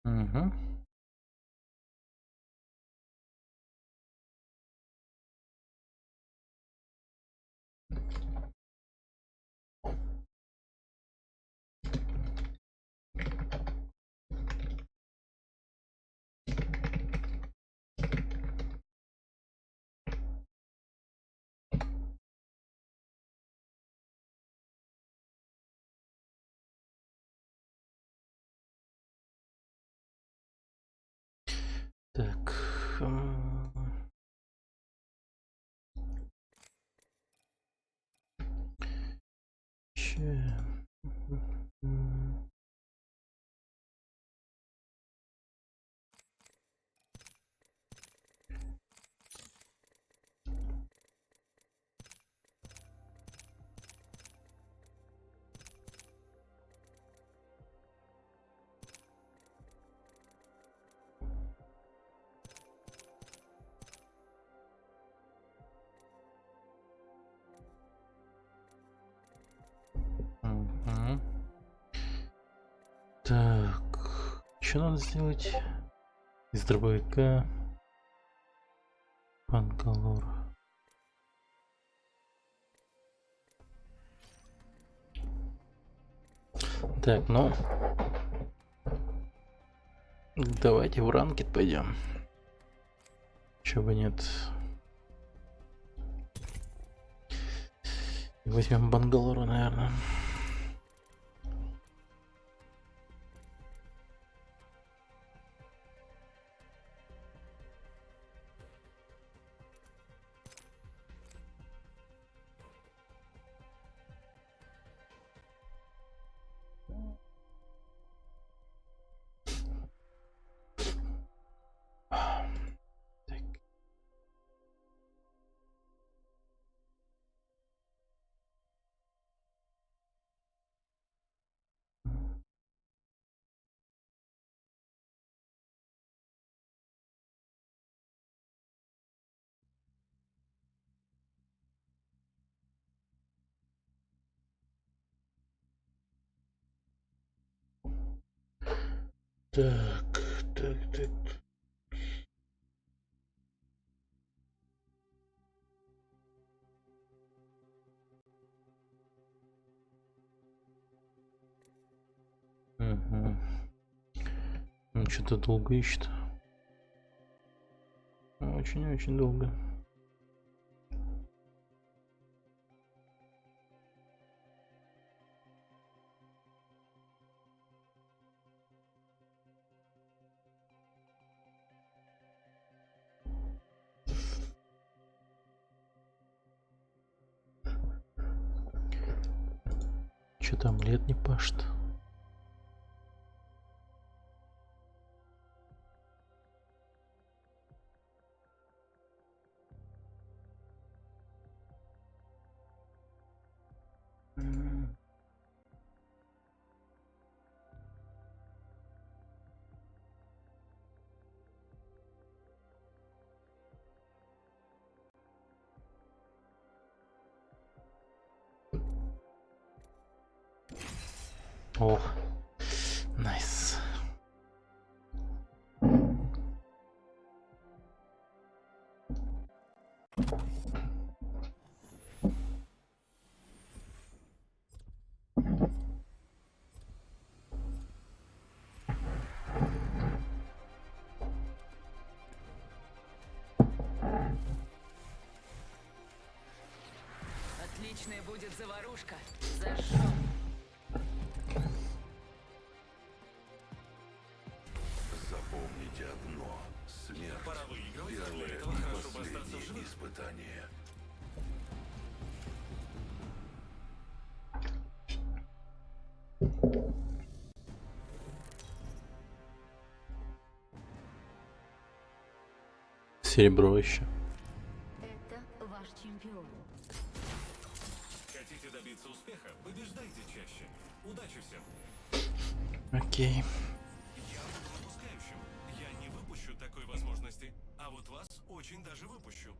Угу. Так. Угу. Так. Что надо сделать? Из дробовика. Банкалор. Так, ну. Давайте в ранкет пойдем. Чего бы нет. Возьмем Бангалору, наверное. Так. Угу. Ну, что-то долго ищет. Очень-очень долго. Что там лет не пашет? Ох, найс. Отличная будет заварушка. Зажжем. Запомните одно. Смерть. Пора выигрывать, а для Первое этого и хорошо бы остаться в последнее живых. испытание. Серебро еще. Это ваш чемпион. Хотите добиться успеха? Побеждайте чаще. Удачи всем. Окей. Я буду выпускающим. Я не выпущу такой возможности. А вот вас очень даже выпущу.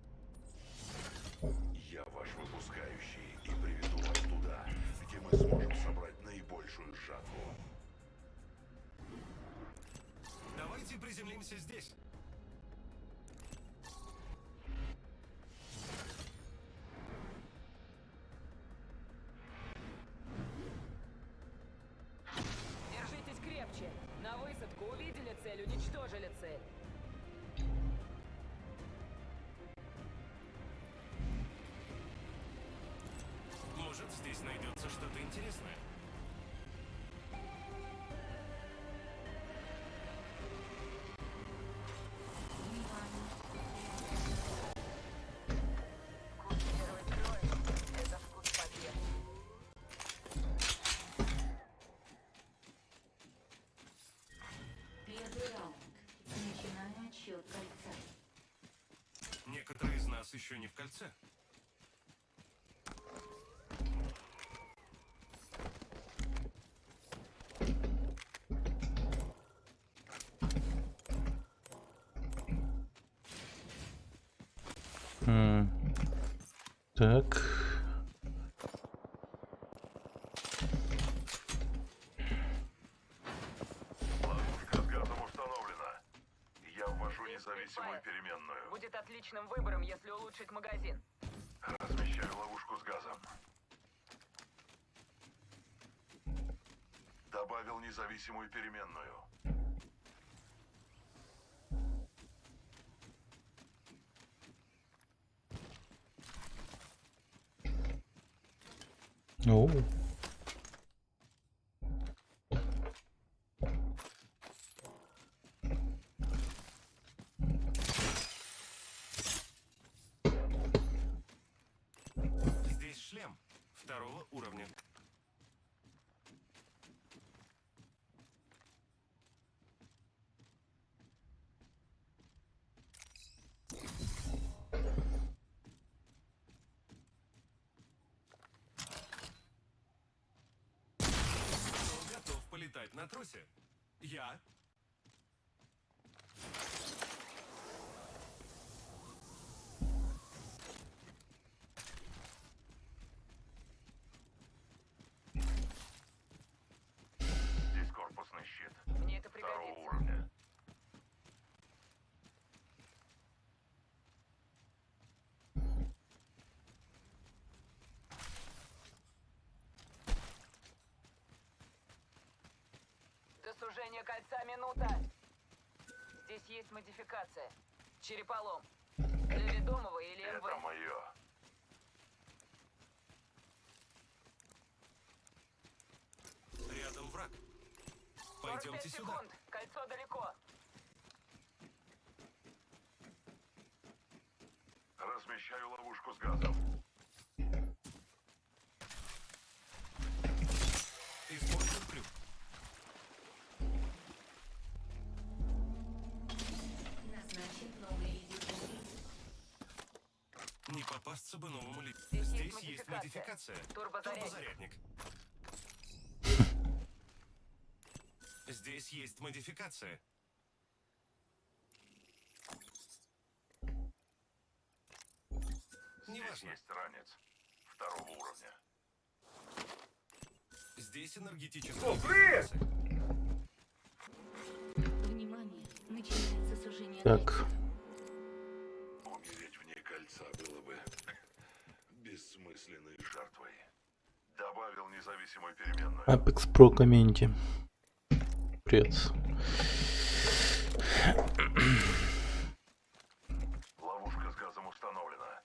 Я ваш выпускающий и приведу вас туда, где мы сможем собрать наибольшую жатву. Давайте приземлимся здесь. Держитесь крепче. На высадку увидели цель, уничтожили цель. Может, здесь найдется что-то интересное. Вкус первой крови. Это вкус победы. Первый раунд. Начинаю отсчет кольца. Некоторые из нас еще не в кольце. Так. Ловушка с газом установлена. Я ввожу независимую переменную. Будет отличным выбором, если улучшить магазин. Размещаю ловушку с газом. Добавил независимую переменную. Оу. Здесь шлем второго уровня. Кто готов полетать на тросе? Я. Здесь корпусный щит. Мне это Второго пригодится. уровня. До сужения кольца минута. Здесь есть модификация. Череполом. Для ведомого или МВ. Это мое. Рядом враг. 45 Пойдемте сюда. секунд. Кольцо далеко. Размещаю ловушку с газом. Используем крюк. Назначен новый лидер. Не попасться бы новому лидеру. Здесь есть Здесь есть модификация. модификация. Турбозарядник. Турбозарядник. Здесь есть модификация. Здесь Неважно. есть ранец. Второго уровня. Здесь энергетическая модификация. Внимание. Начинается сужение Так. кольца. Умереть вне кольца было бы бессмысленной жертвой. Добавил независимую переменную. Apex Pro комменте. Привет. Ловушка с газом установлена.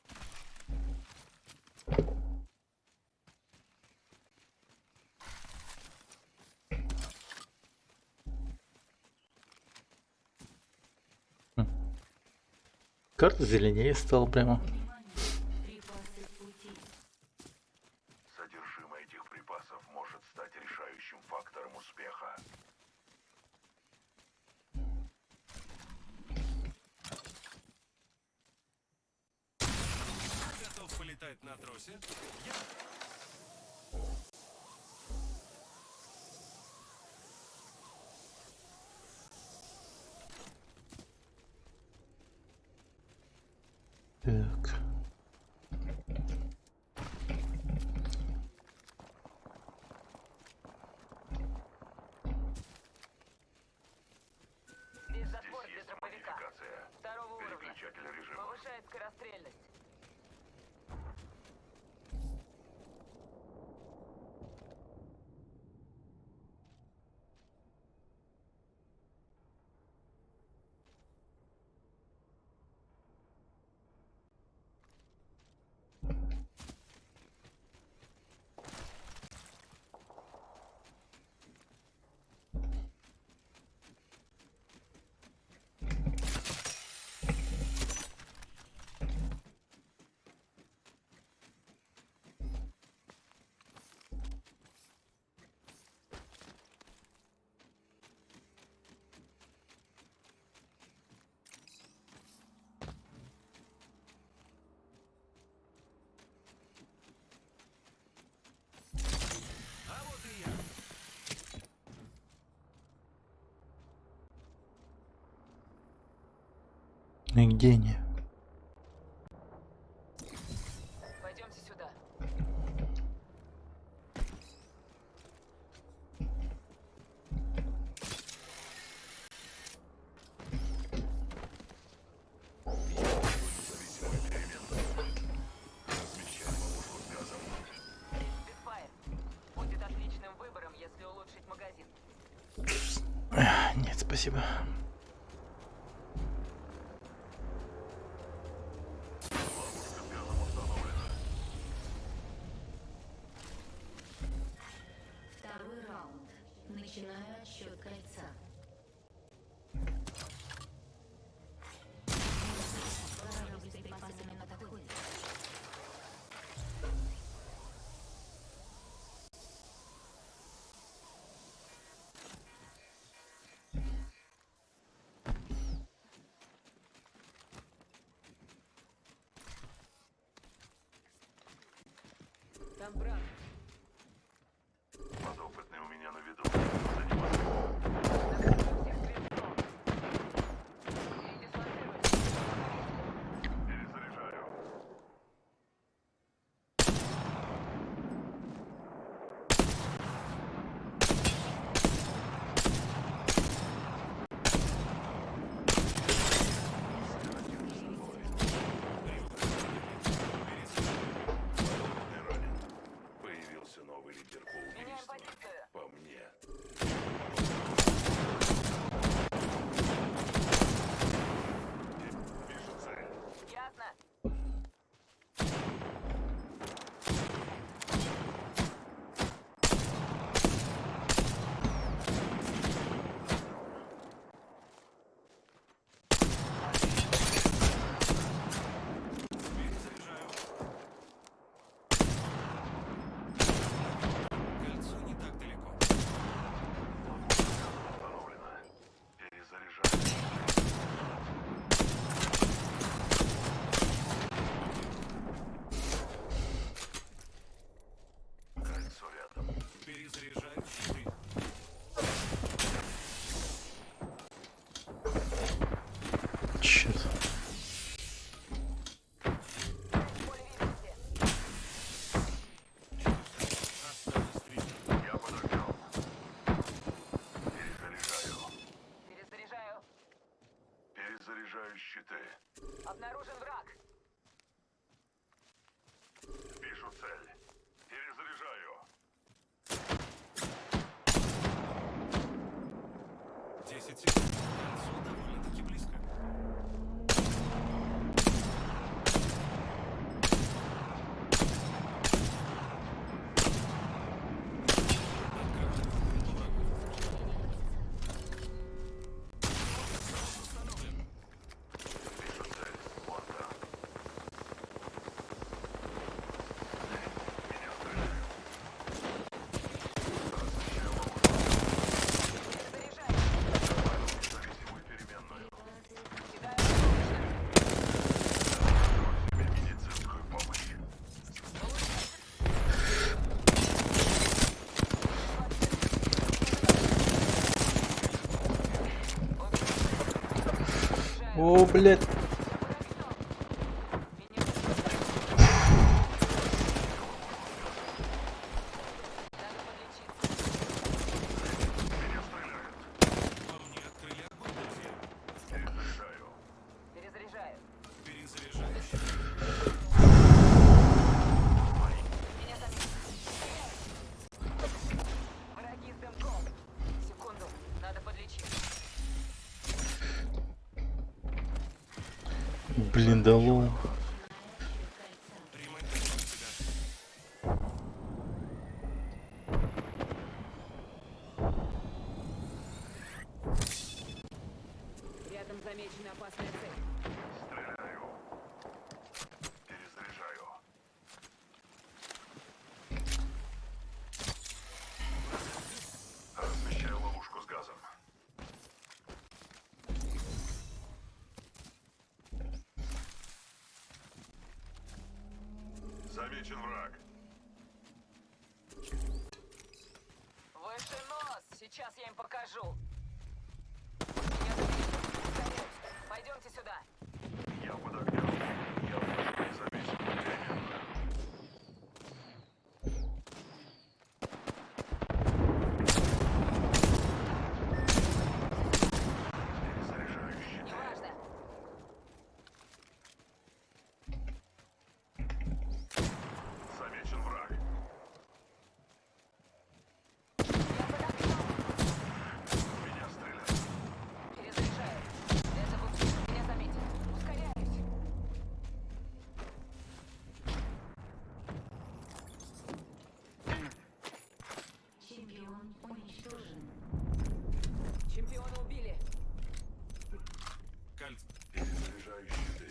Карта зеленее стала прямо. Внимание. Припасы в пути. Содержимое этих припасов может стать решающим фактором успеха. летать на тросе? Так. Здесь затвор для Есть дробовика. модификация. Второго уровня. Переключатель режима. Повышает скорострельность. А вот и я. Нигде не. Пойдемте сюда. Спитфайр. Будет отличным выбором, если улучшить магазин. Нет, спасибо. Второй раунд. Начинаю отсчет кольца. Корабль с припасами на подходе. Там брат. Подопытный у меня на виду. Занимаюсь. Всех крестов. И дислоцируйте. Перезаряжаю. Подопытный ранен. Блять. По мне открыли огонь, друзья. Перезаряжаю. Перезаряжаю. Перезаряжающий. Меня заметили. Враги с дымком. Секунду, надо подлечить. Блин, да лол. Ремонтирую тебя. Рядом замечена опасная цель. Стреляю. Перезаряжаю. Размещаю ловушку с газом. Замечен враг. Выше нос! Сейчас я им покажу. Меня заметили. Ускоряюсь. Пойдемте сюда. Я под огнем. Я вхожу в независимую линию. Перезаряжаю щиты. Неважно. Замечен враг. Я под окном. Меня стреляют. Перезаряжаю. Это был... Меня заметили. Ускоряюсь. Чемпион уничтожен. Чемпиона убили. Кальц. Перезаряжаю щиты.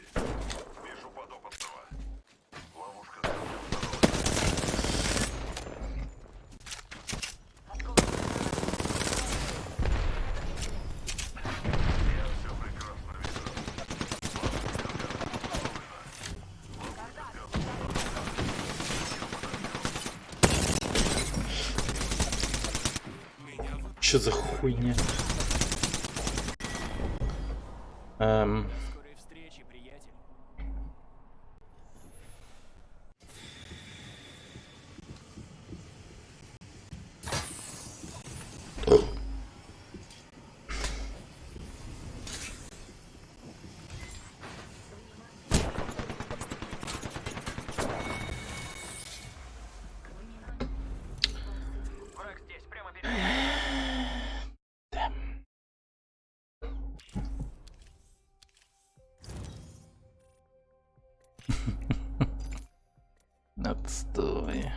Вижу подопытного. Ловушка Осколок. Я все прекрасно вижу. Меня вы... Что за хуйня? Скорой встречи, приятель. Враг здесь, прямо перед... Отстой.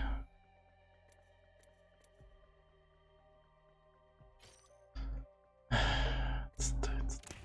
Отстой, отстой.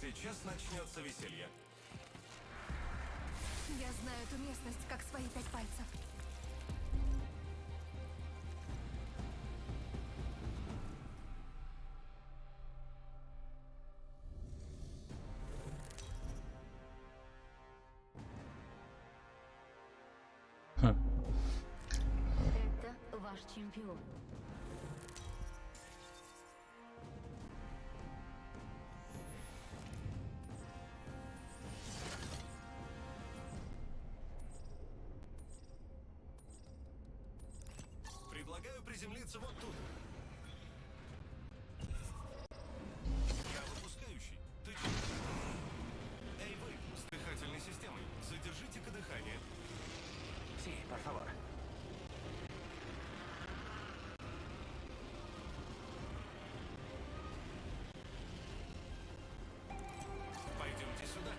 Сейчас начнется веселье. Я знаю эту местность как свои 5 пальцев. Это ваш чемпион. Предлагаю приземлиться вот тут. Я выпускающий. Ты чё? Эй вы, с дыхательной системой, задержите-ка дыхание. Sí, por favor. Пойдемте сюда.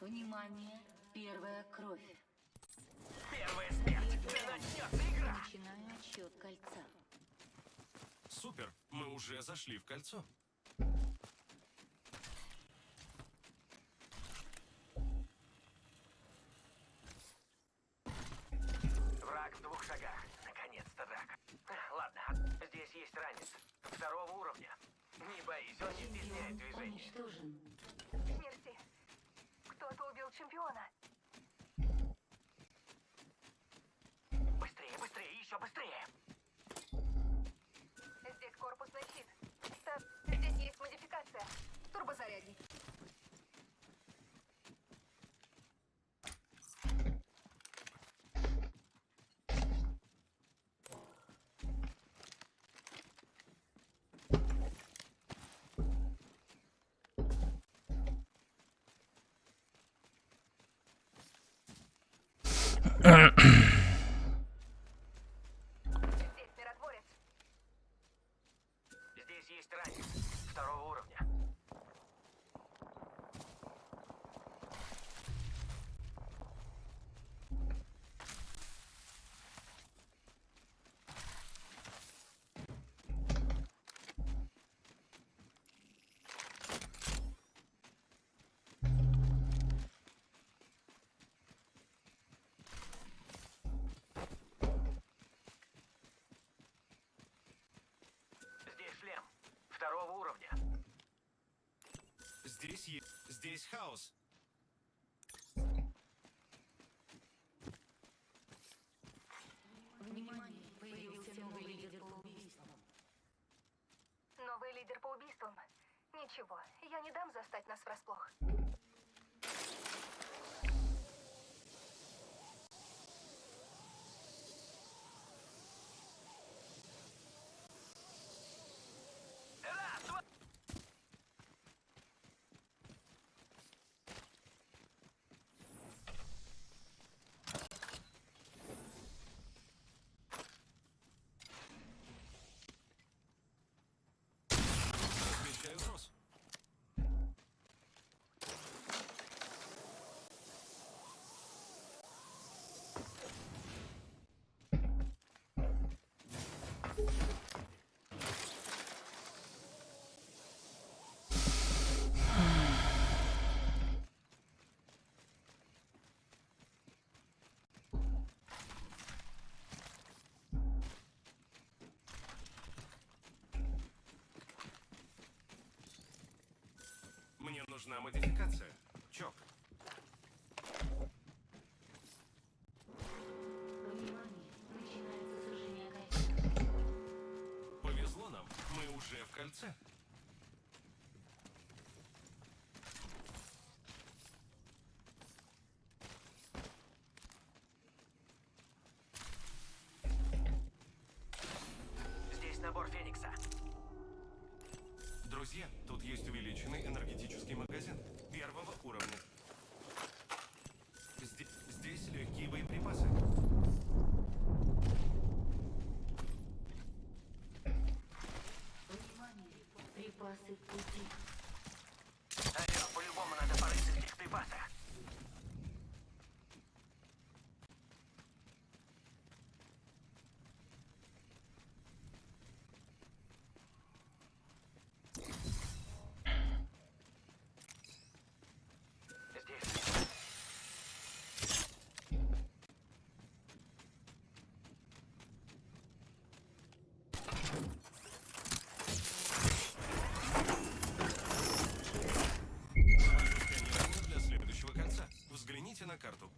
Внимание, первая кровь. Первая смерть. Да начнется игра. Начинаю отсчет кольца. Супер, мы уже зашли в кольцо. Враг в 2 шагах. Наконец-то так. Ладно, здесь есть ранец. 2-го уровня. Не боись, он не стесняет движений. Уничтожен. Мерси. Кто-то убил чемпиона. Быстрее, быстрее, еще быстрее. Здесь корпусный щит. Здесь есть модификация. Турбозарядник. Здесь миротворец. Здесь есть ранец. 2-го уровня. Здесь шлем. 2-го уровня. Здесь хаос. Внимание, появился новый лидер по убийствам. Новый лидер по убийствам. Ничего, я не дам застать нас врасплох. Размечаю кросс. Мне нужна модификация. Чок. Внимание, начинается сужение кольца. Повезло нам, мы уже в кольце. Здесь набор Феникса. Друзья, тут есть увеличенный энергетический магазин 1-го уровня. пути. Алло, по-любому надо порыться в тех припасах. Здесь. Сканирование для следующего кольца. Взгляните на карту.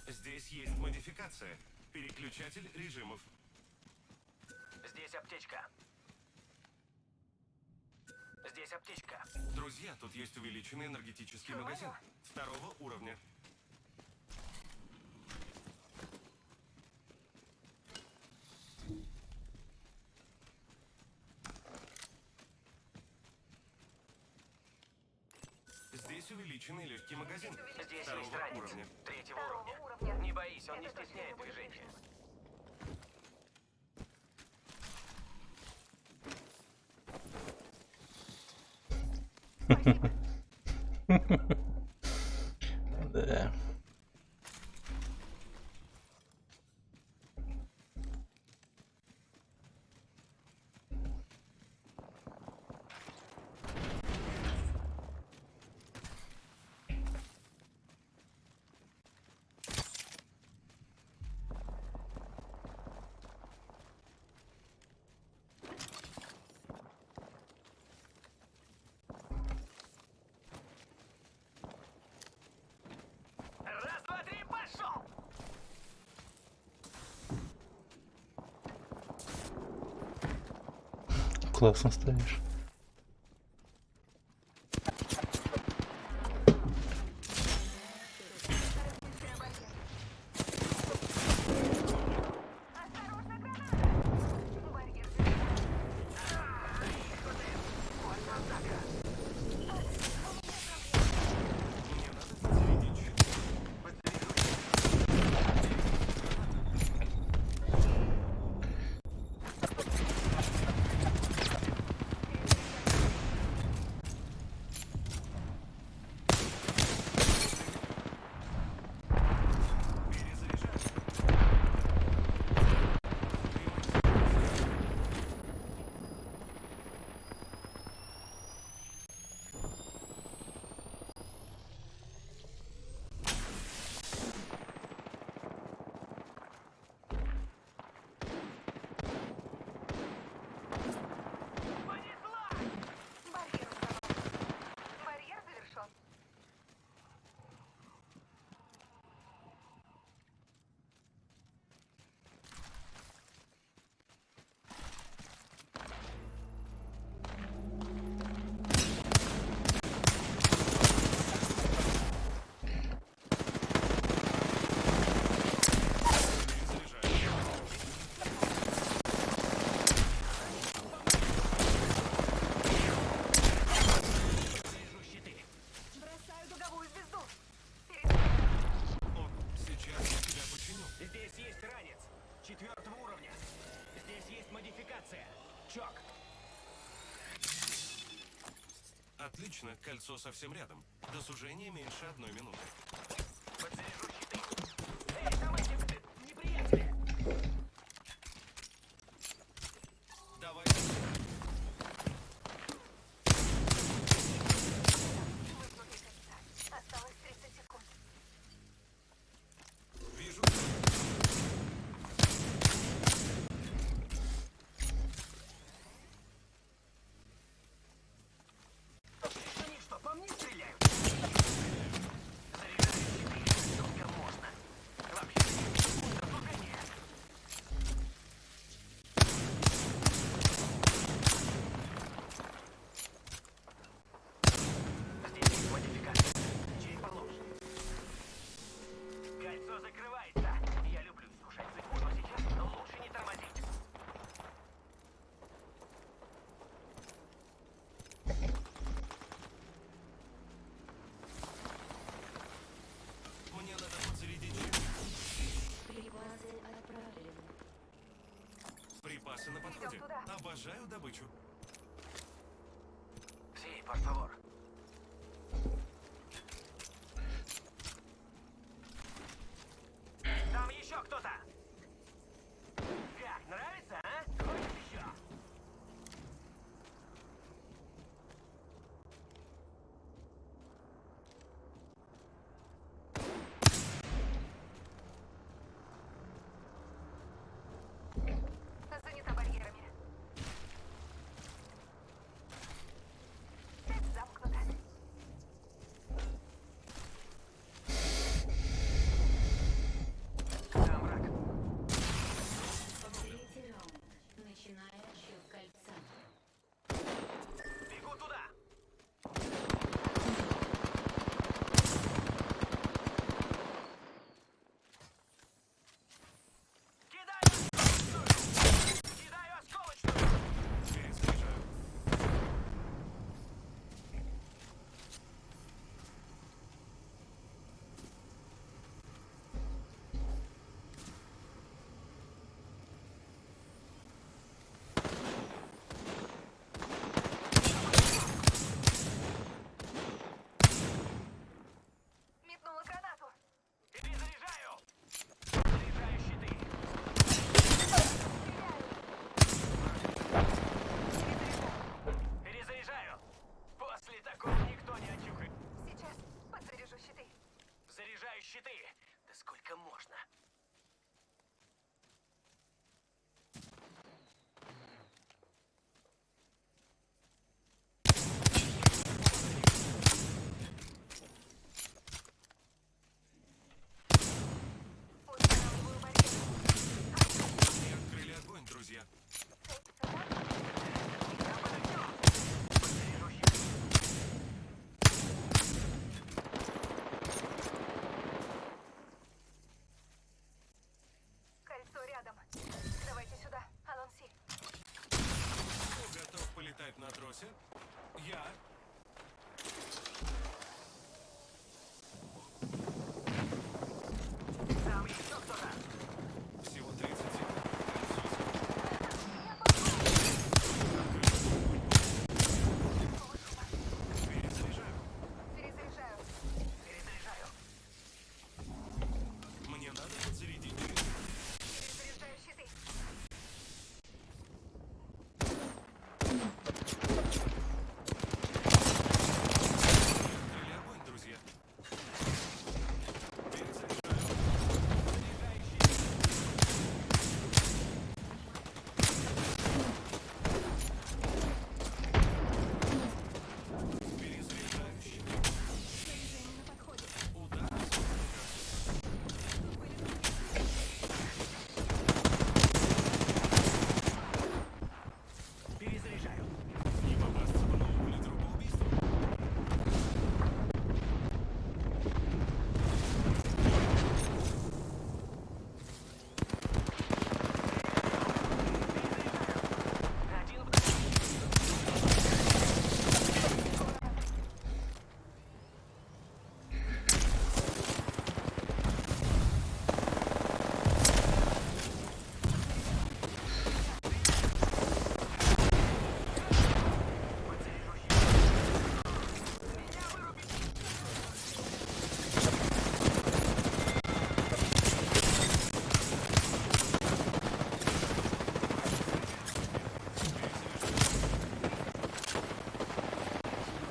Здесь есть модификация. Переключатель режимов. Здесь аптечка. Здесь аптечка. Друзья, тут есть увеличенный энергетический магазин. 2-го уровня. Здесь увеличенный легкий магазин. Здесь есть 2-го ранец. уровня. 3-го Второго уровня. уровня. Не боись, он не Это точно стесняет не будет движения. лишним. Да. Раз, два, три, пошел! Классно ставишь. Барьер. Мне надо подзарядить щит. Перезаряжаю. Барьер установлен. Барьер завершен. Вижу щиты. Бросаю дуговую звезду. О, сейчас я тебя починю. Здесь есть ранец. 4-го уровня. Здесь есть модификация. Чок. Отлично, кольцо совсем рядом. До сужения меньше 1 минуты. Подзаряжу щиты. Эй, там эти неприятели. Давай. Мы внутри кольца. Осталось 30 секунд. Вижу. У них что, по мне стреляют? Заряжаю. Обожаю добычу. Sí, por favor. Там еще кто-то. Как, нравится, а? Хочешь еще? Занята барьерами. Цепь замкнута. Там враг. Третий раунд. Начиная отсчет кольца. Бегу туда. Кидаю осколочную. Перезаряжаю. Метнула гранату. Перезаряжаю. Заряжаю щиты. Перезаряжаю. После такого никто не очухает. Сейчас подзаряжу щиты. Заряжаю щиты. Да сколько можно? Устанавливаю барьер. Они открыли огонь, друзья. Цепь замкнута. Заряжу щиты. Кольцо рядом. Давайте сюда. Анонси. Кто готов полетать на тросе? Я. Там еще кто-то. Всего 30 секунд. Перезаряжаю. Перезаряжаю. Перезаряжаю. Мне надо подзарядить. Перезаряжаю щиты. Открыли огонь, друзья. Перезаряжаю. Перезаряжаю щиты. Удар. Перезаряжаю. Не попасться по новому лидеру по убийству. Один в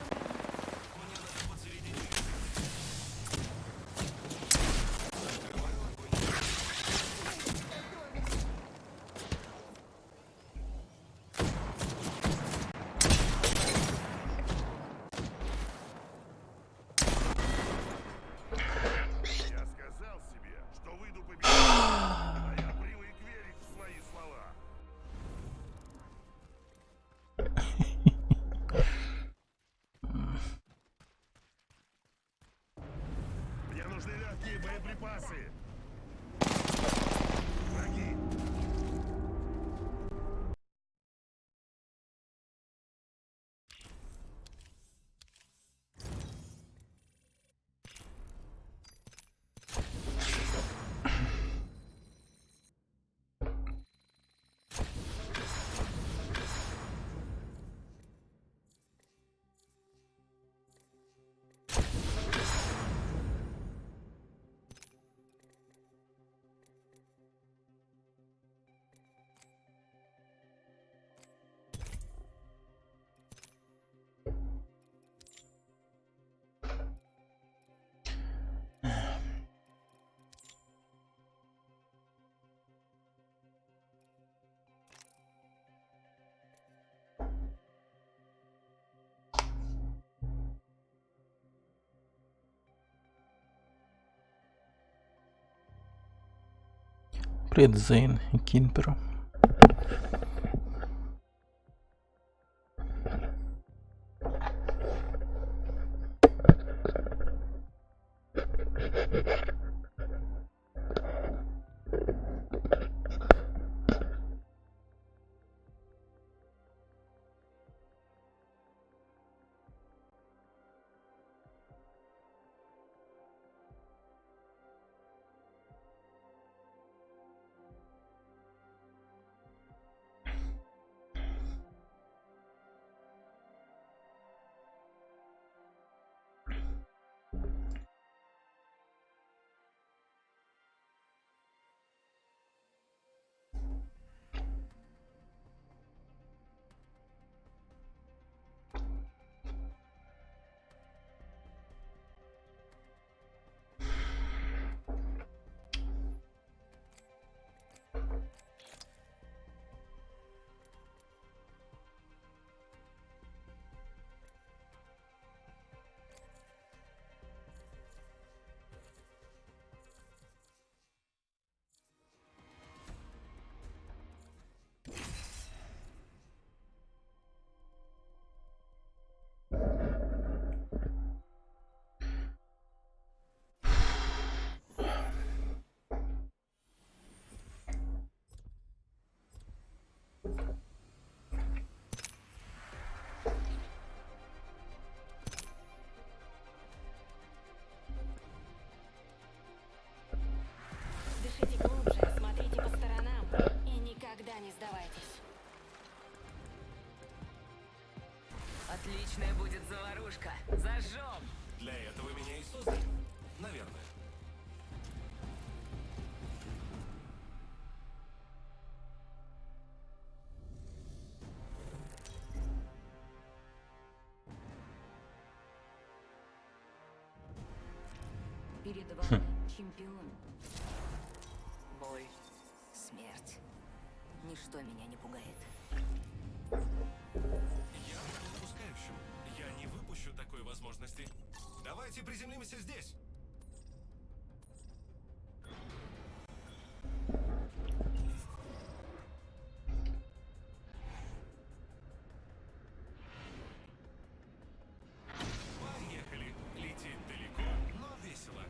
Мне надо подзарядить щиты. Открываю огонь. Я сказал себе, что выйду победителем, а я привык верить в свои слова. Мне нужны легкие боеприпасы. Враги. Привет, Зейн и Кинпера. Дышите глубже, смотрите по сторонам и никогда не сдавайтесь. Отличная будет заварушка. Зажжем! Для этого меня и создали. Наверное. Перед вами чемпион. Бой. Смерть. Ничто меня не пугает. Я буду выпускающим. Я не выпущу такой возможности. Давайте приземлимся здесь. Поехали. Лететь далеко, но весело.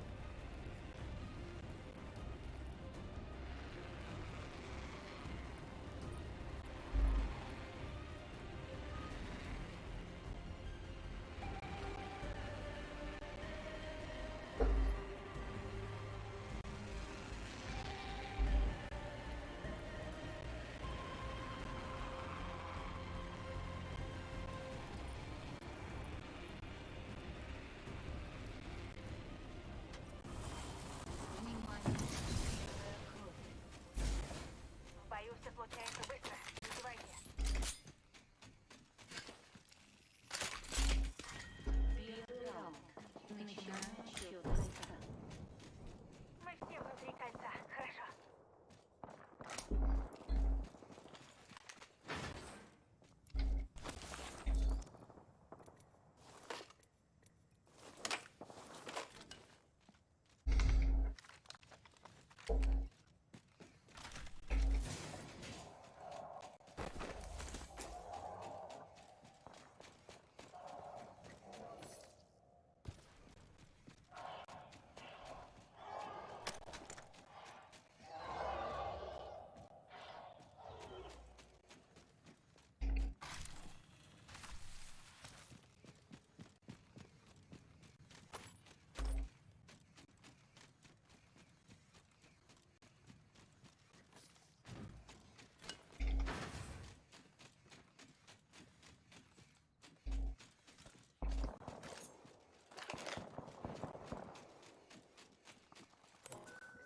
Внимание. В бою все случается быстро. Не зевайте. Первый раунд. Начинаю отсчет кольца. Мы все внутри кольца. Хорошо.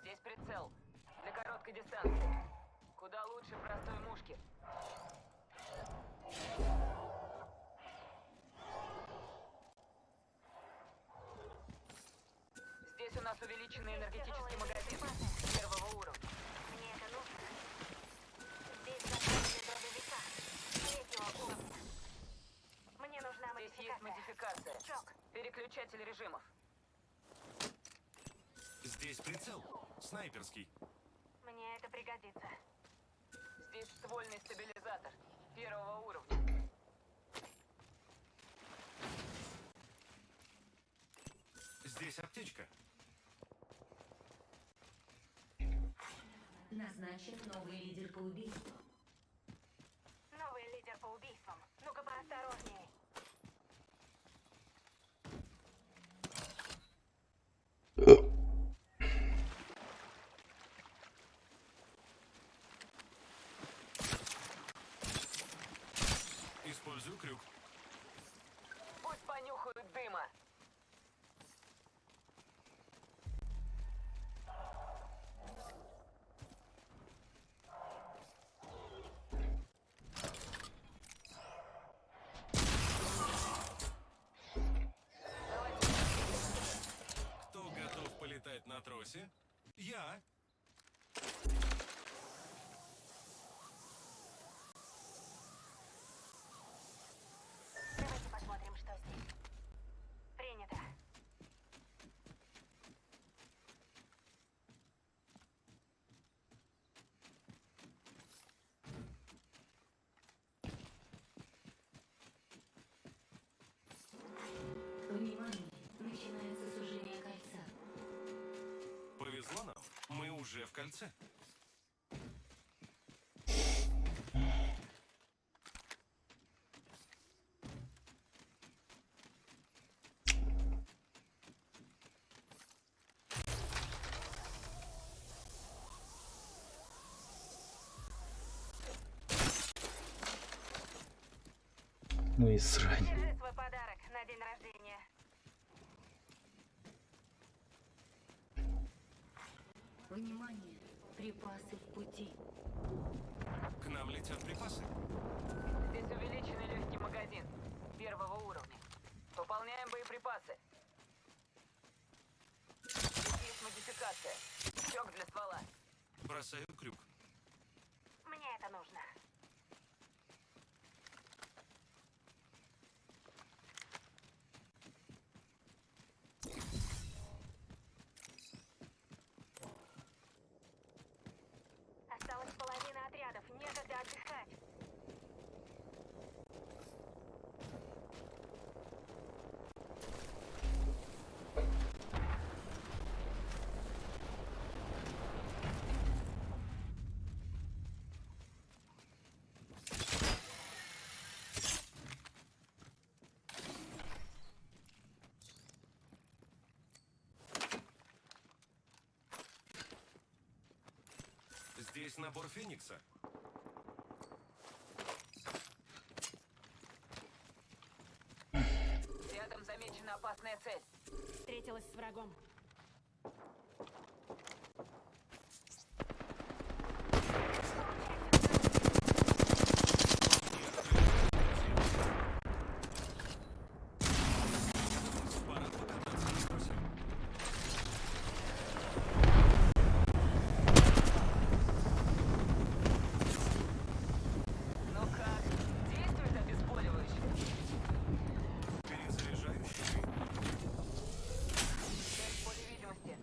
Здесь прицел. Для короткой дистанции. Куда лучше простой мушки. Здесь у нас увеличенный энергетический магазин первого уровня. Мне это нужно. Здесь закончили дробовика. Третьего уровня. Мне нужна Здесь есть модификация. модификация. Шок. Переключатель режимов. Здесь прицел. Снайперский. Мне это пригодится. Здесь ствольный стабилизатор первого уровня. Здесь аптечка. Назначен новый лидер по убийству. Новый лидер по убийствам. Ну-ка поосторожнее. Использую крюк. Пусть понюхают дыма. Кто готов полетать на тросе? Я. Давайте посмотрим, что здесь. Принято. Внимание! Начинается сужение кольца. Повезло нам. Мы уже в кольце. Ну и срань. Держи свой подарок на день рождения. Внимание! Припасы в пути. К нам летят припасы. Здесь увеличенный легкий магазин первого уровня. Пополняем боеприпасы. Здесь есть модификация. Щек для ствола. Бросаю крюк. Мне это нужно. Осталась половина отрядов. Некогда отдыхать. Здесь набор Феникса. Рядом замечена опасная цель. Встретилась с врагом. Пора покататься на тросе. Ну как? Действует обезболивающее. Перезаряжаю щиты. Цель в поле видимости.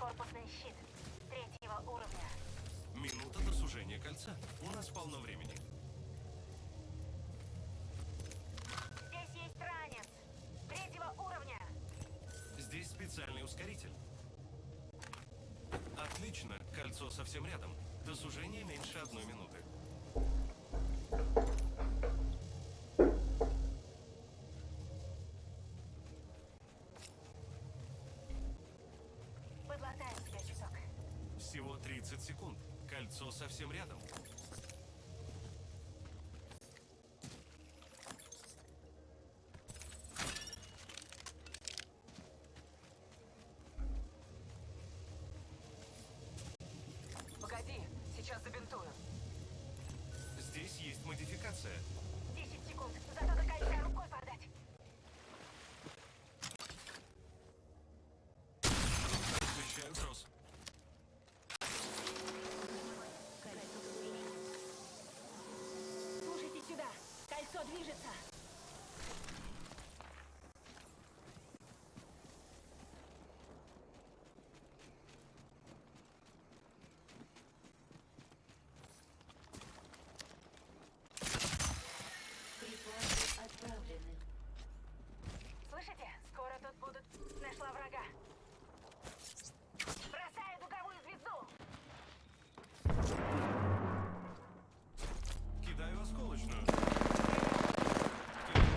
Корпусный щит. 3-го уровня. Минута до сужения кольца. У нас полно времени. Здесь есть ранец. 3-го уровня. Здесь специальный ускоритель. Отлично, кольцо совсем рядом. До сужения меньше 1 минуты. Подлатаем тебя чуток. Всего 30 секунд. Кольцо совсем рядом. Погоди, сейчас забинтую. Здесь есть модификация. 10 секунд. Зато до кольца рукой подать. Отмечаю трос. Слушайте сюда. Кольцо движется. Припасы отправлены. Слышите? Скоро тут будут. Нашла врага. Бросаю дуговую звезду. Кидаю осколочную. Кидаю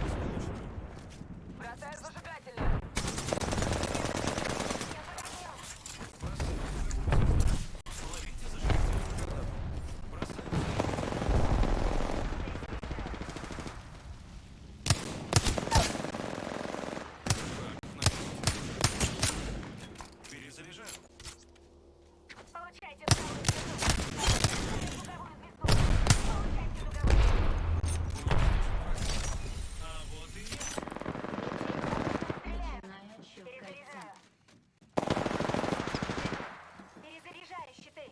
осколочную. Бросаю зажигательное. Я под огнем. Бросаю зажигательную. Ловите зажигательную. Бросаю. Перезаряжаю. Получайте дуговую звезду. Дуговую звезду. Получайте дуговую звезду. А вот и я. Стреляю. Начиная отсчет кольца. Перезаряжаю. Перезаряжаю щиты.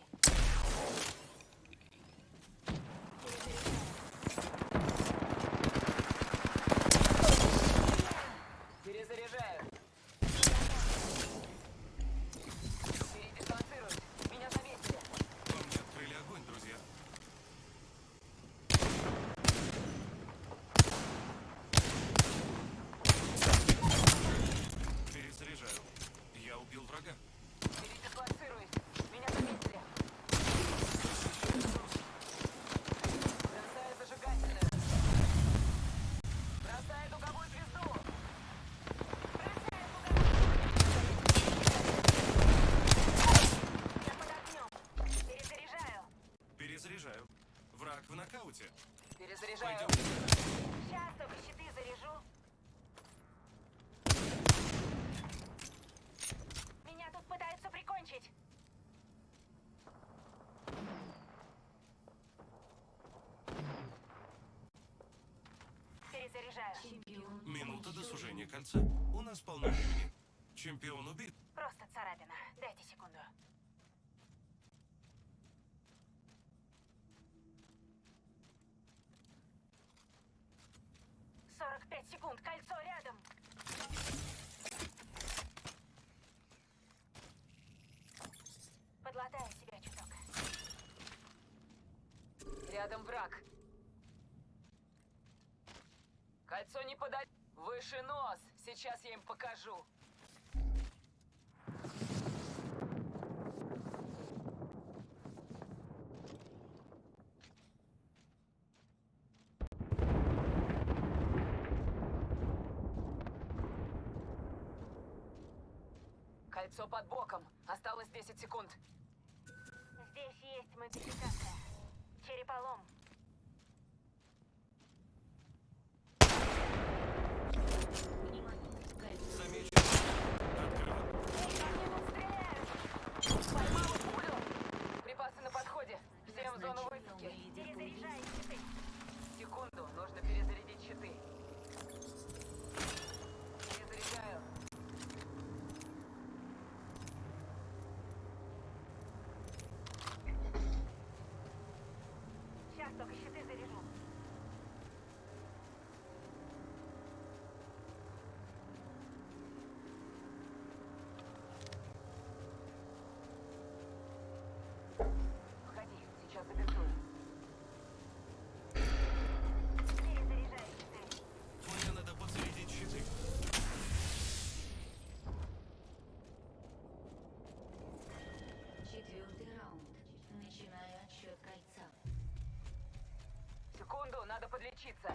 Перезаряжаю. Передистанцируюсь. Меня заметили. По мне открыли огонь, друзья. Перезаряжаю. Я убил врага. Передислоцируюсь. Меня заметили. Бросаю зажигательное. Бросаю дуговую звезду. Бросаю дуговую. Я под огнем. Перезаряжаю. Перезаряжаю. Враг в нокауте. Перезаряжаю. Пойдем. Сейчас только щиты заряжу. Меня тут пытаются прикончить. Перезаряжаю. Чемпион Минута до уничтожен. сужения кольца. У нас полно времени. Чемпион убит. Просто царапина. Дайте секунду. «45 секунд. Кольцо рядом. Подлатаю себя чуток. Рядом враг. Кольцо не подать. Выше нос. Сейчас я им покажу. Кольцо под боком. Осталось 10 секунд. Здесь есть модификация. Череполом. Внимание! Кольцо Замечен. Открываю. Они тут стреляют. Поймала пулю. Припасы на подходе. Всем в зону назначен высадки. новый Перезаряжаю щиты. Секунду. Нужно перезарядить щиты. Перезаряжаю. Сейчас случится.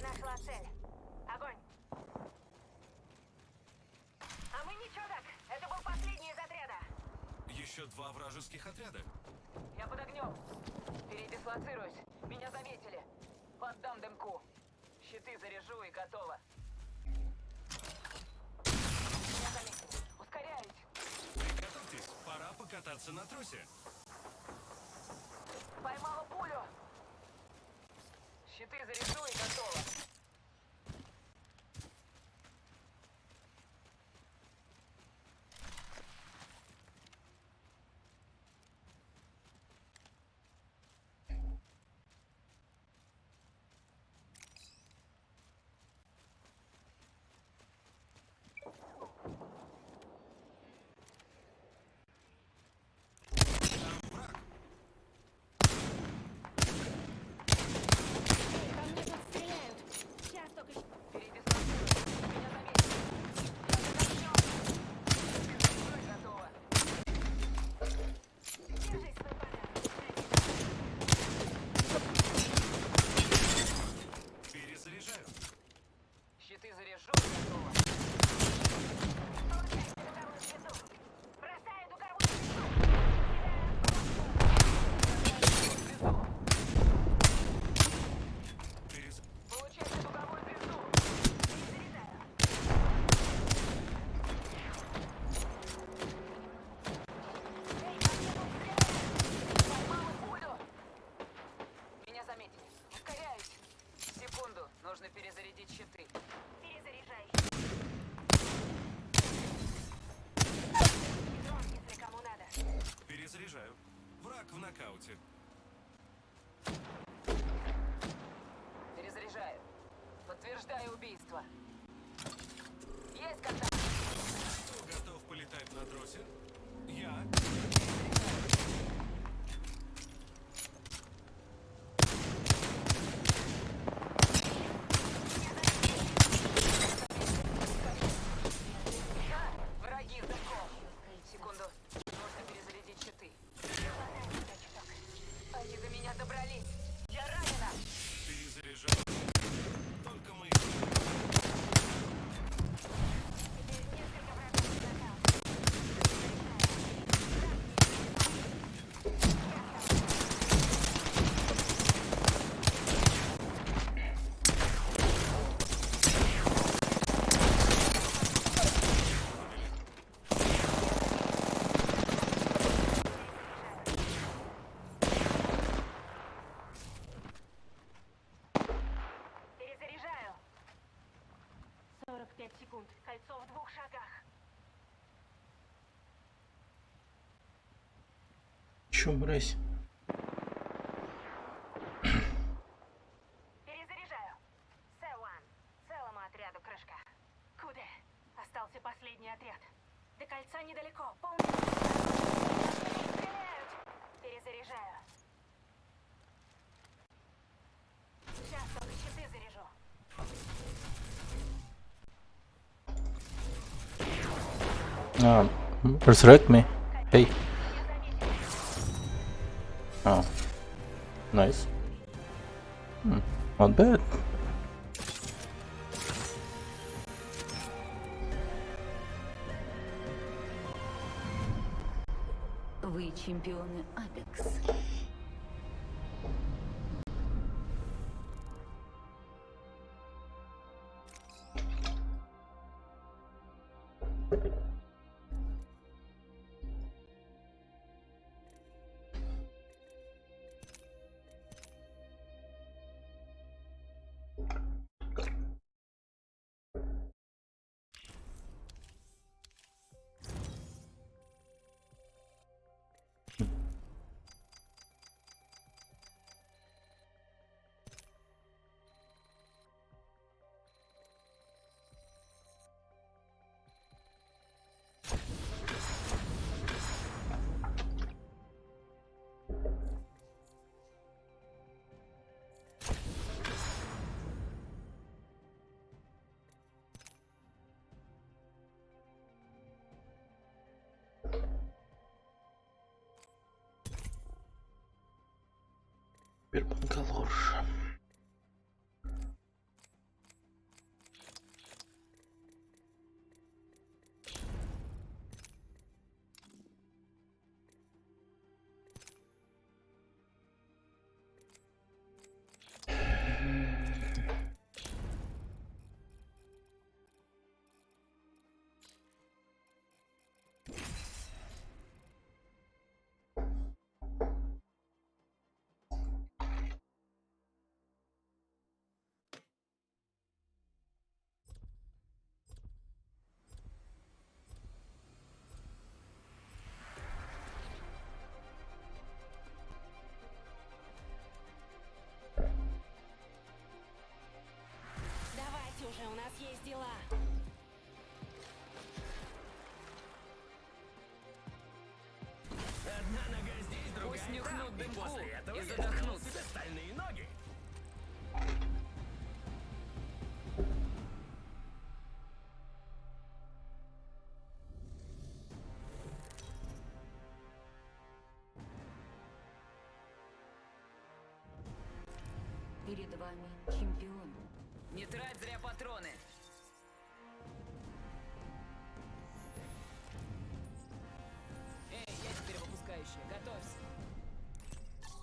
Нашла цель. Огонь. А мы ничего так. Это был последний из отряда. Еще 2 вражеских отряда. Я под огнем. Передислоцируюсь. Меня заметили. Поддам дымку. Щиты заряжу и готово. Меня заметили. Ускоряюсь. Приготовьтесь, пора покататься на тросе. Поймала пулю. Щиты заряжу и готово. Ко мне тут стреляют. Сейчас только... Передислоцируюсь. Меня заметили. Я под огнем. Заряжу и готово. Держись, свой подарок. Перезаряжаю. Щиты заряжу и готово. Получай дуговую звезду. Бросаю дуговую звезду. Звезду. Перез... Получайте дуговую звезду. Перезаряжаю. Эй, по мне тут стреляют. Поймала пулю. Меня заметили. Ускоряюсь. Секунду. Нужно перезарядить щиты. Перезаряжай. Дрон, если кому надо. Перезаряжаю. Враг в нокауте. Перезаряжаю. Подтверждаю убийство. Есть контакт. Кто готов полетать на тросе? Я. Враги с дымком. Секунду. Нужно перезарядить щиты. Они до меня добрались. Я ранена. Перезаряжаю. Только мы... Теперь несколько врагов в нокаут. Перезаряжаю. 45 секунд. Кольцо в 2 шагах. Чё, мразь? Перезаряжаю. С1. Целому отряду крышка. Куда? Остался последний отряд. До кольца недалеко. Полный. Стреляют. Перезаряжаю. Сейчас только щиты заряжу. Resurrect me. Hey. Меня заметили. Oh. Nice. Not bad. Вы чемпионы Апекс. Bir bangalore. Давайте уже, у нас есть дела. Одна нога здесь, другая Пусть нюхнут там. И дымку после этого и я задохнутся. сделал себе стальные ноги. Перед вами чемпион. Не трать зря патроны. Эй, я теперь выпускающая, готовься.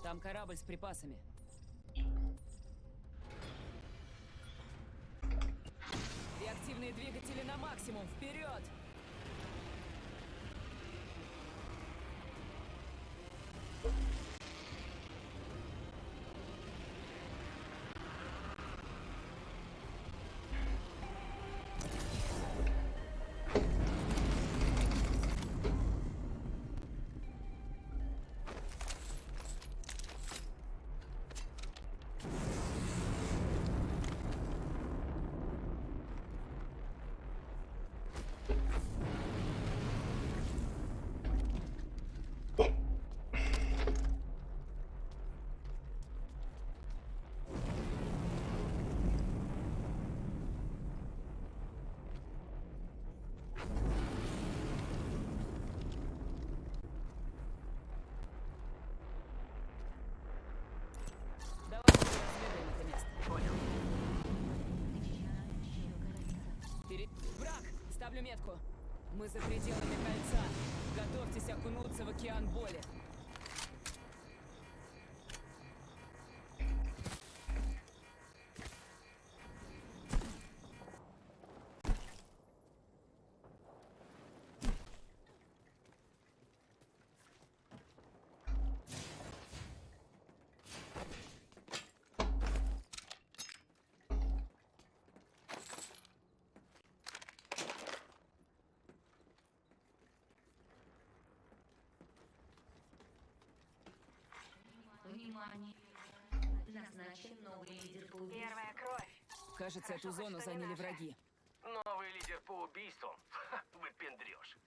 Там корабль с припасами. Реактивные двигатели на максимум, вперед! Давайте разведаем это место. Понял. Враг! Ставлю метку. Мы за пределами кольца. Готовьтесь окунуться в океан боли. Внимание. Назначен новый лидер по убийству. Первая кровь. Кажется, эту зону заняли враги. Новый лидер по убийству. Ха, выпендрёшь.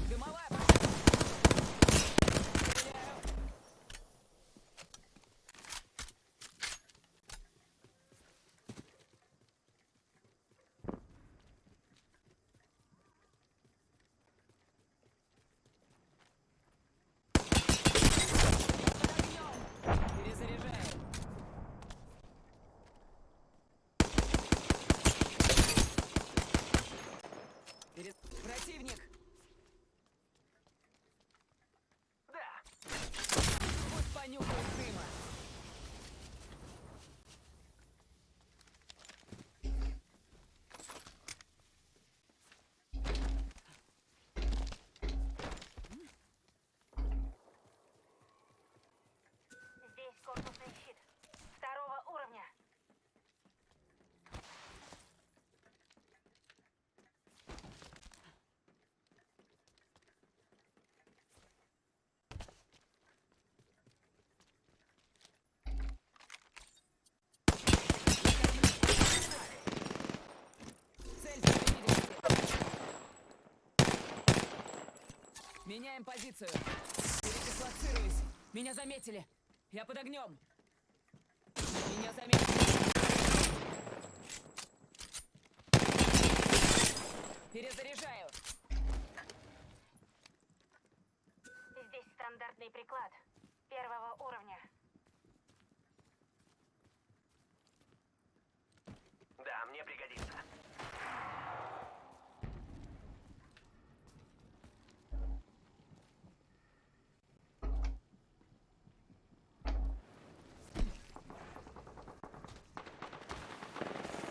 Дымовая стреляю! Перезаряжаю. Противник! Да. Пусть понюхают дыма. Здесь корпусный щит. Второго уровня. Цель в 50. Меняем позицию. Передислоцируюсь. Меня заметили. Я под огнем. Меня заметили. Перезаряжаю. уровня. Да, мне пригодится.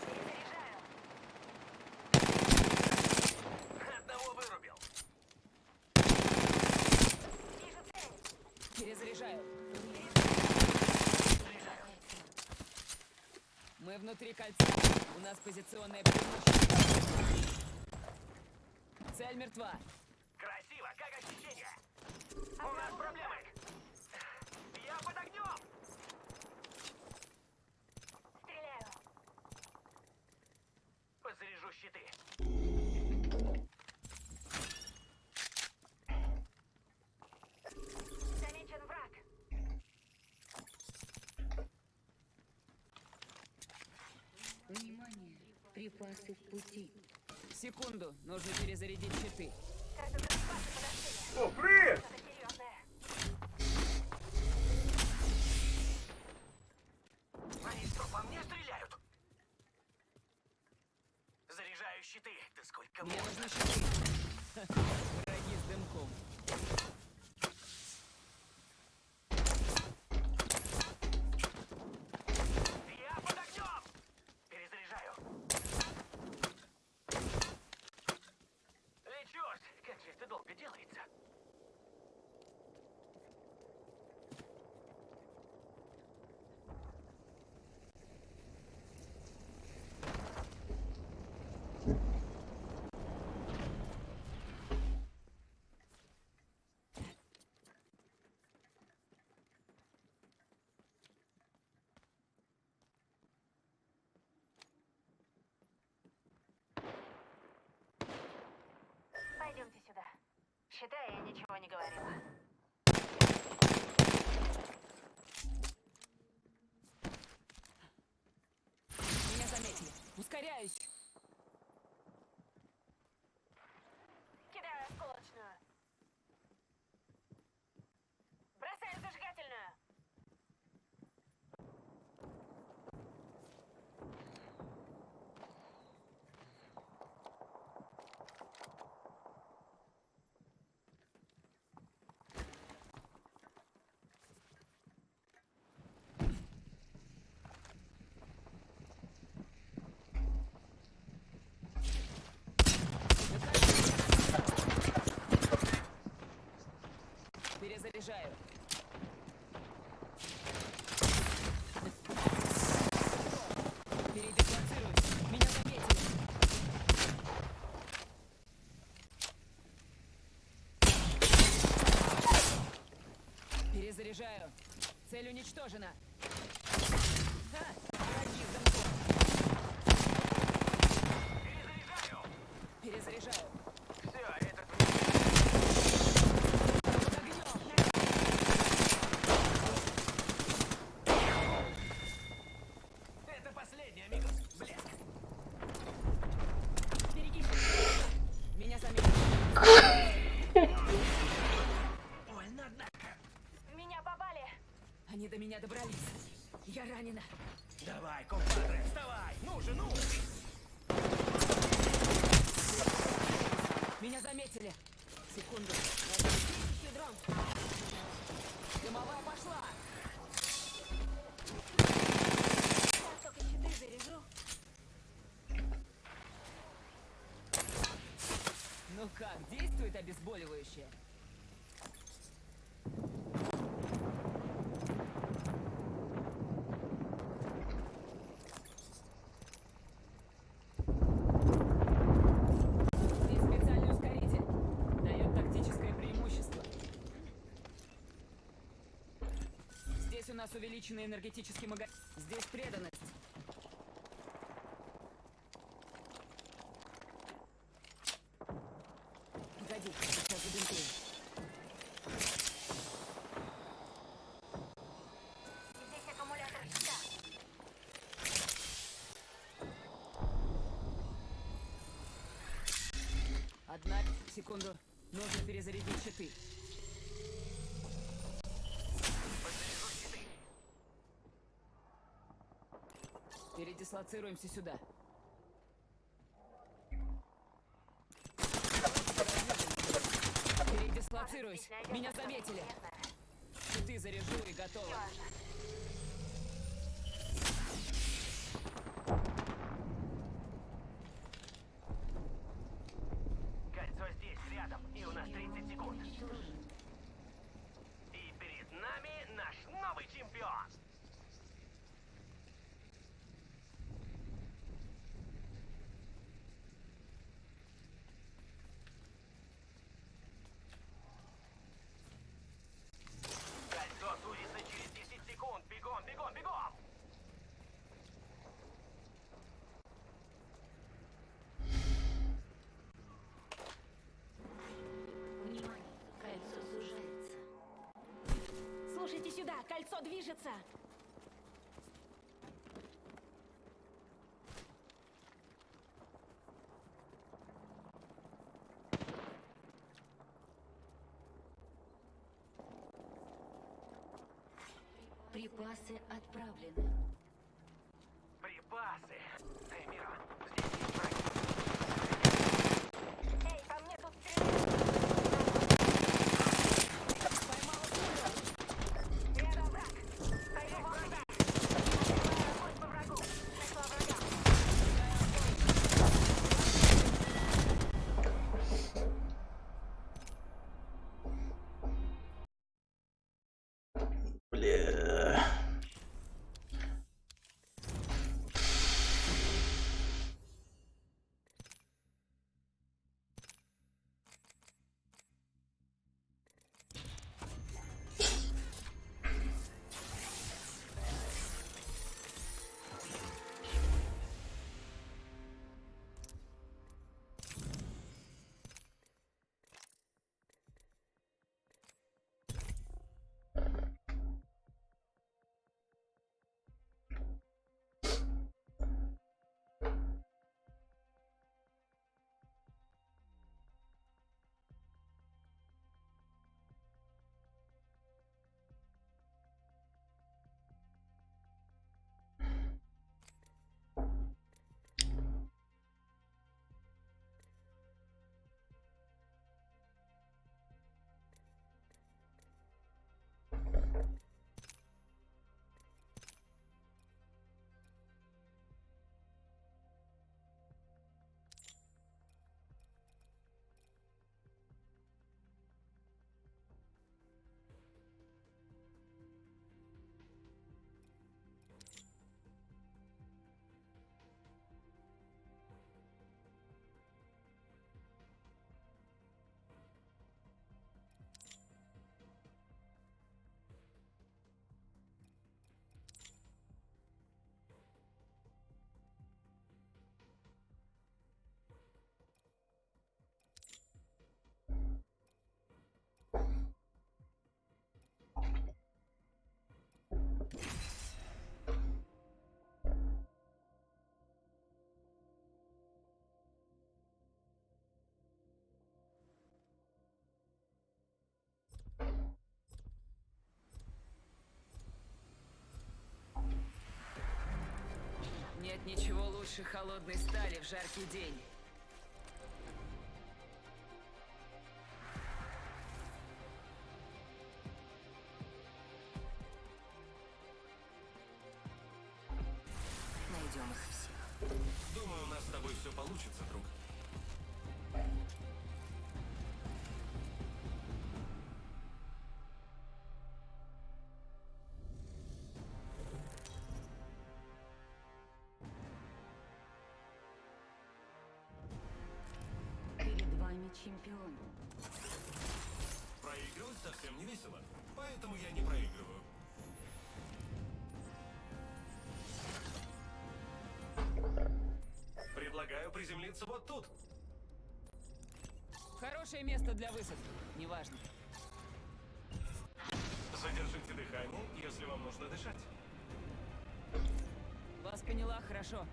Перезаряжаю. Одного вырубил. Вижу цель. Перезаряжаю. Мы внутри кольца. У нас позиционное преимущество. Цель мертва. Красиво, как ощущение? У нас проблемы. Я под огнем. Стреляю. Подзаряжу щиты. Замечен враг. Внимание! Припасы в пути. Секунду. Нужно перезарядить щиты. Кажется, припасы подоспели. О, привет! Что-то серьезное. Они что, по мне стреляют? Заряжаю щиты. Да сколько Мне можно? нужны щиты. Ха, враги с дымком. Я под огнем. Перезаряжаю. Лечусь. Как же это долго делается? Пойдемте сюда. Считай, я ничего не говорила. Меня заметили. Ускоряюсь. Кидаю осколочную. Бросаю зажигательную. Перезаряжаю. Передислоцируюсь. Меня заметили. Перезаряжаю. Цель уничтожена. Ха! Враги с дымком. Перезаряжаю. Перезаряжаю. Все, этот... Под огнем. Это последний, амигос. Блеск. Береги щиты. Меня заметили. Больно, однако. Меня попали. Они до меня добрались. Я ранена. Давай, компадре, вставай. Ну же, ну. Меня заметили. Секунду. Дрон. Дымовая пошла. Сейчас только щиты заряжу. Ну как, действует обезболивающее? Здесь специальный ускоритель. Дает тактическое преимущество. Здесь у нас увеличенный энергетический магазин. Здесь преданность. Погоди, сейчас забинтую. Здесь аккумулятор щита. Одна секунду. Нужно перезарядить щиты. Подзаряжаю Передислоцируемся сюда. Передислоцируюсь. Меня заметили. Щиты заряжу и готово. Кольцо здесь, рядом, и у нас 30 секунд. И перед нами наш новый чемпион. Кольцо сузится через 10 секунд. Бегом, бегом, бегом! Внимание, кольцо сужается. Слушайте сюда, кольцо движется. Припасы отправлены. Припасы. Эй, Мира, здесь есть враги. Эй, по мне тут стреляют. Поймала пулю. Рядом враг. Стою в окне. Огонь по врагу. Нашла врага. Бля. Нет ничего лучше холодной стали в жаркий день. Найдем их всех. Думаю, у нас с тобой все получится, друг. Перед вами чемпион. Проигрывать совсем не весело, поэтому я не проигрываю. Предлагаю приземлиться вот тут. Хорошее место для высадки. Неважно. Задержите дыхание, если вам нужно дышать. Вас поняла, хорошо.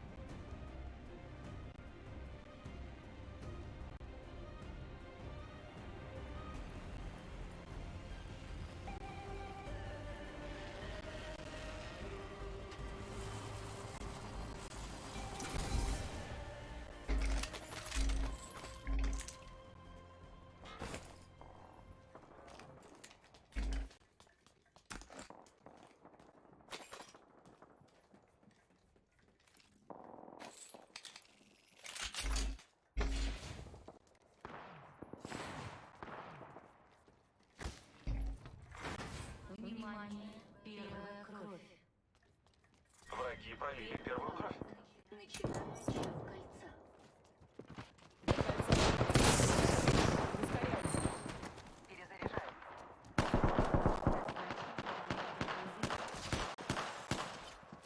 Внимание, первая кровь. Враги пролили первую кровь. Начинаю отсчет кольца. Перезаряжаю.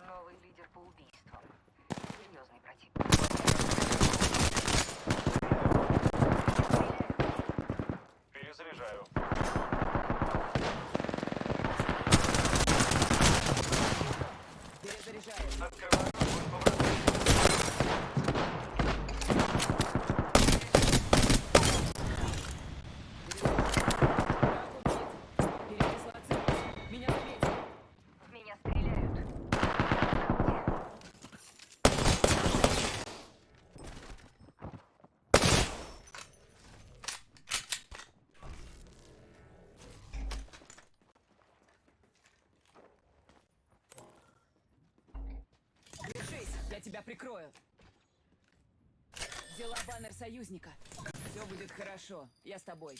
Новый лидер по убийствам. Серьезный противник. Перезаряжаю. Открываю огонь по врагу. В меня стреляют. Держись, я тебя прикрою. Взяла баннер союзника. Все будет хорошо, я с тобой.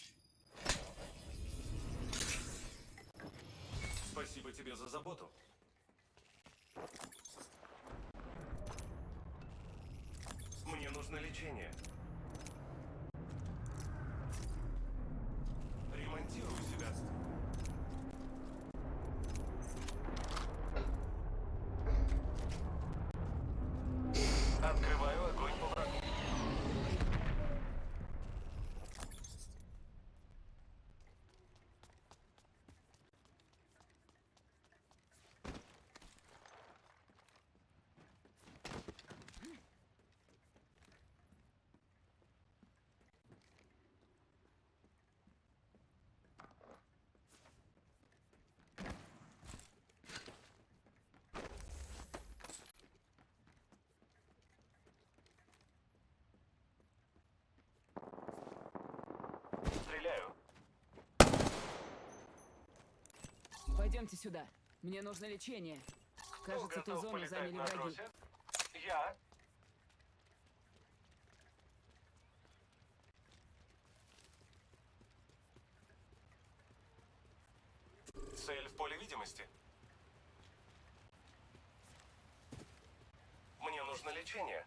Спасибо тебе за заботу. Мне нужно лечение. Ремонтирую себя. Открываю огонь по врагу. Стреляю. Пойдемте сюда. Мне нужно лечение. Кажется, Кто ту готов зону полетать заняли на враги. тросе? Я. Цель в поле видимости. Мне нужно лечение.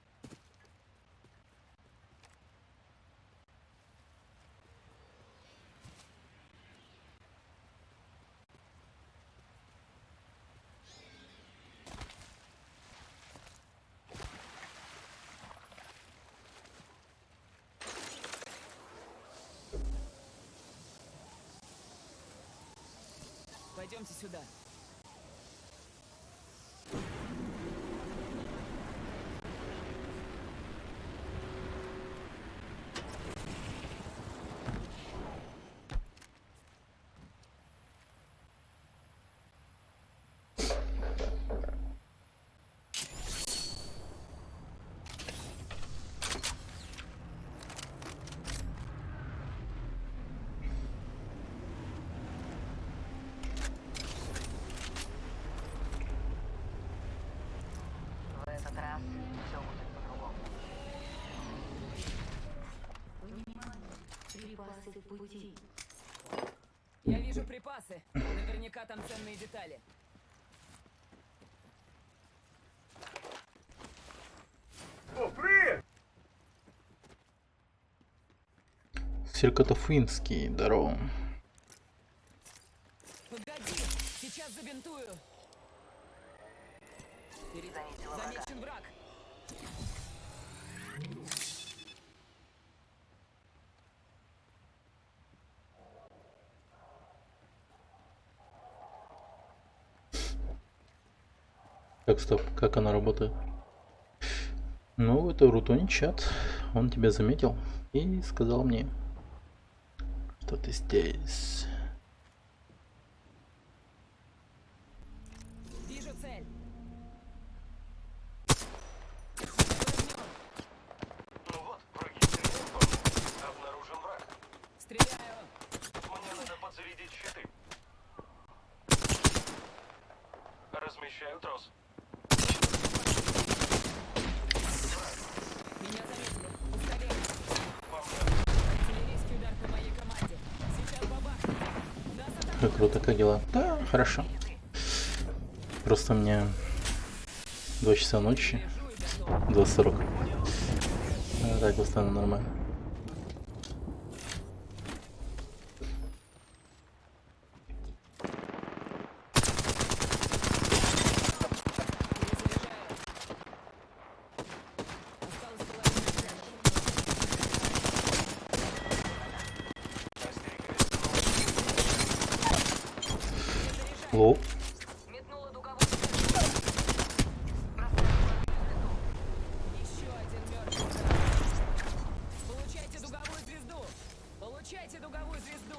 Пойдемте сюда. В этот раз все будет по-другому. Внимание, припасы в пути. Я вижу припасы. Наверняка там ценные детали. Сиркотофинский, здорово. Погоди, сейчас забинтую. Заметила врага. Замечен враг. Так, стоп, как она работает? Ну, это Рутони чат. Он тебя заметил и сказал мне, что ты здесь. Вижу цель. Ну вот, враги стреляют. Обнаружен враг. Стреляю. Мне надо подзарядить щиты. Размещаю трос. Меня заметили. Ускоряю. По мне. Артиллерийский удар по моей команде. Сейчас бабахнет. Нас атакуют. круто, как дела? Да, хорошо. Просто мне 2 часа ночи, 2:40. А так в основном нормально. Лоу. Метнула дуговую. Еще один мертвый враг. Получайте дуговую звезду! Получайте дуговую звезду!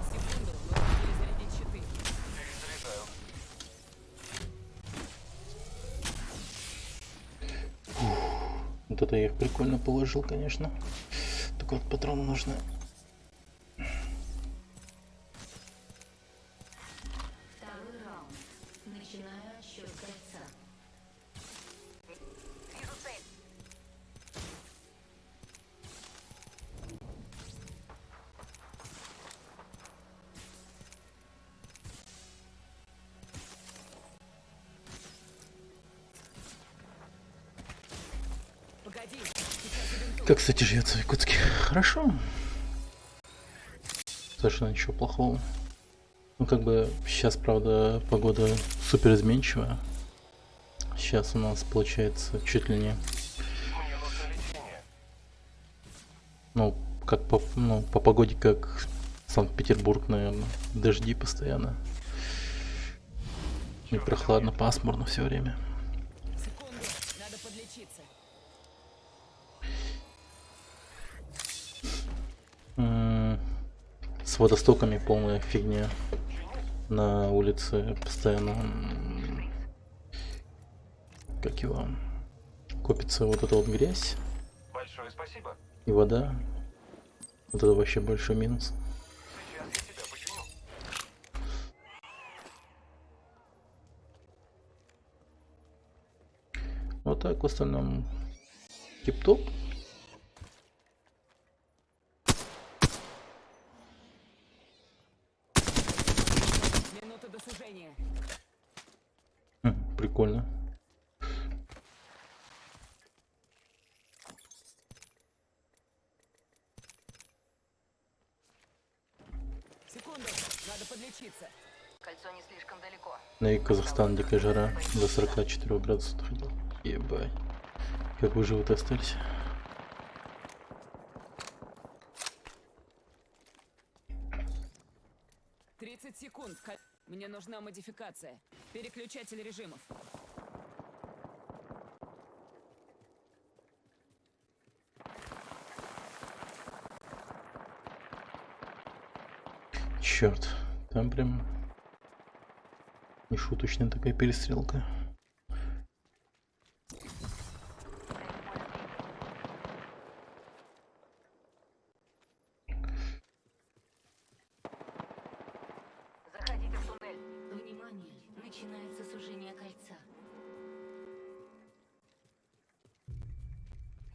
Секунду, нужно перезарядить щиты. Перезаряжаю. Вот это я их прикольно положил, конечно. Только вот патроны нужны. Второй раунд. Начинаю отсчет кольца. Вижу цель. Погоди, сейчас идем тут. Как, кстати, живется в Якутске? Хорошо. Совершенно ничего плохого. Ну, как бы, сейчас, правда, погода супер изменчивая. Сейчас у нас, получается, чуть ли не... Мне нужно лечение. Ну, как по погоде, как Санкт-Петербург, наверное. Дожди постоянно. И прохладно, пасмурно все время. Секунду, надо подлечиться. С водостоками полная фигня. На улице постоянно... Как его... Копится вот эта вот грязь Большое спасибо. и вода. Вот это вообще большой минус. Сейчас я тебя починю. Вот так в остальном тип-топ. Минута до сужения. Прикольно. Секунду, надо подлечиться. Кольцо не слишком далеко. На юге Казахстана дикая жара до 44 градусов доходила. Ебать. Как вы живы-то остались? — 30 секунд. Мне нужна модификация. Переключатель режимов. Черт, там прям нешуточная такая перестрелка. Заходите в туннель. Внимание, начинается сужение кольца.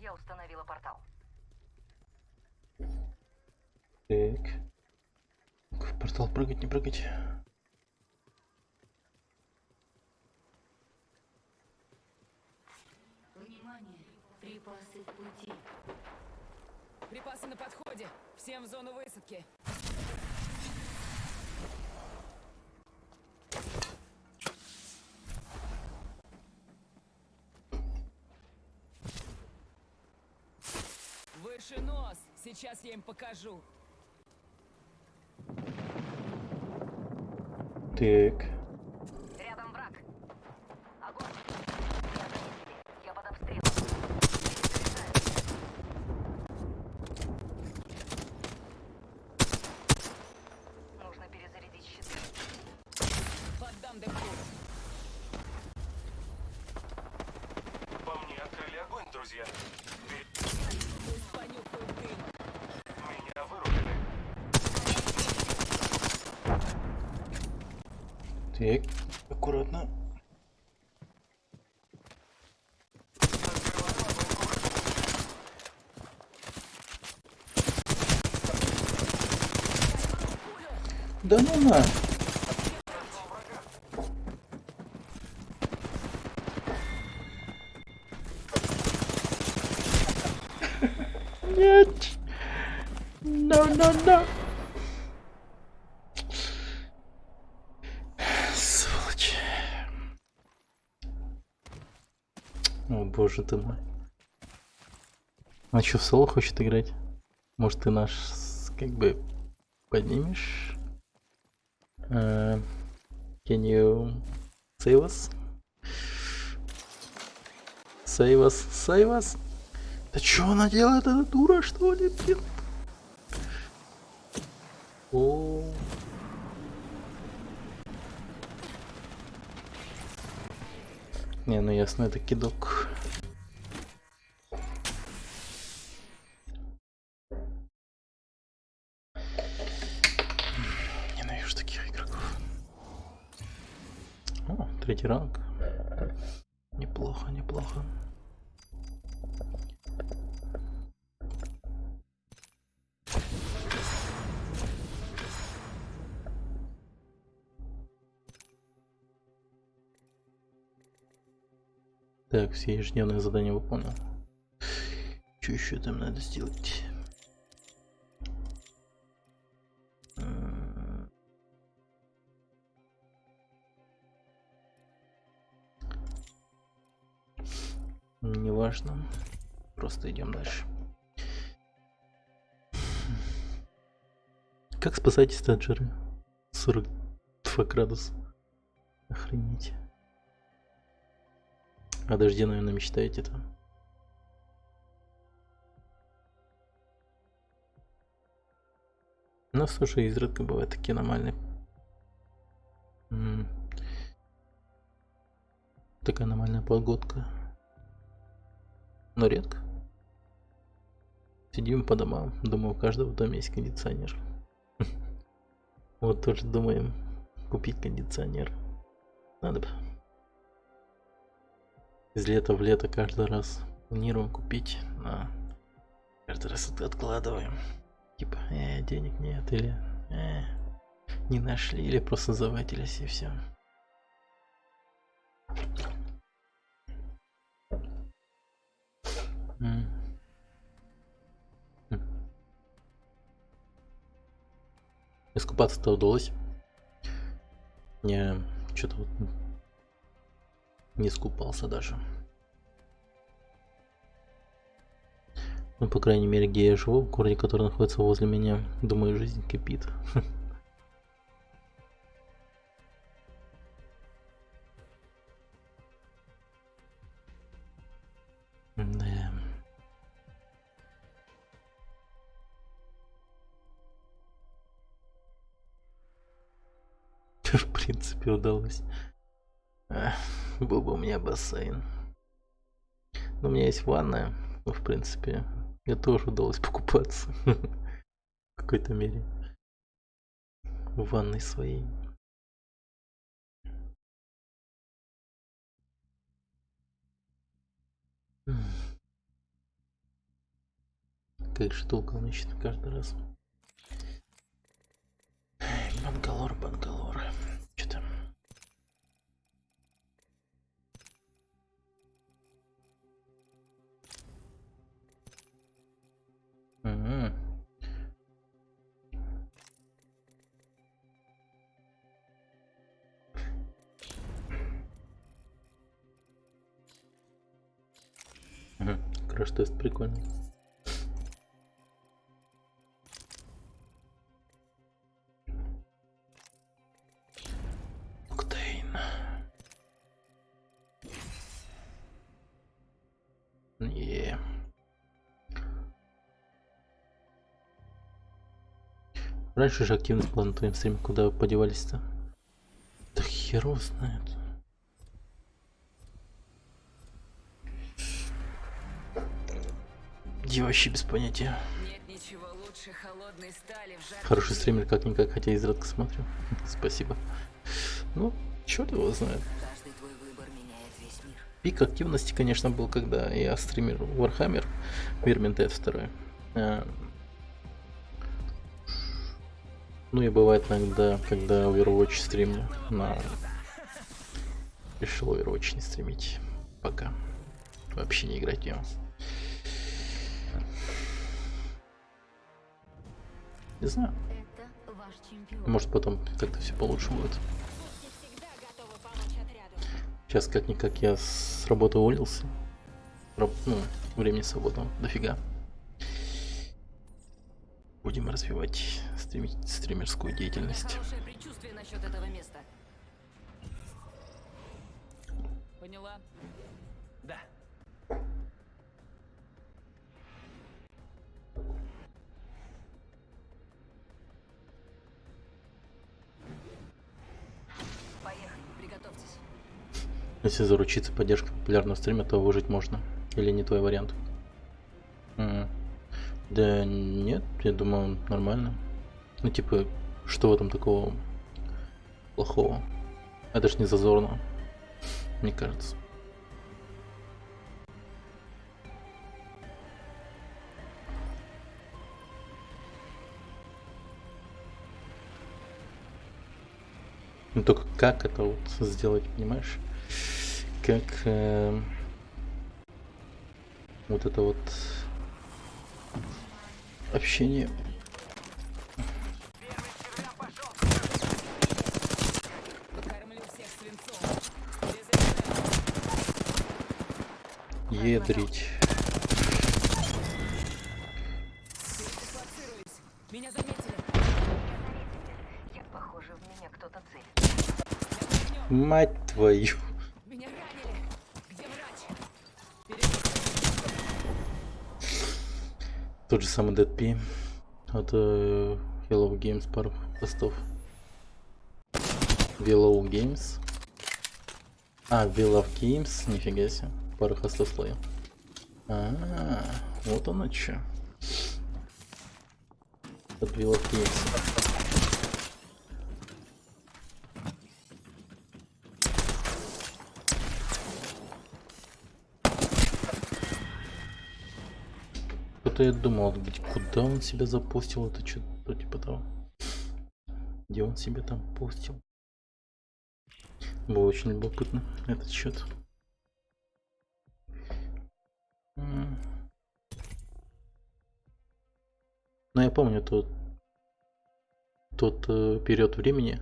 Я установила портал. Так. В портал прыгать, не прыгать. Внимание, припасы в пути. Припасы на подходе. Всем в зону высадки. Выше нос. Сейчас я им покажу. Так. Рядом враг. Огонь. Я за ним тебе. Я под обстрелом. Нужно перезарядить щиты. Поддам дымку. По мне открыли огонь, друзья. Пусть понюхают дым. Меня вырубили. Так, аккуратно. Да ну на! Нет! No. Сволочь. О, боже ты мой. А что, в соло хочет играть? Может, ты наш, как бы, поднимешь? Can you save us? Save us? Да что она делает, эта дура, что ли, блин? О. Не, ну ясно, это кидок. Ненавижу таких игроков. О, 3-й ранг. Неплохо. Так, все ежедневные задания выполнил. Что еще там надо сделать? Неважно. Просто идем дальше. Как спасать стаджеры? 42 градуса. Охренеть. О дожде, наверное, мечтаете там. Ну, слушай, изредка бывают такие аномальные. Такая аномальная погодка. Но редко. Сидим по домам. Думаю, у каждого в доме есть кондиционер. Вот тоже думаем купить кондиционер. Надо бы. Из лета в лето каждый раз планируем купить, но каждый раз это откладываем. Типа, денег нет, или не нашли, или просто завадились, и все. Искупаться-то удалось. Не, что-то вот не скупался даже. Ну, по крайней мере, где я живу, в городе, который находится возле меня, думаю, жизнь кипит. Да. В принципе, удалось. Был бы у меня бассейн. Но у меня есть ванная. Ну, в принципе, мне тоже удалось покупаться. В какой-то мере. В ванной своей. Как же долго он ищет каждый раз. Бангалор. Что там? Краш-тест прикольный. Октейн. Раньше же активность была на твоем стриме, куда вы подевались-то? Да хер его знает. Я вообще без понятия. Нет ничего лучше холодной стали в жаркий Хороший день. стример как-никак, хотя изредка смотрю. Спасибо. Ну, черт его знает. Каждый твой выбор меняет весь мир. Пик активности, конечно, был, когда я стримил Warhammer, Vermintide 2. Ну и бывает иногда, когда Overwatch стримлю, но решил Overwatch не стримить пока. Вообще не играть в него. Не знаю. Это ваш чемпион. Может потом как-то все получше будет. Пушки всегда готовы помочь отряду. Сейчас как-никак я с работы уволился. Ну, времени свободного дофига. Будем развивать стримерскую У меня деятельность. хорошее предчувствие насчет этого места. Поняла. Да. Поехали, приготовьтесь. Если заручиться поддержкой популярного стрима, то выжить можно. Или не твой вариант? Да нет, я думаю, нормально. Ну типа, что в этом такого плохого? Это ж не зазорно, мне кажется. Ну только как это вот сделать, понимаешь? Как вот это вот общение. Покормлю всех свинцом. Перезаряжаю. Едрить. Передислоцируюсь. Меня заметили. Я, похоже, в меня кто-то целит. Я под огнем. Мать твою. Меня ранили. Где врач? Тот же самый Dead от Hello Games пару постов. Hello Games. Hello Games, нифига себе. Пару хостов словил. Вот оно чё. От Hello Games. Что-то я думал, куда он себя запустил, это что-то типа того. Где он себя там постил? Было очень любопытно этот счет. Но я помню тот период времени,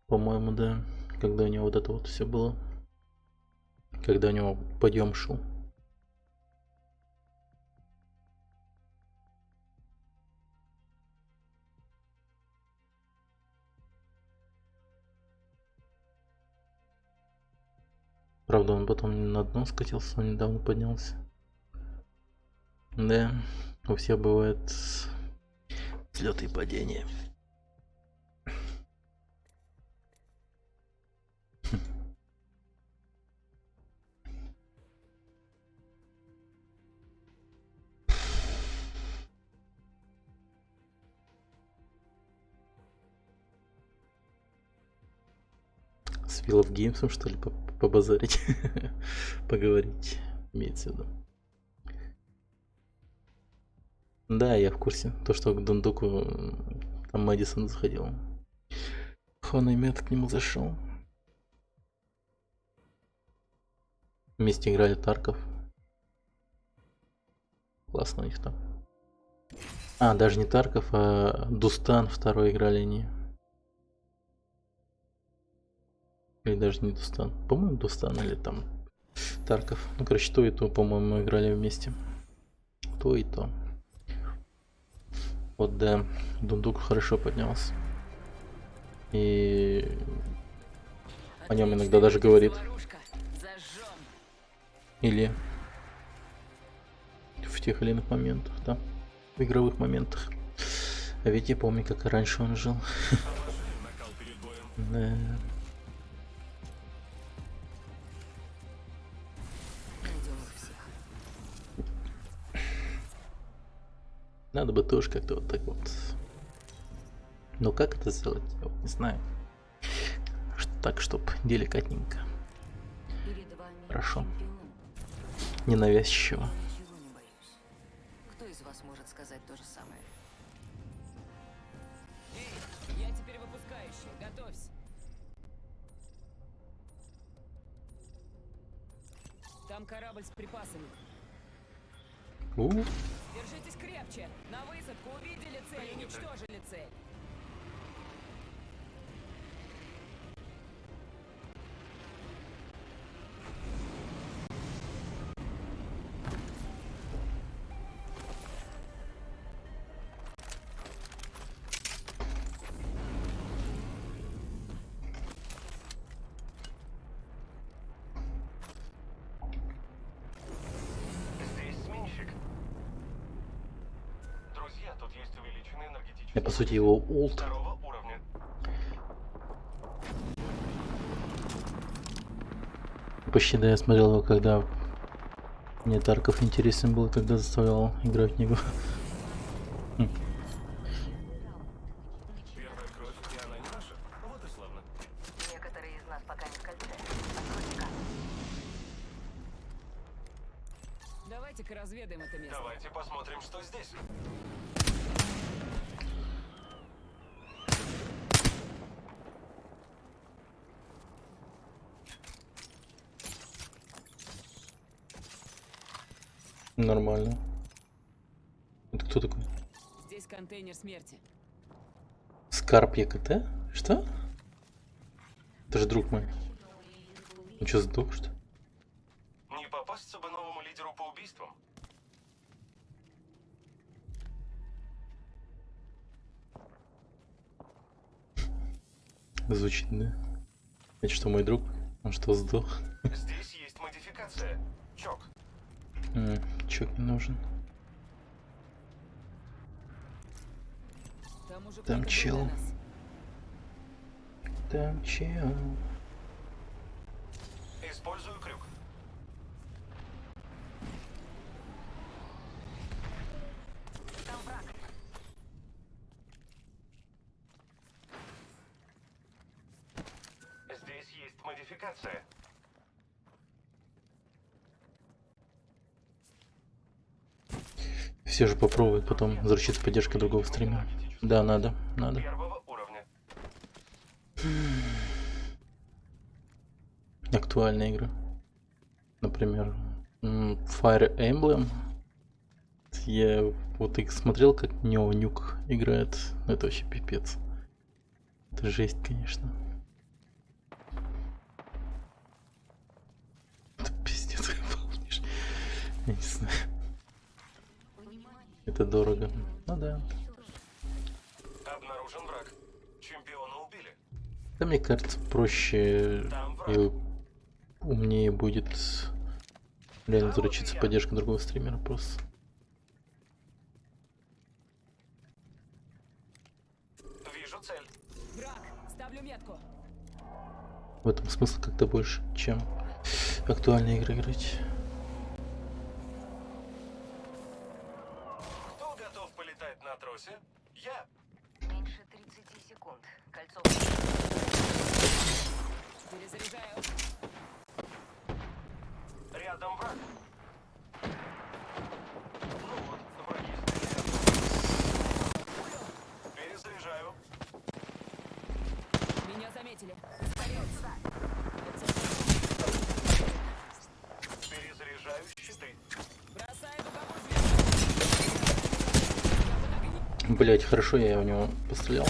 по-моему, да, когда у него вот это вот все было, когда у него подъем шел. Правда, он потом на дно скатился, он недавно поднялся. Да, у всех бывают взлеты и падения. С Виллов Геймсом, что ли, побазарить? Поговорить, имеется в виду. Да, я в курсе. То, что к Дундуку там Мэдисон заходил. Хонаймет к нему зашел. Вместе играли Тарков. Классно у них там. Даже не Тарков, а Дустан второй играли они. Или даже не Дустан. По-моему, Дустан или там Тарков. Ну, короче, то и то, по-моему, играли вместе. То и то. Вот, да, Дундук хорошо поднялся. И о нем иногда даже говорит. Зажжем. Или в тех или иных моментах, да. В игровых моментах. А ведь я помню, как раньше он жил. Накал перед боем. Да. Найдем их всех. Надо бы тоже как-то вот так вот. Но как это сделать, я вот не знаю. Так, чтоб деликатненько. Перед вами Хорошо. чемпион. Ненавязчиво. Ничего не боюсь. Кто из вас может сказать то же самое? Эй, я теперь выпускающий. Готовься. Там корабль с припасами. У, Держи Держитесь крепче. На высадку увидели цель, уничтожили цель. Здесь сменщик. Друзья, тут есть увеличенный энергетический Я по сути его ульт. второго уровня. Почти да, я смотрел его, когда мне Тарков интересен был, когда заставлял играть в него. Первая кровь, и она не наша. Вот и славно. Некоторые из нас пока не в кольце. Откройте-ка. Давайте-ка разведаем это место. Давайте посмотрим, что здесь. Нормально. Это кто такой? Здесь контейнер смерти. Скарп ЕКТ? Что? Это же друг мой. Он что, сдох, что ли? Не попасться бы новому лидеру по убийствам. Звучит, да? Это что, мой друг? Он что, сдох? Здесь есть модификация. Чок. Чё не нужен? Там уже Там кто-то был чел. до нас. Там чел. Использую крюк. Там враг. Здесь есть модификация. Все же попробуют потом заручиться поддержкой другого стримера. Да, надо. Первого уровня. Актуальные игры. Например, Fire Emblem. Я вот их смотрел, как Нюк играет. Это вообще пипец. Это жесть, конечно. Это пиздец, полнейший. Я не знаю. Это дорого. Ну да. Обнаружен враг. Чемпиона убили. Да, мне кажется, проще Там враг. и умнее будет реально заручиться поддержкой другого стримера просто. Вижу цель. Враг, ставлю метку. В этом смысл как-то больше, чем актуальные игры играть. Кто готов полетать на тросе? Я. Меньше 30 секунд. Кольцо. Перезаряжаю. Рядом враг. Ну вот, враги стреляют. Перезаряжаю. Меня заметили. Ускоряюсь. Перезаряжаю щиты. Бросаю дуговую звезду. Блять, хорошо я в него пострелял.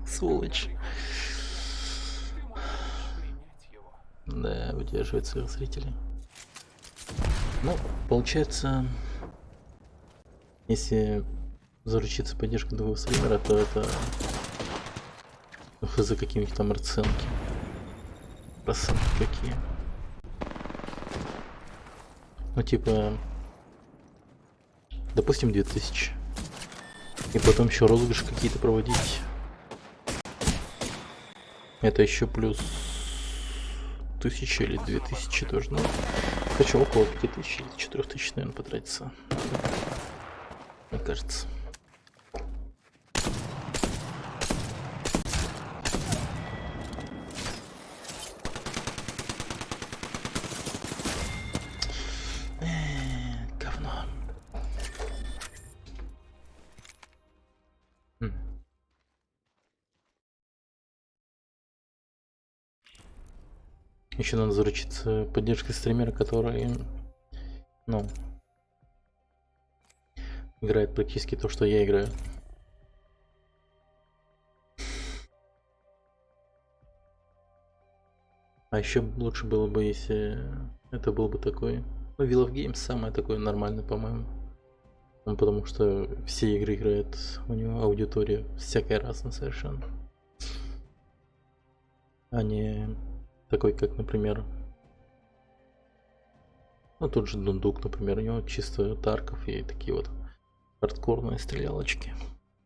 Сволочь. Да, выдерживает своих зрителей. Ну, получается, если заручиться поддержкой другого стримера, то это за какие-нибудь там расценки. Расценки какие. Ну, типа, допустим, 2000. И потом еще розыгрыши какие-то проводить. Это еще плюс 1000 или 2000 тоже. Ну, хочу около 5000 или 4000, наверное, потратиться. Мне кажется. Говно. Еще надо заручиться поддержкой стримера, который, ну, играет практически то, что я играю. А еще лучше было бы, если это был бы такой... Ну, Wheel of Games самое такое нормальное, по-моему. Ну, потому что все игры играют, у него аудитория всякая разная совершенно. А не такой, как, например... Ну, тот же Дундук, например, у него чисто Тарков и такие вот хардкорные стрелялочки.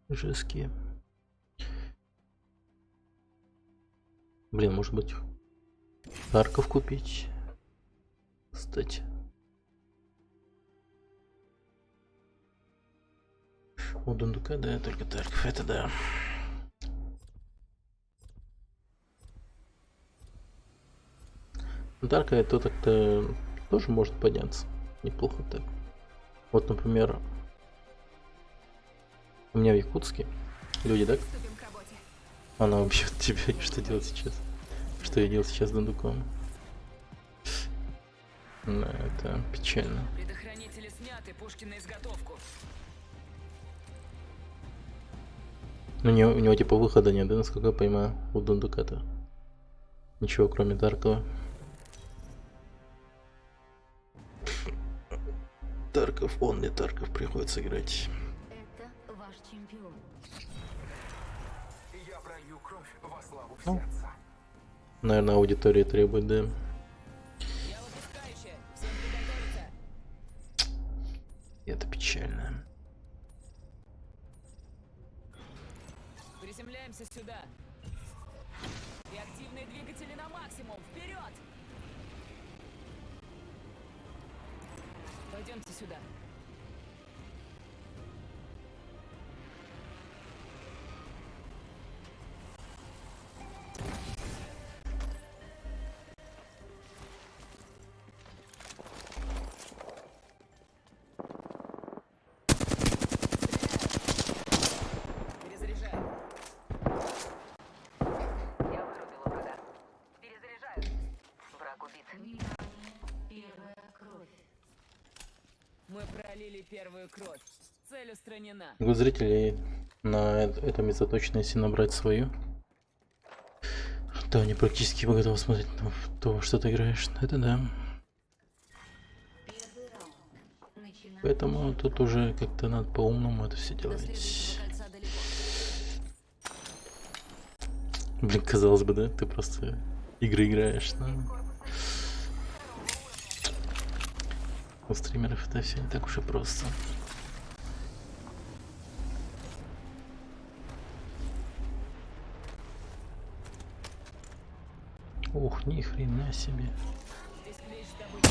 Жесткие. Блин, может быть... Тарков купить. Кстати. У Дундука, да, только Тарков, это да. Тарка это так-то тоже может подняться. Неплохо так. Вот, например, у меня в Якутске люди, да? Приступим к работе. Она убьет тебя, и что делать сейчас? Что я делал сейчас с Дундуком? Да, это печально. Предохранители сняты, пушки на изготовку. Ну, у него типа выхода нет, да, насколько я понимаю, у Дундука-то. Ничего, кроме Таркова. Тарков, он не Тарков, приходится играть. Это ваш чемпион. Я пролью кровь во славу Ну. всеца. Наверное, аудитория требует, да. Я выпускающая. Всем приготовиться. Это печально. Приземляемся сюда. Реактивные двигатели на максимум. Вперед! Пойдемте сюда. Перезаряжаю. Я вырубила врага. Перезаряжаю. Враг убит. Внимание, первая кровь. Мы пролили первую кровь. Цель устранена. У зрителей на этом заточено, если набрать свою, то они практически готовы смотреть на то, что ты играешь. Это да. Первый раунд. Начинаем. Поэтому тут уже как-то надо по-умному это все До делать. следующего кольца далеко. Блин, казалось бы, да? Ты просто игры играешь, но... У стримеров это все не так уж и просто. Ух, ни хрена себе. Здесь вещь добычи.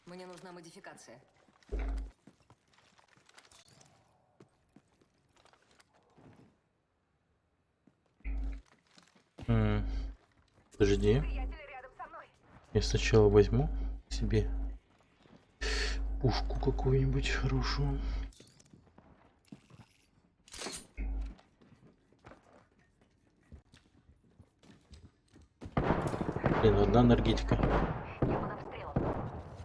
Мне нужна модификация. Подожди. Приятель рядом со мной. Я сначала возьму себе пушку какую-нибудь хорошую. Блин, одна энергетика. Я под обстрелом.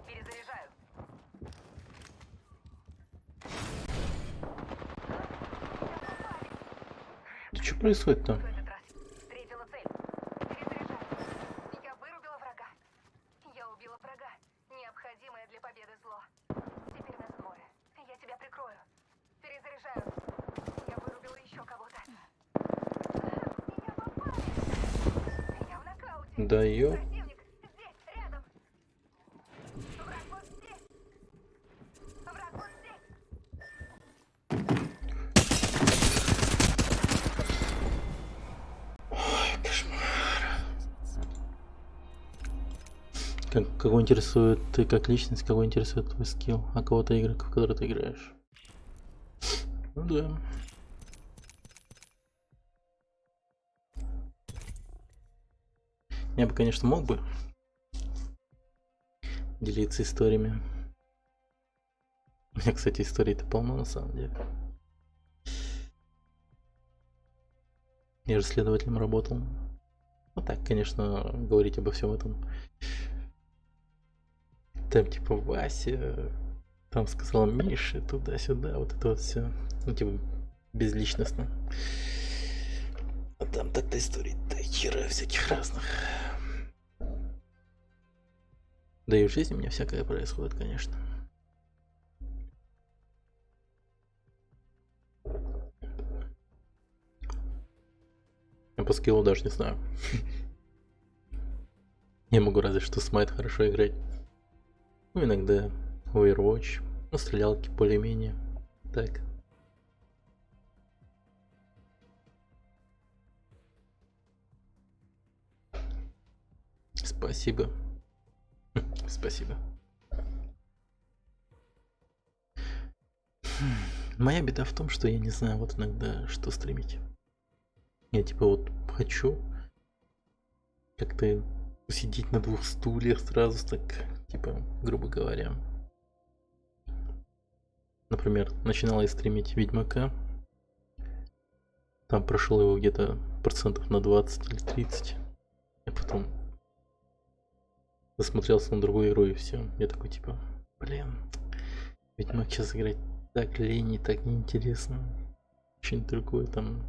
Перезаряжаю. Да что происходит там? В этот раз встретила цель. Перезаряжаю. Я вырубила врага. Я убила врага. Необходимое для победы зло. Теперь нас двое. Я тебя прикрою. Перезаряжаю. Я вырубила еще кого-то. Меня попали. Я в нокауте. Да ё... Противник здесь, рядом. Враг вот здесь. Враг вот здесь. Кого интересует ты как личность, кого интересует твой скилл, а кого-то игры, в которые ты играешь. Ну да. Я бы, конечно, мог бы делиться историями. У меня, кстати, историй-то полно на самом деле. Я же следователем работал. Ну так, конечно, говорить обо всем этом Там типа Вася, там сказал Миша, туда-сюда, вот это вот все. Ну типа безличностно. А там так-то историй до хера всяких разных. Да и в жизни у меня всякое происходит, конечно. Я по скиллу даже не знаю. Я могу разве что Смайт хорошо играть. Ну, иногда Overwatch. Ну, стрелялки более-менее. Так. Спасибо. Спасибо. Моя беда в том, что я не знаю вот иногда, что стримить. Я типа вот хочу как-то сидеть на двух стульях сразу так, типа, грубо говоря. Например, начинал я стримить Ведьмака. Там прошел его где-то процентов на 20 или 30. А потом засмотрелся на другую игру и все. Я такой типа, блин, Ведьмак сейчас играть так лень и так неинтересно. Что-нибудь другое там,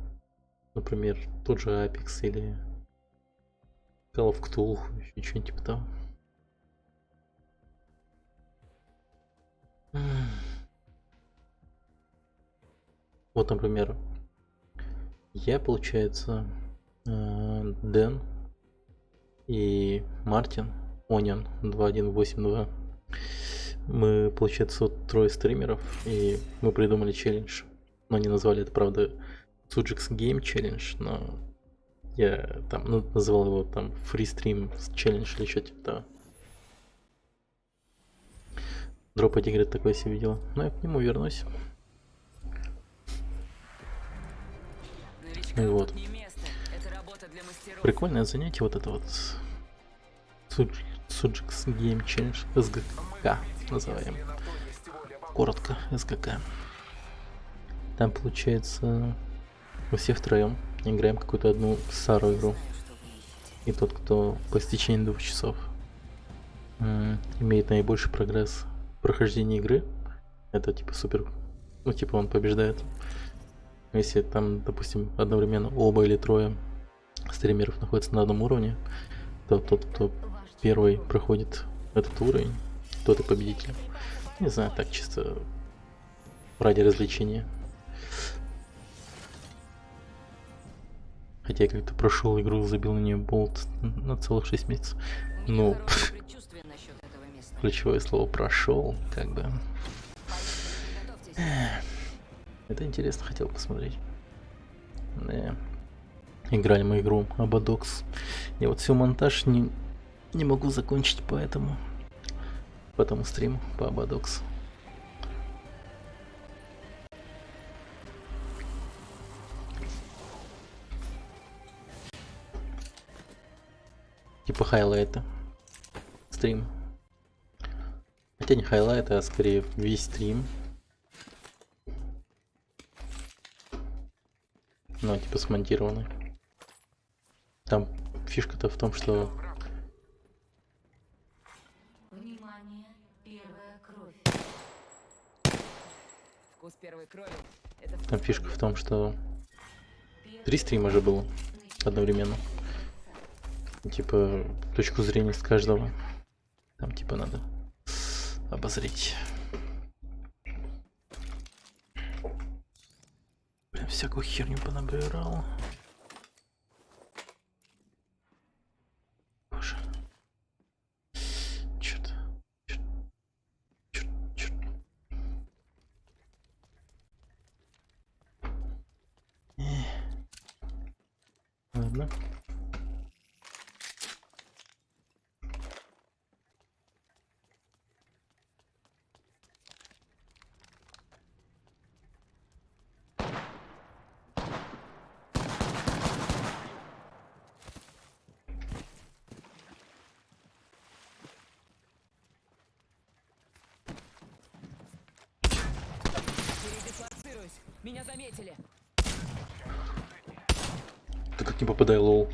например, тот же Apex или Call of Cthulhu, еще что-нибудь типа того. Вот, например, я, получается, Дэн и Мартин, Онион 2182. Мы, получается, вот трое стримеров, и мы придумали челлендж. Но не назвали это, правда, Sujix Game Challenge, но я там называл его там Free Stream Challenge или что-то типа того. Дропать игры такое себе видела. Но я к нему вернусь. Вот. Прикольное занятие вот это вот. Sujix Game Challenge СГК называем. Коротко СГК. Там получается мы все втроем играем какую-то одну старую игру. И тот, кто по истечении 2 часов имеет наибольший прогресс в прохождении игры, это типа супер, ну типа он побеждает. Если там, допустим, одновременно оба или трое стримеров находятся на одном уровне, то тот, кто первый проходит этот уровень, тот и победитель. Не знаю, так чисто ради развлечения. Хотя я как-то прошел игру, забил на нее болт на целых 6 месяцев. Ну, ключевое слово прошел, как бы. Это интересно, хотел посмотреть. Да. Играли мы игру Abadox. Я вот все монтаж не могу закончить, поэтому стрим по Abadox. Типа хайлайта. Стрим. Хотя не хайлайт, а скорее весь стрим. Ну, типа смонтированный. Там фишка-то в том, что... Внимание, первая кровь. Вкус первой крови. Это Там фишка в том, что 3 стрима же было одновременно. И, типа, точку зрения с каждого. Там типа надо обозреть. Прям всякую херню понабирал. Боже. Черт. Ладно. Передислоцируюсь. Меня заметили. Ты как не попадай, лол.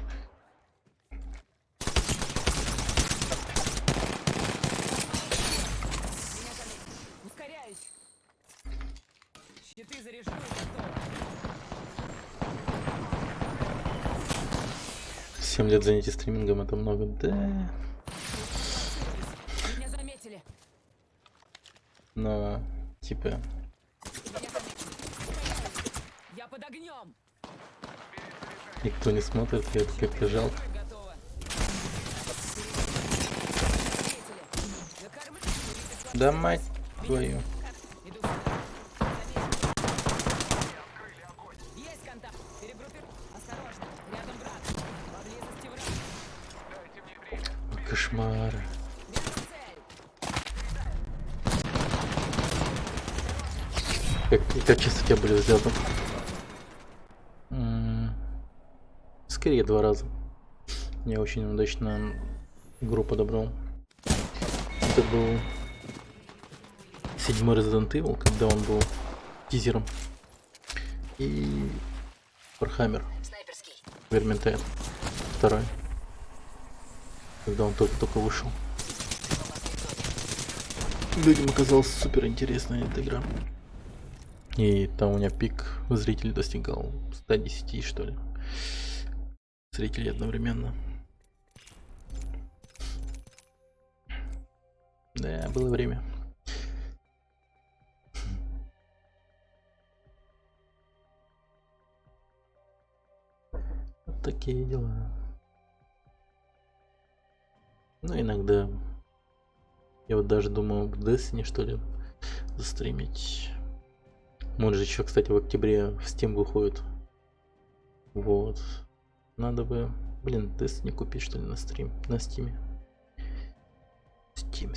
Щиты заряжу и готово. 7 лет занятий стримингом это много, да. Меня заметили. Но, типа, Меня заметили. Я под огнем. никто не смотрит, и это как-то жалко. Готово. Заметили. Закармливайте. Да мать твою. Иду сюда. Заметили. Есть контакт. Перегруппируй. Осторожно. Рядом враг. Поблизости враг. Кошмар. Вижу цель. Как часто у тебя были взлеты? Скорее 2 раза. Я очень удачно игру подобрал. Это был 7-й Resident Evil, когда он был тизером. И Warhammer Снайперский. Vermintide 2, когда он только вышел. Людям оказалась супер интересная эта игра. И там у меня пик зрителей достигал 110, что ли. Зрителей одновременно. Да, было время. Вот такие дела. Ну, иногда я вот даже думаю в Destiny, что ли, застримить. Он же еще, кстати, в октябре в Steam выходит. Вот. Надо бы, блин, Destiny купить, что ли, на стрим, на Steam. Steam.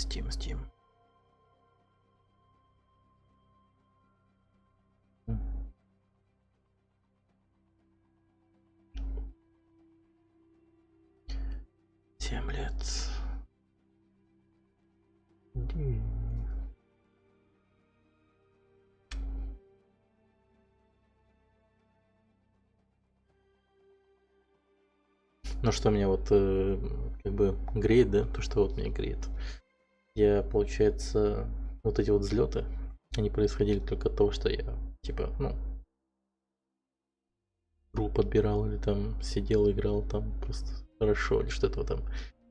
Семь лет. Ну что меня вот как бы греет, да, то что вот меня греет. Я, получается, вот эти вот взлеты, они происходили только от того, что я, типа, ну, игру подбирал или там сидел, играл там просто хорошо, или что-то там,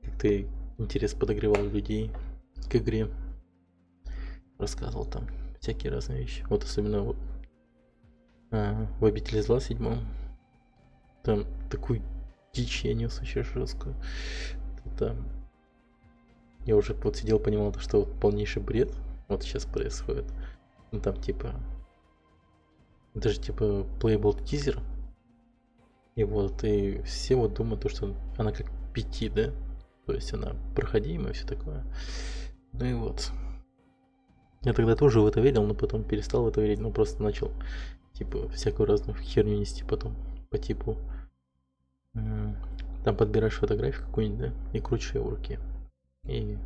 как-то интерес подогревал людей к игре, рассказывал там всякие разные вещи. Вот особенно вот, в Обители Зла 7, там такую дичь я нес вообще жесткую. Это... Я уже вот сидел, понимал, что вот полнейший бред вот сейчас происходит. Ну там типа... Даже типа playable тизер. И вот, и все вот думают, то, что она как PT, да? То есть она проходимая и все такое. Ну и вот. Я тогда тоже в это верил, но потом перестал в это верить, но просто начал типа всякую разную херню нести потом. По типу... Там подбираешь фотографию какую-нибудь, да, и крутишь ее в руке. И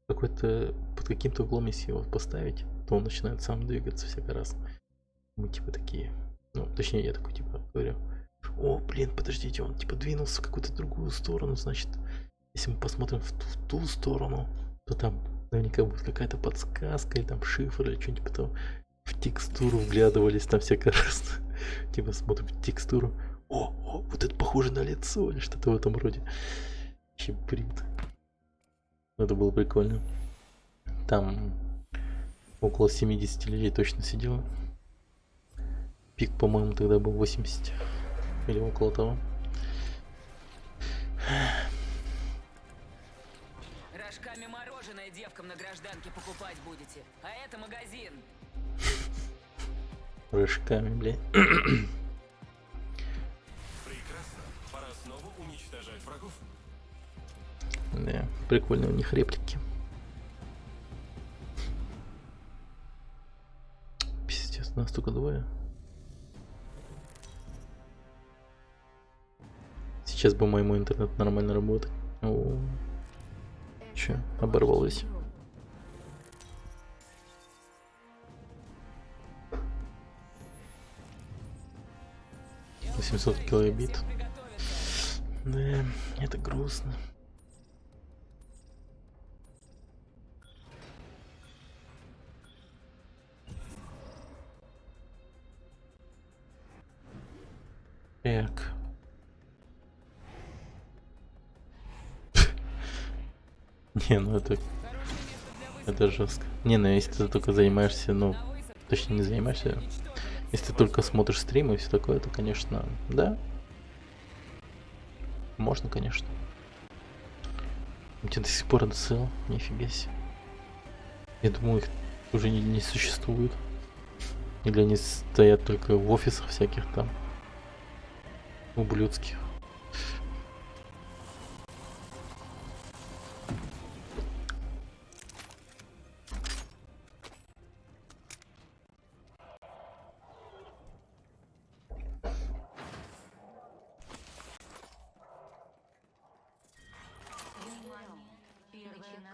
какой-то под каким-то углом, если его поставить, то он начинает сам двигаться всякий раз. Мы типа такие, ну, точнее я такой типа говорю, о, блин, подождите, он типа двинулся в какую-то другую сторону, значит, если мы посмотрим в ту сторону, то там наверняка будет какая-то подсказка, или там шифр, или что-нибудь потом в текстуру вглядывались, там всякое раз, типа смотрим в текстуру, о, вот это похоже на лицо, или что-то в этом роде. Вообще бред. Это было прикольно. Там около 70 людей точно сидело. Пик, по-моему, тогда был 80. Или около того. Рожками мороженое девкам на гражданке покупать будете. А это магазин. Рожками, блядь. Прекрасно. Пора снова уничтожать врагов. Да, прикольные у них реплики. Пиздец, нас только двое. Сейчас бы моему интернет нормально работать. О, че, оборвалось. Я 800 угрожаю, килобит. всем приготовиться. Да, это грустно. Так. Не, ну это Хорошее место для высадки. это жестко. Не, ну если ты только занимаешься, ну, На высадку. точнее не занимаешься, Уничтожено. если ты только смотришь стримы и все такое, то, конечно, да. Можно, конечно. У тебя до сих пор АДСЛ? Нифига себе. Я думаю, их уже не существует. Или они стоят только в офисах всяких там. Ублюдских.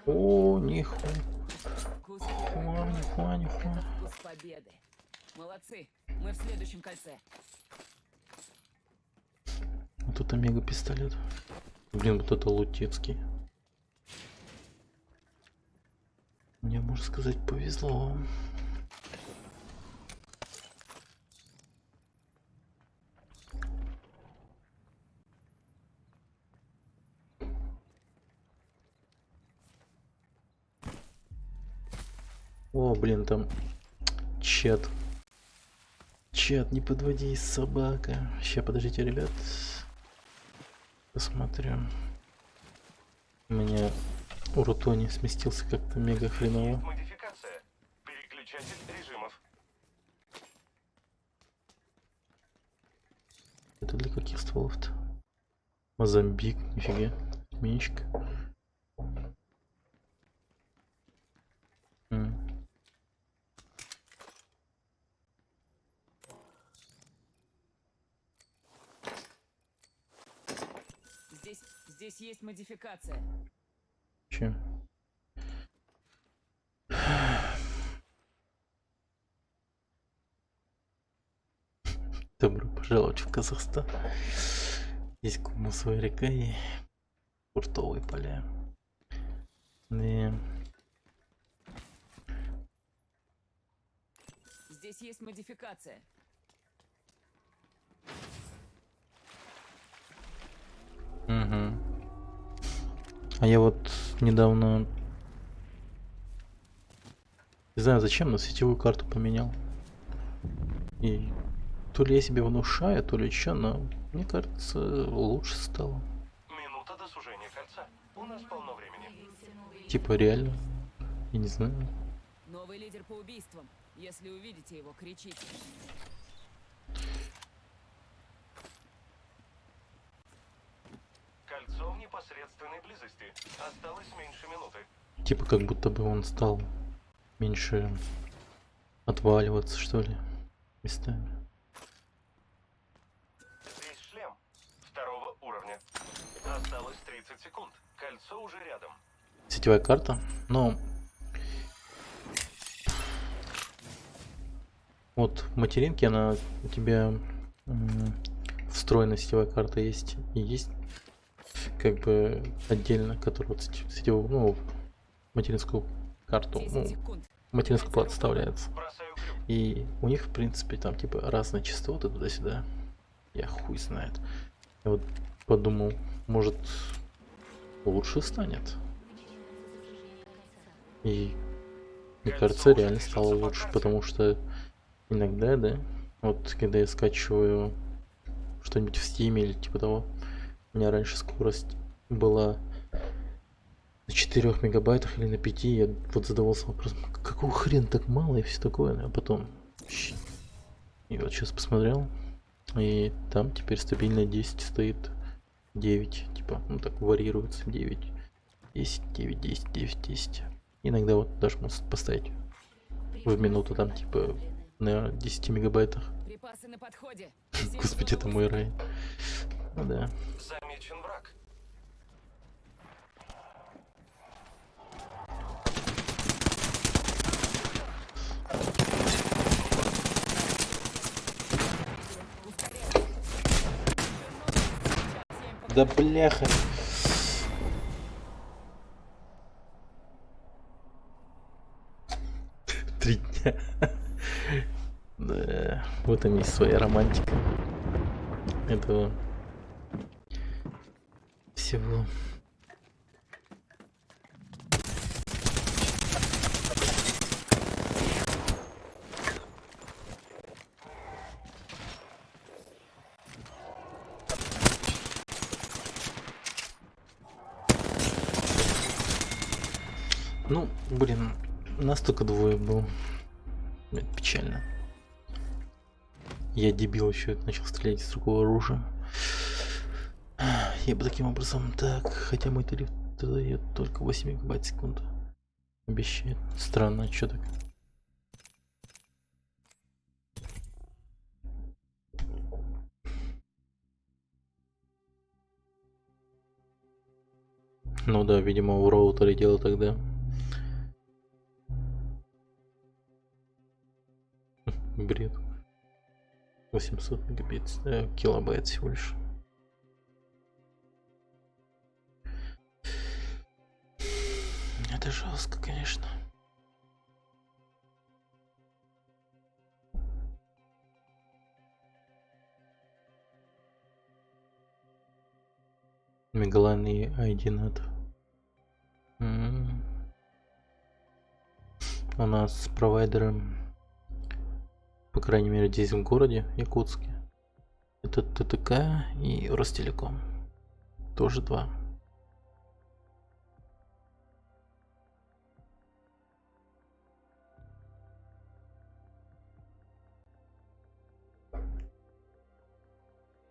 О, нихуя, Вкус первого. нихуя. Вкус победы. Молодцы. Мы в следующем кольце. Вот это мега пистолет. Блин, вот это лутецкий. Мне, можно сказать, повезло. О, блин, там чат. Чат, не подводи, собака. Сейчас, подождите, ребят. Посмотрю. У меня Урутони сместился как-то мега хреново. Модификация. Переключатель режимов. Это для каких стволов-то? Мозамбик, нифига. Менчик. Здесь есть модификация. Че? Добро пожаловать в Казахстан. Здесь Кумусовая река и фруктовые поля. Да. Здесь есть модификация. Угу. А я вот недавно, не знаю зачем, но сетевую карту поменял. И то ли я себе внушаю, то ли что, но мне кажется, лучше стало. Минута до сужения кольца. У нас полно времени. Типа реально. Я не знаю. Новый лидер по убийствам. Если увидите его, кричите. Кольцо в непосредственной близости. Осталось меньше минуты. Типа как будто бы он стал меньше отваливаться, что ли, местами. Здесь шлем. Второго уровня. Осталось 30 секунд. Кольцо уже рядом. Сетевая карта. Но вот в материнке она у тебя встроенная сетевая карта есть. И есть как бы отдельно, которая вот сетевую, ну, материнскую карту, 10 ну, секунд. материнскую плату вставляется. Бросаю крюк. И у них, в принципе, там типа разные частоты туда-сюда. Я хуй знает. Я вот подумал, может, лучше станет. И мне кажется, реально стало лучше, потому что иногда, да, вот когда я скачиваю что-нибудь в Steam или типа того, у меня раньше скорость была на 4 мегабайтах или на 5, я вот задавался вопросом, какого хрена так мало и все такое, а потом и вот сейчас посмотрел, и там теперь стабильно 10 стоит, 9, типа, ну так варьируется, 9, 10, 9, 10, 9, 10. Иногда вот даже можно поставить в минуту там типа на 10 мегабайтах. Припасы на подходе. Господи, это мой рай. Ну да. Замечен враг. Да бляха. Три дня. Да, вот и есть своя романтика. этого всего. Ну, блин, нас только двое было. Это печально. Я дебил еще начал стрелять из другого оружия. Я бы таким образом так, хотя мой тариф дает только 8 мегабайт в секунду. Обещает. Странно, что так? Ну да, видимо, в роутере дело тогда. Бред. 800 мегабит, килобайт всего лишь. Это жестко, конечно. Мегалан и айдинат. У нас провайдером, по крайней мере, здесь в городе Якутске, это ТТК и Ростелеком. Тоже два.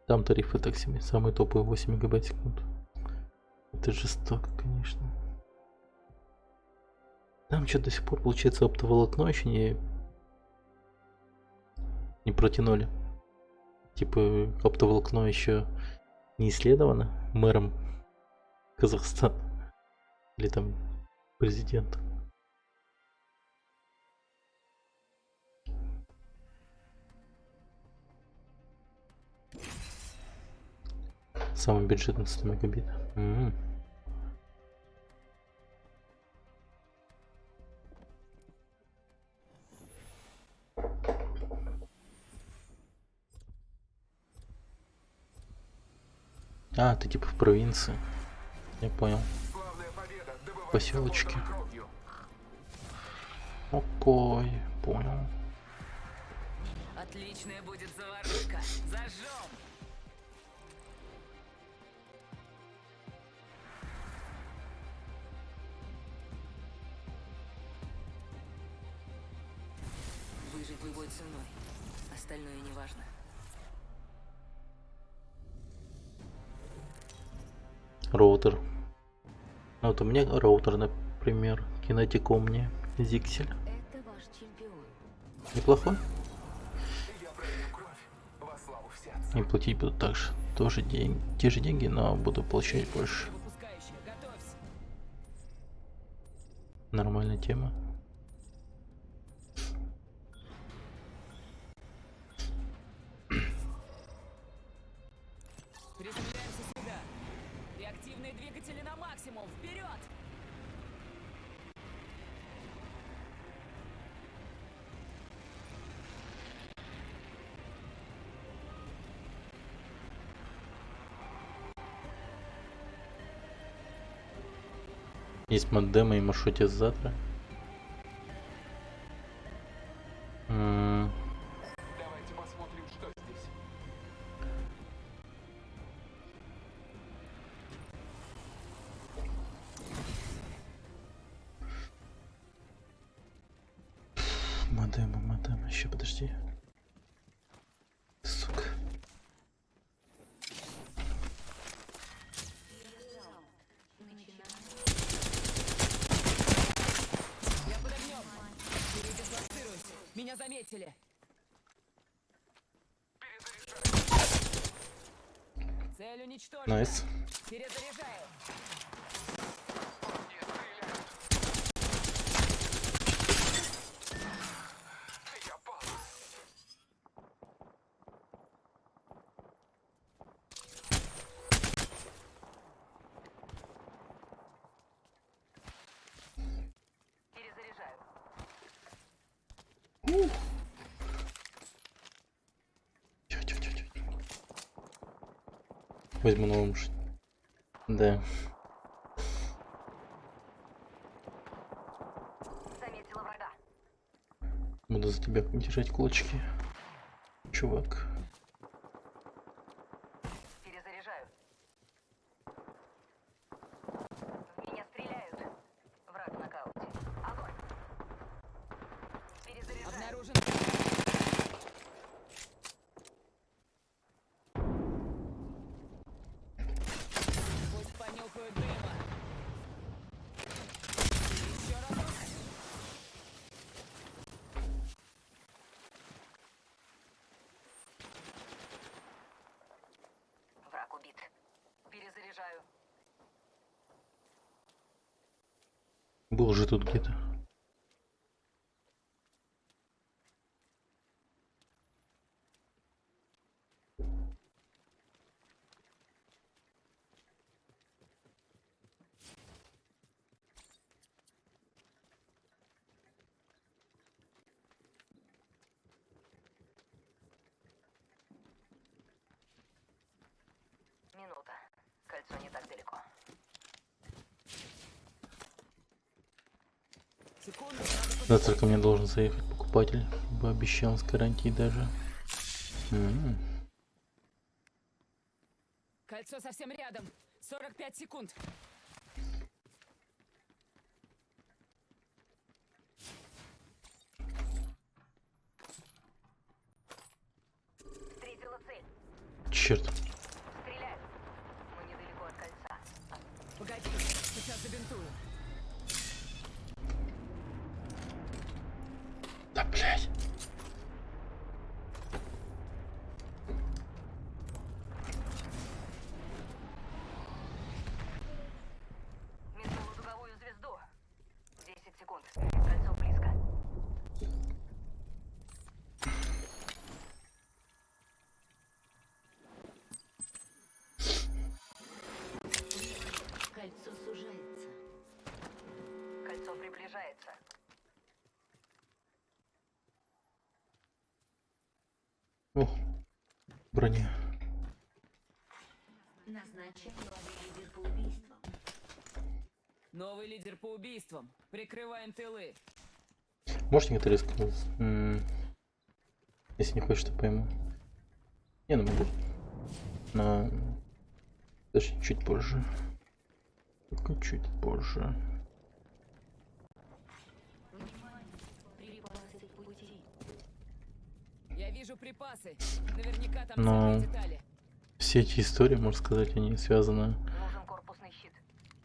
Там тарифы так себе, самый топовый 8 мегабайт в секунду. Это жестоко, конечно. Там что до сих пор получается оптоволокно еще не протянули. Типа оптоволокно еще не исследовано мэром Казахстана или там президентом. Самый бюджетный 100 мегабит. А, ты типа в провинции. Я понял. Поселочки. Окей, понял. Отличная будет заварушка. Зажжем. Выжить любой ценой. Остальное не важно. Роутер. Вот у меня роутер, например, Kinetic Omni Zixel. Это ваш чемпион. Неплохой. И платить буду также. Тоже те же деньги, но буду получать больше. Выпускающая, готовься. Нормальная тема. Приземляемся сюда. Реактивные двигатели на максимум. Вперед! Есть модемы и маршрутизаторы. Давайте посмотрим, что здесь. Модемы, еще подожди. Сука. Я под огнем. Передислоцируйся. Меня заметили. Цель уничтожена. Найс. Перезаряжаю. Перезаряжаю. Чё. Возьму новым. Да. Заметила врага. Буду за тебя держать кулачки. Чувак. Перезаряжаю. В меня стреляют. Враг в нокауте. Огонь. Перезаряжаю. Обнаружен. Пусть понюхают дыма. Еще разок. Враг убит. Перезаряжаю. Был же тут где-то. Минута. Кольцо не так далеко. Секунду, надо Завтра ко мне должен заехать покупатель. Обещал с гарантией даже. Кольцо совсем рядом. 45 секунд. Встретила цель. Черт. Стреляю. Мы недалеко от кольца. Погоди, сейчас забинтую. Да блять. Метнула дуговую звезду. 10 секунд. Кольцо близко. Кольцо сужается. Кольцо приближается. О, броня. Назначен новый лидер по убийствам. Новый лидер по убийствам. Прикрываем тылы. Можешь некоторые сказать? Если не хочешь, то пойму. Не, ну могу. Но даже чуть позже. Только чуть позже. Припасы в пути. Я вижу припасы. Наверняка там Но- самые детали. Все эти истории, можно сказать, они связаны Нужен корпусный щит.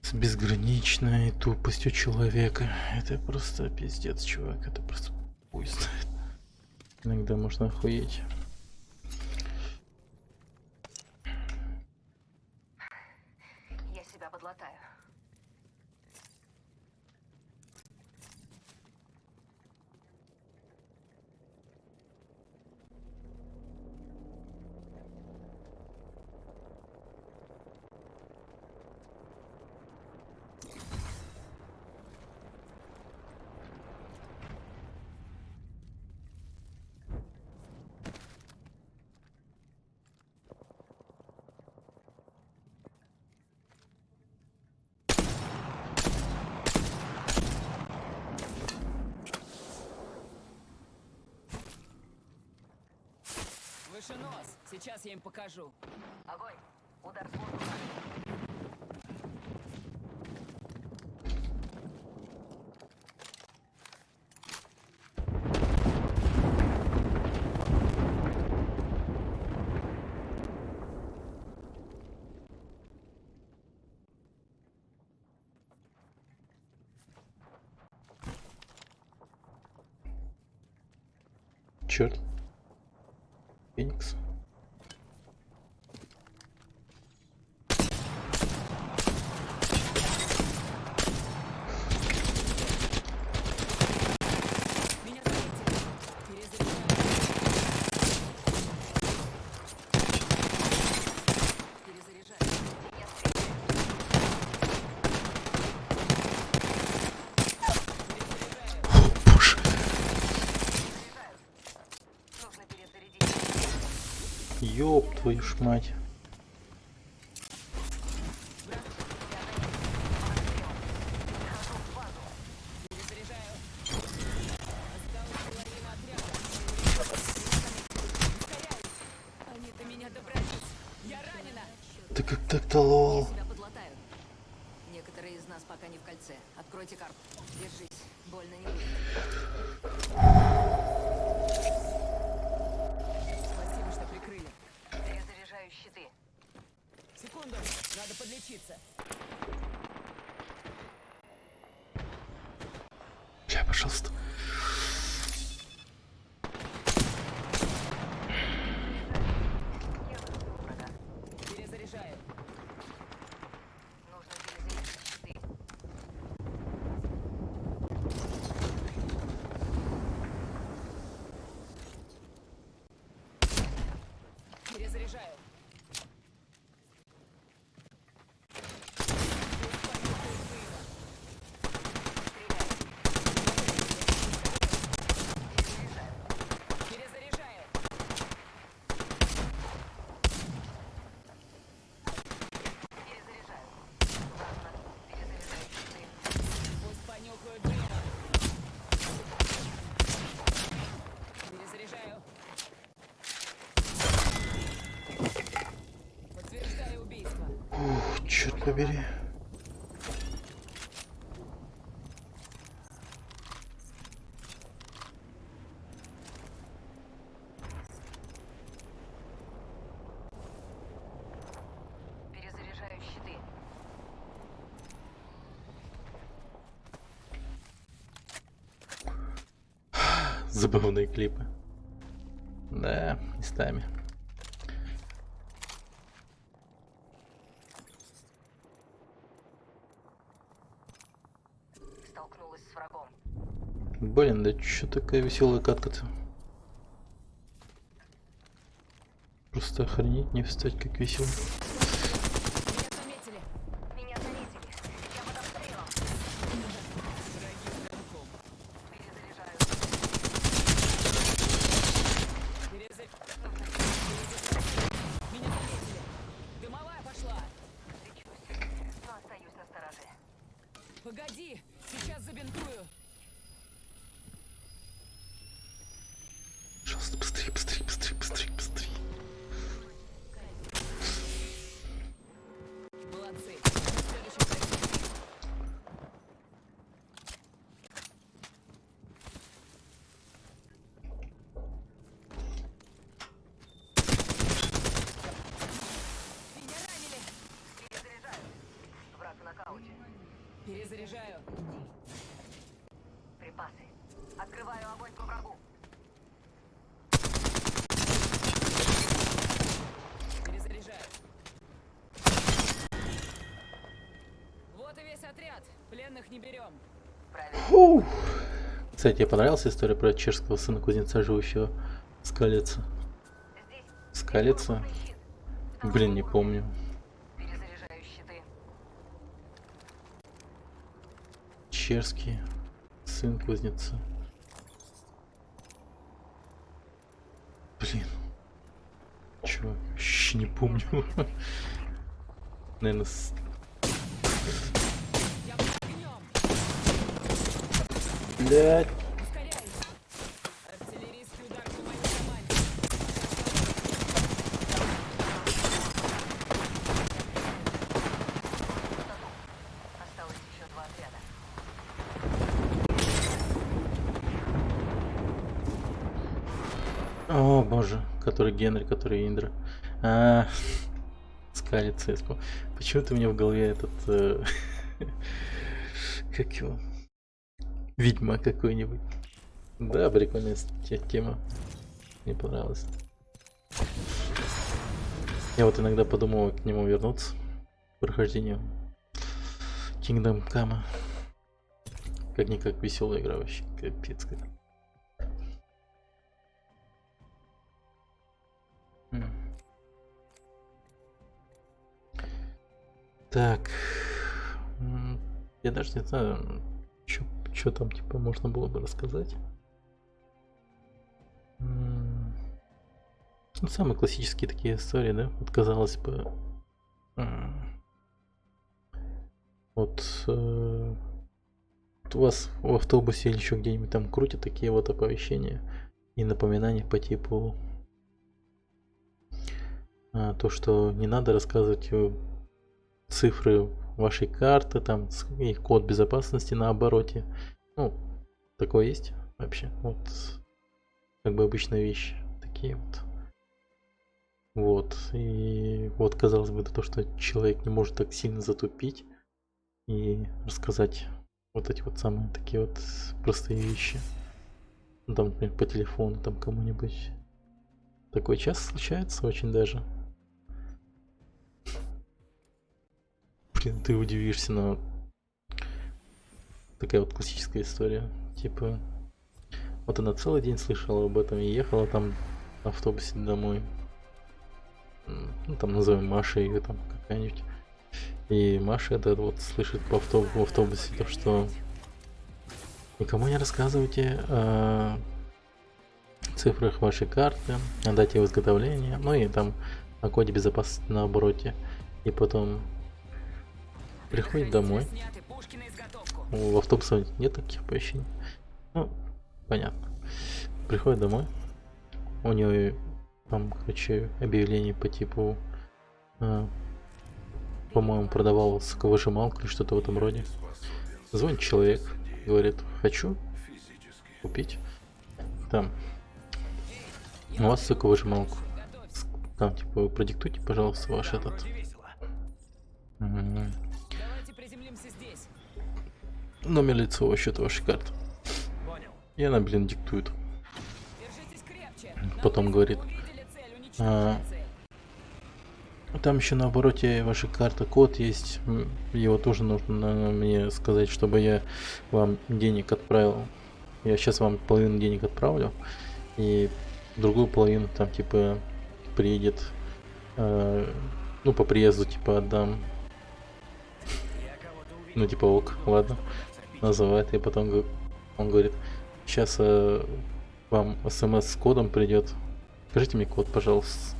с безграничной тупостью человека. Это просто пиздец, чувак. Это просто хуй знает. Иногда можно охуеть. Я себя подлатаю. Выше нос. Сейчас я им покажу. Огонь. Удар с воздуха. Черт. Феникс. Меня заметили. Перезаряжаю. Перезаряжаю. Я стреляю. Боже. Перезаряжаю. Нужно перезарядить. Ёб твою ж мать. Ты как так-то лол? Я себя подлатаю. Некоторые из нас пока не в кольце. Откройте карту. Держись. Больно не будет. Спасибо, что прикрыли. Перезаряжаю щиты. Секунду. Надо подлечиться. Бля, пожалуйста. Я вырубил врага. Перезаряжаю. Нужно перезарядить щиты. Перезаряжаю. Перезаряжаю. Перезаряжаю. Ладно, перезаряжаю щиты. Пусть понюхают дыма. Перезаряжаю. Подтверждаю убийство. Ух, черт побери. Перезаряжаю щиты. Забавные клипы. Да, местами. Столкнулась с врагом. Блин, да чё такая веселая катка-то? Просто охренеть, не встать, как весело. Меня заметили. Меня заметили. Я под обстрелом. Перезаряжаю. Меня заметили. Дымовая пошла. Лечусь. Но остаюсь на стороже. Погоди, сейчас забинтую. Пожалуйста, быстрее, быстрее, быстрее, быстрее, быстрее. Молодцы. Следующий противник. Меня ранили. Перезаряжаю. Враг в нокауте. Перезаряжаю. Припасы. Открываю огонь по врагу. Перезаряжаю. Вот и весь отряд. Пленных не берем. Правильно. Фу. Кстати, тебе понравилась история про чешского сына кузнеца, живущего в Скалице? Здесь. Скалица? Щит. Блин, не помню. Перезаряжаю щиты. Чешский сын кузнеца. Блин. Чувак, вообще не помню. Наверное, Я под огнем. блядь. Ускоряюсь. Артиллерийский удар по моей команде. Осталось еще 2 отряда. О боже, который Генри, который Индра. Скалица. Почему-то у меня в голове этот... как его? Ведьма какой-нибудь. Да, прикольная тема. Мне понравилась. Я вот иногда подумал к нему вернуться. К прохождению Kingdom Come. Как-никак веселая игра вообще. Капец как. Так. Я даже не знаю, что там типа можно было бы рассказать. Ну, самые классические такие истории, да? Вот казалось бы. Вот у вас в автобусе или еще где-нибудь там крутят такие вот оповещения и напоминания по типу то, что не надо рассказывать цифры вашей карты, там и код безопасности на обороте. Ну, такое есть вообще. Вот как бы обычная вещь. Такие вот. Вот. И вот, казалось бы, то, что человек не может так сильно затупить и рассказать вот эти вот самые такие вот простые вещи. Ну, там, например, по телефону, там кому-нибудь. Такое часто случается очень даже. Блин, ты удивишься, но такая вот классическая история. Типа, вот она целый день слышала об этом и ехала там на автобусе домой. Ну, там назовем Маша ее там какая-нибудь. И Маша это вот слышит в автобусе то, что никому не рассказывайте о цифрах вашей карты, о дате изготовления, ну и там о коде безопасности на обороте. И потом приходит домой. В автобусе нет таких оповещений. Ну, понятно. Приходит домой. У нее там, короче, объявление по типу, по-моему, продавал соковыжималку или что-то в этом роде. Звонит человек, говорит, хочу купить. Там, у вас соковыжималку. Там, типа, продиктуйте, пожалуйста, ваш этот. Давайте приземлимся здесь. Номер лицевого счета вашей карты. И она, блин, диктует. Держитесь крепче. Потом говорит, Увидели цель, уничтожайте цель. там еще на обороте вашей карты код есть. Его тоже нужно мне сказать, чтобы я вам денег отправил. Я сейчас вам половину денег отправлю. И другую половину там типа приедет. Ну, по приезду типа отдам. Ну, типа ок, ладно. Называет. И потом он говорит, сейчас вам смс с кодом придет. Скажите мне код, пожалуйста.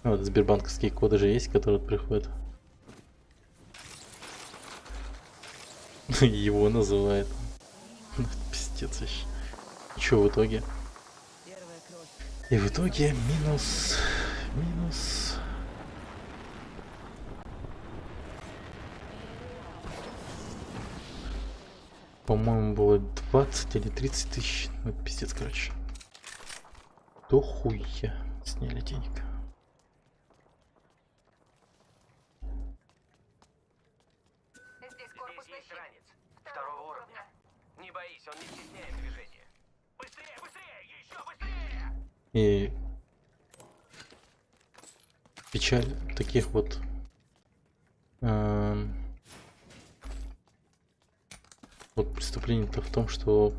Ну, вот сбербанковские коды же есть, которые приходят. Его называет. Пиздец вообще. Чё в итоге? И в итоге минус. По-моему, было 20 или 30 тысяч. Ну, пиздец, короче. До хуя сняли денег. Здесь корпусный Есть щит. ранец. Второго уровня. Не боись, он не стесняет движения. Быстрее, быстрее, еще быстрее! И печаль таких вот вот преступлений-то в том, что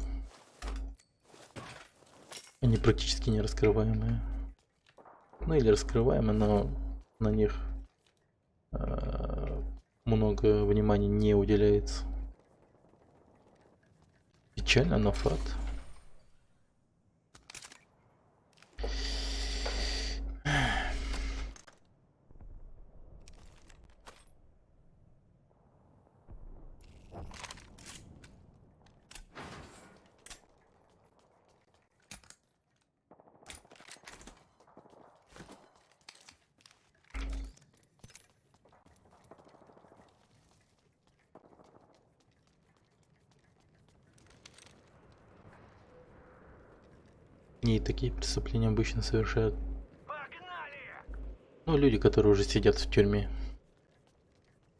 они практически не раскрываемые. Ну или раскрываемые, но на них много внимания не уделяется. Печально, но факт. И такие преступления обычно совершают, ну, люди, которые уже сидят в тюрьме.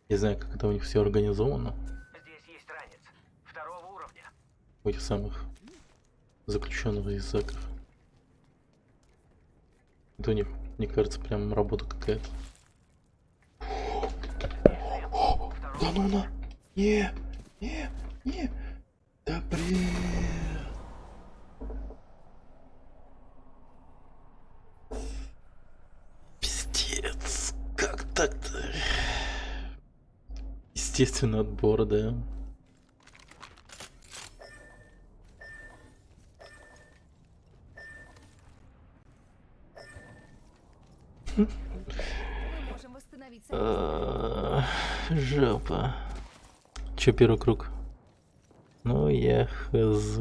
Не знаю, как это у них все организовано. Здесь есть ранец. Второго уровня. У этих самых заключенных из ЗАГов. Это у них, мне кажется, прям работа какая-то. Да ну на! Не! Да блин! Пиздец! Как так-то? Естественно, отбор, да. Мы можем восстановить Жопа. Че первый круг? Ну я хз.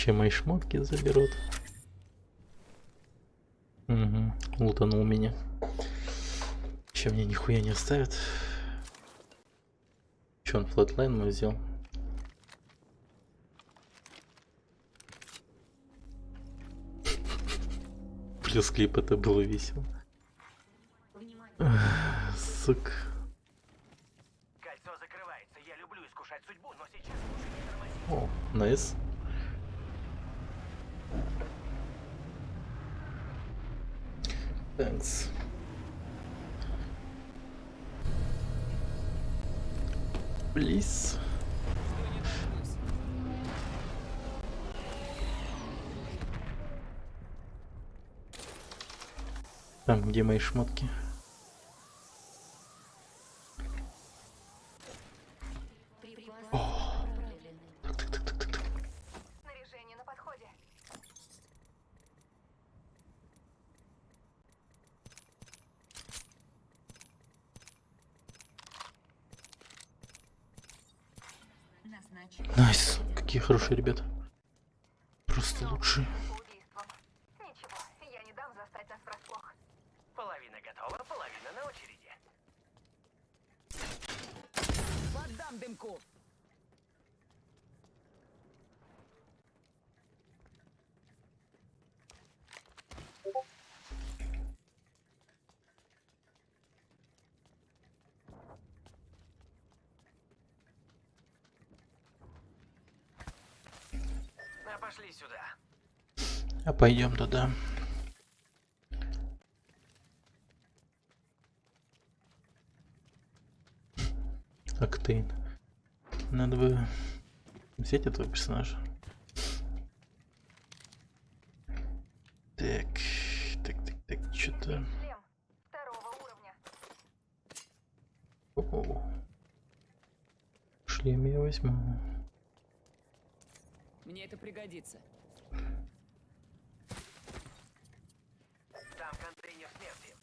Еще мои шмотки заберут. Угу, лутанул меня. Че мне нихуя не оставят? Че он флотлайн мой взял? Плюс клип, это было весело. Сука. Кольцо закрывается. Я люблю искушать судьбу, но сейчас лучше не тормозить. О, найс. Thanks. Please. Жду не дождусь. Там, где мои шмотки? Так. Снаряжение на подходе. Назначен. Найс. Какие хорошие ребята. Просто лучшие. По убийствам. Ничего, я не дам застать нас врасплох. Половина готова, половина на очереди. Поддам дымку. А пошли сюда. А пойдем туда. Октейн. Надо бы взять этого персонажа. Так, что-то. Шлем второго уровня. О, шлем я возьму. Мне это пригодится. Там контейнер смерти.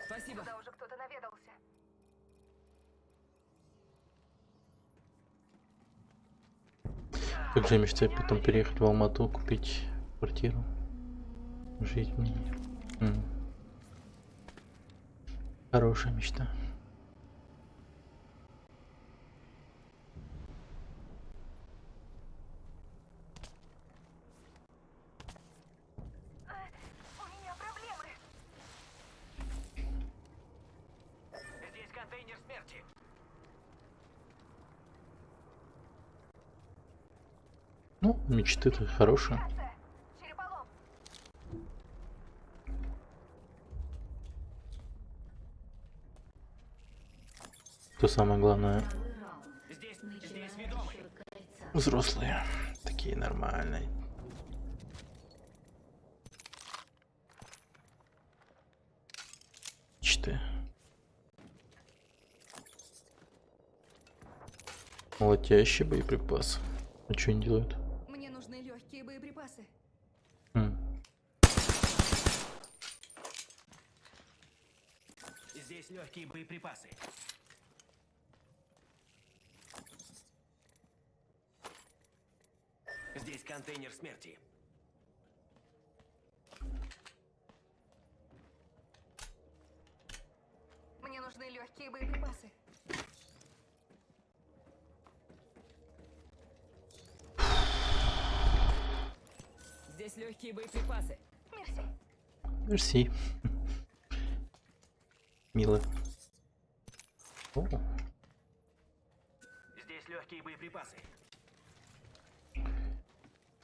Спасибо. Туда уже кто-то наведался. Как же я мечтаю потом переехать в Алмату, купить квартиру. Жить в ней. Хорошая мечта. У меня проблемы. Здесь контейнер смерти. Ну, мечты-то хорошие. Рация. Череполом. То самое главное, Здесь ведомый. взрослые. Такие нормальные. Мечты. Молотящий боеприпас. А что они делают? Мне нужны легкие боеприпасы. Здесь легкие боеприпасы. Здесь контейнер смерти. Мне нужны легкие боеприпасы. Здесь легкие боеприпасы. Мерси. Мерси. Мило. О, Здесь легкие боеприпасы.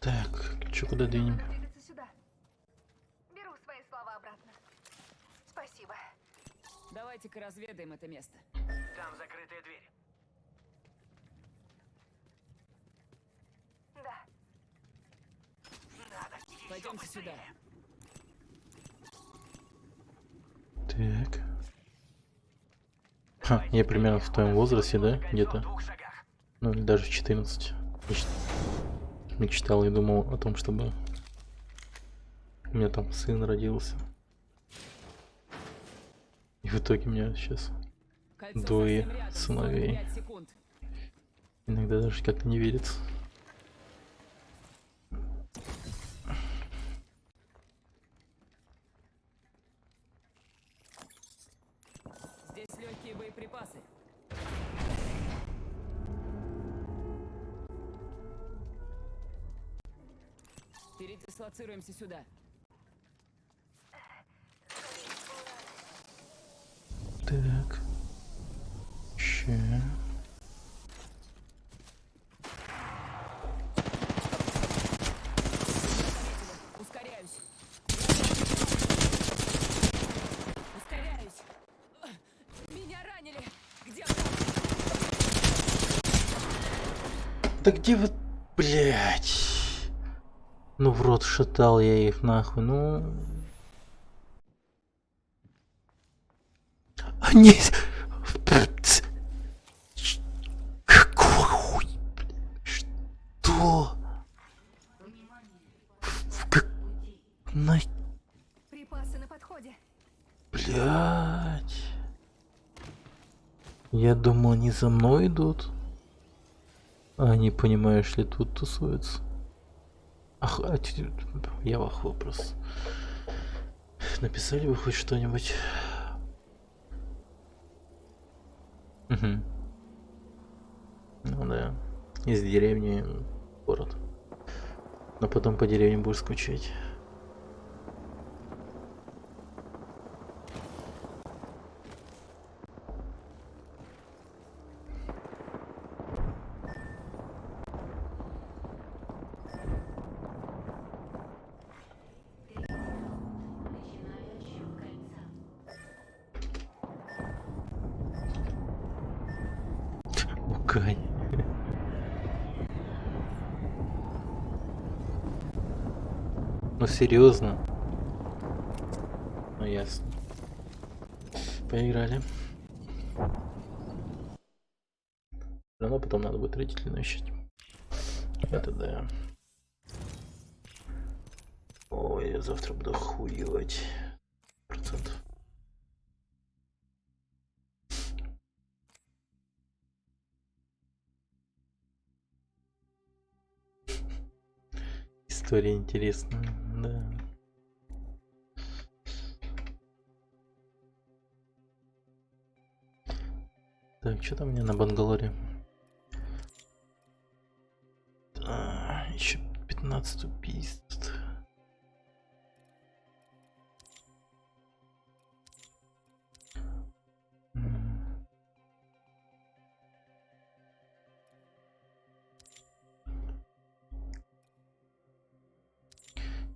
так, что куда двинем? Надо двигаться сюда. Беру свои слова обратно. Спасибо. Давайте-ка разведаем это место. Там закрытая дверь. Да. Надо еще Пойдемте быстрее. сюда. Так. Ха, я примерно в твоем возрасте, да? Кольцо в Где-то. 2 шагах. Ну или даже в 14. Мечтал и думал о том, чтобы у меня там сын родился. И в итоге у меня сейчас Кольцо Дуи совсем рядом, сыновей. 45 секунд. Иногда даже как-то не верится. Здесь легкие боеприпасы. Передислоцируемся сюда. Так. Ща. Ускоряюсь. Ускоряюсь. Меня ранили. Где вы? Да где вы, блять? Ну в рот шатал я их нахуй, ну. Они... Какой хуй? Что? Как... На... Припасы на подходе. Блять. Я думал, они за мной идут. А они, понимаешь ли, тут тусуются. Ах, я в ахуе просто. Написали вы хоть что-нибудь? Угу. Ну да. Из деревни в город. Но потом по деревне будешь скучать. Начинаю отсчет кольца. Укань. Ну серьезно? Ну ясно. Поиграли. Все равно потом надо будет родителей навещать. Это да. Ой, я завтра буду охуевать. %. История интересная, да. Так, что там у меня на Бангалоре? Еще 15 убийств.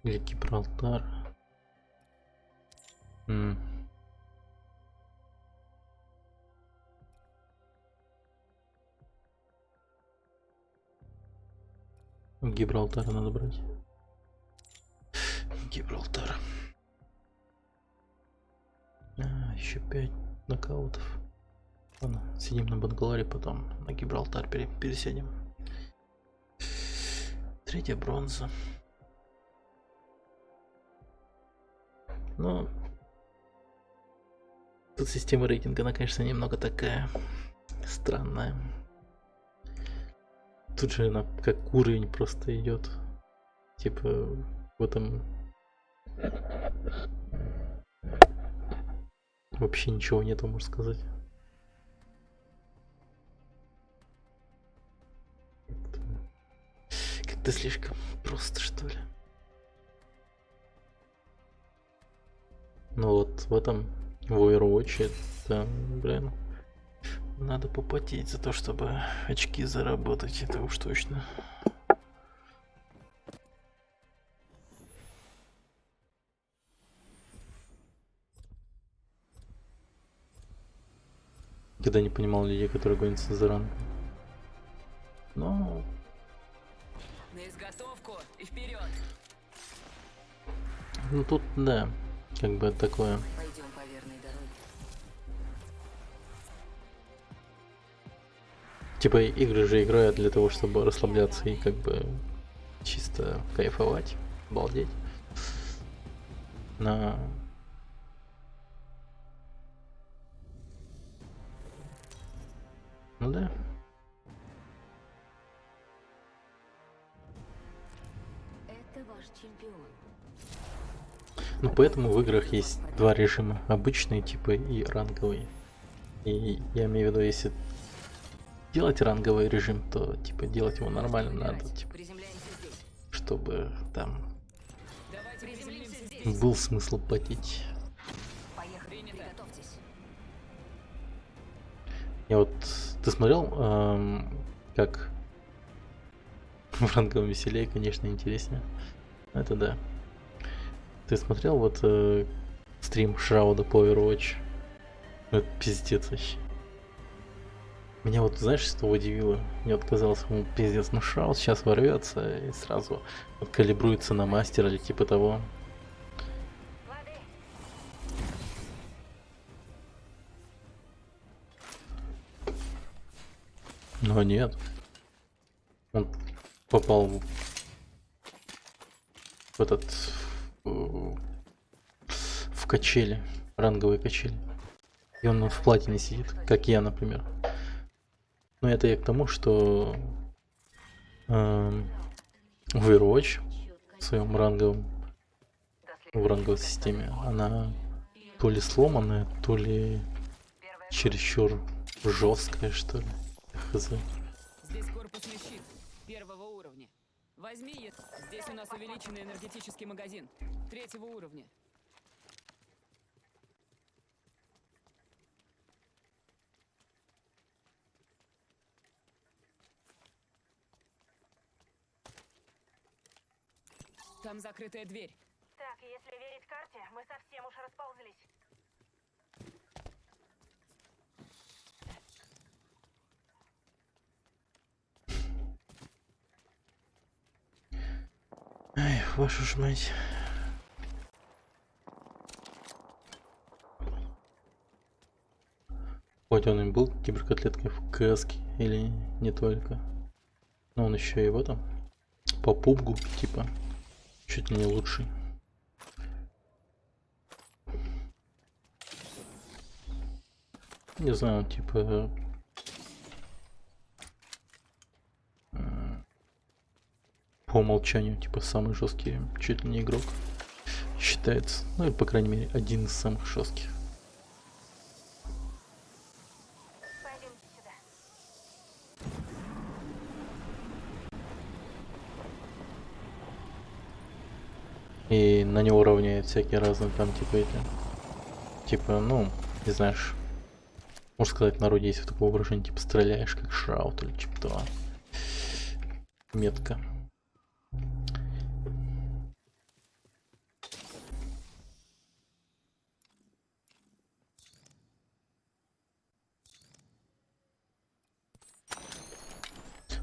Или Гибралтар. Гибралтар надо брать. Гибралтар. Еще 5 нокаутов. Ладно, сидим на Бангалоре, потом на Гибралтар пересядем. 3-я бронза. Но тут система рейтинга, она, конечно, немного такая странная. Тут же она как уровень просто идет. Типа в этом вообще ничего нету, можно сказать. Как-то слишком просто, что ли. Ну вот в этом, в Overwatch, там, блин, надо попотеть за то, чтобы очки заработать, это уж точно. Когда не понимал людей, которые гонятся за ранг. Но... На изготовку и вперед. Ну тут, да, как бы такое. Пойдем по верной дороге. Типа игры же играют для того, чтобы расслабляться и как бы чисто кайфовать, балдеть. Ну да. Это ваш чемпион. Ну поэтому в играх есть два режима. Обычный типа и ранговый. И я имею в виду, если делать ранговый режим, то типа делать его нормально надо, типа, Приземляемся здесь. чтобы там Давайте приземлимся здесь. был смысл платить. Поехали. Приготовьтесь. Я вот, ты смотрел, как в ранговом веселее, конечно, интереснее. Это да. Ты смотрел вот стрим Шрауда по Overwatch? Это пиздец вообще. Меня вот, знаешь, что удивило? Мне вот казалось, пиздец, ну Шрауд сейчас ворвется и сразу вот калибруется на мастера или типа того. Лады. Но нет. Он попал в этот в качели, ранговые качели. И он в платине сидит, как я, например. Но это я к тому, что в Overwatch в своем ранговом, в ранговой системе, она то ли сломанная, то ли чересчур жесткая, что ли. Хз. Здесь корпусный щит первого уровня. Возьми ее. Здесь у нас увеличенный энергетический магазин третьего уровня. Там закрытая дверь. Так, если верить карте, мы совсем уж расползлись. Ай, вашу ж мать. Хоть он и был киберкотлеткой в КСке или не только. Но он еще и в этом. По пубгу, типа, чуть ли не лучший. Не знаю, типа... по умолчанию, типа, самый жесткий, чуть ли не игрок считается. Ну и, по крайней мере, один из самых жестких. Пойдемте сюда. И на него равняют всякие разные там, типа, эти... Типа, ну, не знаешь... Можно сказать, в народе есть такое выражение, типа, стреляешь как Шраут или типа того. Метка.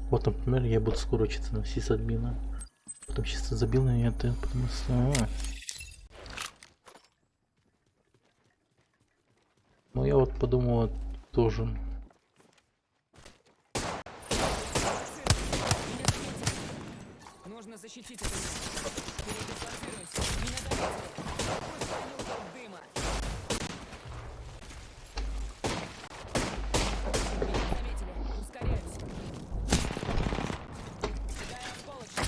Вот, например, я буду скоро учиться на сисадмина. Потом чисто забил на это, потому что... Ну, я вот подумал тоже. Меня заметили. Нужно защитить это место. Передислоцируйся. Меня заметили. Пусть они уйдут дыма. Меня заметили. Ускоряюсь. Кидаю осколочки.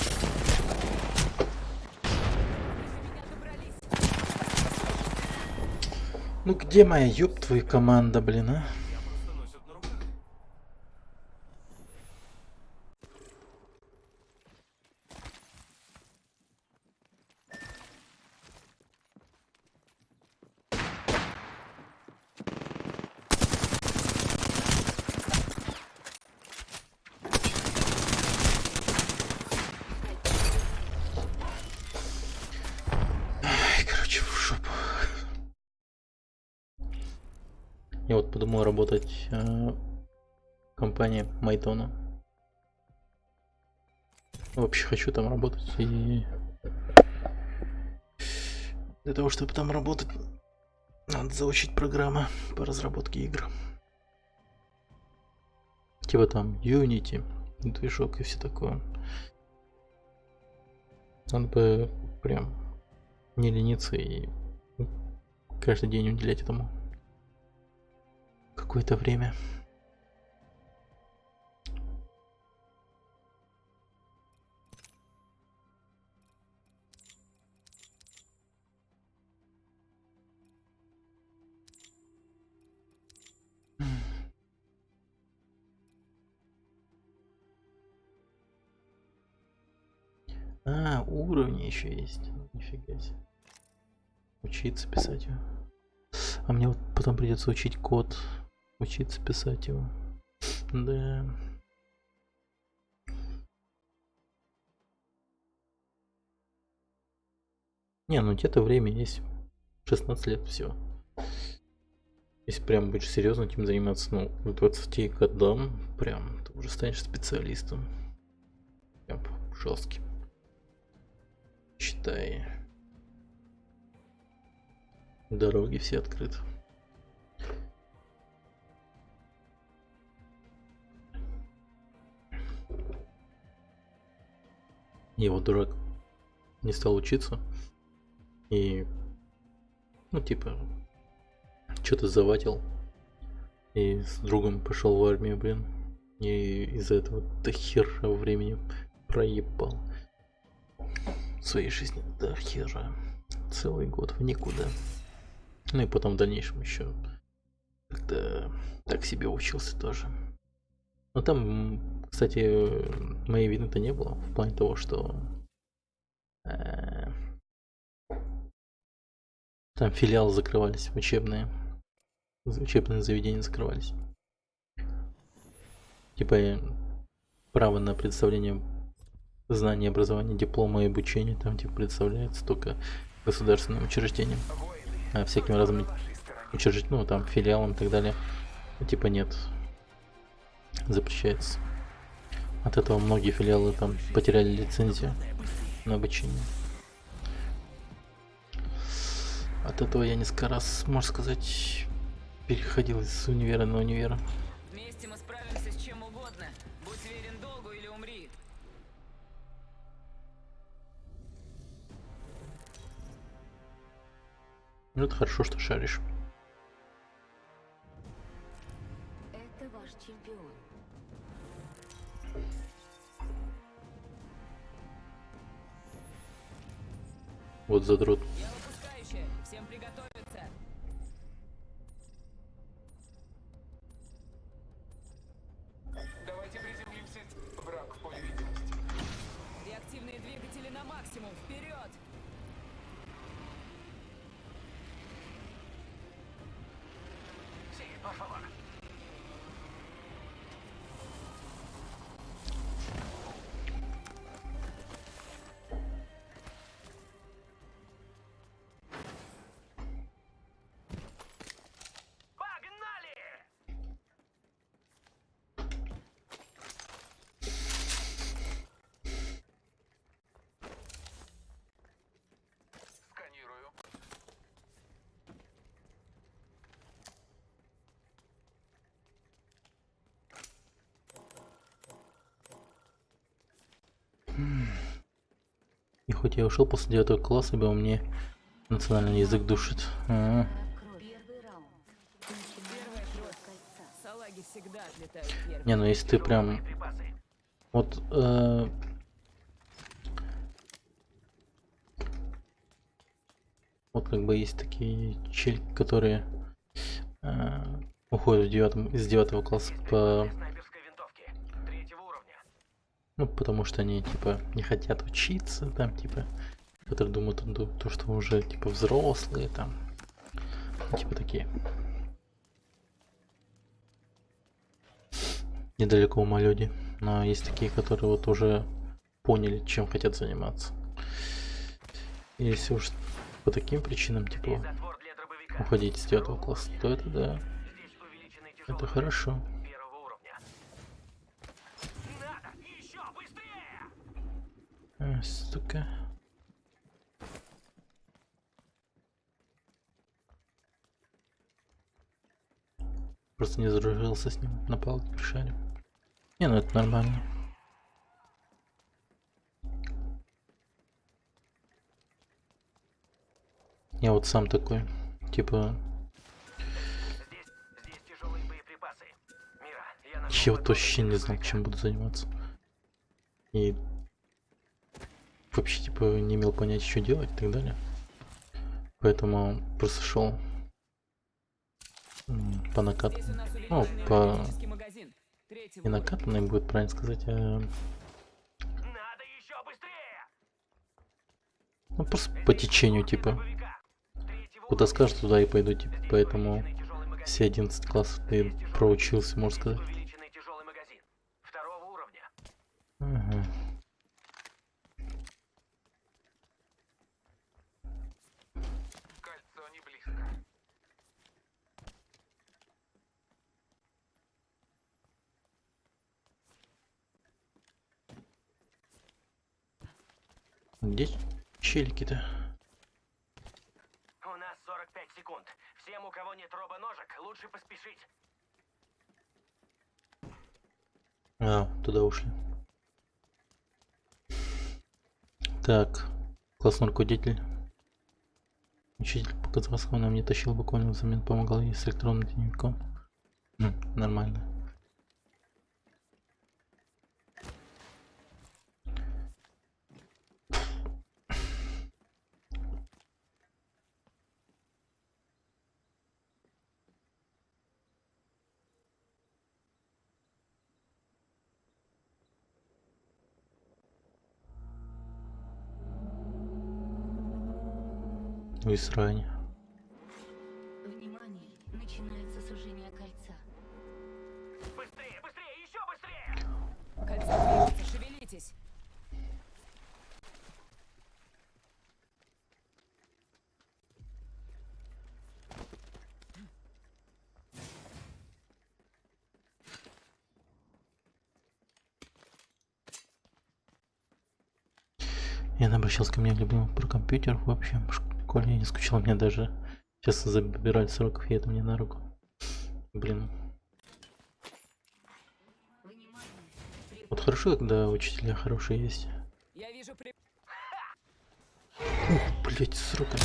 Они до меня добрались. Ну где моя ёб твою команда, блин, а? Я просто носят на руках. Ай, короче, в жопу. Я вот подумал работать в компании Майтона. Вообще хочу там работать, и для того, чтобы там работать, надо заучить программы по разработке игр. Типа там Unity, движок и все такое. Надо бы прям не лениться и каждый день уделять этому какое-то время. А, уровни еще есть. Нифига себе. Учиться писать его. А мне вот потом придется учить код. Учиться писать его. Да. Не, ну где-то время есть. 16 лет всего. Если прям будешь серьезно этим заниматься, ну, к 20 годам, прям ты уже станешь специалистом. Прям жестким. Считай. Дороги все открыты. Я вот дурак не стал учиться. И, ну, типа, что-то заватил. И с другом пошел в армию, блин. И из-за этого до хера времени проебал. В своей жизни до хера. Целый год в никуда. Ну и потом в дальнейшем еще как-то так себе учился тоже. Но там, кстати, моей вины-то не было. В плане того, что там филиалы закрывались, учебные заведения закрывались. Типа право на предоставление знаний, образования, диплома и обучения там типа предоставляется только государственным учреждениям. А всяким разным учреждениям, ну там филиалам и так далее, типа нет. Запрещается. От этого многие филиалы там потеряли лицензию на обучение. От этого я несколько раз, можно сказать, переходил из универа на универ. Вместе мы справимся с чем угодно. Будь верен долгу или умри. Ну это хорошо, что шаришь. Это ваш чемпион. Вот задрот. Я выпускающая. Всем приготовиться. Давайте приземлимся. Враг в поле видимости. Реактивные двигатели на максимум. Вперед! Си, por favor. Погнали! Сканирую. И хоть я ушел после 9 класса, ибо мне национальный язык душит. Первый раунд. Первая кровь. Кольца. Салаги всегда отлетают первыми. Не, ну если ты прям Припасы. вот вот как бы есть такие чельки, которые уходят из 9 класса по, Снайперской винтовки. 3-го уровня. ну, потому что они типа не хотят учиться, там типа, которые думают, то, что уже типа взрослые там, ну, типа такие. Недалеко ума люди, но есть такие, которые вот уже поняли, чем хотят заниматься. И если уж по таким причинам типа Затвор для дробовика. уходить с 9 класса, то это да, Здесь увеличенный тяжелый это хорошо. 1-го уровня. Надо! Еще быстрее! Сука. Просто не задружился с ним, на палке пришали. Не, ну это нормально. Я вот сам такой, типа, Здесь тяжелые боеприпасы. Мира, я нашел я вот патроны вообще для не знал, дробовика. чем буду заниматься. И вообще, типа, не имел понятия, что делать и так далее. Поэтому просто шел по накату. Здесь у нас Ну, увеличенный по автоматический магазин. 3-го не накатанной будет правильно сказать, а Надо еще быстрее! Ну, просто по течению, типа. Куда скажешь, туда и пойду, типа. Поэтому все 11 классов ты проучился, можно сказать. Увеличенный тяжелый магазин. Второго уровня. Ага. Кольцо не близко. Где челики-то? У нас 45 секунд. Всем, у кого нет робоножек, лучше поспешить. А, туда ушли. Так, классный руководитель. Учитель показал, что нам не тащил, буквально взамен помогал ей с электронным дневником. Нормально. В Израиле. Внимание, начинается сужение кольца. Быстрее, быстрее, еще быстрее! Кольцо движется, шевелитесь. Я обращался ко мне любимый про компьютер. В общем, в школе я не скучал, мне даже сейчас забирали с уроков, и это мне на руку. Блин. Вот хорошо, когда учителя хорошие есть. Я вижу при... Ух, блять, с руками.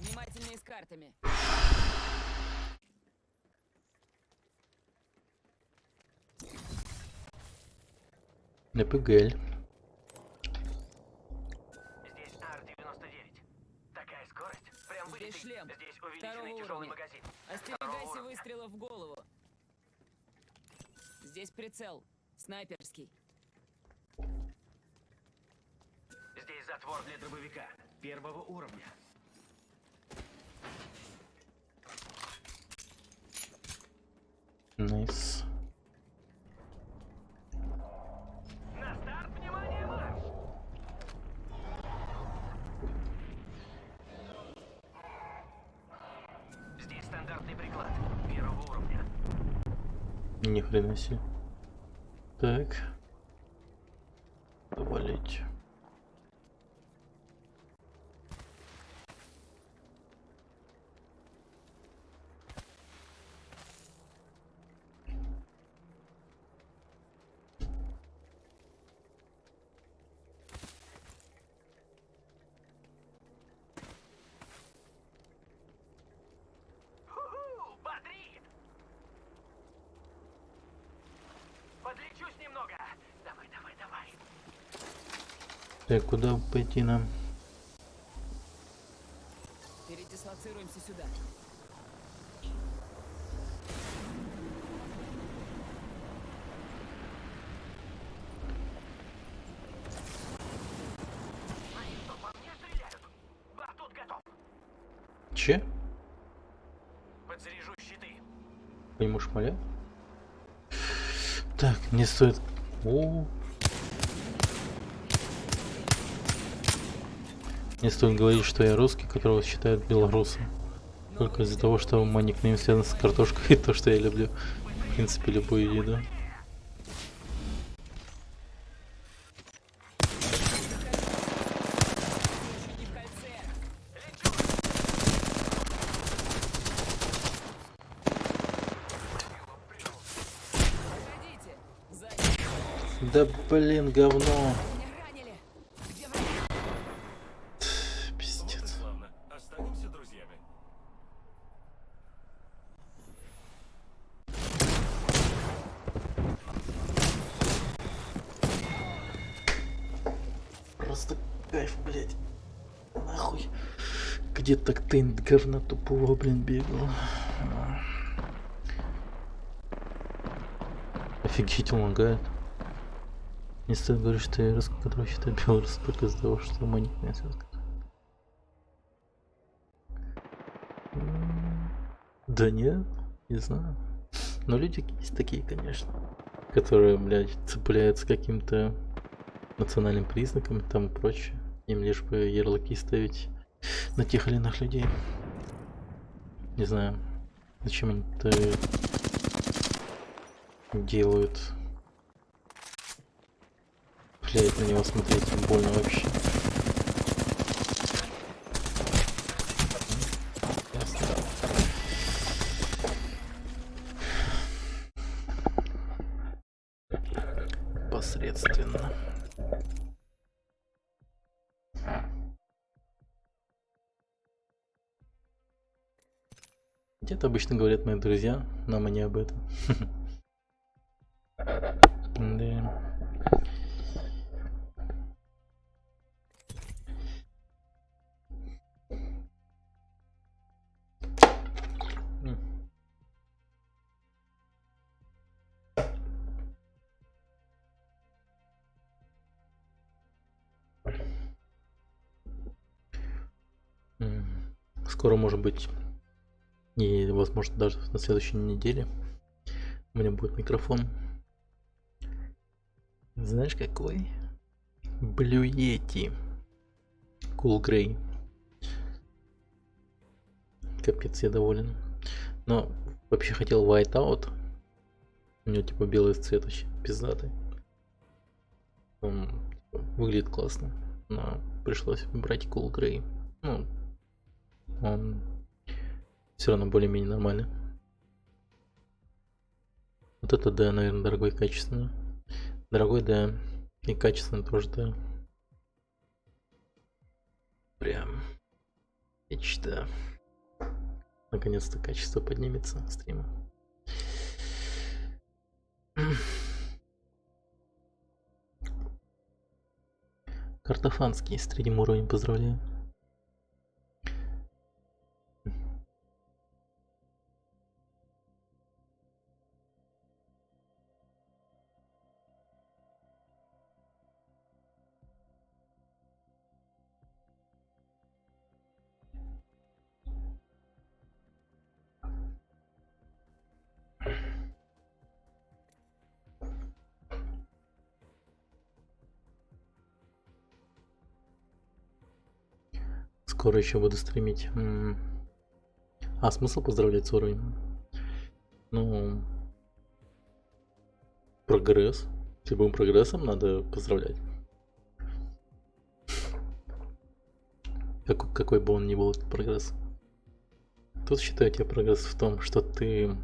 Внимательнее с картами. НПГЛ. Здесь Ар-99. Такая скорость. Прям Здесь вылетит. шлем. Здесь Второго увеличенный тяжелый уровня. магазин. Остерегайся выстрелов в голову. Здесь прицел. Снайперский. Здесь затвор для дробовика. Первого уровня. Найс. На старт, внимание, марш! Здесь стандартный приклад. Первого уровня. Ни хрена себе. Так. Повалить. Ху-ху, бодрит! Подлечусь немного. Давай, давай, давай. Так, куда пойти нам? Передислоцируемся сюда. Они что, по мне стреляют? Батут готов. Че? Подзаряжу щиты. По нему шмаля? Так, не стоит. О. Не стоит говорить, что я русский, которого считают белорусом. Только из-за того, что мой никнейм связан с картошкой, и то, что я люблю, в принципе, любую еду. Не в кольце. Погодите. Сзади. Да блин, говно. Меня ранили. Где враги? Вот и Пиздец. славно. Останемся друзьями. Просто кайф, блять. Нахуй. Где так ты говна тупого, блин, бегал. Офигеть, он лагает. Не стоит говорить, что я русский, который считает белорус только из-за того, что монетная связка. Да нет, не знаю. Но люди есть такие, конечно, которые, блядь, цепляются каким-то национальным признаком и тому прочее. Им лишь бы ярлыки ставить на тех или иных людей. Не знаю, зачем они это делают. Блядь, на него смотреть больно вообще. Ясно. Посредственно. Где-то обычно говорят мои друзья, но мы не об этом. Да. Скоро, может быть, и, возможно, даже на следующей неделе у меня будет микрофон. Знаешь, какой? Blue Yeti Cool Grey. Капец, я доволен. Но вообще хотел White Out. У него типа белый цвет вообще пиздатый. Он типа, выглядит классно. Но пришлось выбрать Cool Grey. Ну, он все равно более-менее нормальный. Вот это, да, наверное, дорогой и качественный. Дорогой, да, и качественный тоже, да. Прям мечта. Наконец-то качество поднимется стрима. Картофанский с 3 уровнем, поздравляю. Скоро еще буду стримить. А смысл поздравлять с уровнем? Ну, прогресс. С любым прогрессом надо поздравлять. Какой бы он ни был этот прогресс. Тут считаю тебе прогресс в том, что ты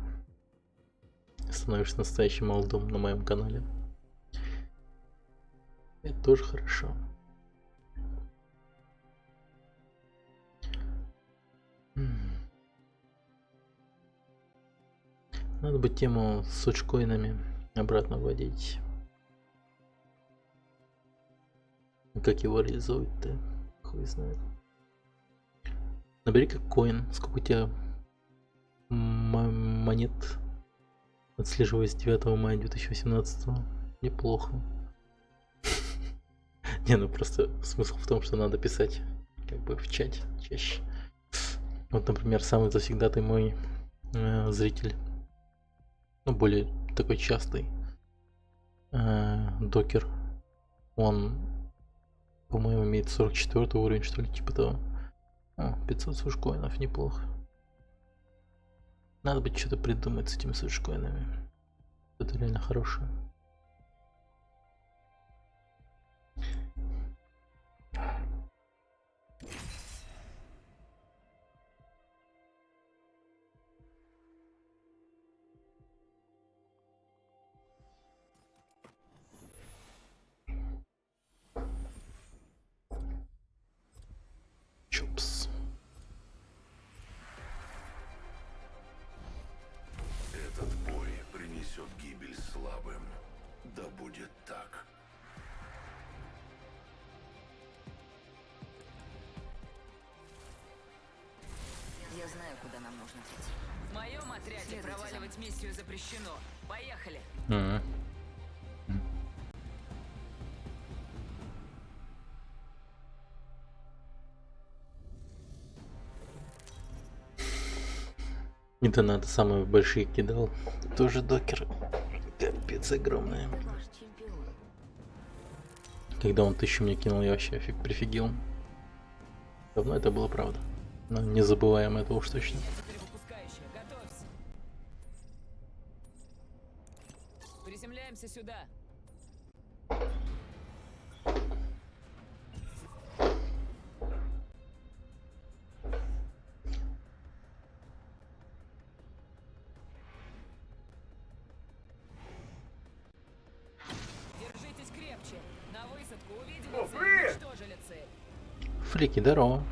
становишься настоящим молодым на моем канале. Это тоже хорошо. Надо бы тему с сучкоинами обратно вводить. Как его реализовать-то? Хуй знает. Набери как коин. Сколько у тебя монет отслеживаясь 9 мая 2018? Неплохо. Не, ну просто смысл в том, что надо писать как бы в чате чаще. Вот, например, самый завсегдатый мой зритель, ну, более такой частый, Докер, он, по-моему, имеет 44 уровень, что ли, типа того. О, 500 сушкоинов, неплохо. Надо бы что-то придумать с этими сушкоинами. Это реально хорошее. Чупс. Этот бой принесет гибель слабым. Да будет так. Я знаю, куда нам нужно идти. В моем отряде проваливать миссию запрещено. Поехали. И донаты самые большие кидал. Тоже докер. Капец огромные. Ваш чемпион. Когда он 1000 мне кинул, я вообще прифигел. Давно это было, правда. Но не забываем это уж точно. Перевыпускающая, готовься. Приземляемся сюда. Держитесь крепче. На высадку увидели цель, уничтожили цель. Фрики, здорово.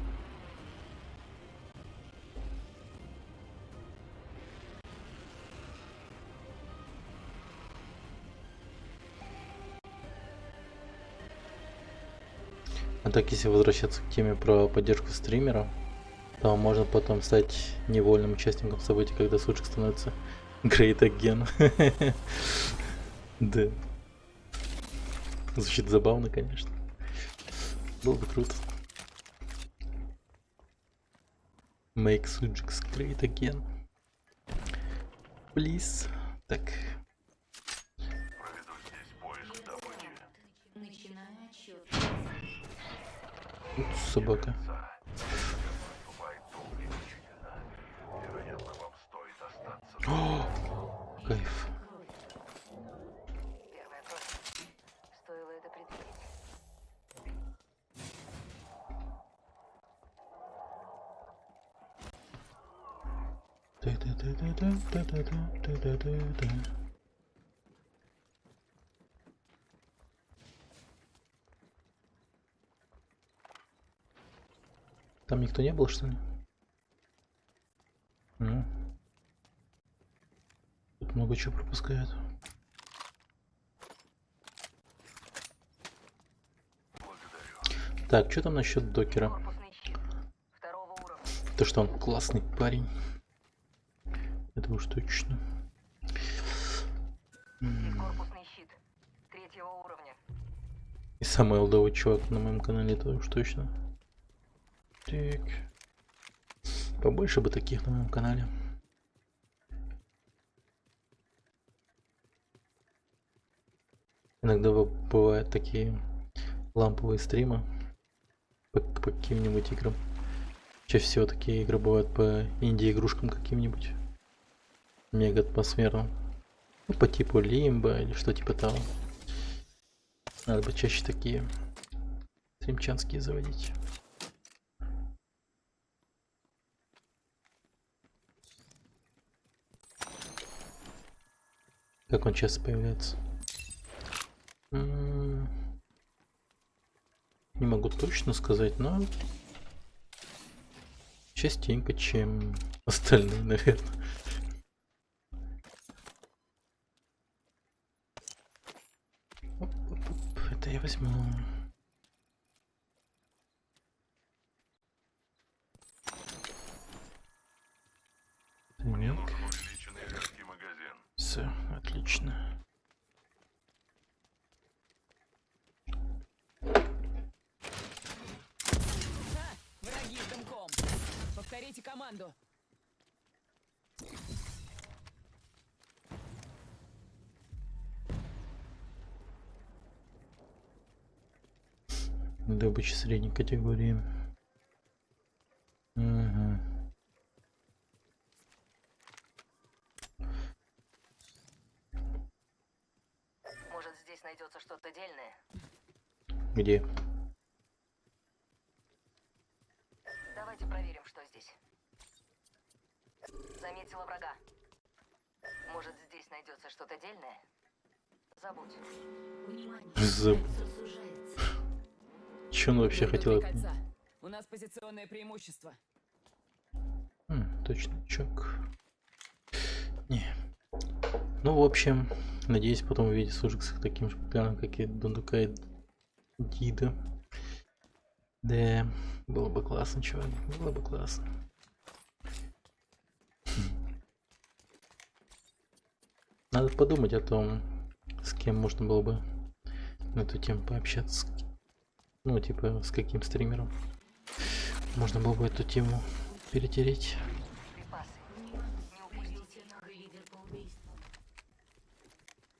А так, если возвращаться к теме про поддержку стримера, то можно потом стать невольным участником событий, когда Суджик становится Great Again. Да. Звучит забавно, конечно. Было бы круто. Make Sujiks great again. Please. Так. Проведу здесь поиск добычи. Начинаю отсчет. Собака. Поступает преувеличительно. Вероятно, вам стоит остаться. О, кайф. Первая кровь. Стоило это предвидеть. Да-да-да-да-да-да-да-да-да. Там никто не был, что ли? Ну. Тут много чего пропускают. Так, что там насчет докера? Корпусный щит. Второго уровня. То, что он классный парень. Это уж точно. И корпусный щит. Третьего уровня. И самый олдовый чувак на моем канале, это уж точно. Так. Побольше бы таких на моем канале. Иногда бывают такие ламповые стримы по каким-нибудь играм. Чаще всего такие игры бывают по инди-игрушкам каким-нибудь. Мега атмосферным. Ну, по типу Лимба или что типа того. Надо бы чаще такие стримчанские заводить. Как он часто появляется? Не могу точно сказать, но частенько, чем остальные, наверное. Оп-оп-оп, это я возьму. Мне Так, нужен увеличенный редкий магазин. все, отлично. Ха! Враги с дымком. Повторите команду. Добыча средней категории. Угу. Может, здесь найдется что-то дельное? Где? Давайте проверим, что здесь. Заметила врага. Может, здесь найдется что-то дельное? Забудь. Внимание. За- Кольцо сужается. Че он вообще Выйдут хотел? три кольца. У нас позиционное преимущество. Точно, чок. Не. Ну, в общем, надеюсь, потом увидеть Суджикса таким же популярным, как и Дундука и Дида. Да, было бы классно, чувак. Было бы классно. Надо подумать о том, с кем можно было бы на эту тему пообщаться. Ну, типа, с каким стримером можно было бы эту тему перетереть. Припасы. Не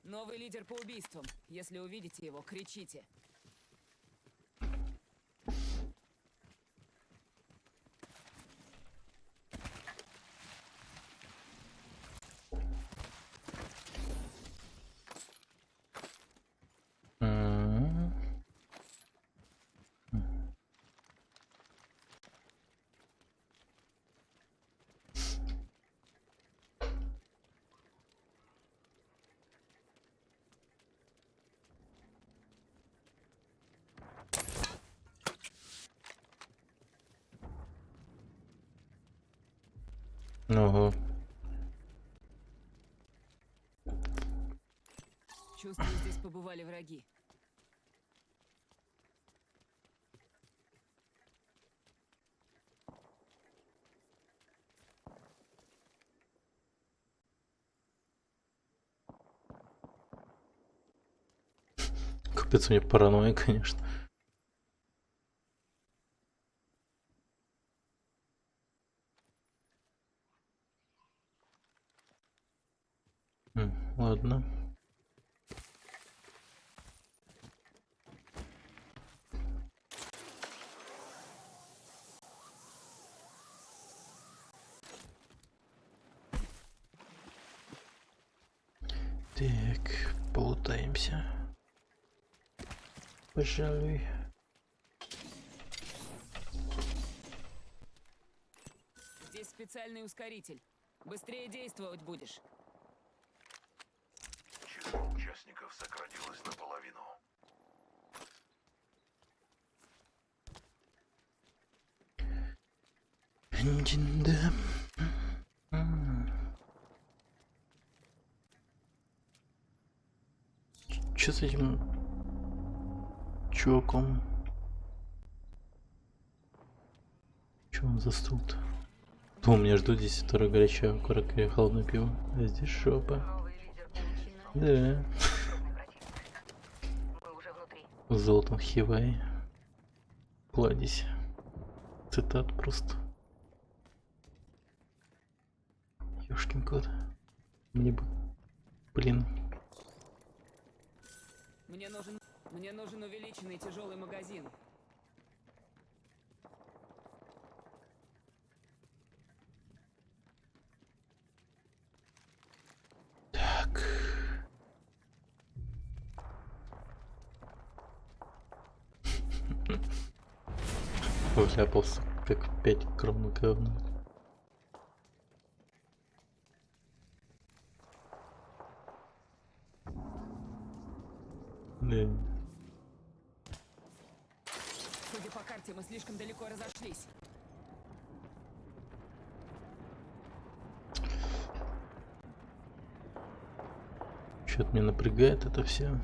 Новый лидер по убийствам. Если увидите его, кричите. М. Ого. Чувствую, здесь побывали враги. Капец, у меня паранойя, конечно. Ладно. Так, полутаемся. Пожалуй. Здесь специальный ускоритель. Быстрее действовать будешь. Число участников сократилось наполовину. Да. Че с этим чуваком? Че он застыл-то? То у меня ждут здесь второе горячее окорок и холодное пиво. А здесь шопа. Новый лидер получен. Да. Крупный противник. Мы уже внутри. Золотом хивай. Кладись. Цитат просто. Ёшкин кот. Мне бы. Блин. Мне нужен увеличенный тяжелый магазин. Так. Вляпался как 5 кровно говно. Да. Судя по карте, мы слишком далеко разошлись. Что-то меня напрягает это все.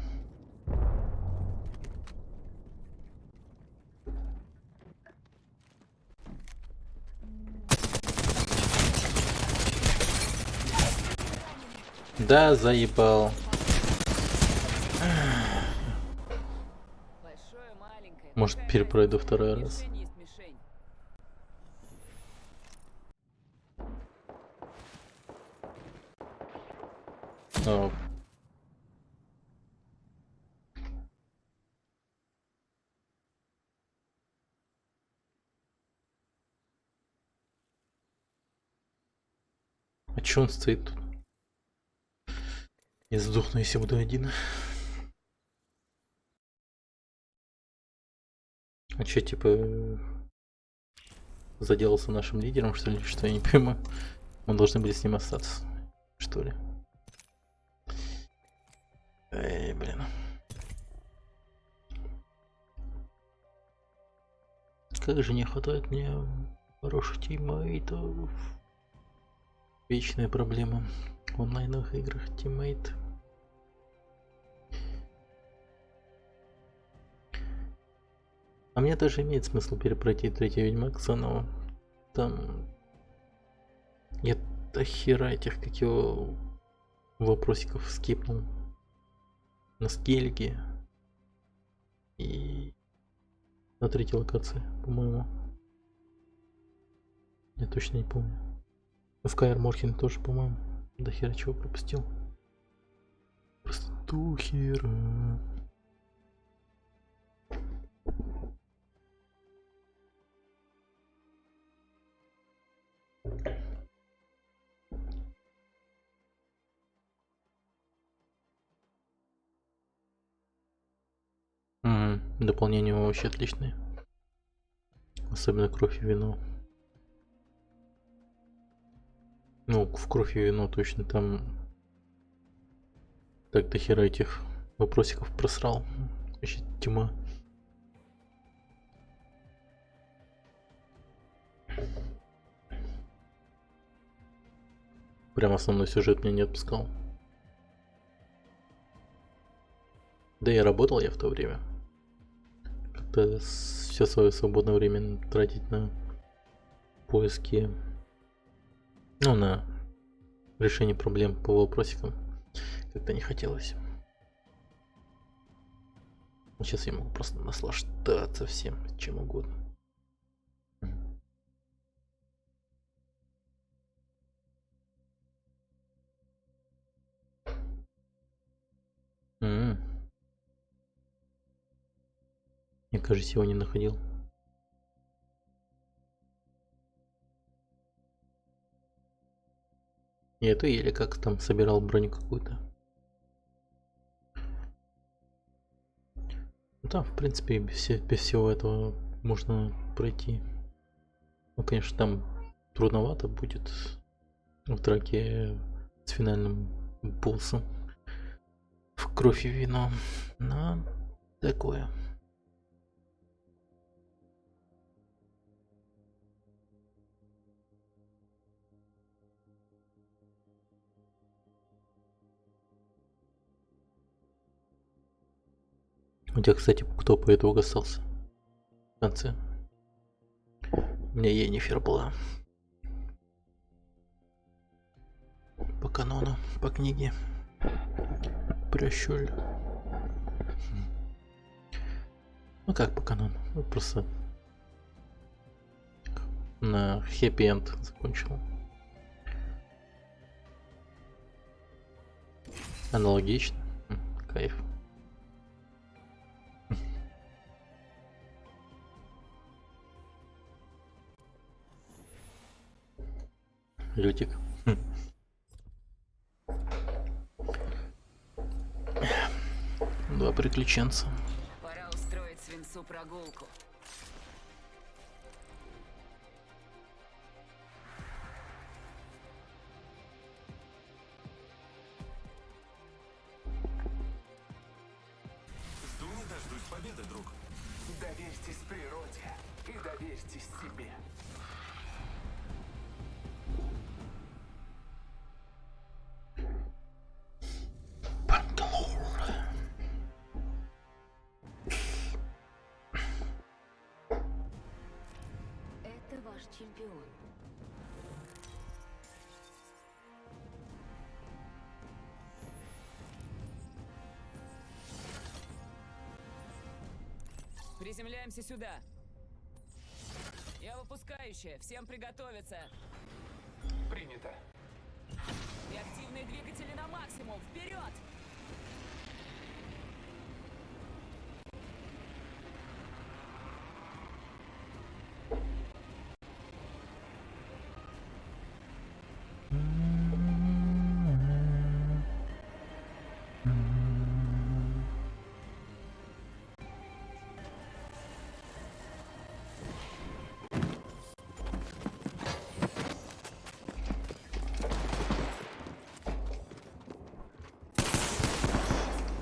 Да, заебал. Большое, маленькое. Может, Какая перепройду разница? второй раз. Мишень есть мишень. О. А чё он стоит тут? Я сдохну, если буду один. А чё, типа, заделался нашим лидером, что ли? Что я не понимаю. Мы должны были с ним остаться, что ли? Эй, блин. Как же не хватает мне хороших тиммейтов. Вечная проблема в онлайновых играх. Тиммейт. А мне даже имеет смысл перепройти третий Ведьмак заново. Там я до хера этих, как его, вопросиков скипнул на скеллиге и на третьей локации, по-моему. Я точно не помню. В Каэр Морхен тоже, по-моему, до хера чего пропустил. Просто Нету хера. Дополнение вообще отличное. Особенно кровь и вино. Ну, в кровь и вино точно там так до хера этих вопросиков просрал. Вообще тьма. Прям основной сюжет меня не отпускал. Да и работал я в то время. Как-то все свое свободное время тратить на поиски, ну, на решение проблем по вопросикам как-то не хотелось. Сейчас я могу просто наслаждаться всем, чем угодно. Я, кажется, его не находил. И это еле как там собирал броню какую-то. Да, в принципе, без всего этого можно пройти. Ну, конечно, там трудновато будет в драке с финальным боссом в кровь и вино. Но такое. У тебя, кстати, кто по итогу остался в конце? У меня Йеннифер была. По канону, по книге. Прощуль. Ну как по канону? Ну, просто на хэппи-энд закончил. Аналогично. Кайф. Лютик. Два приключенца. Пора устроить свинцу прогулку. Жду не дождусь победы, друг. Доверьтесь природе и доверьтесь себе. Это ваш чемпион. Приземляемся сюда. Я выпускающая. Всем приготовиться. Принято. Реактивные двигатели на максимум. Вперед!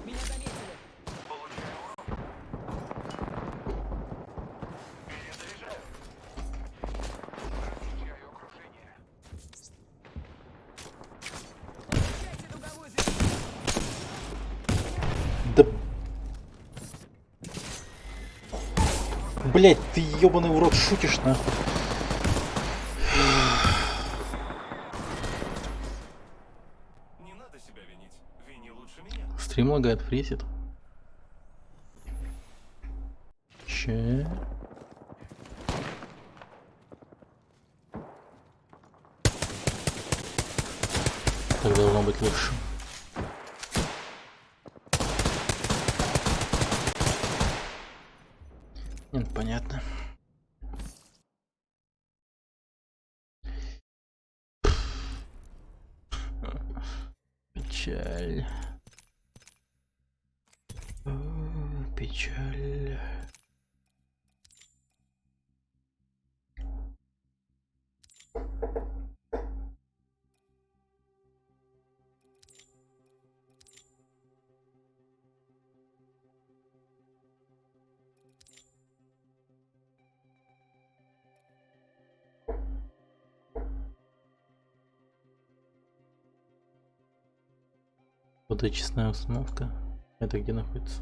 Меня заметили. Разъезжаю окружение. Получайте дуговую звезду. Да... Блять, ты ебаный в рот шутишь, на? Не надо себя винить. Вини лучше меня. Стрим лагает, фризит. Че? Так должно быть лучше. Нет, понятно. Печаль. Печаль. Вот эта честная установка. Это где находится?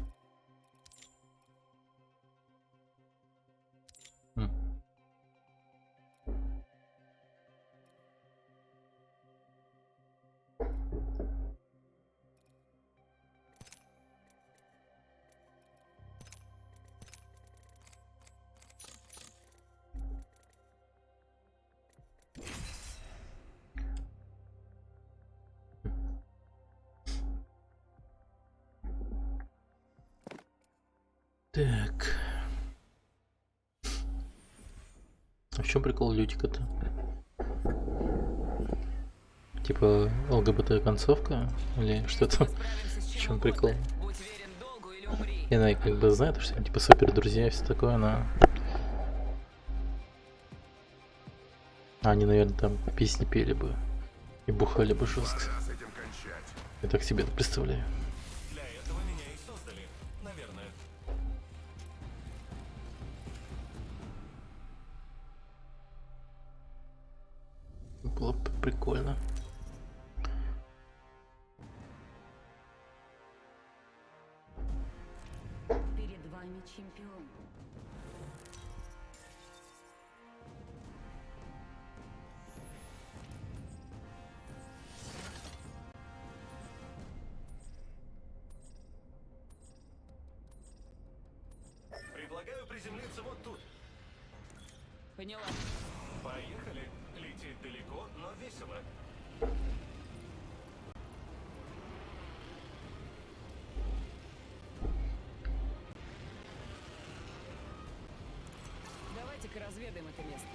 Так. А в чем прикол лютика-то? Типа ЛГБТ концовка? Или что-то? В чем прикол? Я знаю, как бы знаю, что типа супер друзья и все такое, но... Они, наверное, там песни пели бы и бухали бы жестко. С этим кончать. Я так себе это представляю. Для этого меня и создали, наверное. Было бы прикольно. Перед вами чемпион. Предлагаю приземлиться вот тут. Поняла. Поехали. Лететь далеко, но весело. Давайте-ка разведаем это место.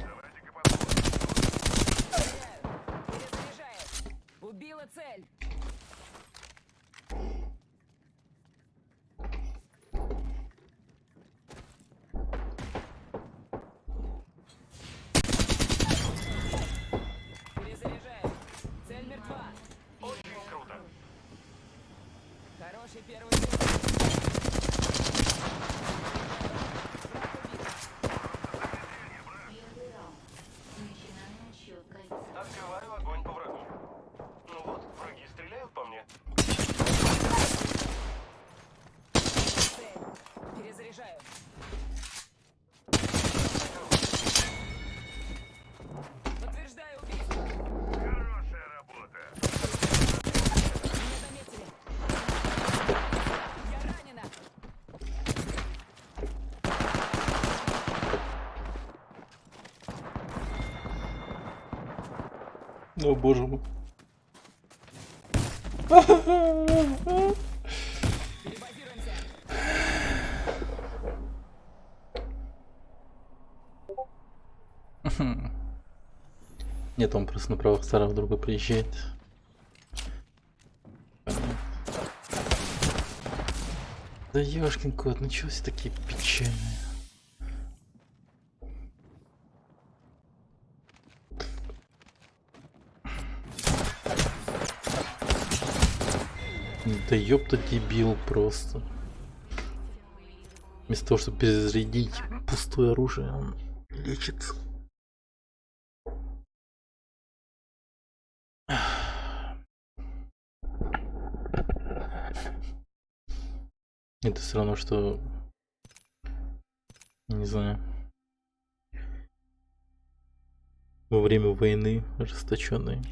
Давайте-ка посмотрим. Перезаряжаю. Убила цель. Перезаряжаю. Цель мертва. Очень круто. Хороший первый бой. Первый раунд. Начинаем отсчет кольца. Открываю огонь по врагу. Ну вот, враги стреляют по мне. Цель. Перезаряжаю. Подтверждаю убийство. Хорошая работа. Меня заметили. Я ранена. О боже мой. Перебазируемся. Нет, он просто на правах старого друга приезжает. Понятно. Да ёшкин кот, ну чего все такие печальные? Да ёпта дебил просто. Вместо того, чтобы перезарядить пустое оружие, он лечит. Это все равно, что... Не знаю. Во время войны ожесточенной.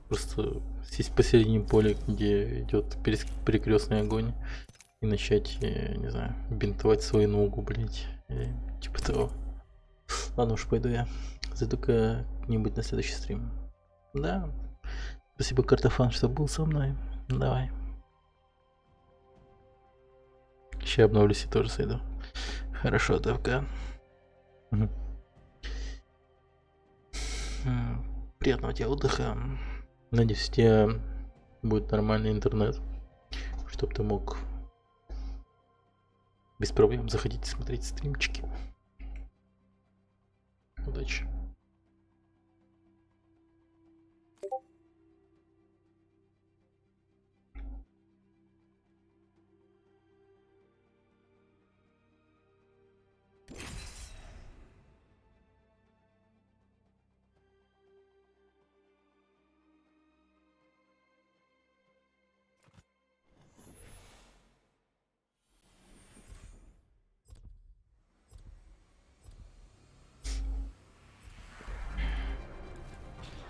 Просто сесть посередине поля, где идет перекрестный огонь, и начать, не знаю, бинтовать свою ногу, блять. Типа того. Ладно уж, пойду я. Зайду-ка как-нибудь на следующий стрим. Да. Спасибо, Картофан, что был со мной. Давай. Сейчас обновлюсь и тоже сойду. Хорошо, ТФК. Приятного тебе отдыха. Надеюсь, у тебя будет нормальный интернет, чтобы ты мог без проблем заходить и смотреть стримчики. Удачи.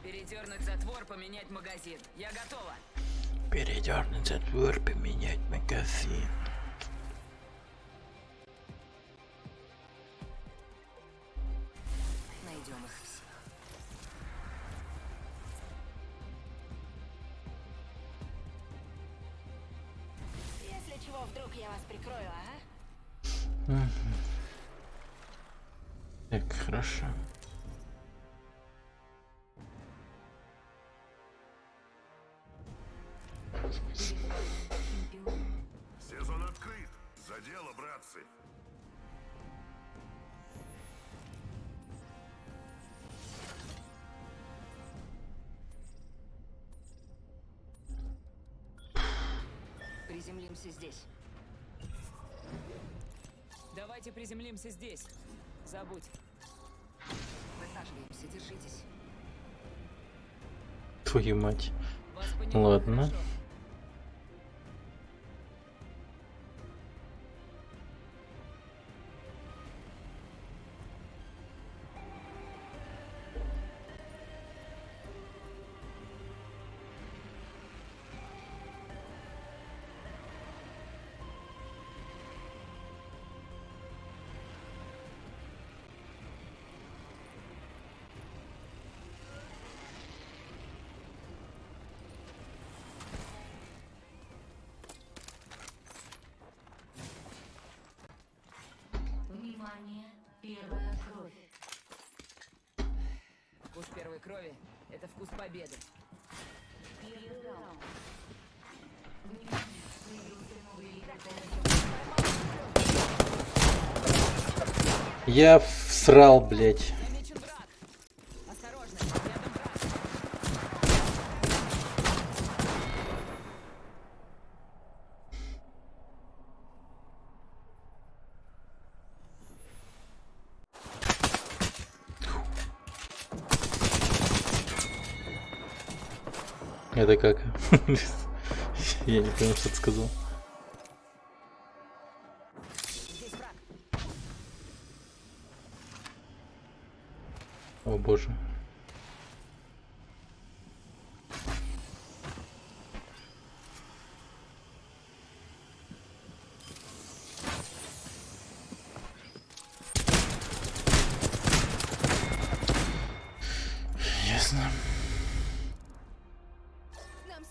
Передернуть затвор, поменять магазин. Я готова. Передернуть затвор, поменять магазин. Найдем их всех. Если чего, вдруг я вас прикрою, а? Так, хорошо. Сезон открыт. За дело, братцы. Приземлимся здесь. Давайте приземлимся здесь. Забудь. Высаживаемся, держитесь. Твою мать. Вас понимаю, Ладно. хорошо. Внимание, первая кровь. Вкус первой крови — это вкус победы. Первый раунд. Внимание, появился новый лидер. Я всрал, блять. Замечен враг. Осторожно, рядом враг. Это как? Я не понял, что ты сказал. Здесь враг. О боже. Ясно. Нам с...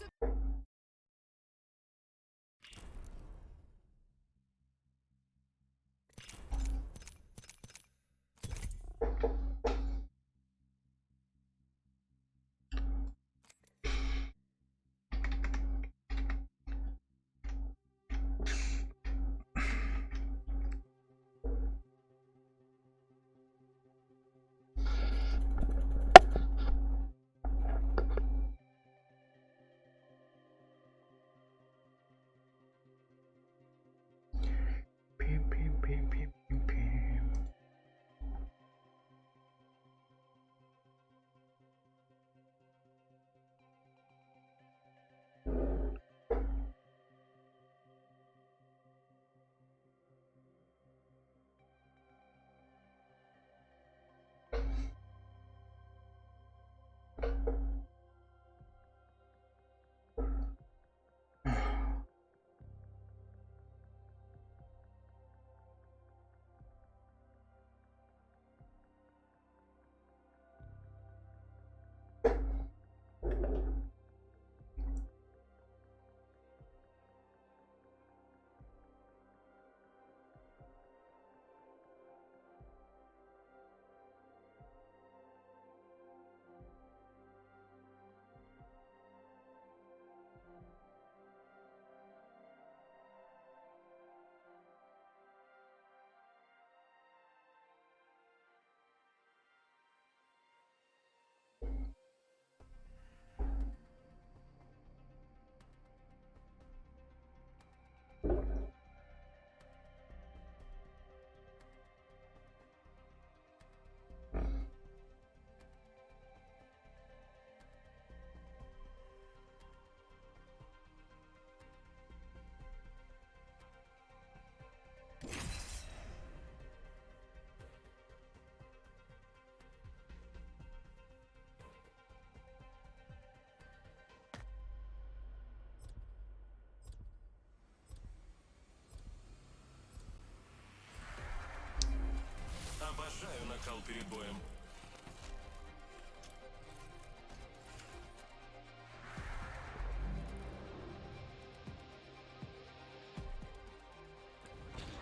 Обожаю накал перед боем.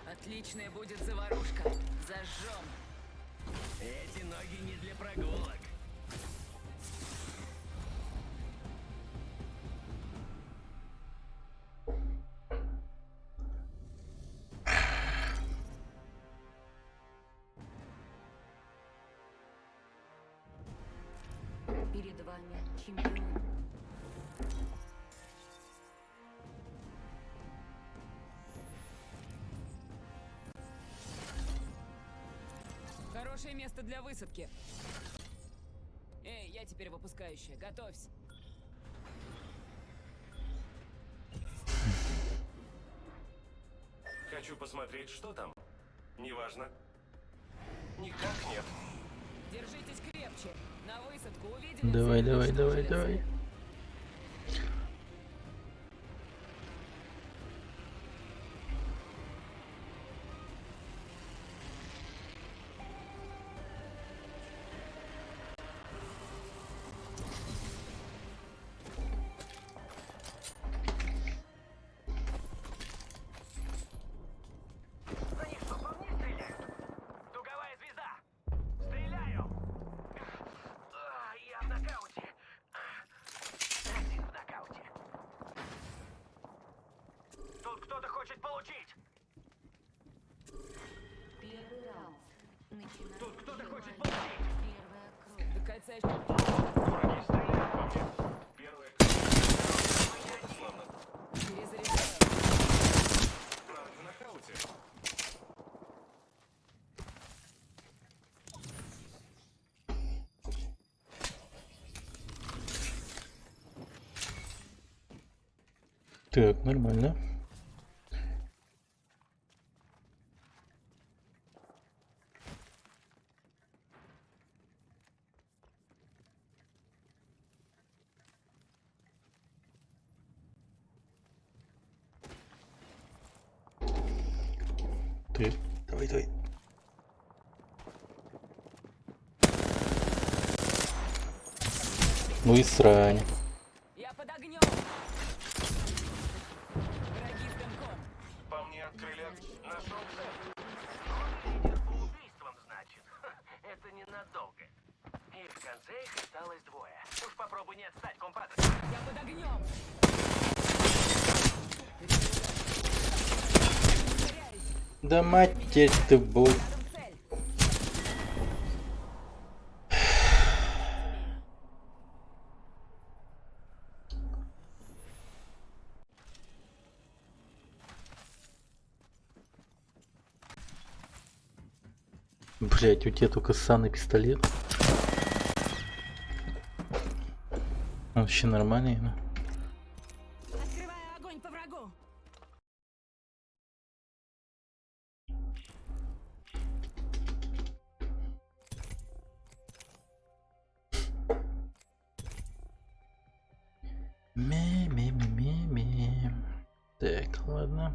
Отличная будет заварушка. Зажжем. Эти ноги не для прогулок. Перед вами чемпион. Хорошее место для высадки. Эй, я теперь выпускающая. Готовься. Хочу посмотреть, что там. Неважно. Никак нет. Держитесь крепче. На высадку увидели Давай, цель, давай, давай, уничтожили давай. цель. За них что, по мне стреляют? Дуговая звезда! Стреляю! Я в нокауте. Один в нокауте. Тут кто-то хочет получить! Первый раунд. Начинаем. Тут кто-то хочет Первая получить! кровь. До кольца еще Враги стреляют по мне. Первая. Славно. перезаряжаю. Враг в нокауте. Так, нормально. Ты, давай, давай. Ну и срань. Я под огнем. Враги с дымком. По мне открыли. Нашел цель. Лидер по убийствам, значит. Это ненадолго. И в конце их осталось двое. Уж попробуй не отстать, компатр. Я под огнем. Ускоряюсь. Да матерь ты будь. Рядом цель. Блять, у тебя только ссаный пистолет. Вообще нормальный, ну. Открываю огонь по врагу. Ме. Так, ладно.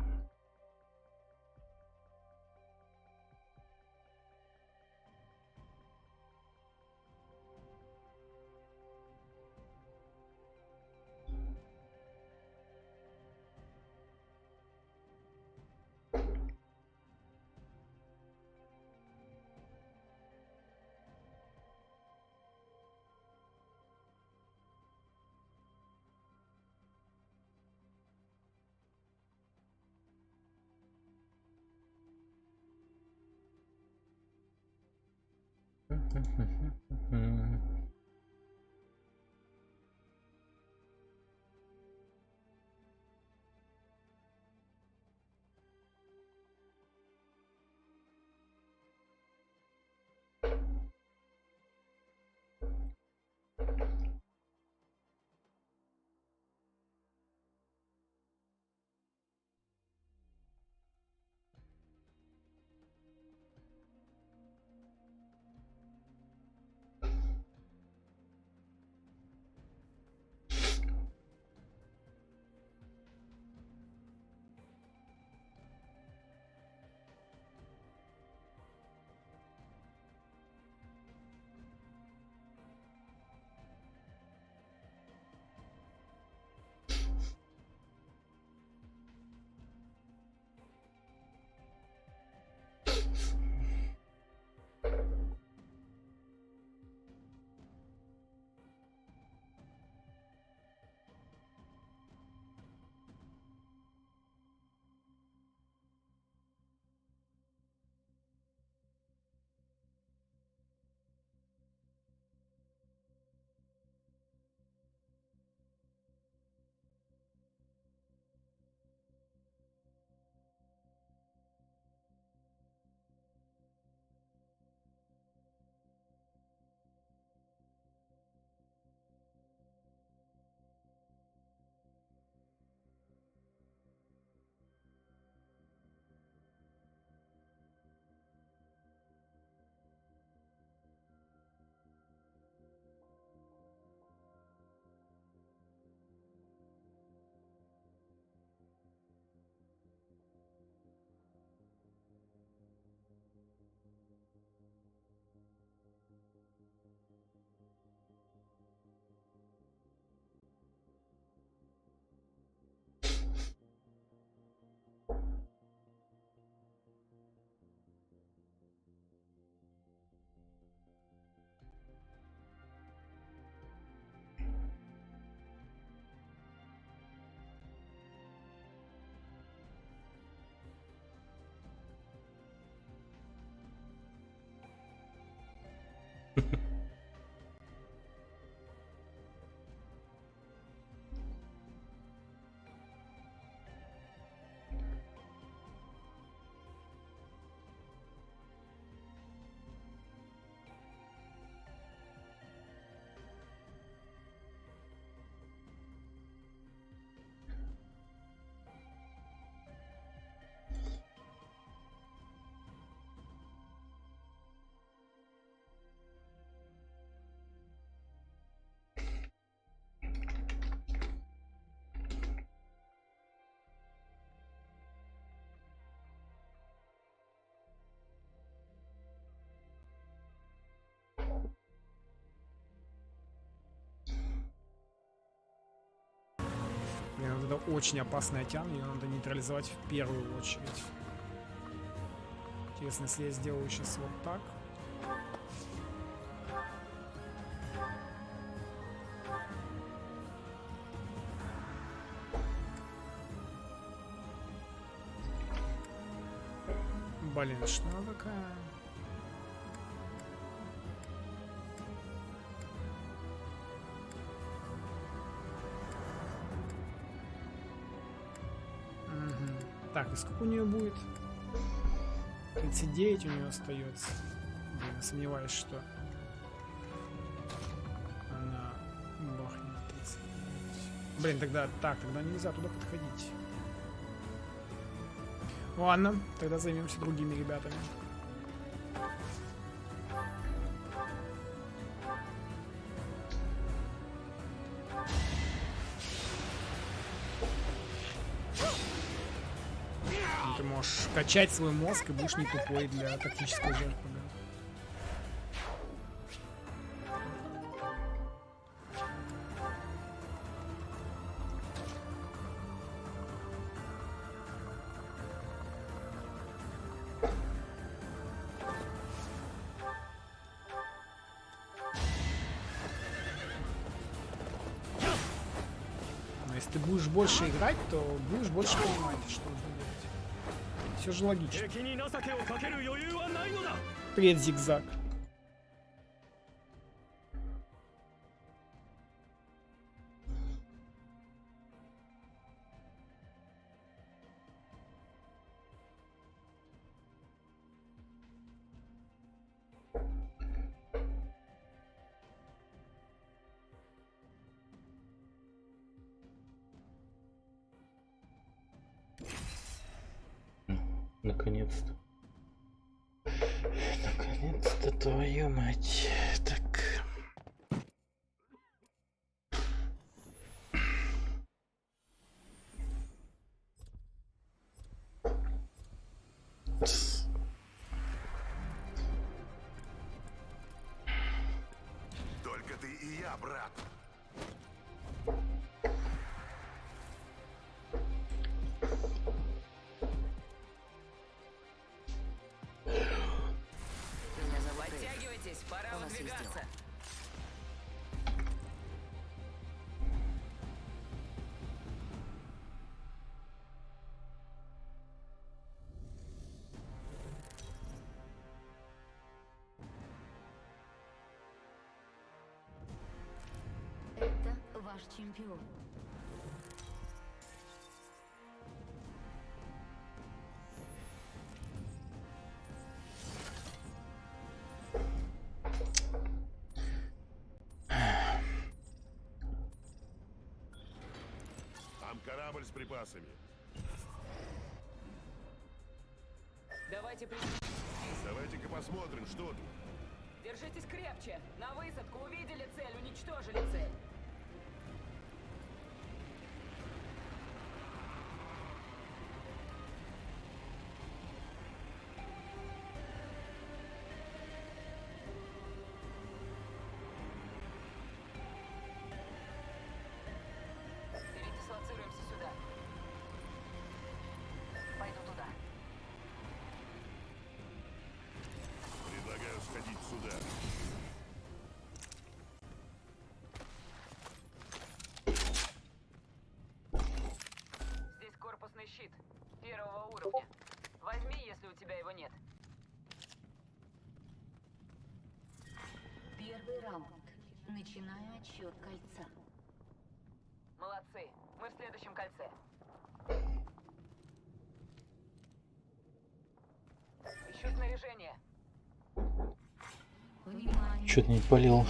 Это очень опасная тян, ее надо нейтрализовать в первую очередь. Интересно, если я сделаю сейчас вот так. Блин, что она такая? Так, и сколько у нее будет? 39 у нее остается. Блин, я сомневаюсь, что она бахнет 39. Блин, тогда нельзя туда подходить. Ладно, тогда займемся другими ребятами. Ты можешь качать свой мозг и будешь не тупой для тактического ЖРПГ. Но если ты будешь больше играть, то будешь больше понимать, что нужно делать. Все же логично. Привет, зигзаг. Наконец-то. Наконец-то, твою мать. Так. Только ты и я, брат. Подтягивайтесь, пора выдвигаться. Это ваш чемпион. Там корабль с припасами. Давайте Давайте-ка посмотрим, что тут. Держитесь крепче. На высадку увидели цель, уничтожили цель. Передислоцируемся сюда. Пойду туда. Предлагаю сходить сюда. Здесь корпусный щит. Первого уровня. Возьми, если у тебя его нет. Первый раунд. Начинаю отсчет кольца. Молодцы. Мы в следующем кольце. Ищу снаряжение. Внимание. Чё-то не полил.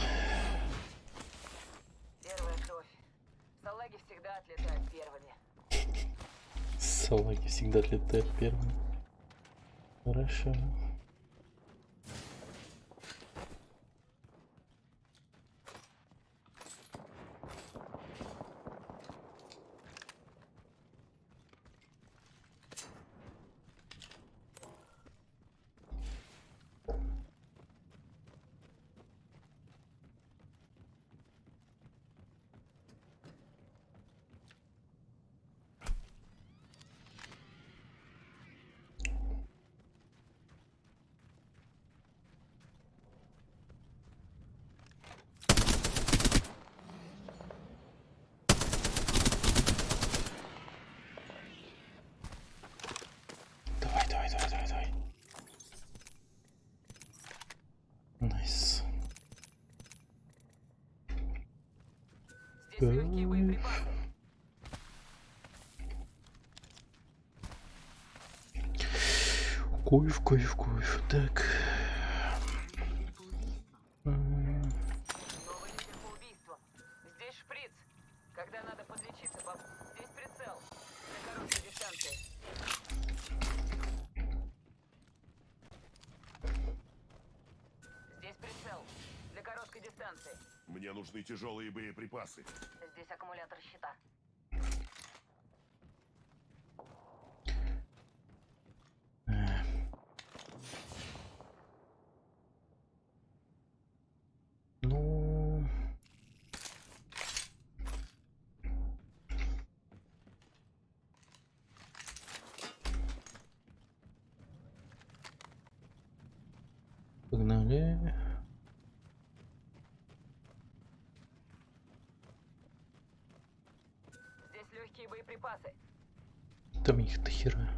Первая кровь. Салаги всегда отлетают первыми. Салаги всегда отлетают первыми. Хорошо. Давай, давай, давай, давай, давай. Найс. Здесь легкие боеприпасы. Кайф, кайф, кайф. Так. Новый лидер по убийствам. Здесь шприц. Когда надо подлечиться, здесь прицел. На короткой дистанции. Здесь прицел. Для короткой дистанции. Мне нужны тяжелые боеприпасы. Здесь аккумулятор щита. Ну... Погнали. Здесь легкие боеприпасы. Там их до хера.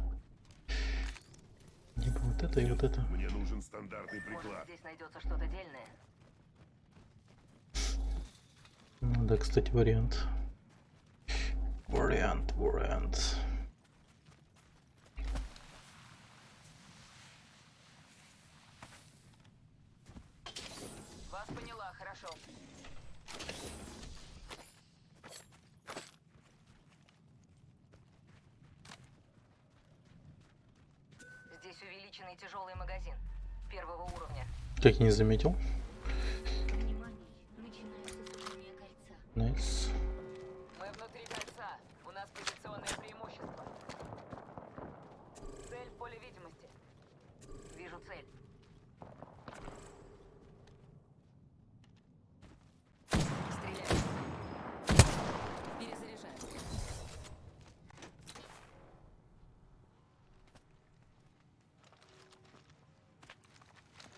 Либо вот это и вот это. Мне нужен стандартный Может, приклад. здесь найдется что-то дельное. Ну да, кстати, вариант. Вариант. Вас поняла, хорошо. Здесь увеличенный тяжелый магазин. Первого уровня. Как я не заметил. Внимание. Начинается сужение кольца. Найс. Мы внутри кольца. У нас позиционное преимущество. Цель в поле видимости. Вижу цель. Стреляю. Перезаряжаю.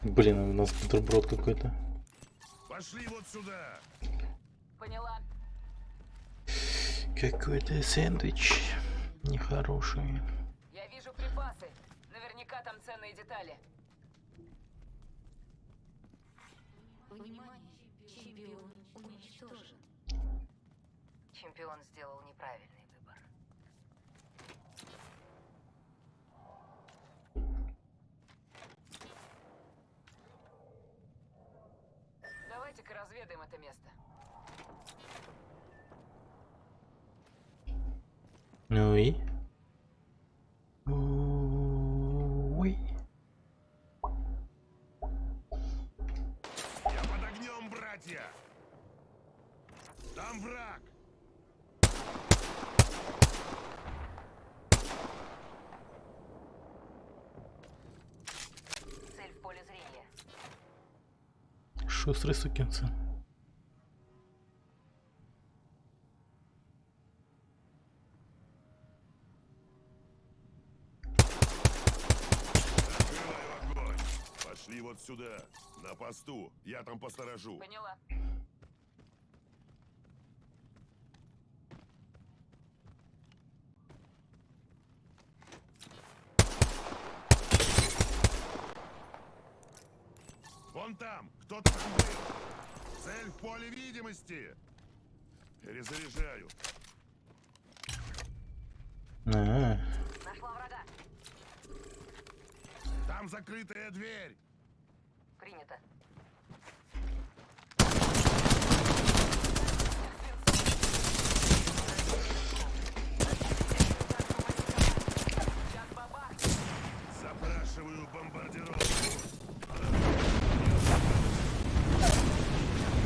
Блин, у нас бутерброд какой-то. Пошли вот сюда. Поняла. Какой-то сэндвич нехороший. Я вижу припасы. Наверняка там ценные детали. Внимание. Чемпион уничтожен. Чемпион сделал неправильный выбор. Давайте-ка разведаем это место. Ну и? Ой. Я под огнем, братья. Там враг. Цель в поле зрения. Шустрый сукин сын. Открываю огонь. Пошли вот сюда. На посту. Я там посторожу. Поняла. Вот Вон там! Кто-то там был! Цель в поле видимости! Перезаряжаю. А, Нашла врага. Там закрытая дверь! Принято. Запрашиваю бомбардировку.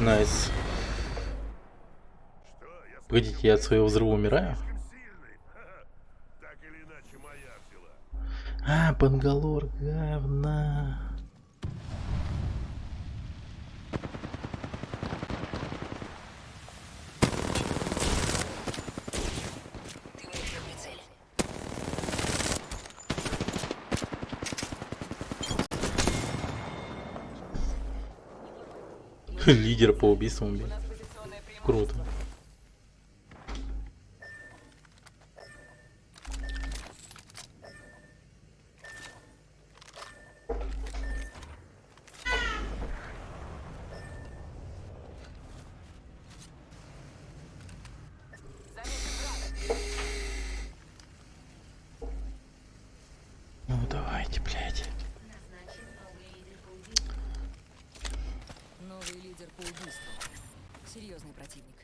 найс. Что? Я Погодите, я от своего взрыва умираю? слишком сильный. Ха-ха. Так или иначе, моя взяла. А, Бангалор, говна. Ты мне первый цель. Лидер по убийствам убил. У нас позиционное преимущество. Круто. Ну давайте, блядь. Назначен новый лидер по убийству. Новый лидер по убийству. Серьезный противник.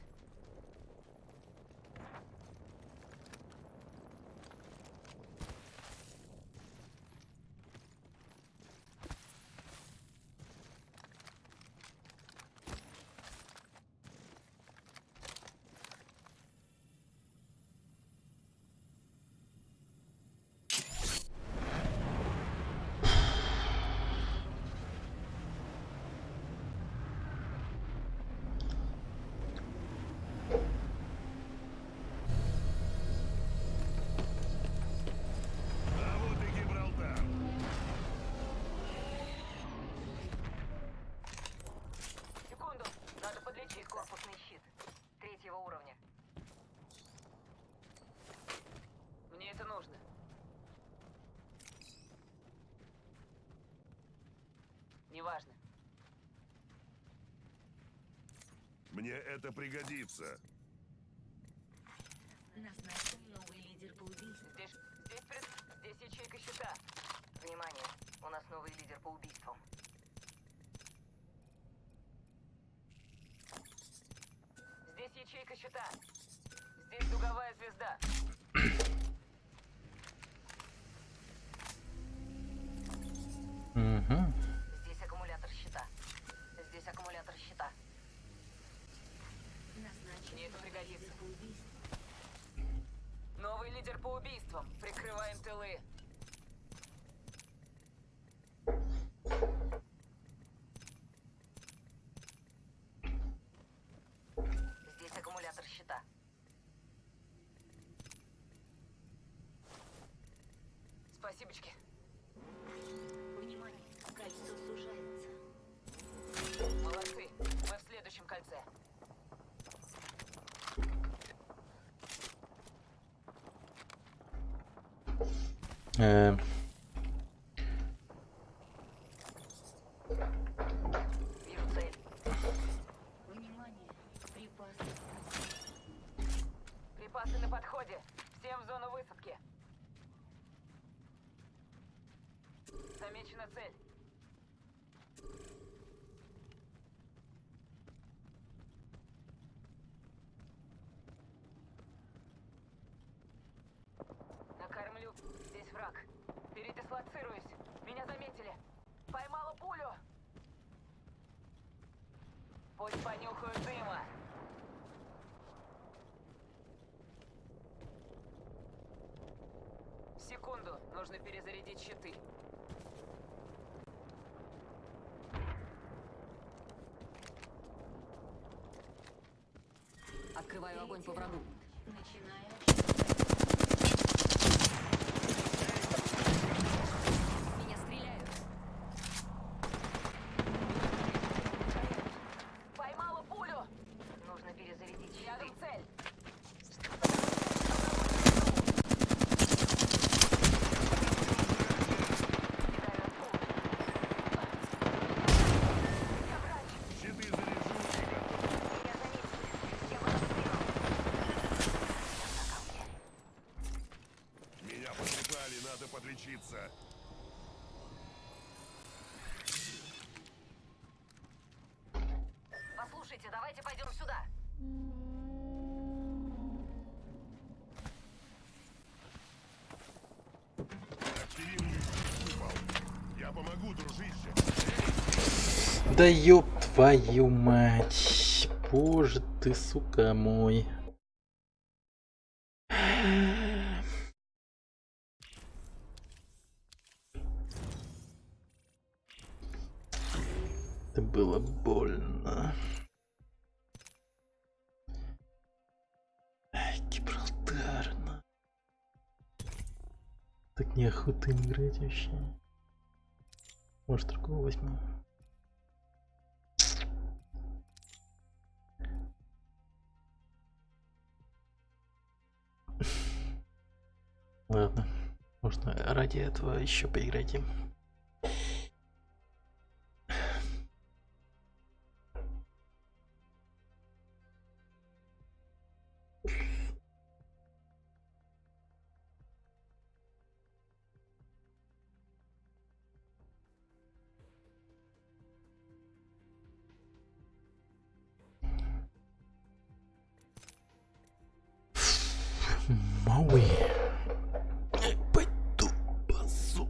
А вот и Гибралтар. Секунду. Надо подлечить корпусный щит. 3-го уровня. Мне это нужно. Неважно. Мне это пригодится. Назначен новый лидер по убийству. Здесь ячейка щита. Внимание. У нас новый лидер по убийствам. Здесь ячейка щита. Здесь дуговая звезда. Угу. Здесь аккумулятор щита. Здесь аккумулятор щита. Назначен Мне это новый пригодится. лидер по убийству. Новый лидер по убийствам. Прикрываем тылы. Здесь аккумулятор щита. Спасибочки. Внимание, кольцо сужается. Молодцы. Мы в следующем кольце. Э, Вижу цель. Внимание, припасы. Припасы на подходе. Всем в зону высадки. Замечена цель. Накормлю. Здесь враг. Передислоцируюсь. Меня заметили. Поймала пулю. Пусть понюхают дыма. Секунду. Нужно перезарядить щиты. Открываю огонь по врагу. Начинаю Меня стреляют. Поймала пулю. Нужно перезарядить щиты. Рядом цель. давайте пойдем сюда. Активирую выпал. Я помогу, дружище. Да ёб твою мать. Боже ты, сука мой. Это было больно. Ай, Гибралтар. Так неохота играть вообще. Может, другого возьму. Ладно, можно ради этого еще поиграть им. Мауи. Пойду базу.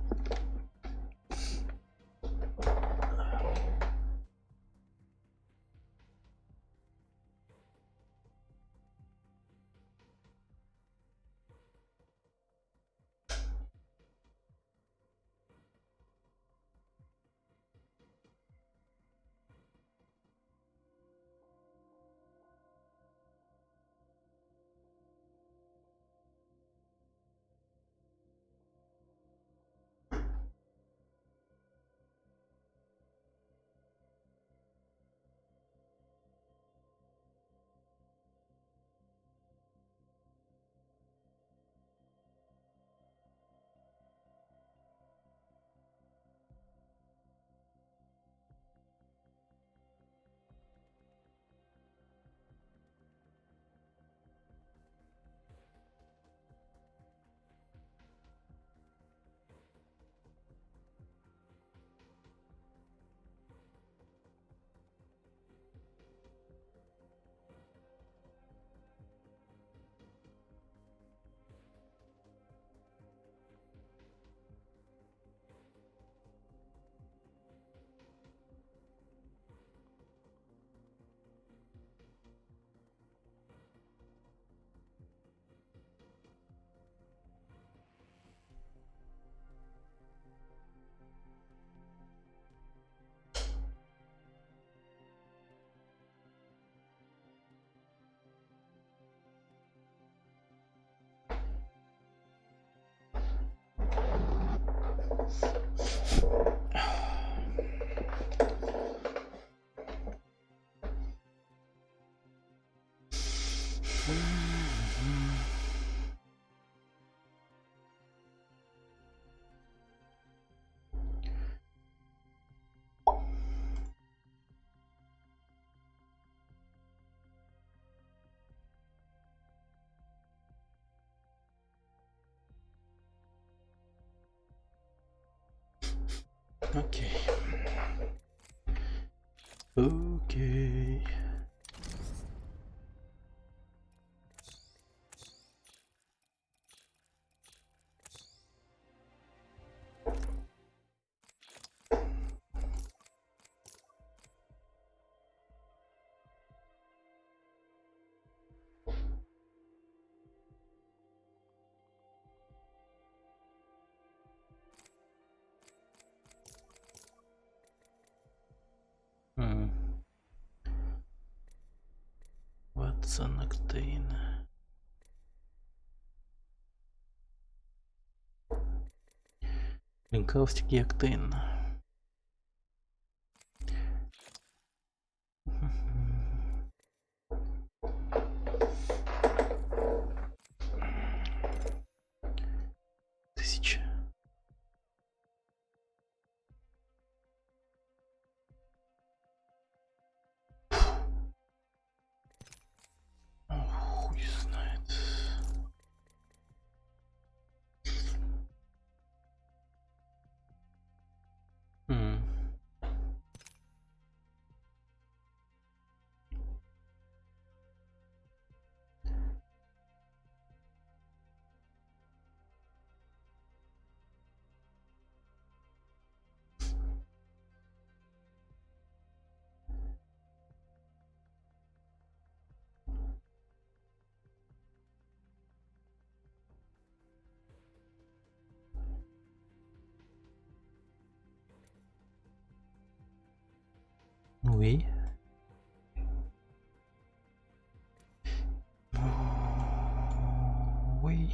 Окей. Окей. Ватсон Октейн. Линкаустик и Октейн. Тысяча. Хуй знает. Oui. Oui.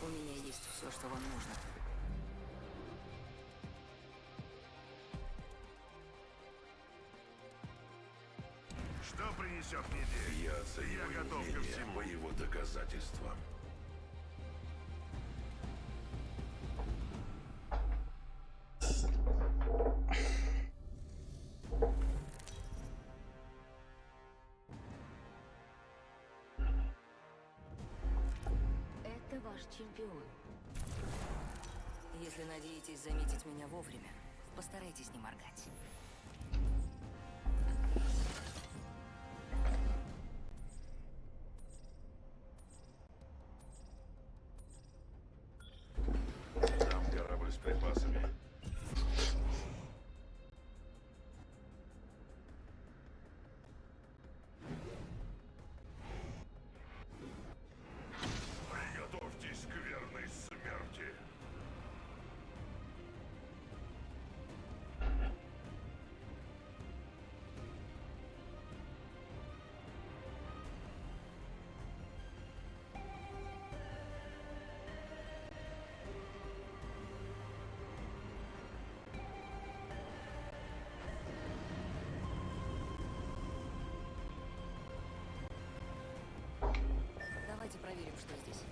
У меня есть все, что вам нужно. Что принесет мне день? Я оцениваю готов ко умение всему. по его доказательствам. Это ваш чемпион. Если надеетесь заметить меня вовремя, постарайтесь не моргать. Там корабль с припасами. Приготовьтесь к верной смерти. Давайте проверим, что здесь.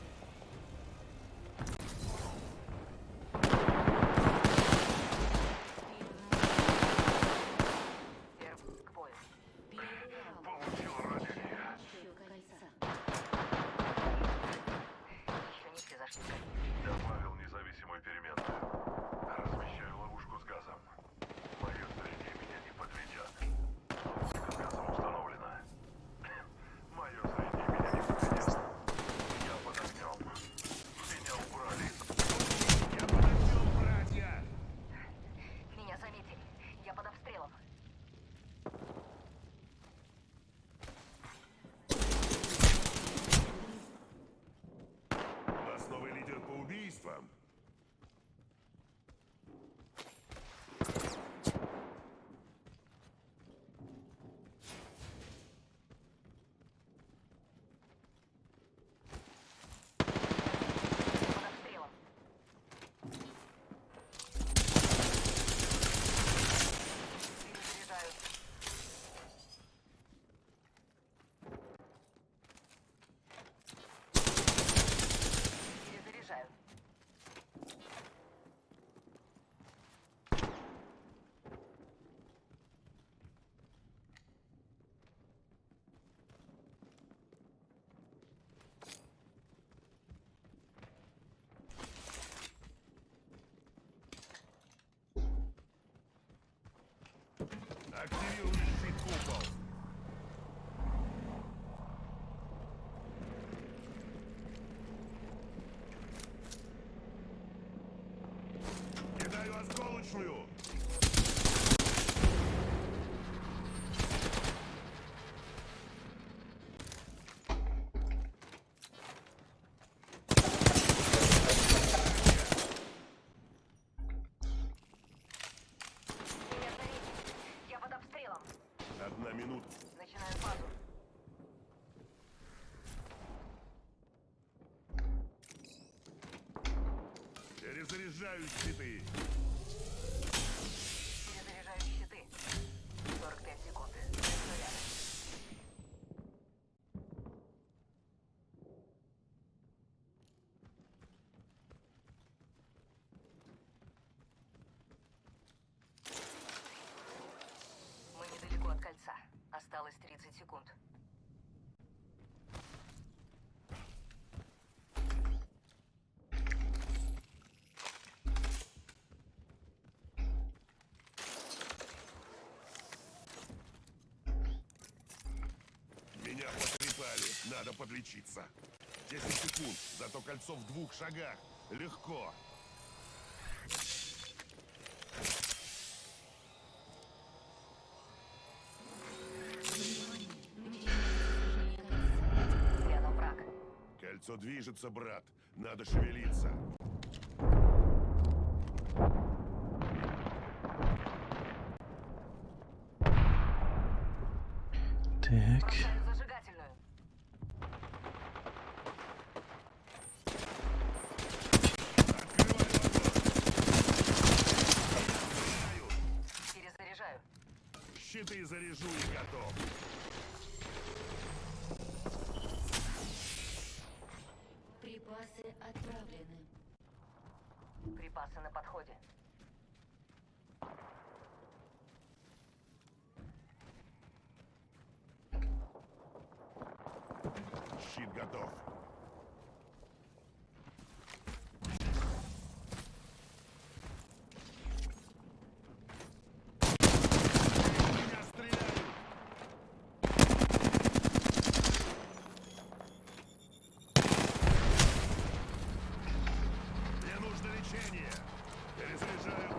К бою. Получил ранение. Насчет кольца. Еще не все зашли. Добавил независимую переменную. Размещаю ловушку с газом. Мое зрение меня не подведет. Ловушка с газом установлена. Мое зрение меня не подведет. Я под огнем. Меня убрали. Я под огнем, братья! Меня заметили. Я под обстрелом. У нас новый лидер по убийствам. Под обстрелом. Перезаряжаю. Перезаряжаю. Активирую щит купол. Кидаю осколочную. Меня заметили. Я под обстрелом. 1 минута. Начинаю фазу. Перезаряжаю щиты. Перезаряжаю щиты. 45 секунд. 30 секунд. Меня потрепали, надо подлечиться. 10 секунд, зато кольцо в 2 шагах. Легко. Рядом враг. Кольцо движется, брат. Надо шевелиться. Так. Бросаю зажигательную. Перезаряжаю. Щиты заряжу и готов. Припасы отправлены. Припасы на подходе. Щит готов. Меня стреляют! Мне нужно лечение. Перезаряжаю.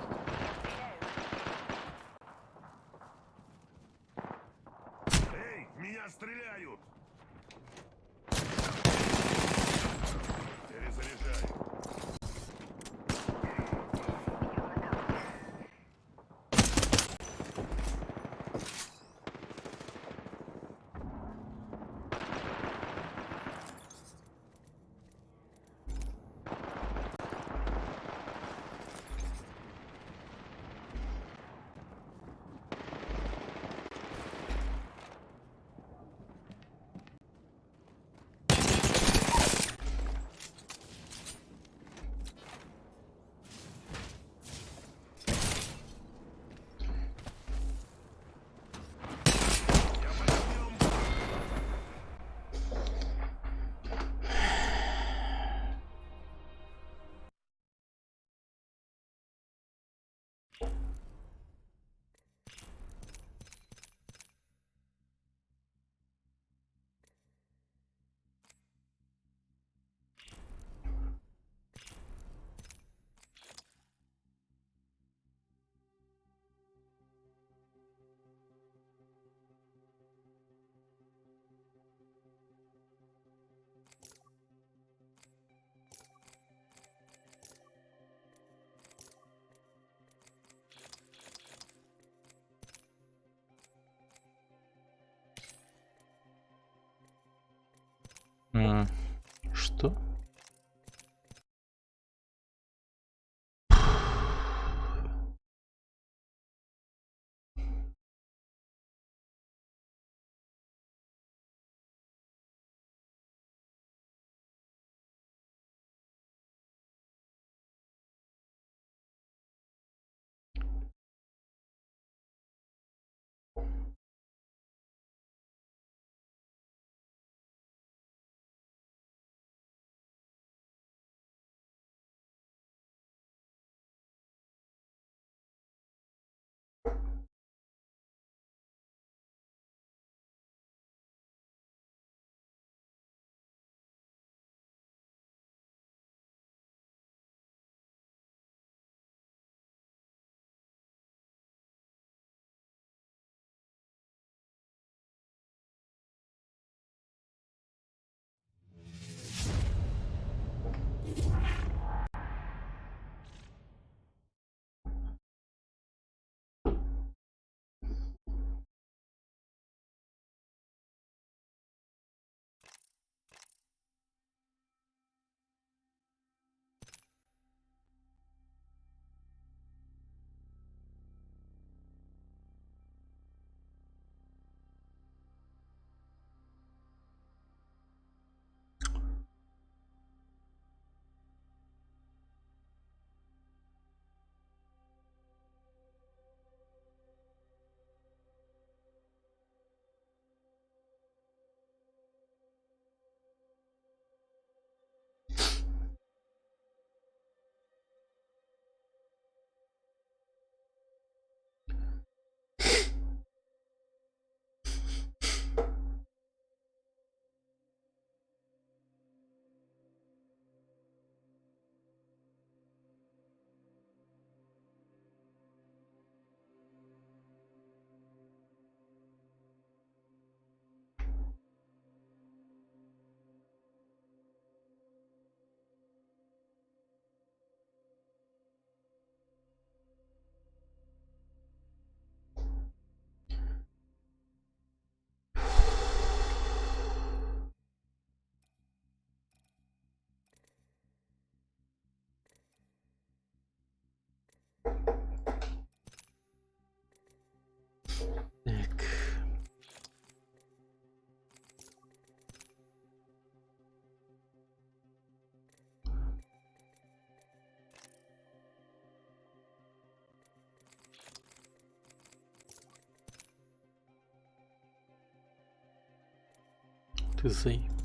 Эй, меня стреляют! Перезаряжаю. Так. Ты заеб.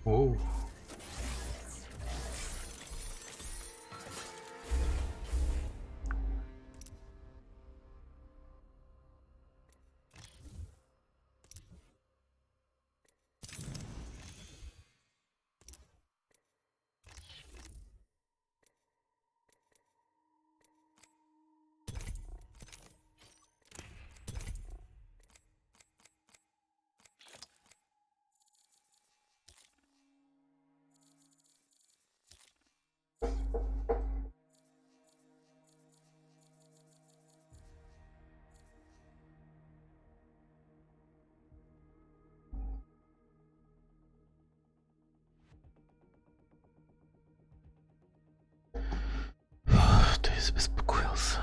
Оу. То я забеспокоился.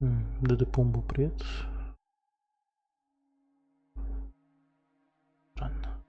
ДД Помбу, привет. Странно.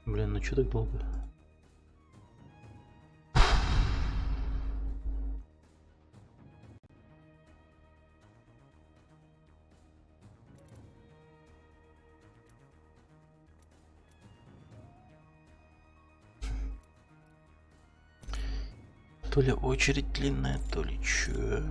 Блин, ну чё так долго? То ли очередь длинная, то ли чё.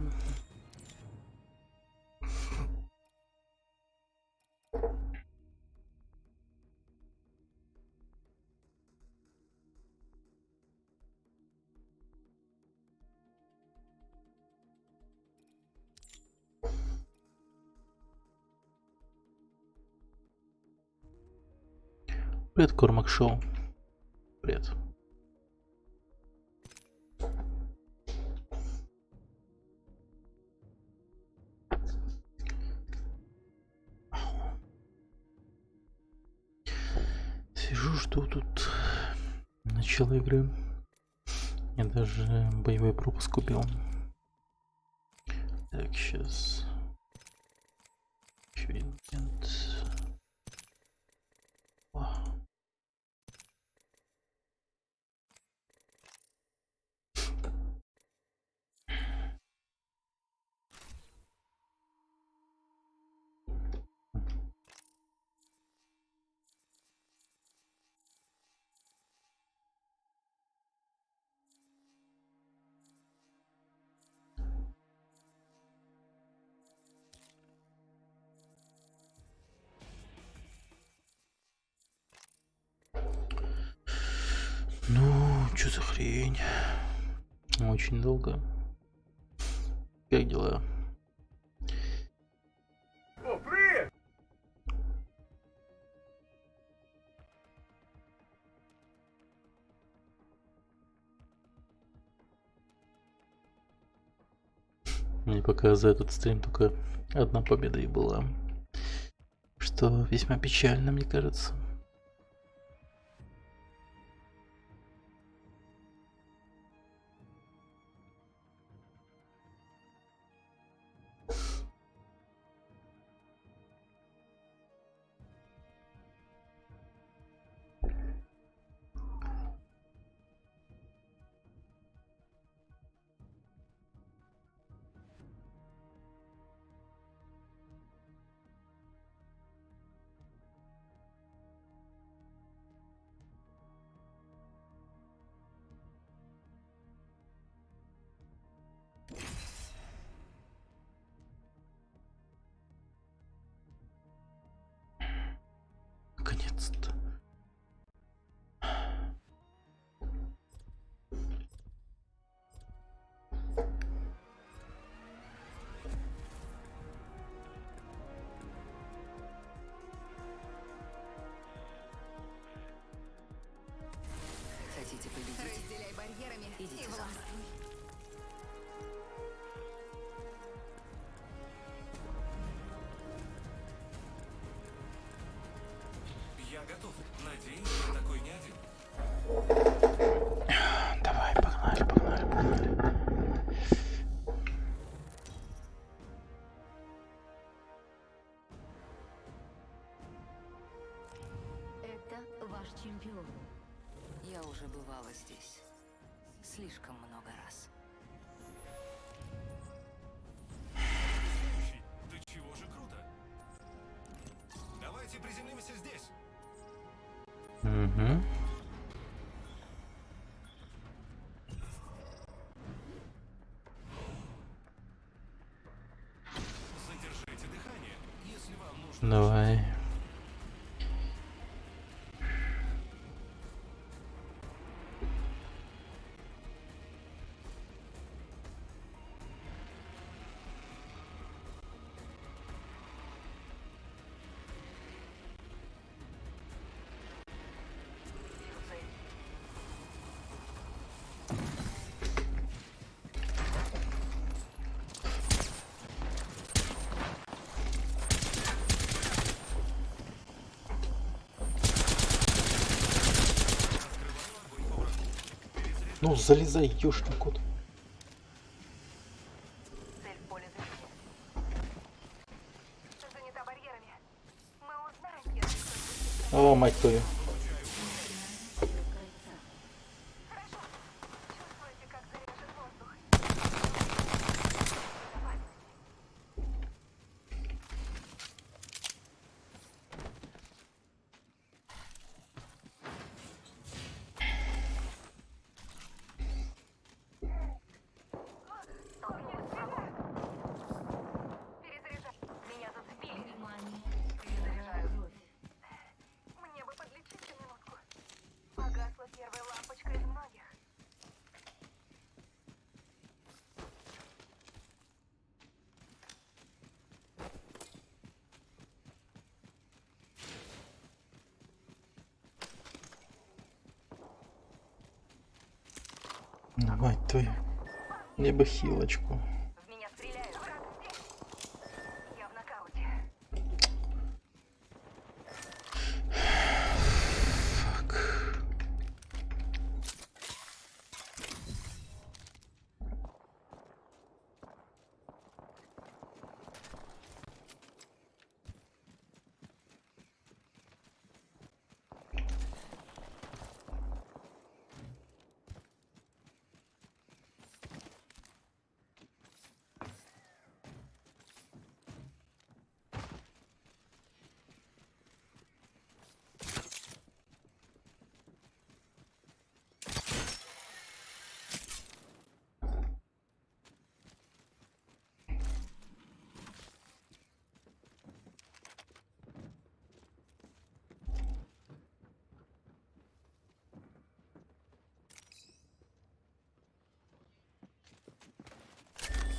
Привет, Кормак Шоу. Привет. Сижу, жду тут начала игры. Я даже боевой пропуск купил. Так, сейчас. Еще один момент. О. Ну, что за хрень? Очень долго. Как дела? О, привет! Мне пока за этот стрим только одна победа и была. Что весьма печально, мне кажется. готов. Надеюсь, я такой не один. Давай, погнали, погнали, погнали. Это ваш чемпион. Я уже бывала здесь. Слишком много раз. Следующий. Да чего же круто. Давайте приземлимся здесь. Угу. Задержите дыхание, если вам нужно. Давай. Ну, залезай, ёшкин кот. Цель в поле зрения. Занята барьерами. Мы узнаем, если кто-нибудь... О, мать твою. Хорошо. Чувствуете, как заряжен воздух? Перезаряжай. Меня зацепили. Внимание. Перезаряжаю. Кровь. Мне бы подлечить минутку. Погасла первая лампочка из многих. Ну, мать твою. Мне бы хилочку. В меня стреляют. Враг здесь. Я в нокауте. Фак.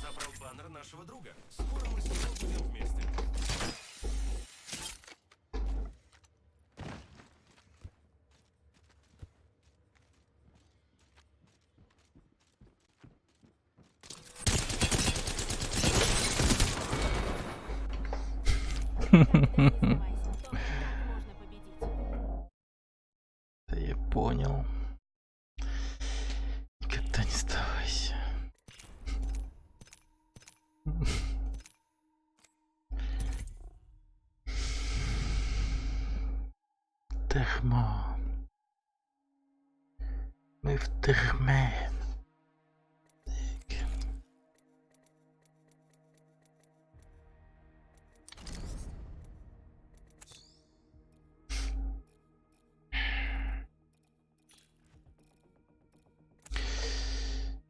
Забрал баннер нашего друга. Скоро мы с ним будем вместе. Да я понял. Никогда не сдавайся. Термо. Мы в терме. Так.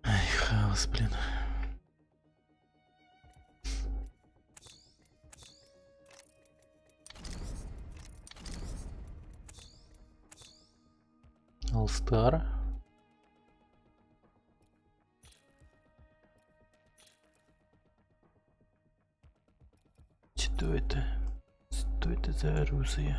Ай, хаос, блин. All-Star. Что это? Что это за оружие?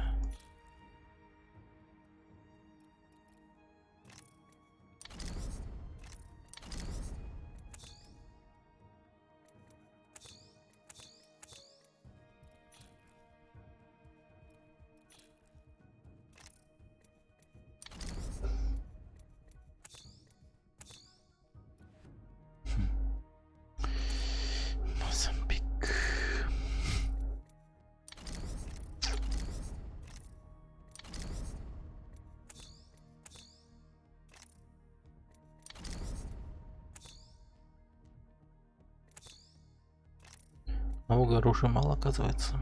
А оружия мало, оказывается.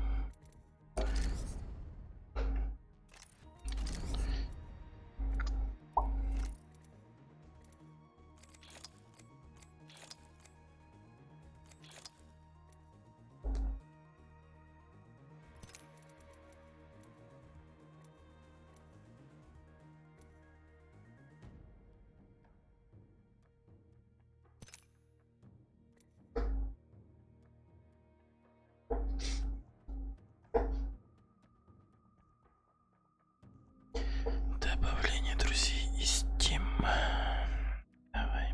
Добавление друзей из Steam. Давай.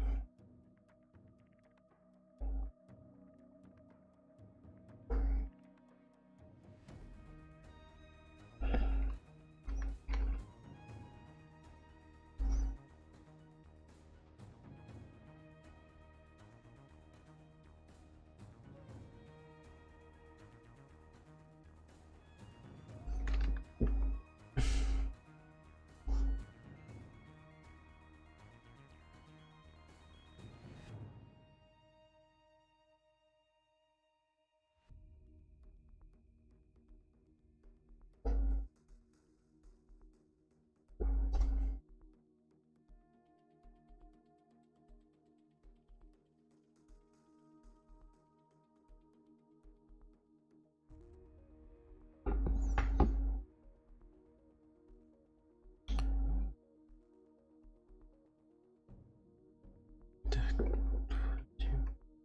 Так,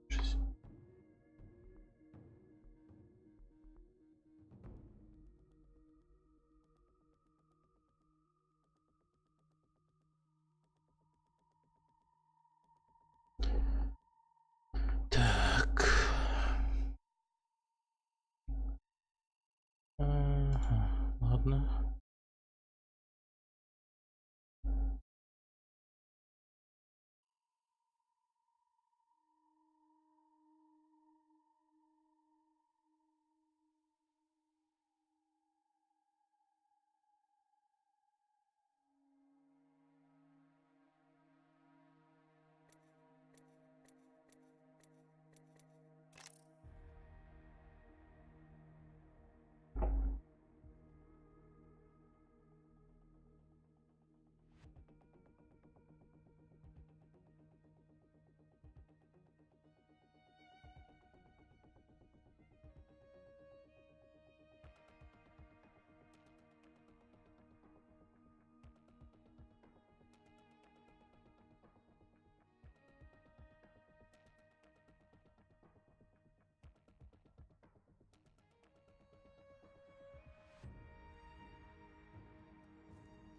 6. Так. Ага, ладно.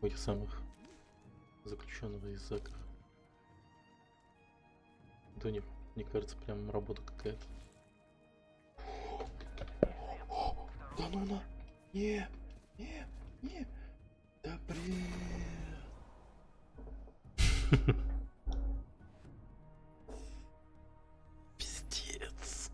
У этих самых заключенных из закров. Это у них, мне кажется, прям работа какая-то. Да ну на! Не! Да блин! Пиздец.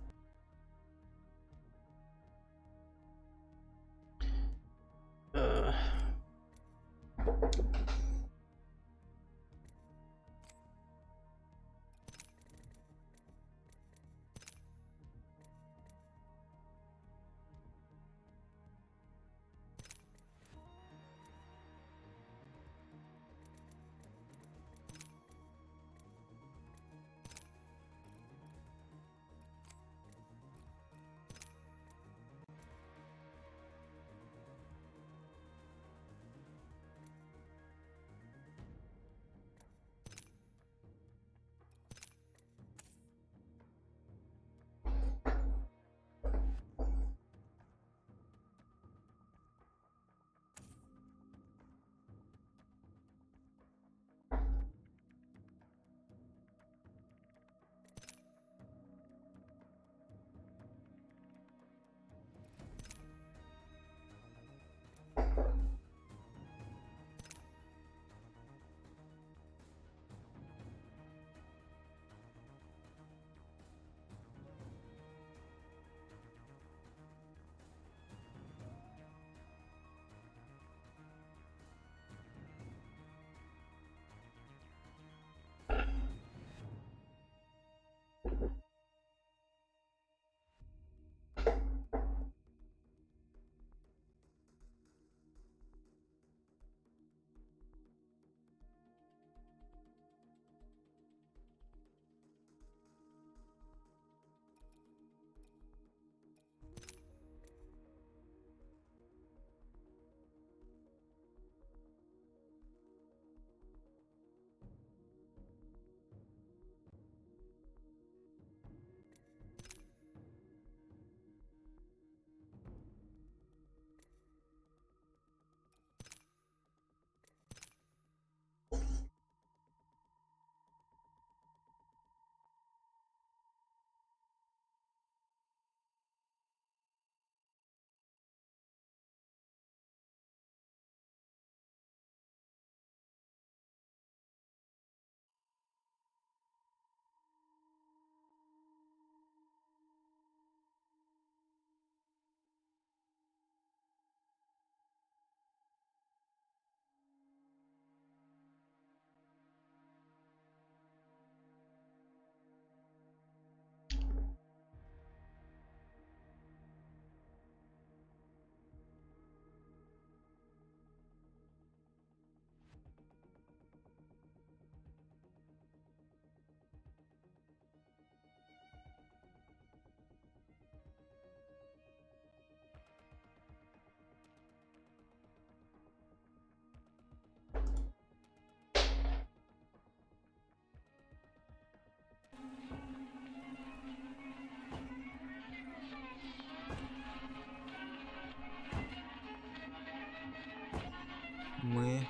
Мы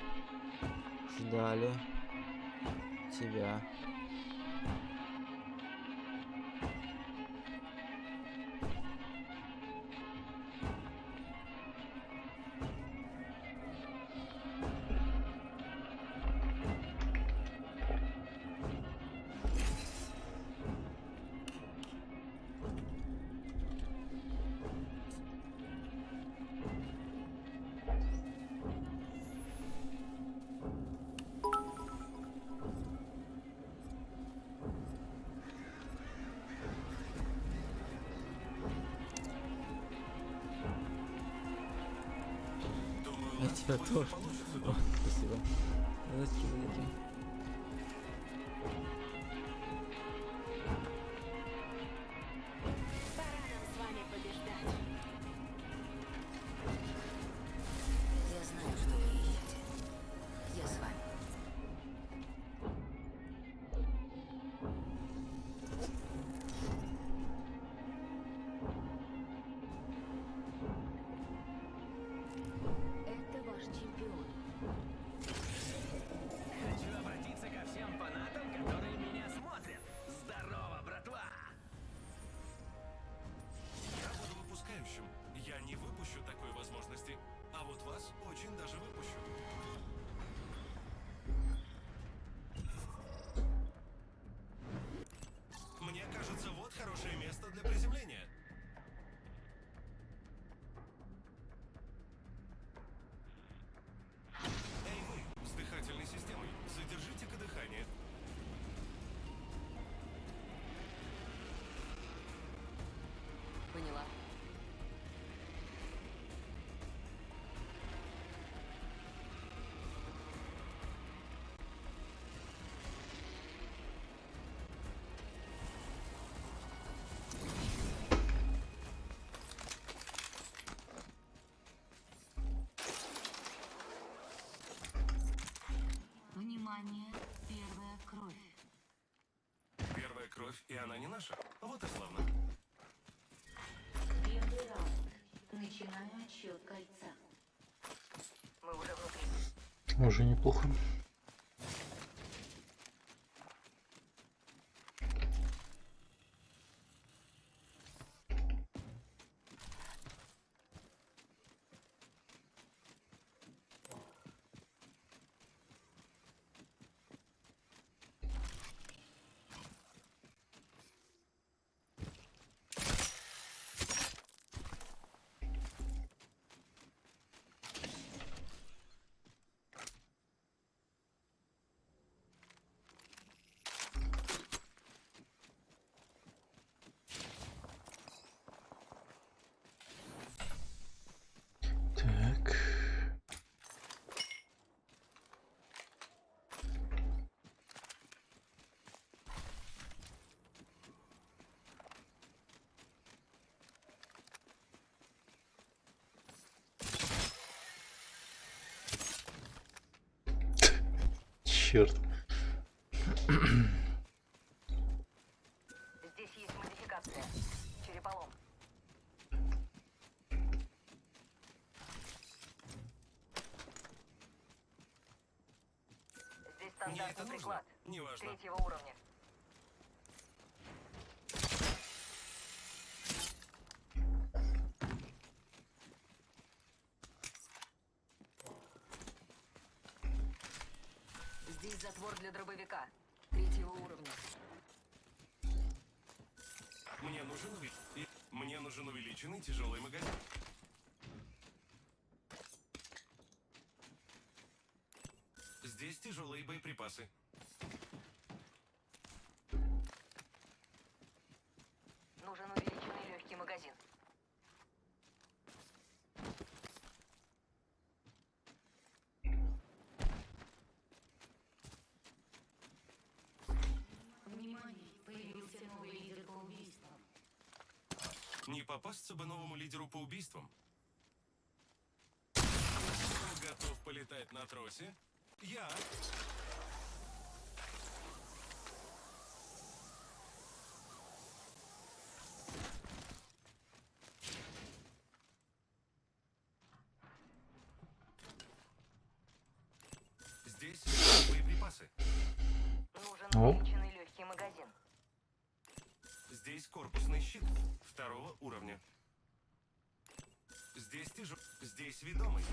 ждали тебя. Я тебя тоже. О, спасибо. Удачи, удачи. Пора нам с вами побеждать. Я знаю, что вы ищете. Я с вами. Это ваш чемпион. Хочу обратиться ко всем фанатам, которые меня смотрят. Здорово, братва! Я буду выпускающим. Я не выпущу такой возможности. А вот вас очень даже выпущу. Мне кажется, вот хорошее место для приземления. Эй вы, с дыхательной системой, задержите-ка дыхание. Поняла. Внимание, первая кровь. Первая кровь, и она не наша. Вот и славно. Первый раунд. Начинаю отсчет кольца. Мы уже внутри. Уже неплохо. Так. Черт. Здесь есть модификация. Череполом. Здесь Мне это стандартный нужно? приклад. Неважно. 3-го уровня. Здесь затвор для дробовика. 3-го уровня. Мне нужен увеличенный тяжелый магазин. Здесь тяжелые боеприпасы. Нужен увеличенный легкий магазин. Внимание, появился новый лидер по убийствам. Не попасться бы новому лидеру по убийствам. Кто готов полетать на тросе? Я. Здесь корпусный щит 2-го уровня. Здесь здесь ведомый.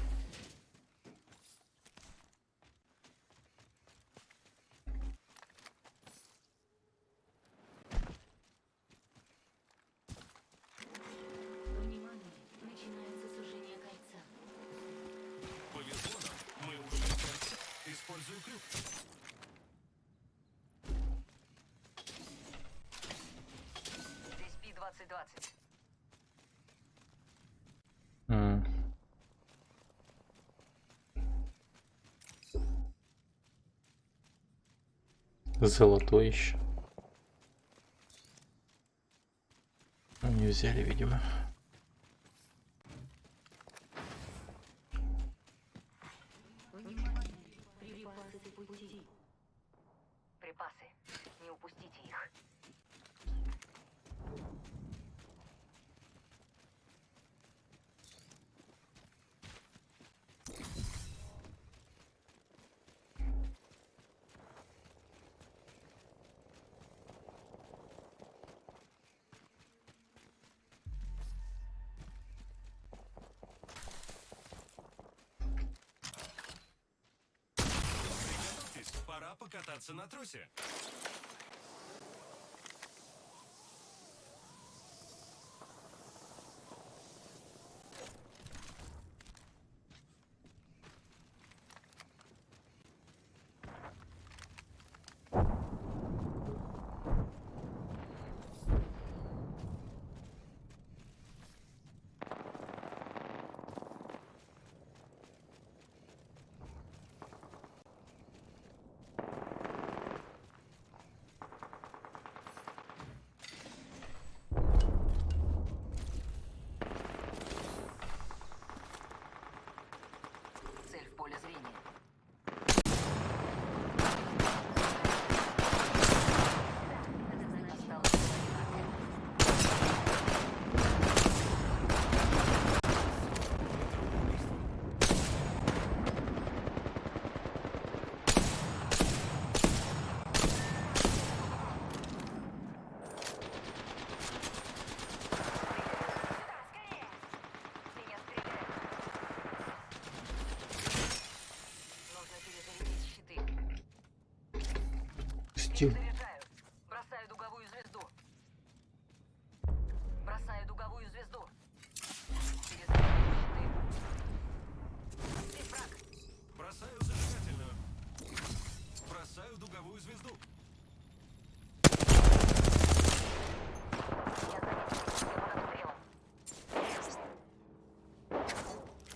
Внимание, начинается сужение кольца. Повезло нам, мы ушли в кольцо. Использую крюк. Здесь Пи-2020. Золотой еще. Не взяли, видимо. Внимание, припасы в пути. Припасы. Не упустите их. Приготовьтесь, пора покататься на тросе. Цель в поле зрения. Осталось меня стреляют. Нужно перезарядить щиты. Стил. Заряжаю. Бросаю дуговую звезду. Бросаю дуговую звезду. Перезаряжаю щиты. Здесь враг. Бросаю зажигательную. Бросаю дуговую звезду. Я заметил его над стрелом.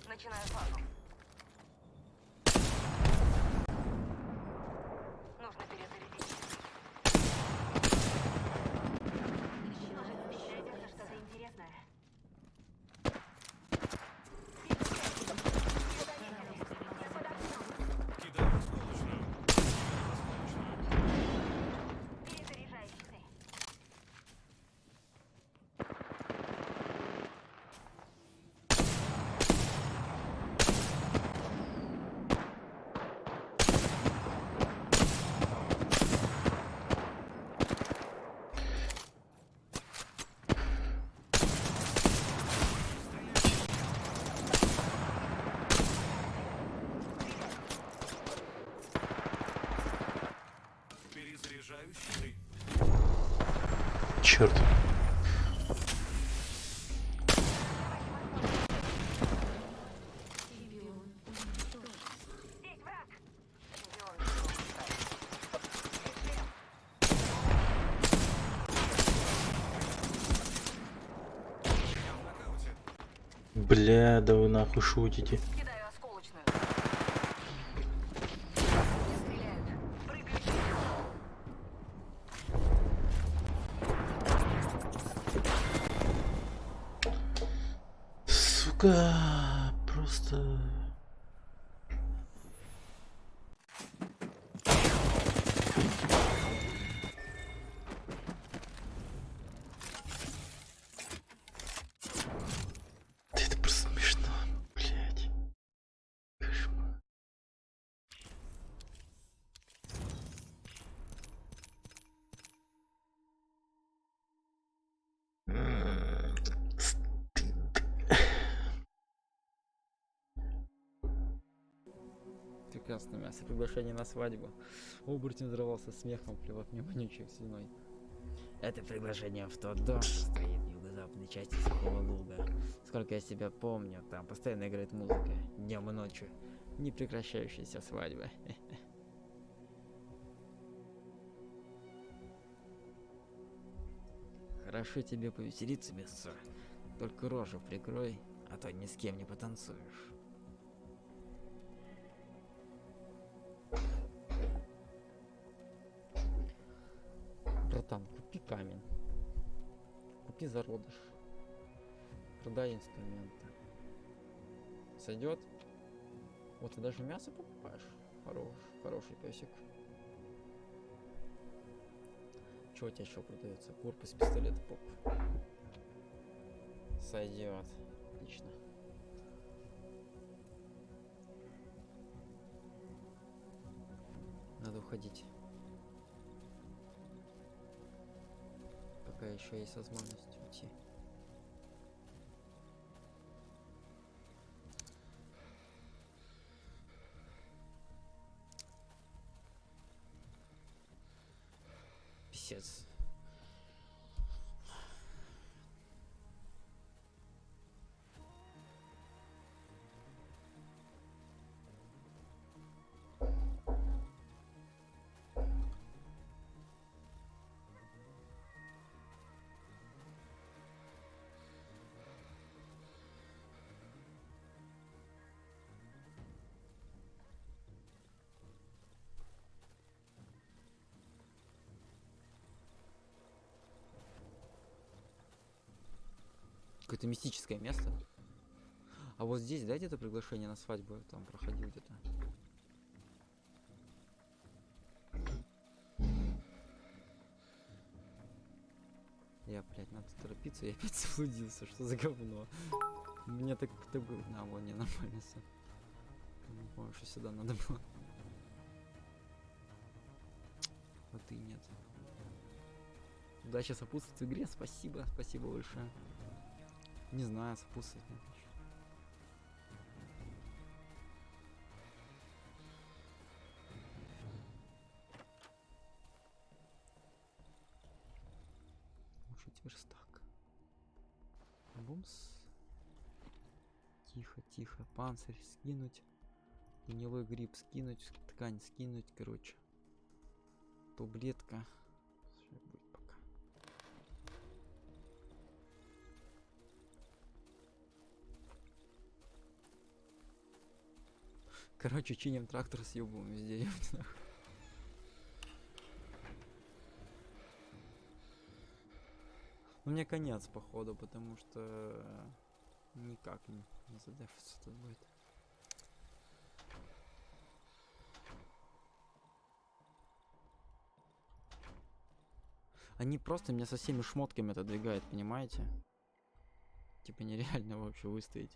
Начинаю фазу. Нужно перезарядить щиты. Найдется что-то интересное. Кидаю осколочную. Перезаряжаю щиты. Перезаряжаю щиты. Черт. Здесь враг. Чемпион уничтожен. Я в нокауте. Бля, да вы нахуй шутите. Кидаю осколочную. Не стреляют. Прыгаю. Сука, просто... Это просто смешно, блядь. Кошмар. прекрасное мясо. Приглашение на свадьбу. Оборотень взорвался смехом, плевав мне вонючей слюной. Это приглашение в тот дом, что стоит в юго-западной части Сухого Луга. Сколько я себя помню, там постоянно играет музыка, днем и ночью. Непрекращающаяся свадьба. Хорошо тебе повеселиться, Бессо. Только рожу прикрой, а то ни с кем не потанцуешь. Братан, купи камень. Купи зародыш. Продай инструменты. Сойдет? Вот ты даже мясо покупаешь. Хороший песик. Что у тебя еще продается? Корпус пистолета поп. Сойдет. Отлично. Надо уходить. Пока еще есть возможность уйти. Писец. Какое-то мистическое место. А вот здесь, да, где-то приглашение на свадьбу там проходил где-то. Я, блядь, надо торопиться, я опять заблудился. Что за говно? Мне так было. А, вот, не, нормально все. Не помню, что сюда надо было. Вот и нет. Удача сопутствует в игре, спасибо большое. Не знаю, сопутствует мне еще. Улучшить верстак. Бумс. Тихо. Панцирь скинуть. Гнилой гриб скинуть. Ткань скинуть, короче. Таблетка. Будет пока. Короче, чиним трактор, съебываем везде, ёпта нахуй. Ну, мне конец, походу, потому что никак не задержится тут будет. Они просто меня со всеми шмотками отодвигают, понимаете? Типа нереально вообще выстоять.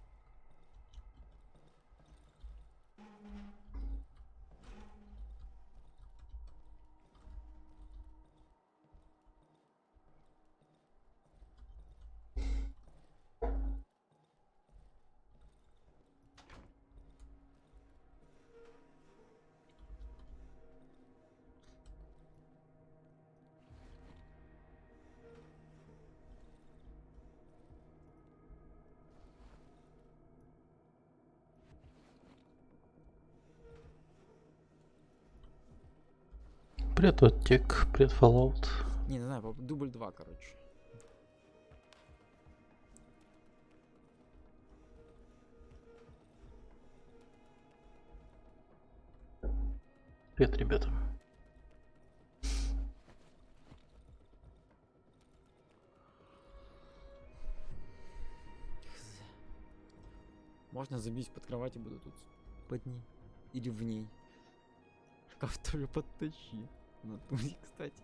Привет, Оттик, привет, Fallout. Не знаю, дубль 2, короче. Привет, ребята. Можно забить под кровать и буду тут под ней. Или в ней. Шкаф тоже подтащи. На тузе, кстати.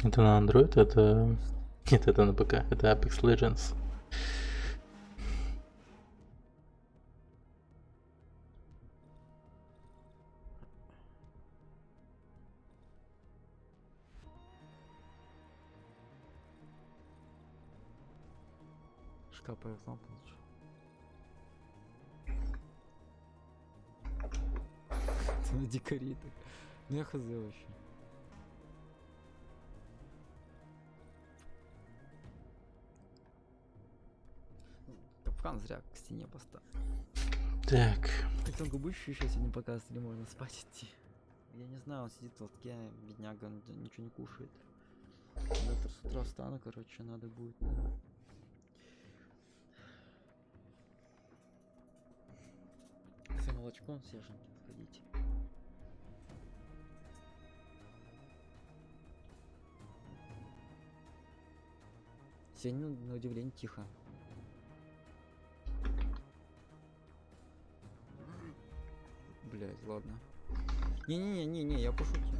Это на Android, это... Нет, это на ПК, это Apex Legends. Башка по окном получше. На дикари так. Ну я хз вообще. Капкан зря к стене поставил. Так. Котенку будешь еще сегодня показывать или можно спать идти? Я не знаю, он сидит в лотке, бедняга, он ничего не кушает. Завтра с утра встану, короче, надо будет. За молочком свеженьким сходить. Сегодня, на удивление, тихо. Блять, ладно. Не-не-не, я пошутил.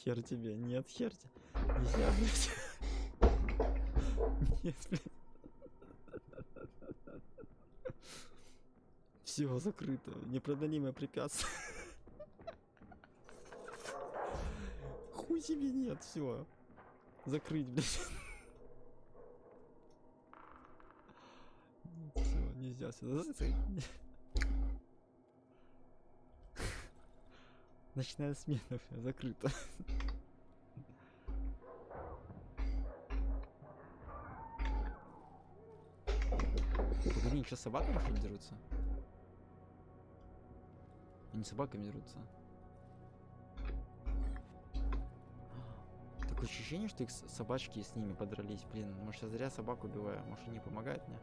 Хер тебе, нет, хер тебе. Нельзя, блядь. Нет, блядь. Все закрыто, непродалимое препятствие. Хуй себе нет, все. Закрыть, блядь. Все, нельзя сюда закрыть. Ночная смена, закрыта. Погоди, ничего, с собаками что ли дерутся? Они с собаками дерутся. Такое ощущение, что их собачки с ними подрались. Блин, может я зря собаку убиваю, может они помогают мне?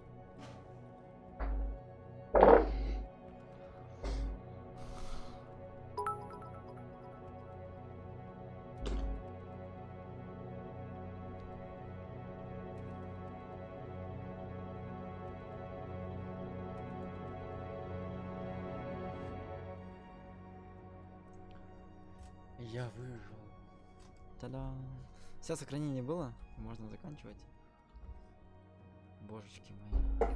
Я выжил. Та-да. Все, сохранение было? Можно заканчивать. Божечки мои.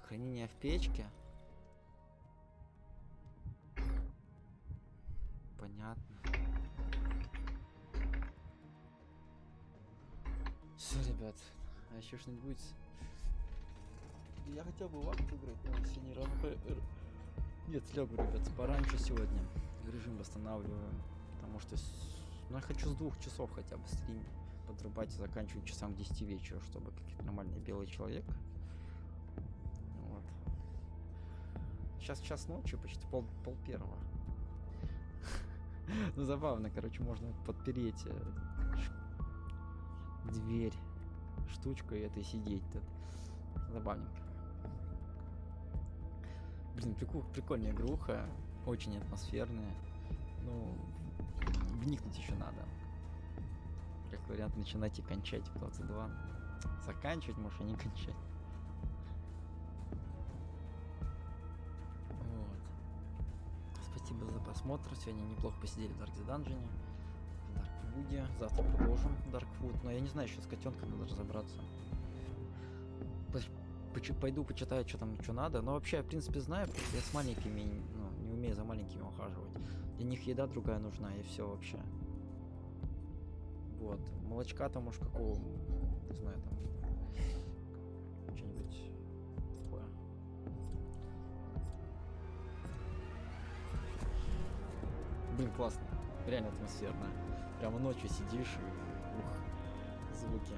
Хранение в печке. Понятно. Все, ребят, а еще что-нибудь будет? Я хотел бы в акт играть, но все не рано. Нет, лягу, ребят, пораньше сегодня. Режим восстанавливаю, потому что ну, я хочу с 2 часов хотя бы стрим подрубать и заканчивать часам к 10 вечера, чтобы как нормальный белый человек. Сейчас час ночи, почти пол первого. Ну забавно, короче, можно подпереть дверь штучкой этой сидеть тут. Забавненько. Блин, прикольная игруха, очень атмосферная. Ну, вникнуть еще надо. Как вариант начинать и кончать в Dota 2. Заканчивать, может, и не кончать. Спасибо за просмотр. Сегодня неплохо посидели в Dark the Dungeon, в Darkwood. Завтра продолжим Darkwood. Но я не знаю, еще с котенком надо разобраться. Пойду почитаю, что там, что надо. Но вообще, я, в принципе, знаю, потому что я с маленькими, ну, не умею за маленькими ухаживать. Для них еда другая нужна, и все вообще. Вот. Молочка там, может, какого, не знаю, там, что-нибудь такое. Блин, классно. Реально атмосферно. Прямо ночью сидишь и ух, звуки.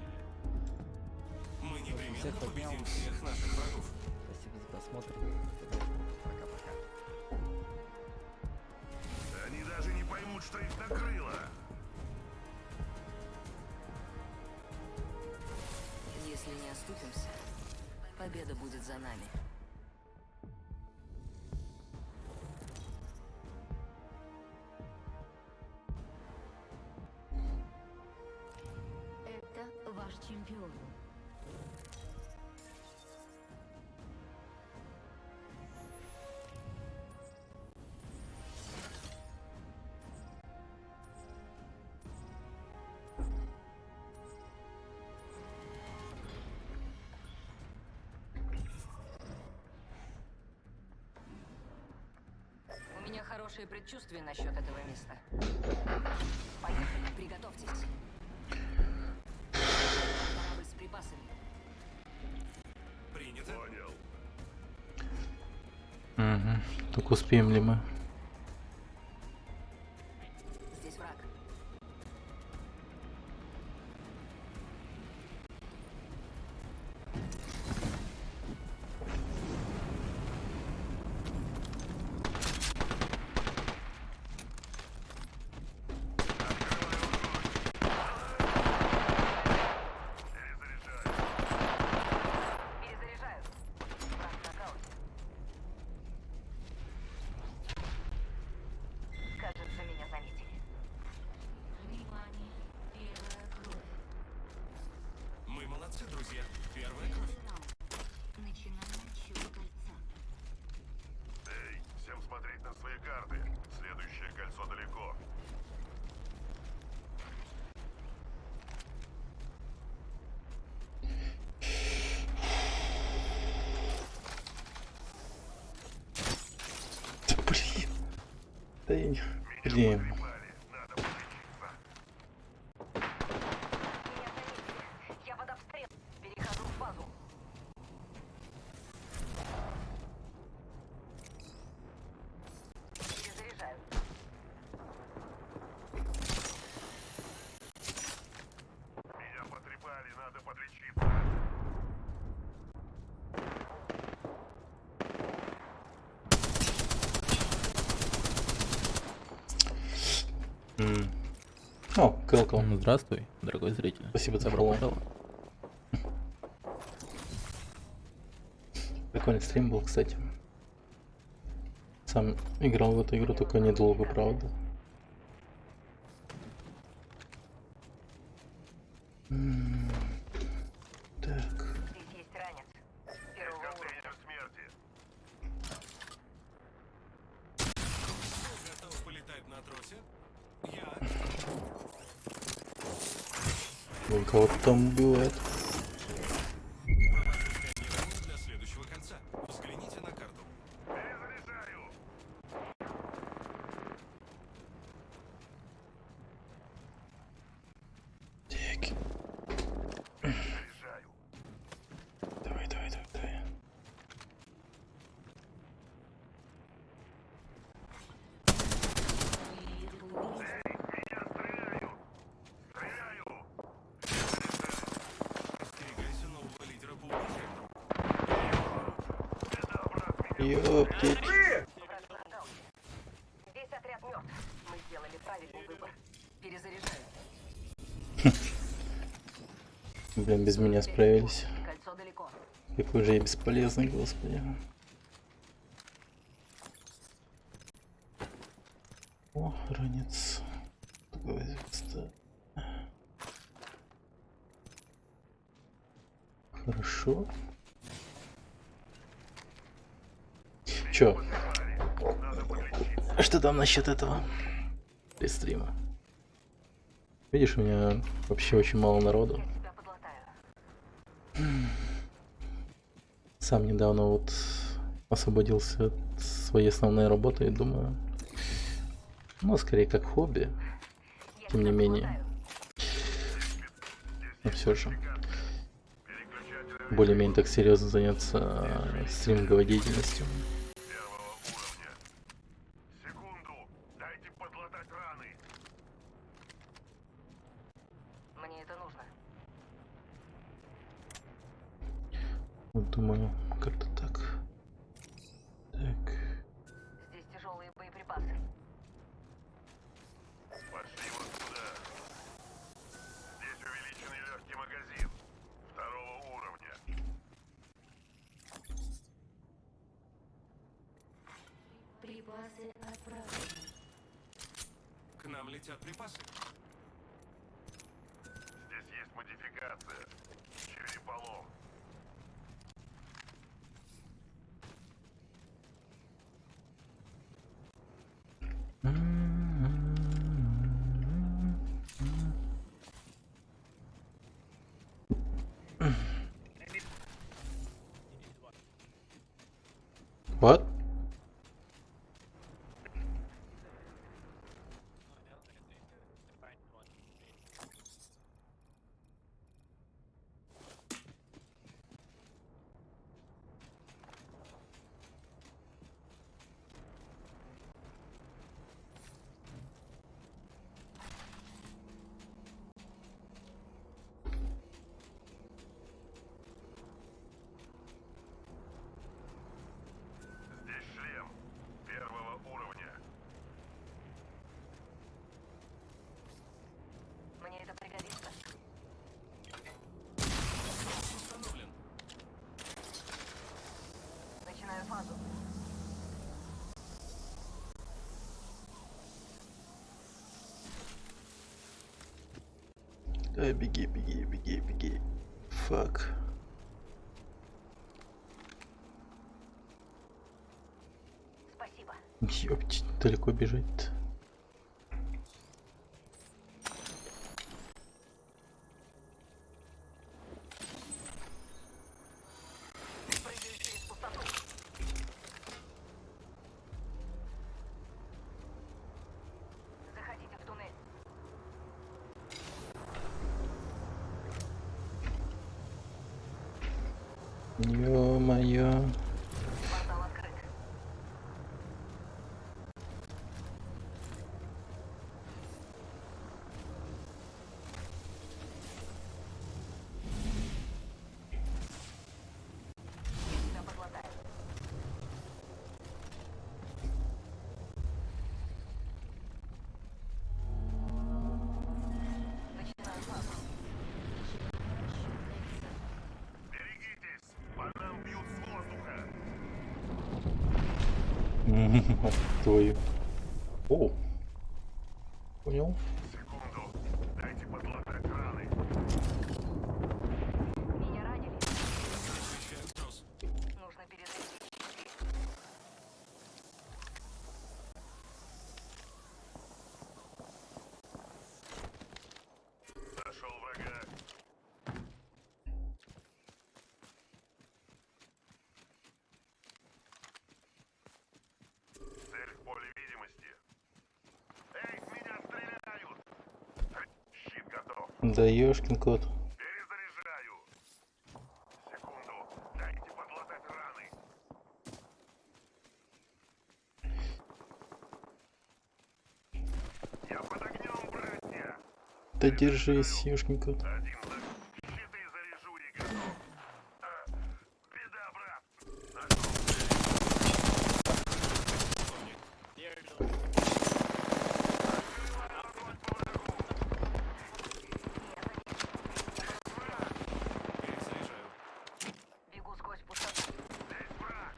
Мы Всех непременно поднял. победим всех наших врагов. Спасибо за просмотр. Пока-пока. Они даже не поймут, что их накрыло. Если не оступимся, победа будет за нами. Это ваш чемпион. У меня хорошее предчувствие насчет этого места. Поехали, приготовьтесь. Корабль с припасами. Принято. Понял. Угу. Так успеем ли мы? Здесь враг. Перезаряжаю. Враг в нокауте. Кажется, меня заметили. Внимание, первая кровь. Мы молодцы, друзья. Первая кровь. Начинаем отсчет кольца. Эй, всем смотреть на свои карты. Следующее кольцо далеко. Да блин. Да я не... Блин. Потрепали. Надо подлечиться. Меня заметили. Я под обстрел. Перехожу в базу. Перезаряжаю. Меня потрепали. Надо подлечиться. О, Келкл. Здравствуй, дорогой зритель. Спасибо за Добро фоллоу. пожаловать. Прикольный стрим был, кстати. Сам играл в эту игру, только недолго, правда. Так. Здесь есть ранец. Первого уровня. Контейнер смерти. Готов полетать на тросе? Я. Вон кого-то там убивает. Провожу сканирование для следующего кольца. Взгляните на карту. Перезаряжаю. Так. Заряжаю. Давай. Меня стреляют. Стреляю. Остерегайся нового лидера по убежищу. Беда, брат, меня. Ёптить. Враг в нокауте. Весь отряд мертв. Мы сделали правильный выбор. Перезаряжаю. Блин, без меня справились. Кольцо далеко. Какой же я бесполезный, господи. О, ранец. Такой звезда. Хорошо. Чё? Надо подлечиться. А что там насчет этого? Без стрима. Видишь, у меня вообще очень мало народу. Я тебя подлатаю. Сам недавно вот освободился от своей основной работы и думаю, ну, скорее как хобби, Я тем не тебя менее. подлатаю. Но все же. Переключатель более-менее так серьезно заняться стриминговой деятельностью. Первого уровня. Секунду. Дайте подлатать раны. Мне это нужно. Вот думаю, как-то так. Так. Здесь тяжелые боеприпасы. Пошли вот сюда. Здесь увеличенный легкий магазин. Второго уровня. Припасы отправлены. К нам летят припасы. Здесь есть модификация. Череполом. What? Здесь шлем. Первого уровня. Мне это пригодится. Установлен. Начинаю фазу. Да, беги, беги, беги, беги. Фак. Спасибо. Ёпть, далеко бежать-то. Прыгаю через пустоту. Заходите в туннель. Ё-моё. Портал открыт. Я тебя подлатаю. Начинаю фазу. Берегитесь. По нам бьют с воздуха. Твою. О. Понял? Секунду. Дайте подлатать раны. Меня ранили. Размещаю сброс. Нужно перезарядить. Нашел врага. Цель в поле видимости. Эй, с меня стреляют! Щит готов. Да ёшкин кот. Перезаряжаю. Секунду. Дайте подлатать раны. Я под огнем, братья. Да держись, ёшкин кот. Один за щиты заряжу и готов. Беда, брат. Перезаряжаю. Бегу сквозь пустоту. Здесь враг.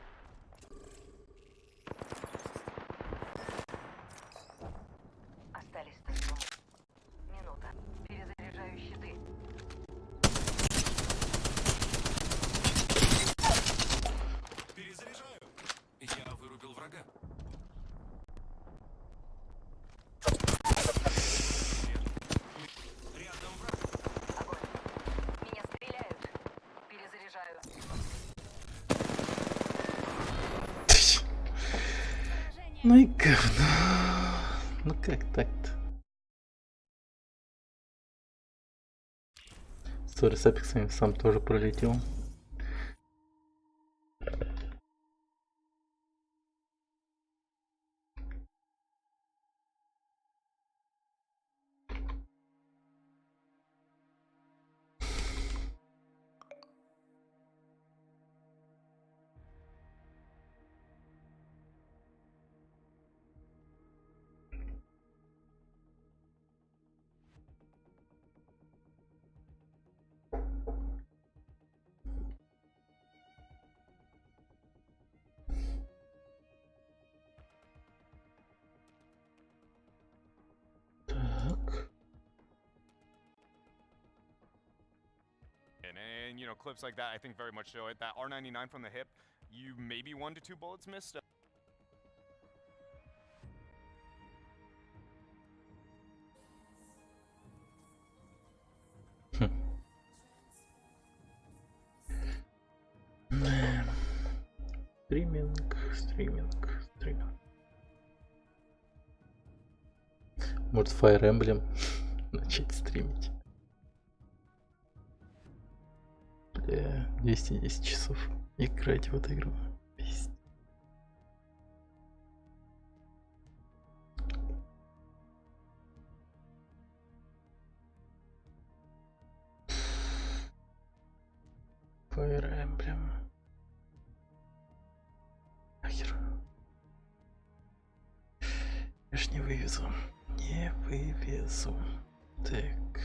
Остались только минута. Перезаряжаю щиты. Перезаряжаю. Я вырубил врага. Рядом враг. Огонь. Меня стреляют. Перезаряжаю. Ну и говно. Ну как так-то? Сори, с Апексами сам тоже пролетел. and you know, clips like that I think very much show it. That R99 from the hip, you maybe 1 to 2 bullets missed. Стриминг. Может, Fire Emblem начать стримить. 210 часов играть в эту игру. Пиздец. Fire Emblem. Нахер. Я ж не вывезу. Так.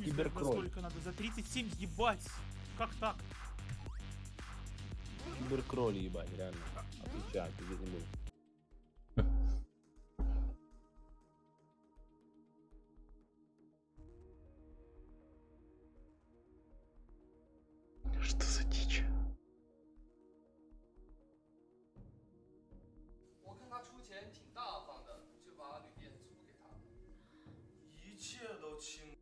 Киберкроль. Сколько надо? За 37, ебать! Как так? Киберкроль, ебать, реально. Отвечаю, ты здесь не был. Что за дичь? 我看他出钱挺大方的，就把旅店租给他。一切都清。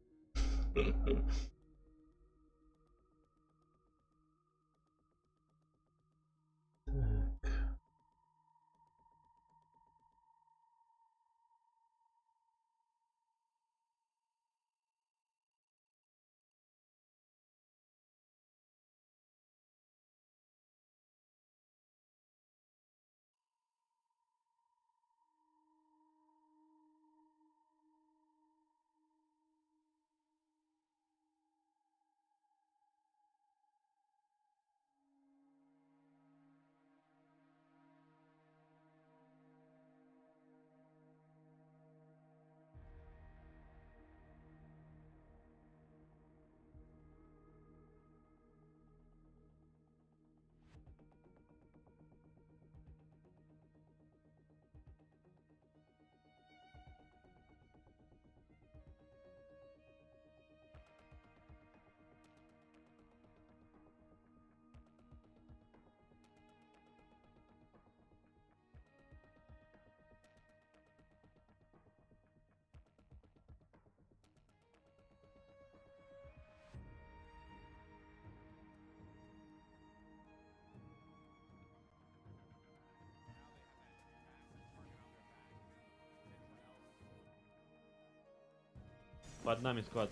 Под нами склад.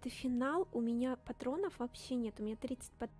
Это финал, у меня патронов вообще нет, у меня 30 патронов.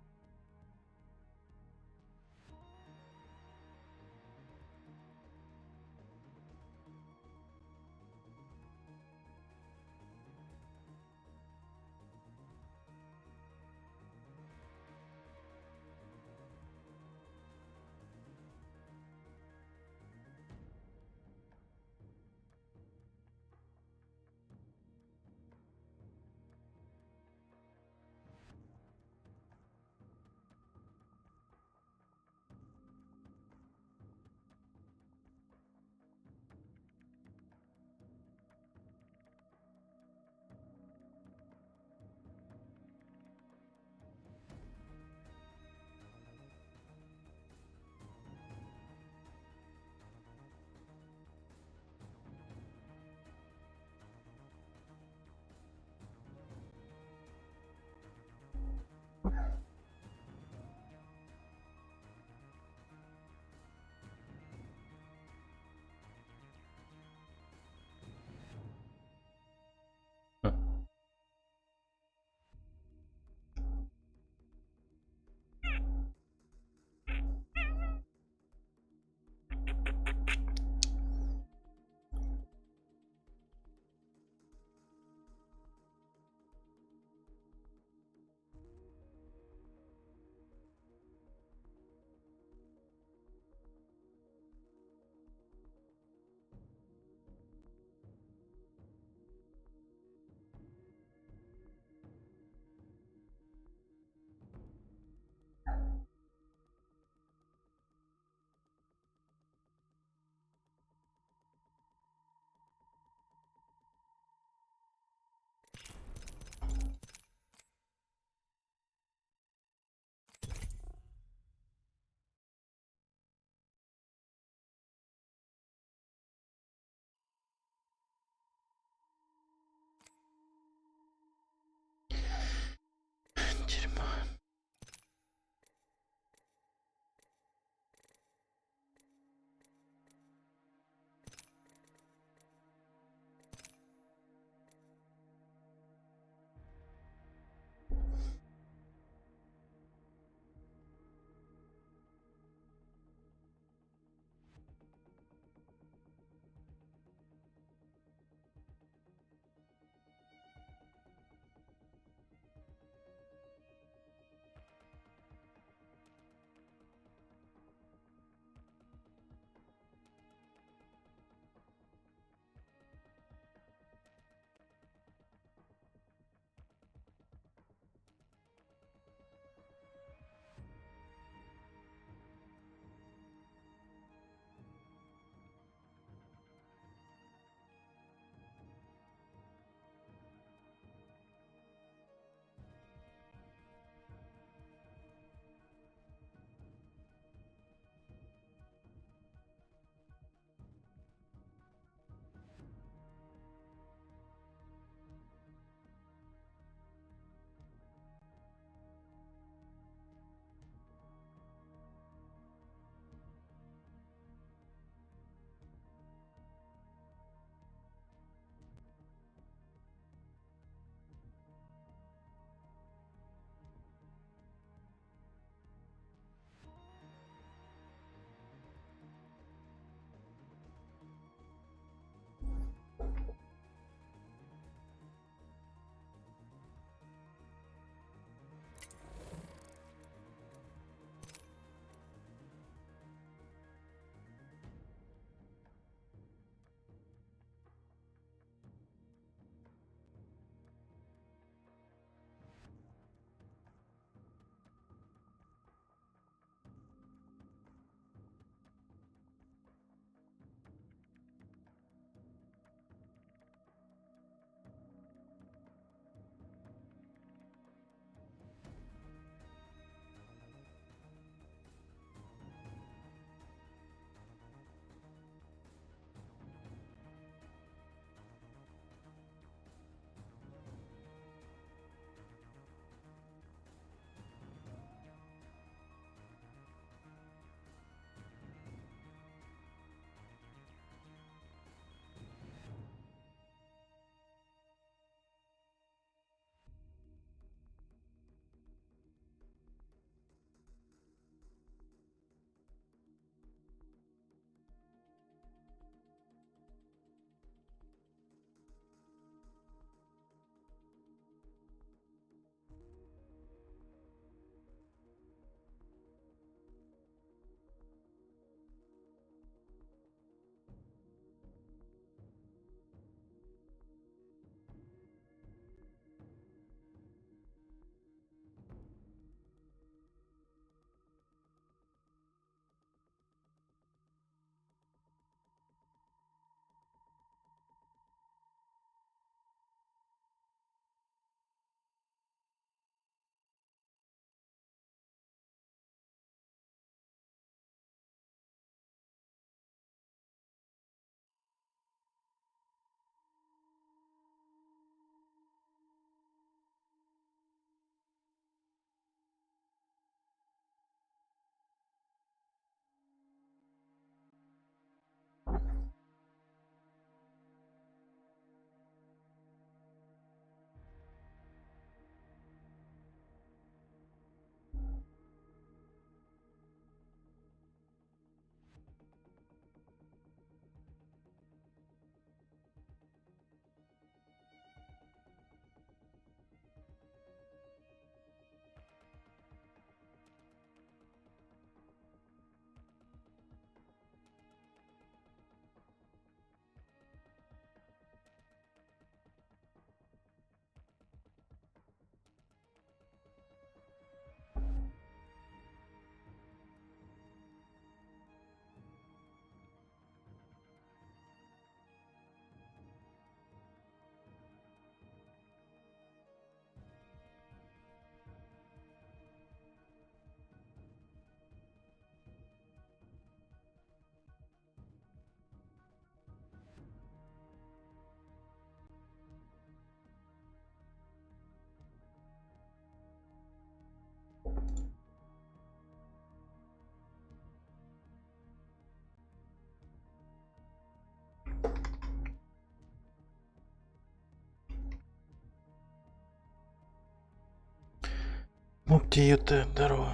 Оптиюта, здорово.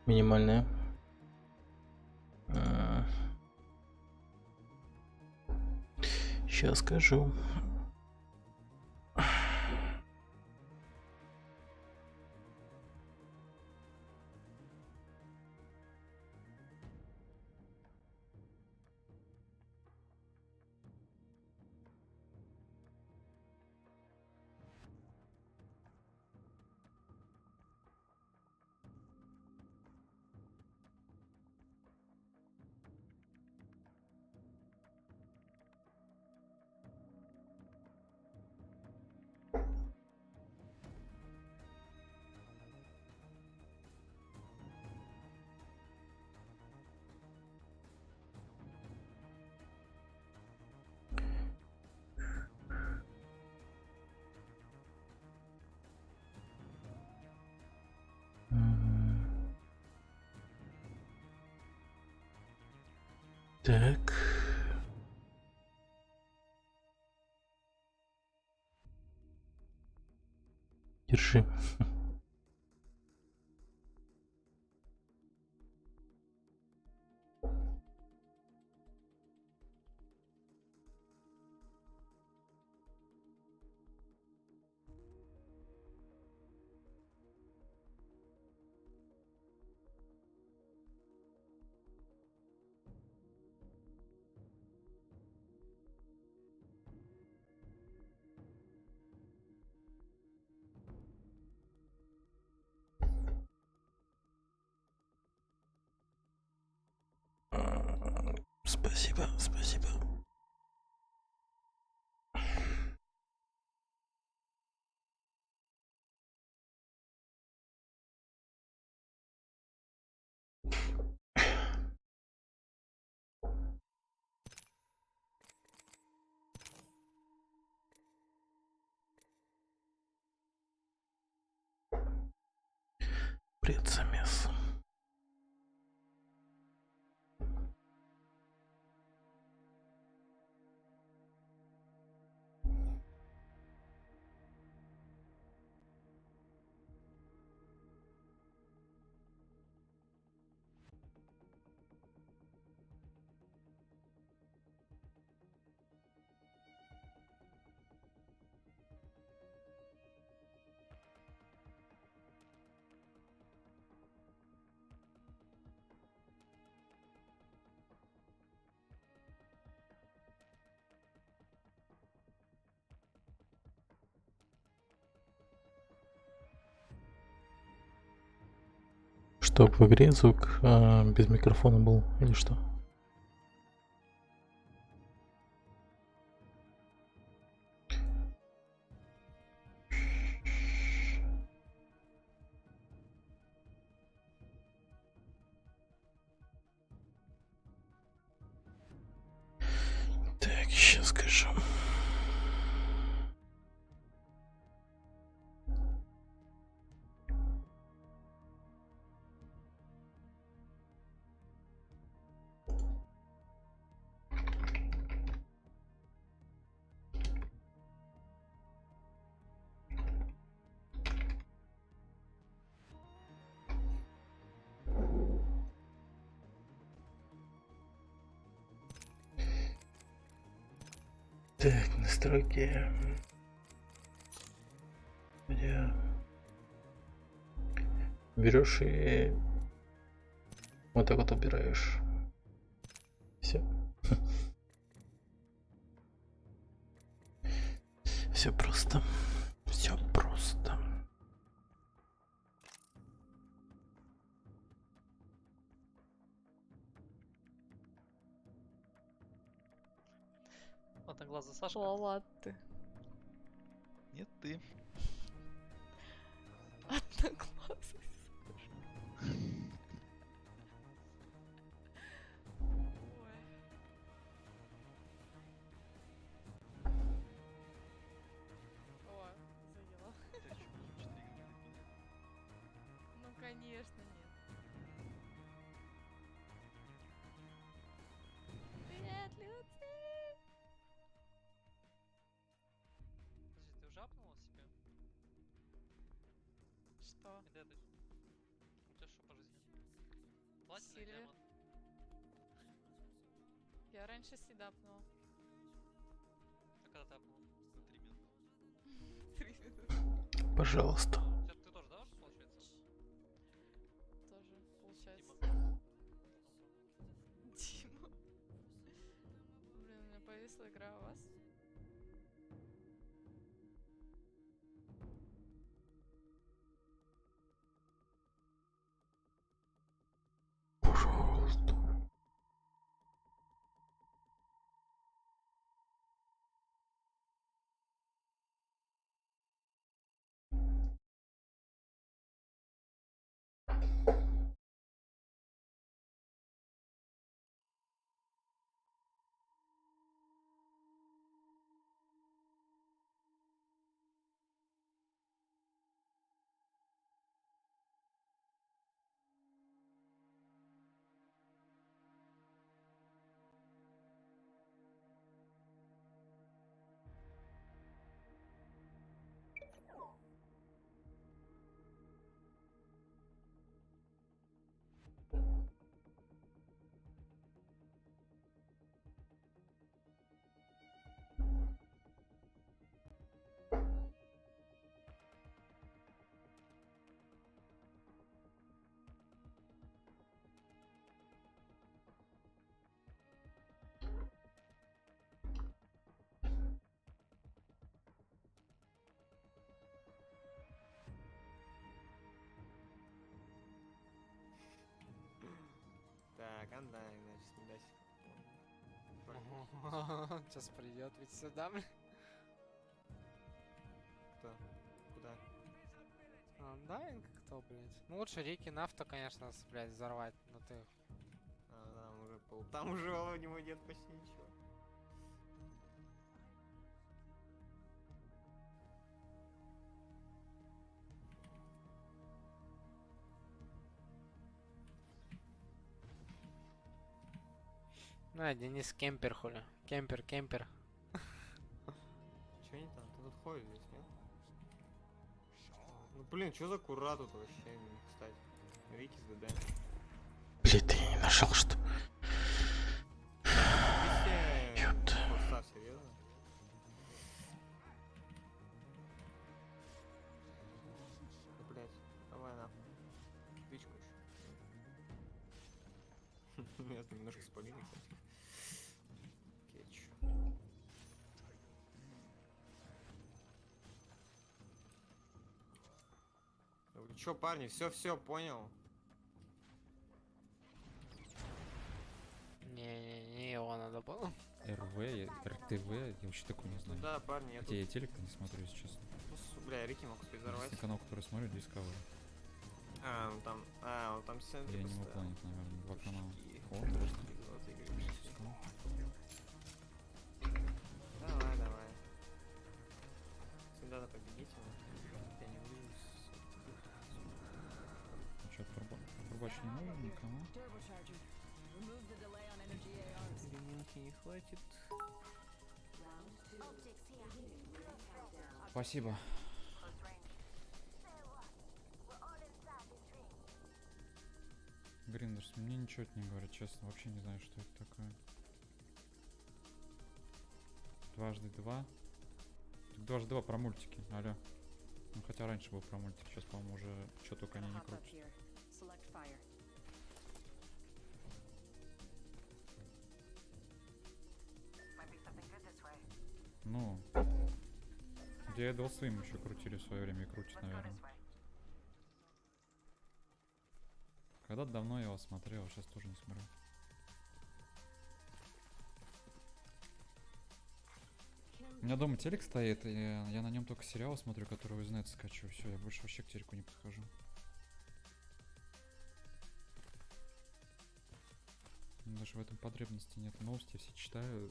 Минимальная. Сейчас скажу. Так. Держи. Спасибо, спасибо. Привет, замес. Чтоб в игре звук без микрофона был или что? Так, сейчас скажу. Так, настройки. Где берешь и вот так вот убираешь. Все. Все просто. Все просто. Одноглазый Саша. Влад ты. Нет, ты. Одноглазый Саша. Ой, заела. Ну, конечно, нет. Привет, Люци! Подожди, ты уже апнула себе? Что? У тебя что по жизни? Платина или Сильвер? диамант? Я раньше седапнула. А когда ты апнул? На 3 минуты. 3 минуты. Пожалуйста. Ты тоже, да, получается? Тоже, получается. Дима. Дима. Блин, у меня повисла игра у вас. Пожалуйста. Так, Андайк, значит, не дай. Сейчас придет ведь сюда, блин. Кто? Куда? Undying кто, блядь? Ну лучше Рики Нафта, конечно, блядь, взорвать, но ты... Там уже у него нет почти ничего. Ну, Денис Кемпер, хули. Кемпер. Чё они там? Ты тут ходишь здесь, нет? Ну блин, чё за кура тут вообще, кстати? Рики с ДД. Блин, ты не нашел, что? Ёпта. Поставь, серьезно? Ну, блядь, давай нахуй. Кипичку еще. Я немножко спалили, кстати. Кетч. Вы чё, парни, все понял? Не его надо было. РВ, РТВ, я вообще такой не знаю. Да, парни, я Хотя я телек-то не смотрю, если честно. Ну, бля, Рики мог успеть взорвать. Единственный канал, который смотрю, Discovery. Он там Я не Planet, наверное, 2 канала. Давай. Всегда победитель. Я не увижу. Ну что, пробачь не нужен никому? Минки не хватит. Спасибо. Гриндерс, мне ничего это не говорит, честно, вообще не знаю, что это такое. 2x2. 2x2 про мультики, алло. Ну хотя раньше был про мультики, сейчас, по-моему, уже что только они не крутят. Ну, где Adult Swim еще крутили в свое время и крутят, наверное. Когда-то давно я его смотрел, сейчас тоже не смотрю. У меня дома телек стоит, и я на нем только сериалы смотрю, которые из инета скачу. Все, я больше вообще к телеку не подхожу. Даже в этом потребности нет. Новости все читаю.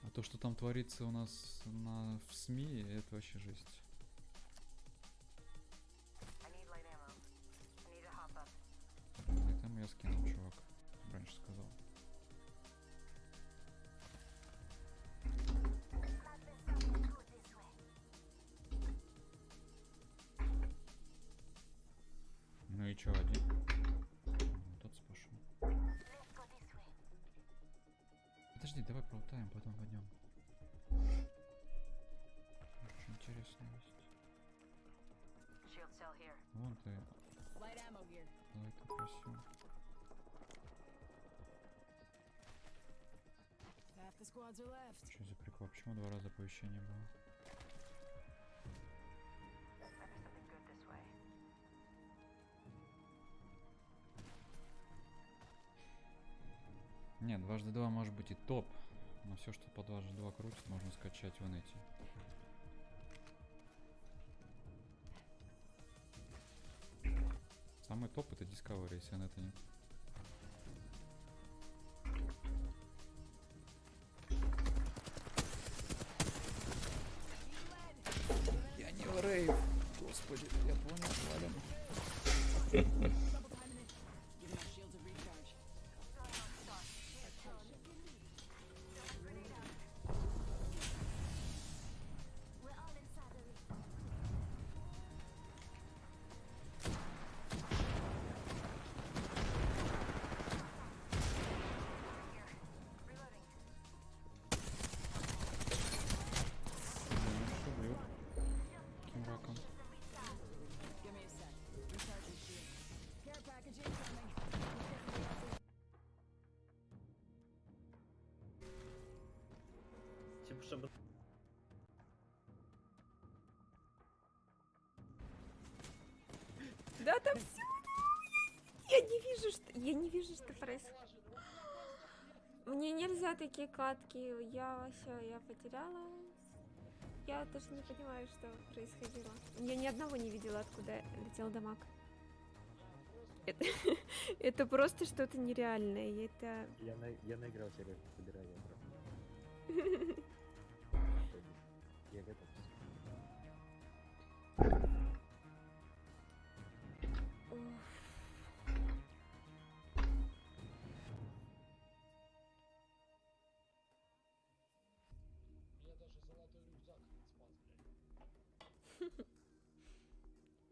А то, что там творится у нас в СМИ, это вообще жесть. И там я скинул, чувак. Раньше сказал. Подожди, давай проутаем, потом пойдем. Очень интересно есть. Shield cell here. Вон ты. Light ammo here. Давай ты красиво. Half the squads are left. Что за прикол? Почему 2 раза оповещение было? Нет, 2x2 может быть и топ, но все, что по 2x2 крутит, можно скачать в инете. Самый топ это Discovery, если инета нет. Я не в рейв, господи, я понял, валим. Каким раком? Give me a sec. Recharging shield. Care package incoming. Типа, чтобы... Да, там все. Я не вижу, что происходит. Мне нельзя такие катки. Я потеряла. Я даже не понимаю, что происходило. Я ни одного не видела, откуда летел дамаг. Это просто что-то нереальное. и Это... Я наиграл серьезно, собираю обратно. Я готов.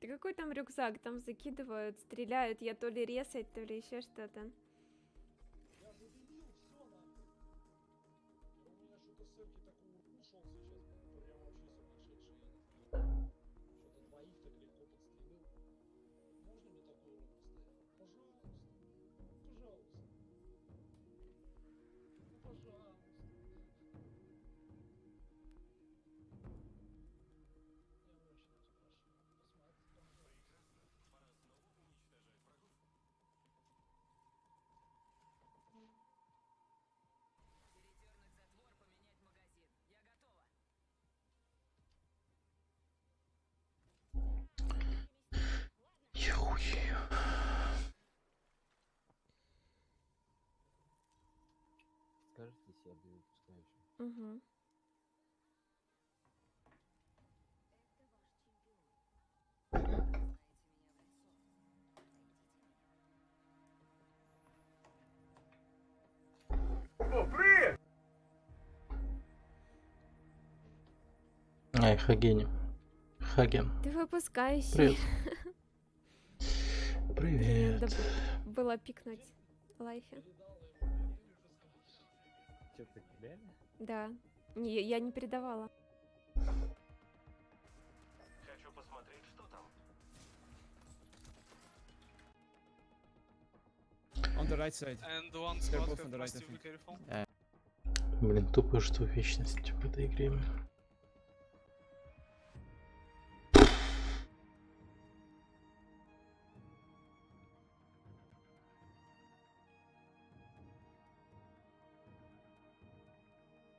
Да какой там рюкзак? Там закидывают, стреляют. Я то ли резать, то ли еще что-то. Передернуть затвор, поменять магазин. Я готова. Я хуею. Скажите, если я буду выпускающим. Угу. О, привет! Ай, Хаген. Ты выпускающий. Привет. Привет. Надо было пикнуть в лайфе. Че, ты реально? Да. Я не передавала. Хочу посмотреть, что там. On the right side. And one They're squad both have on the right, must I be think. careful. Блин, тупо, что вечность в этой игре.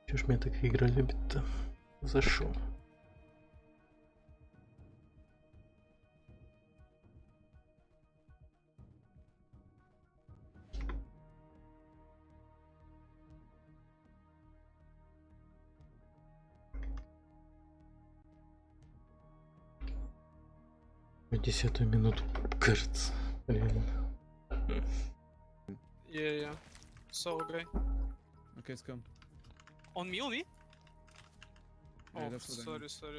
Чё ж меня так игра любит-то? За шо? В 10-ю минуту, кажется. Реально. Yeah. So, okay. Okay, let's come. On me, on me? Yeah, Oh, that's what I mean. sorry.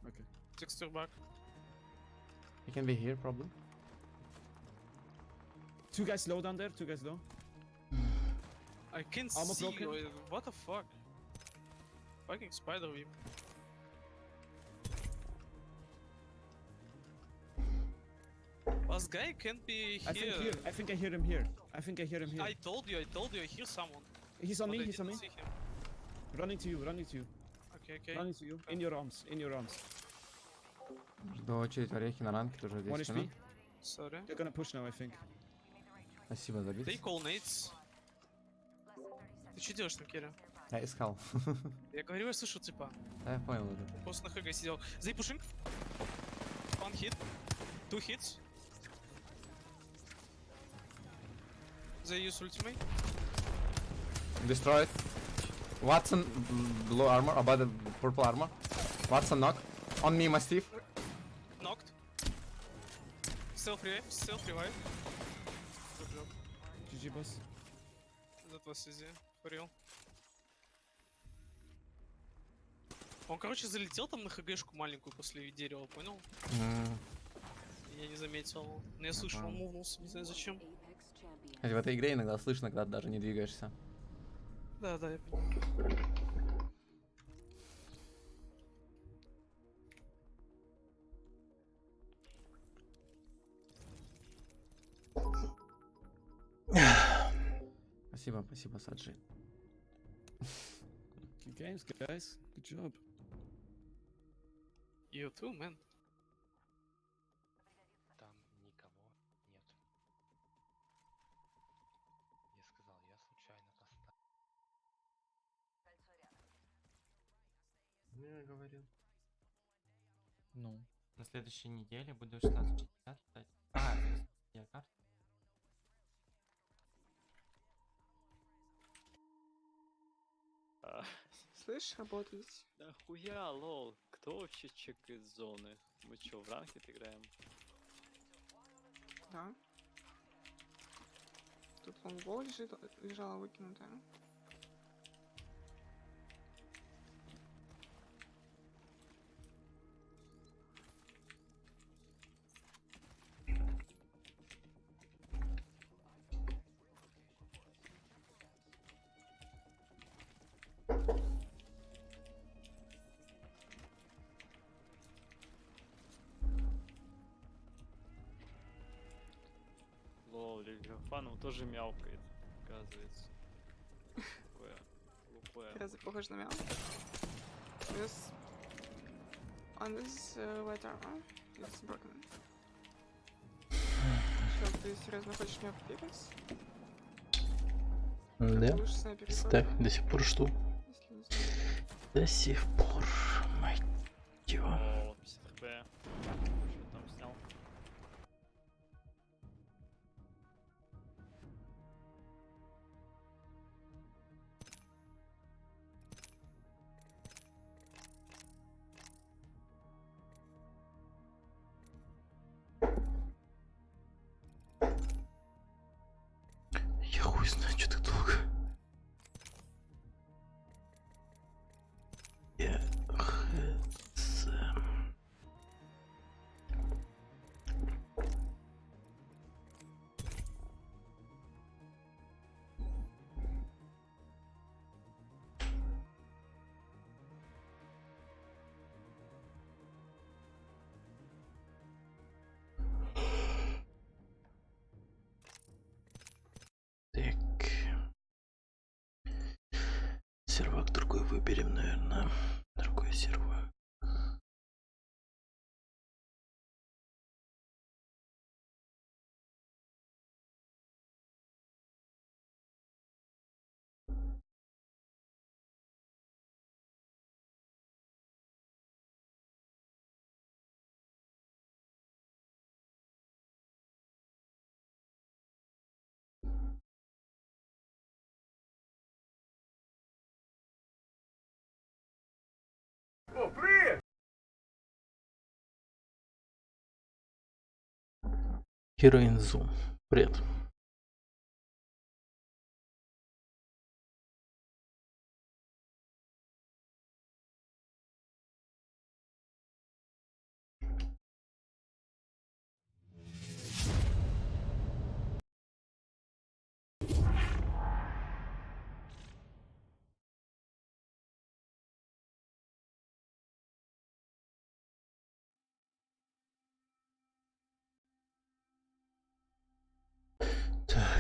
Okay. Texture back. You can be here, probably. 2 guys low down there, 2 guys low. I I can't Armor see broken. you. What the fuck? Fucking spider whip. Last guy can't be here. I think I hear him here. I think I hear him here. I told you, I hear someone. He's on but me, I he's on me. didn't see him. Running to you, running to you. Okay, okay. Running to you. In your arms, in your arms. Жду очередь орехи на ранке, тоже 10 минут. Sorry. They're gonna push now, I think. Спасибо за бит. Take all nades. Ты что делаешь там, Кира? Я искал. Я говорю, я слышу типа. Да, я понял уже. Просто на ХГ сидел. They pushing. One hit. Two hits. They use ultimate. Destroyed. Watson, blue armor, about the purple armor. Watson knock. On me, Mastiff. Knocked. Self revive. Good job. GG, boss. That was easy. For real. Он, короче, залетел там на ХГшку маленькую после дерева, понял? Я не заметил. Но я слышал, он мувнулся, не знаю зачем. В этой игре иногда слышно, когда ты даже не двигаешься. Да, я понимаю. Спасибо, Саджи. Good games, guys. Good job. You too, man. Там никого нет. Я сказал, я случайно поставил. Ну, я говорил. Ну, на следующей неделе буду 16:60 ждать. Я карту. Слышь, работать. Да хуя, лол. Кто вообще чекает зоны? Мы чё, в ранкет играем? Да. Тут лонгбол лежала выкинутая. Лол, Левиафан тоже мяукает, оказывается. Такое глупое. Разве похож на мяу? This on this white armor is broken. Что, ты серьезно хочешь меня попикать? Да. Ставь, до сих пор жду. До сих пор, мать его. О, 50 хп. Что там снял? Я хуй знаю, что так долго. Я хз. Так. Сервак другой выберем, наверное. Другой сервак. О, привет! Heroin Zoom. Привет.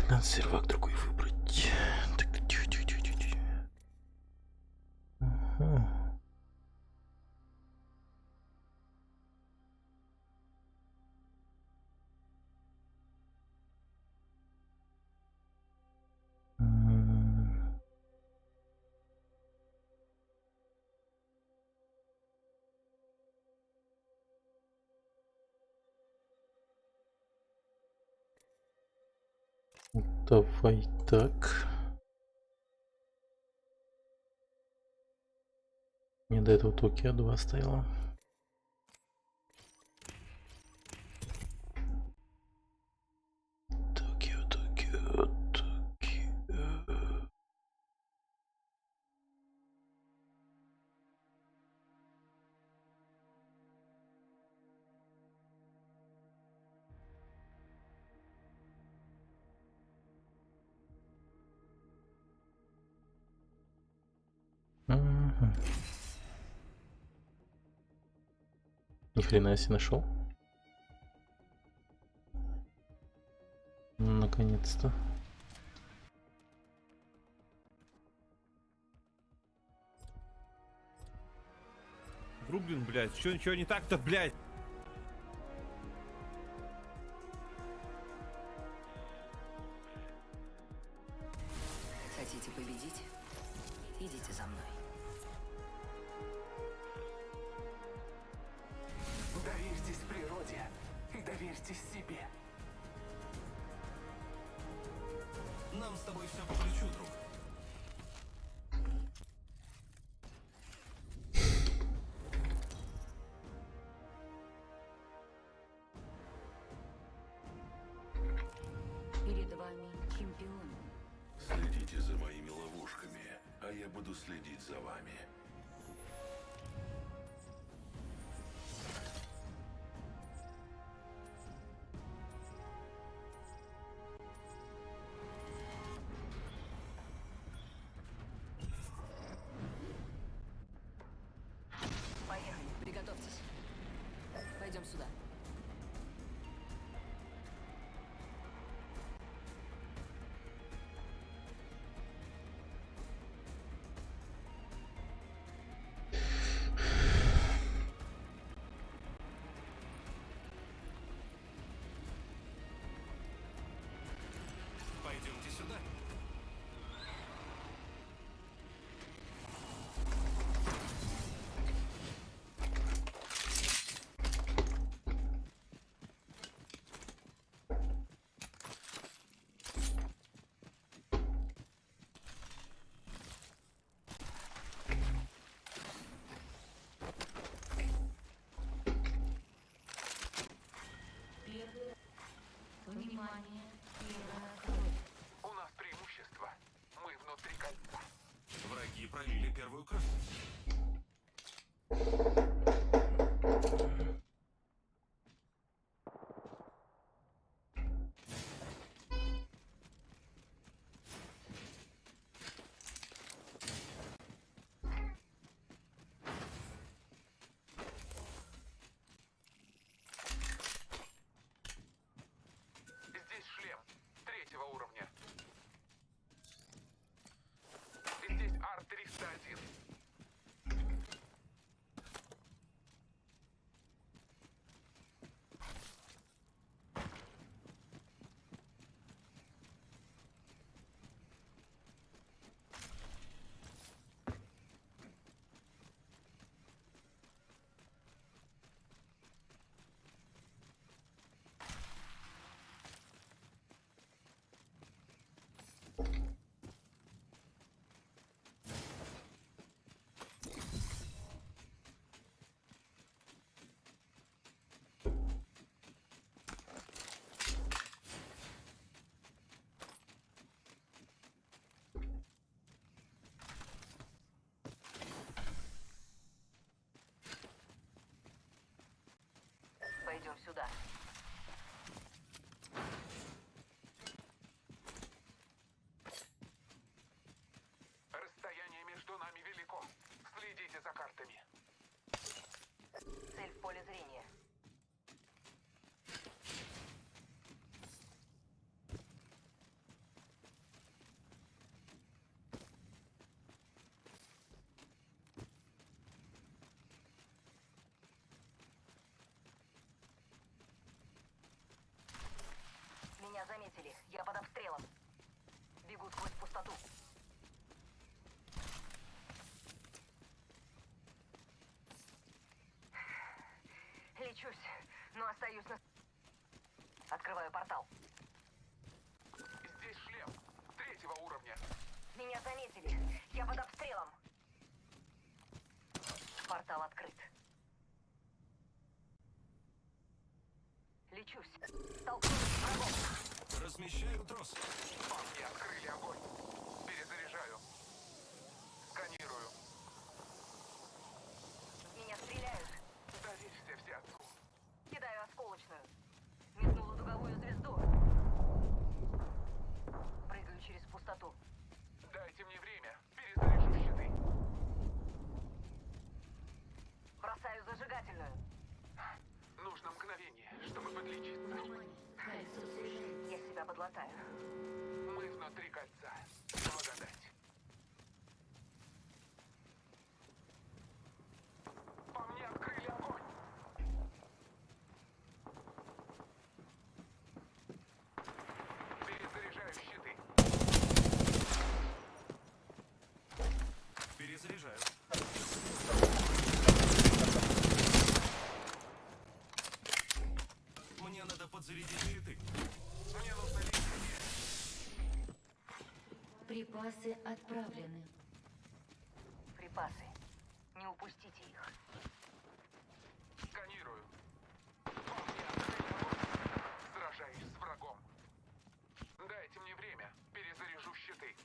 Надо сервак другой выбрать. Так, тихо. Ага. Давай так. Не до этого Токио 2 стояло. Токио. Ага. Ни хрена себе нашел. Наконец-то. Бруклин, блядь, чё не так-то, блядь? Хотите победить? Идите за мной. Доверьтесь природе и доверьтесь себе. Нам с тобой все по плечу, друг. Перед вами чемпион. Следите за моими ловушками, а я буду следить за вами. Поехали, приготовьтесь. Пойдем сюда. Пойдемте сюда. Внимание, первая кровь. У нас преимущество. Мы внутри кольца. Враги пролили первую кровь. Здесь шлем 3-го уровня. Здесь Ар-301. Пойдем сюда. Расстояние между нами велико. Следите за картами. Цель в поле зрения. заметили. Я под обстрелом. Портал открыт. Лечусь. Столкнусь с врагом. Размещаю трос. По мне открыли огонь. Перезаряжаю. Сканирую. В меня стреляют. Доверься взятку. Кидаю осколочную. Метнула дуговую звезду. Прыгаю через пустоту. Дайте мне время. Перезаряжу щиты. Бросаю зажигательную. Нужно мгновение, чтобы подлечиться. Я себя подлатаю. Мы внутри кольца. Благодать. По мне открыли огонь. Перезаряжаю щиты. Перезаряжаю. Мне надо подзарядить щиты. Мне нужно лечение. Припасы отправлены. Припасы. Не упустите их. Сканирую. По мне открыли огонь. Сражаюсь с врагом. Дайте мне время. Перезаряжу щиты.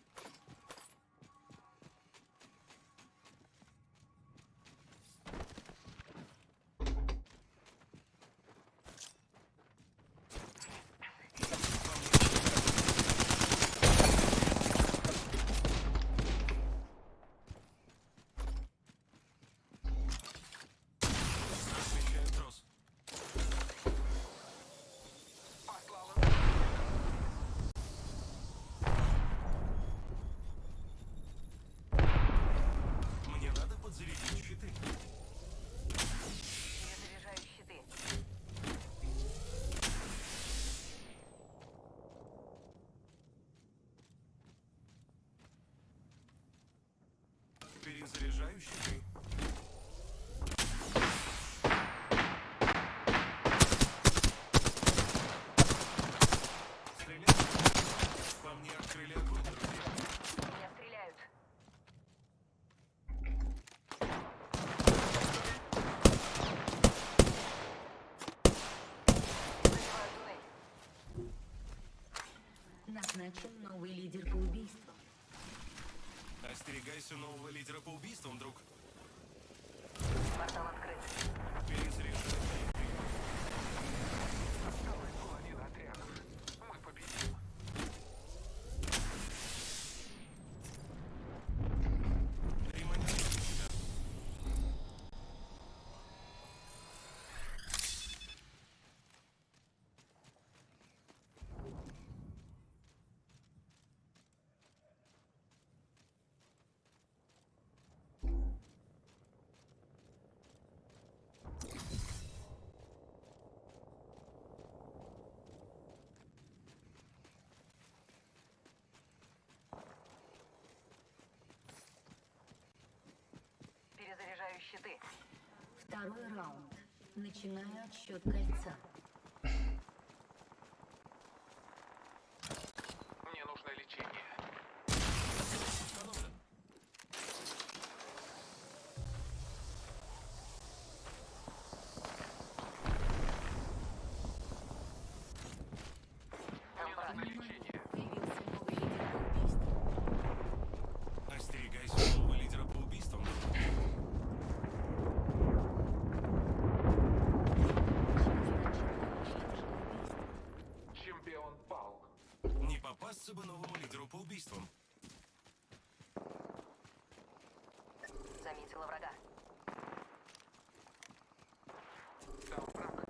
Размещаю трос. Послала. Мне надо подзарядить щиты. Перезаряжаю щиты. Перезаряжаю щиты. Стреляю. По мне открыли огонь, друзья. Меня стреляют. Забиваю туннель. Назначен новый лидер по убийству. Остерегайся нового лидера по убийствам, друг. Портал открыт. Перезаряжаю щиты. Осталась половина отрядов. Мы победим. Ремонтирую себя. Перезаряжаю щиты. Второй раунд. Начинаю отсчет кольца. Мне нужно лечение. Установлен. Мне нужно лечение. Появился новый лидер по убийству. Остерегайся нового лидера по убийствам, друг. Чемпион пал. Не попасться бы новому лидеру по убийствам. Заметила врага. Там враг.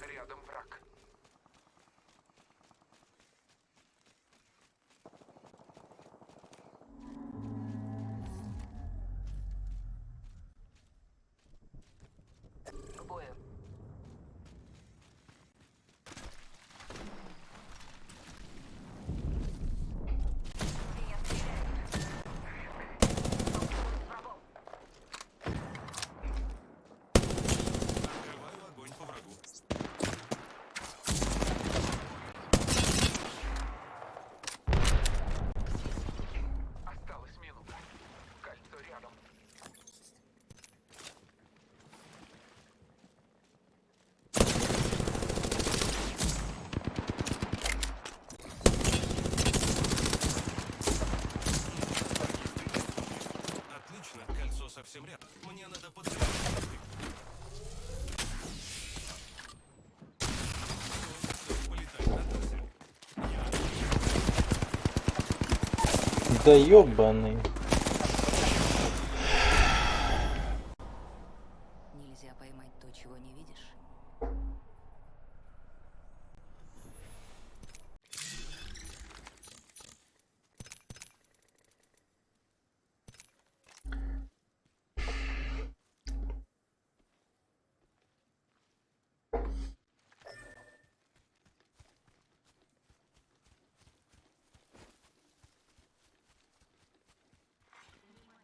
Рядом враг. К бою. Меня стреляют. Да ёбаный. Нельзя поймать то, чего не видишь.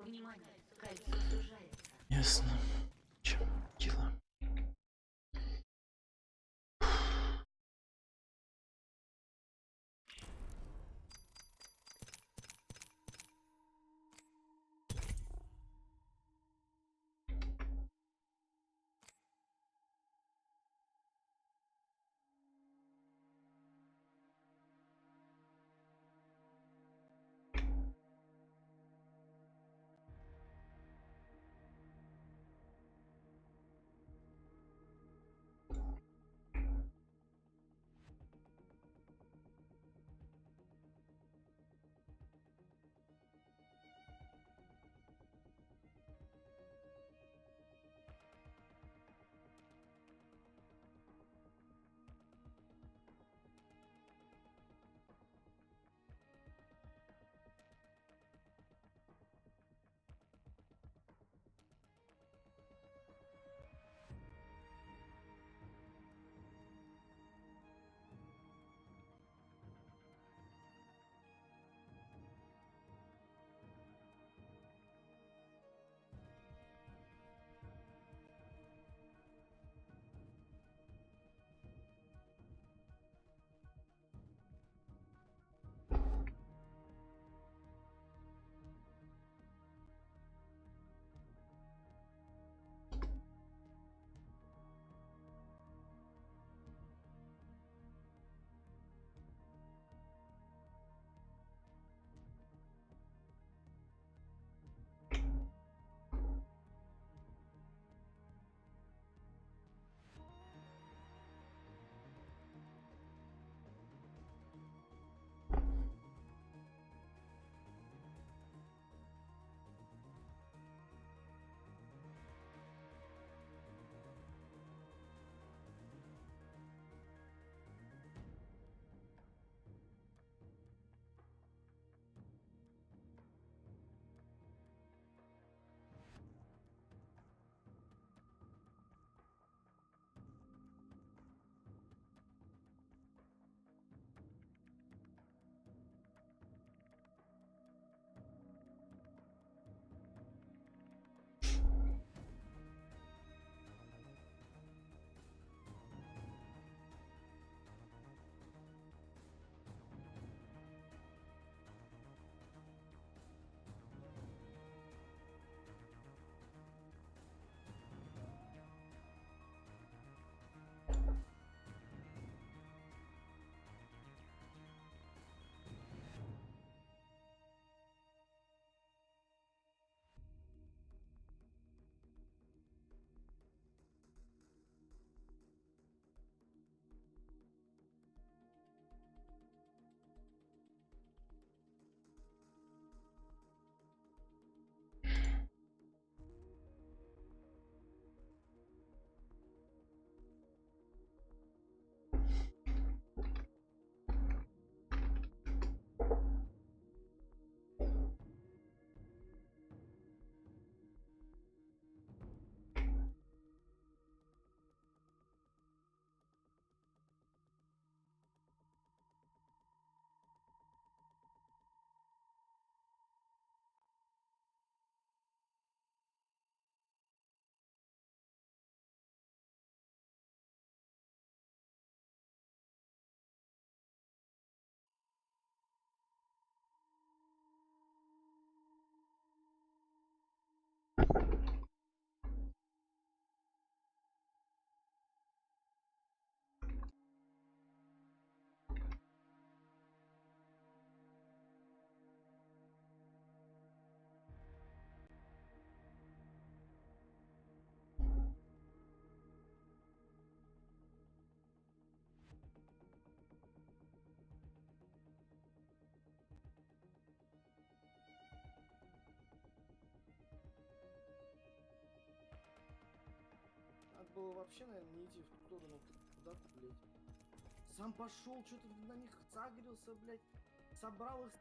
Внимание, кольцо сужается. Ясно. Чё, дело? было вообще, наверное, не идти в ту сторону. Куда ты, блядь? Сам пошел, что-то на них загрелся, блядь. Собрал их.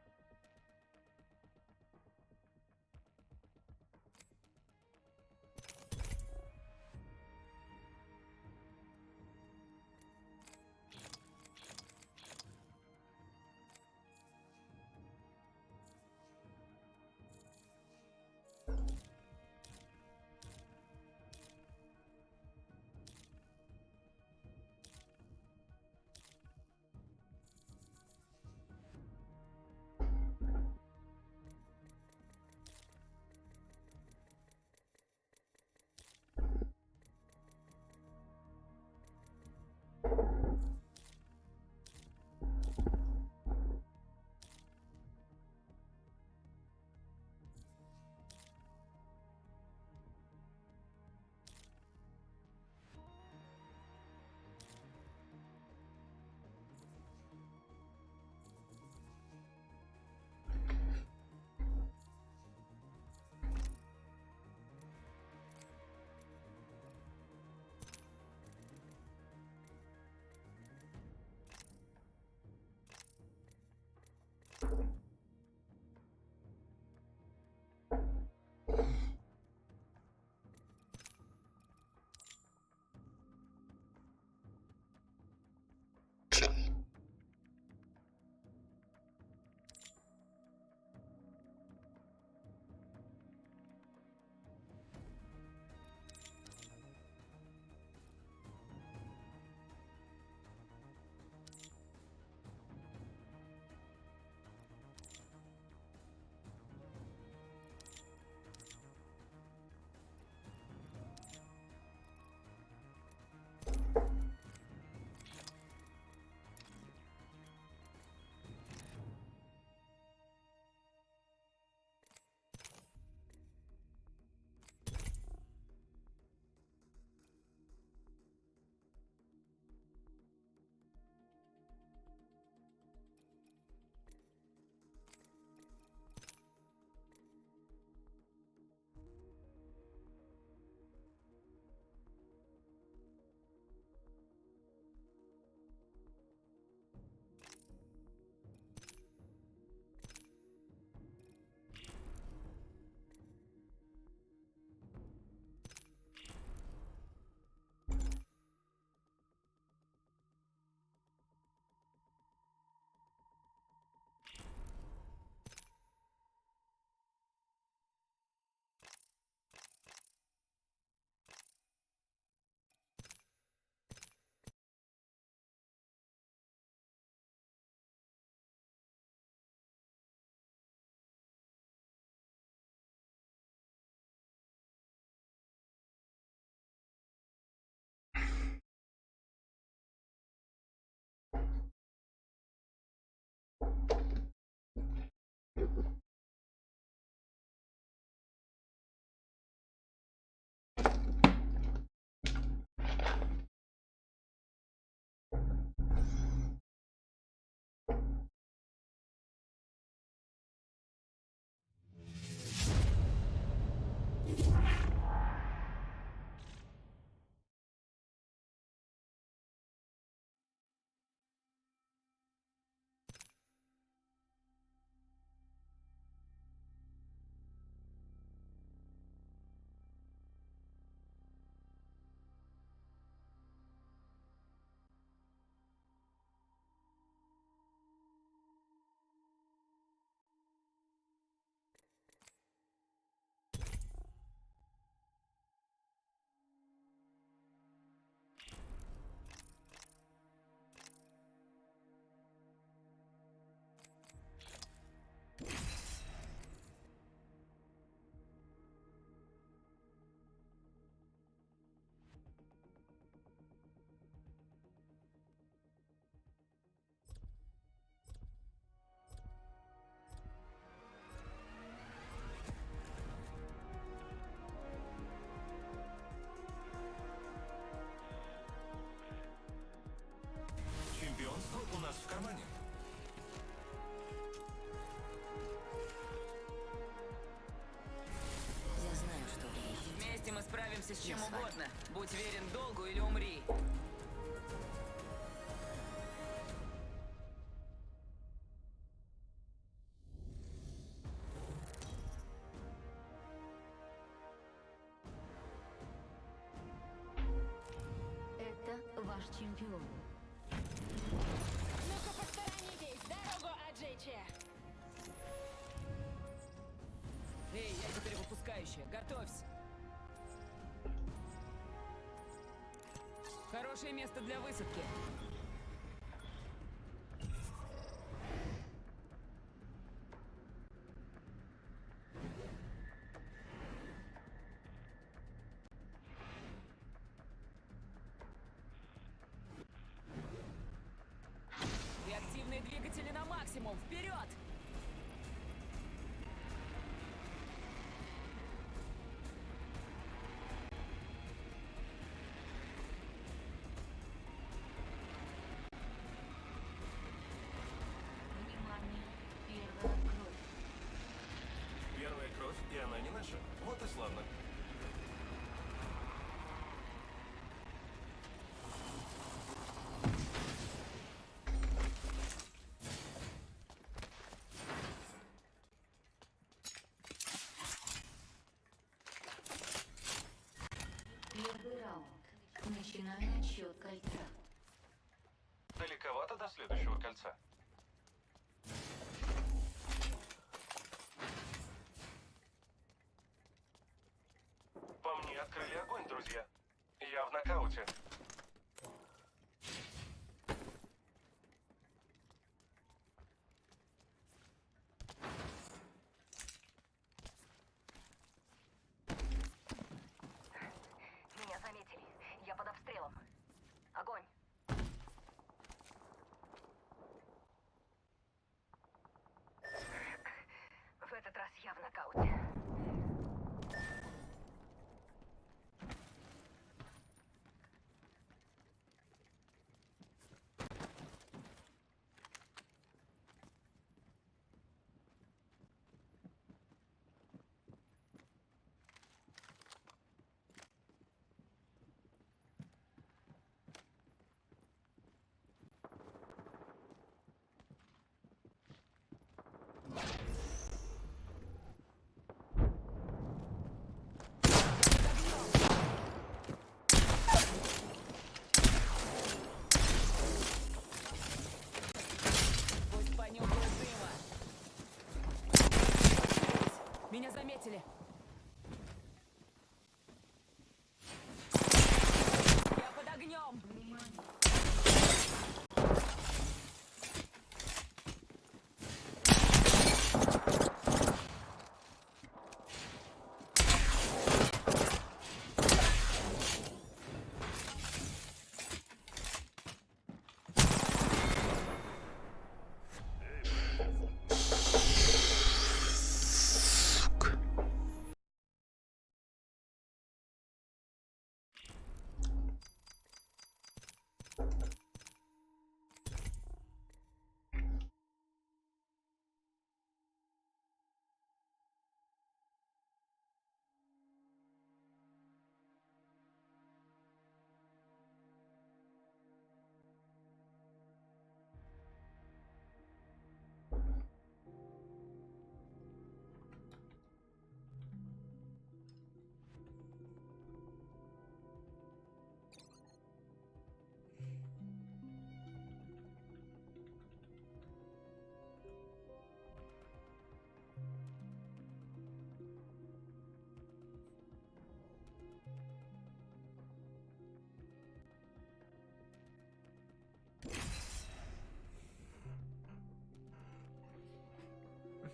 Вместе мы справимся с Чем угодно. Будь верен долгу или умри. Это ваш чемпион. Ну-ка посторонитесь, дорогу отжечьте. Эй, я теперь выпускающая. Готовься. Хорошее место для высадки. Реактивные двигатели на максимум. Вперед! Внимание, первая кровь. Первая кровь, и она не наша. Вот и славно. Первый раунд. Начинаем отсчет кольца. Далековато до следующего кольца. По мне открыли огонь, друзья. Я в нокауте. Меня заметили. Я под обстрелом. Огонь. В этот раз я в нокауте. Пусть понюхают дыма. Меня заметили. Я под огнем.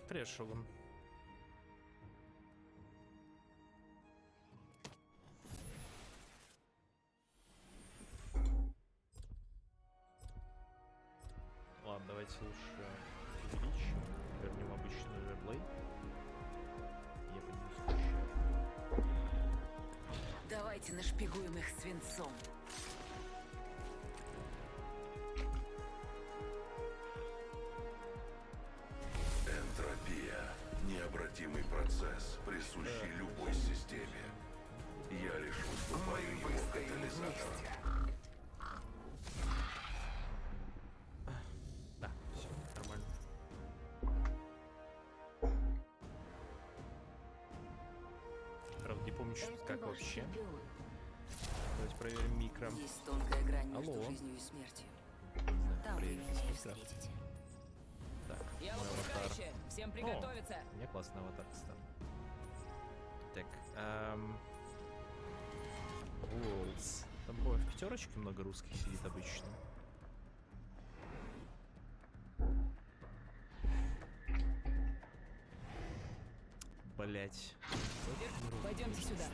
Привет, Шогун. Ладно, давайте лучше увеличим, вернем обычный оверлей. Я подниму скорее. Давайте нашпигуем их свинцом. Энтропия – необратимый процесс, присущий любой системе. Я лишь выступаю его катализатором. Да, все, нормально. Правда, не помню, что как вообще. Давайте проверим микро. Есть тонкая грань между Алло. жизнью и смертью. Да, Там вы привет, меня не микро. встретите. Так, Я мой аватар. выпускающая. Всем приготовиться. О, у меня классный аватар, кстати. Так, Worlds. Там, по-моему, в пятерочке много русских сидит обычно. Блять. Пойдемте сюда.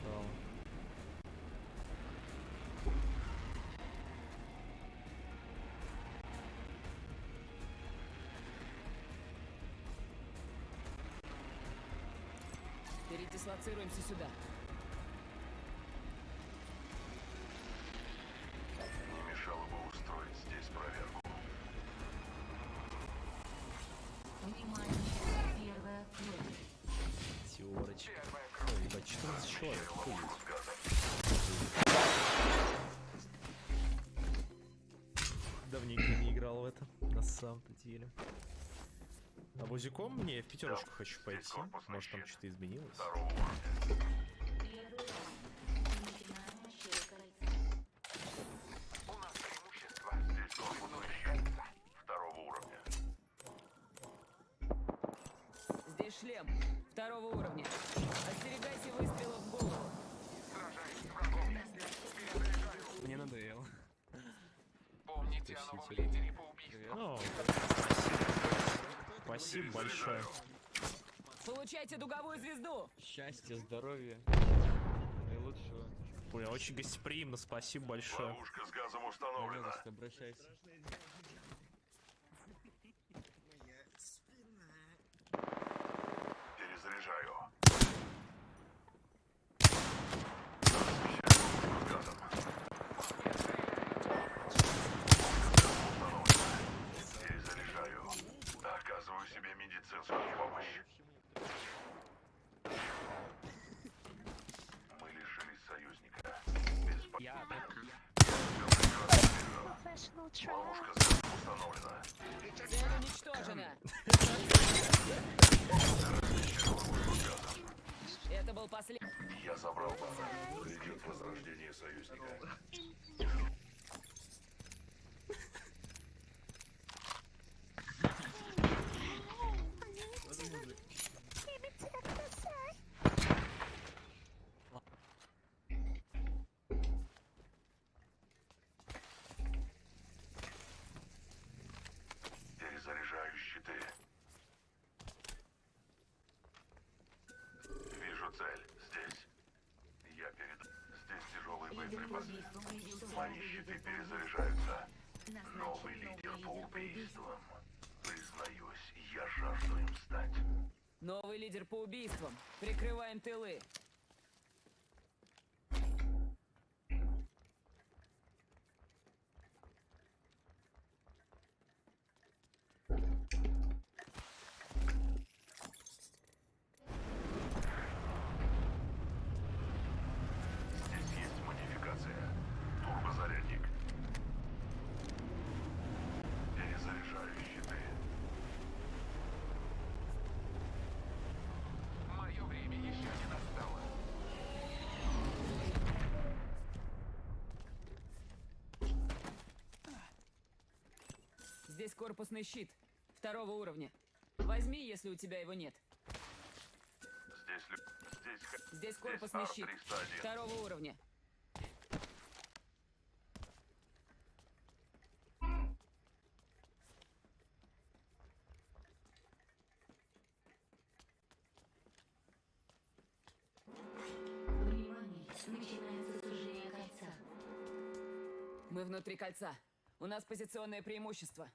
Передислоцируемся сюда. Не мешало бы устроить здесь проверку. Внимание, первая кровь. Теорочка. Ой, ебать, 14 человек. Охуеть. Давненько не играл в это, на самом-то деле. А бузиком мне в пятерочку хочу пойти. Может, там что-то изменилось. Первый раунд. Начинаем расчет кольца. У нас преимущество. Здесь корпусный щит. Второго уровня. Здесь шлем. Второго уровня. Остерегайся выстрела в голову. Мне надоело. Помните о новом лидере по убийству. Ну, спасибо большое. Получайте дуговую звезду. Счастья, здоровья. Наилучшего. Бля, очень гостеприимно, спасибо большое. Ловушка с газом установлена. Пожалуйста, обращайся. Перезаряжаю. Перезаряжаю. Оказываю себе медицинскую помощь. Мы лишились союзника. Ловушка с газом установлена. Цель уничтожена. Это был последний. Я забрал базу. Идет возрождение союзника. Перезаряжаю щиты. Вижу цель. Здесь. Я перед... Здесь тяжелые боеприпасы. Мои щиты перезаряжаются. Новый лидер по убийствам. Признаюсь, я жажду им стать. Новый лидер по убийствам. Прикрываем тылы. Здесь есть модификация. Турбозарядник. Перезаряжаю щиты. Мое время еще не настало. Здесь корпусный щит. Второго уровня. Возьми, если у тебя его нет. Здесь корпусный щит. R301. Второго уровня. Внимание, начинается сужение кольца. Мы внутри кольца. У нас позиционное преимущество.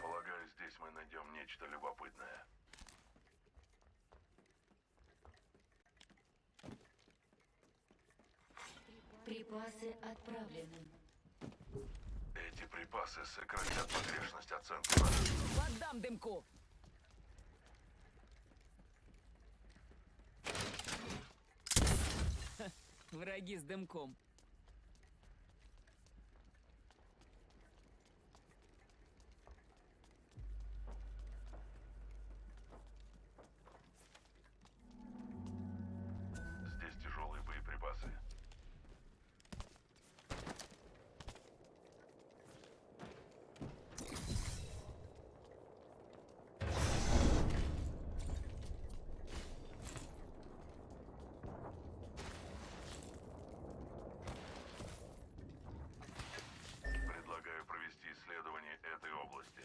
Полагаю, здесь мы найдем нечто любопытное. Припасы отправлены. Эти припасы сократят погрешность оценки на... Поддам дымку. Ха, враги с дымком. Здесь тяжелые боеприпасы. Предлагаю провести исследование этой области.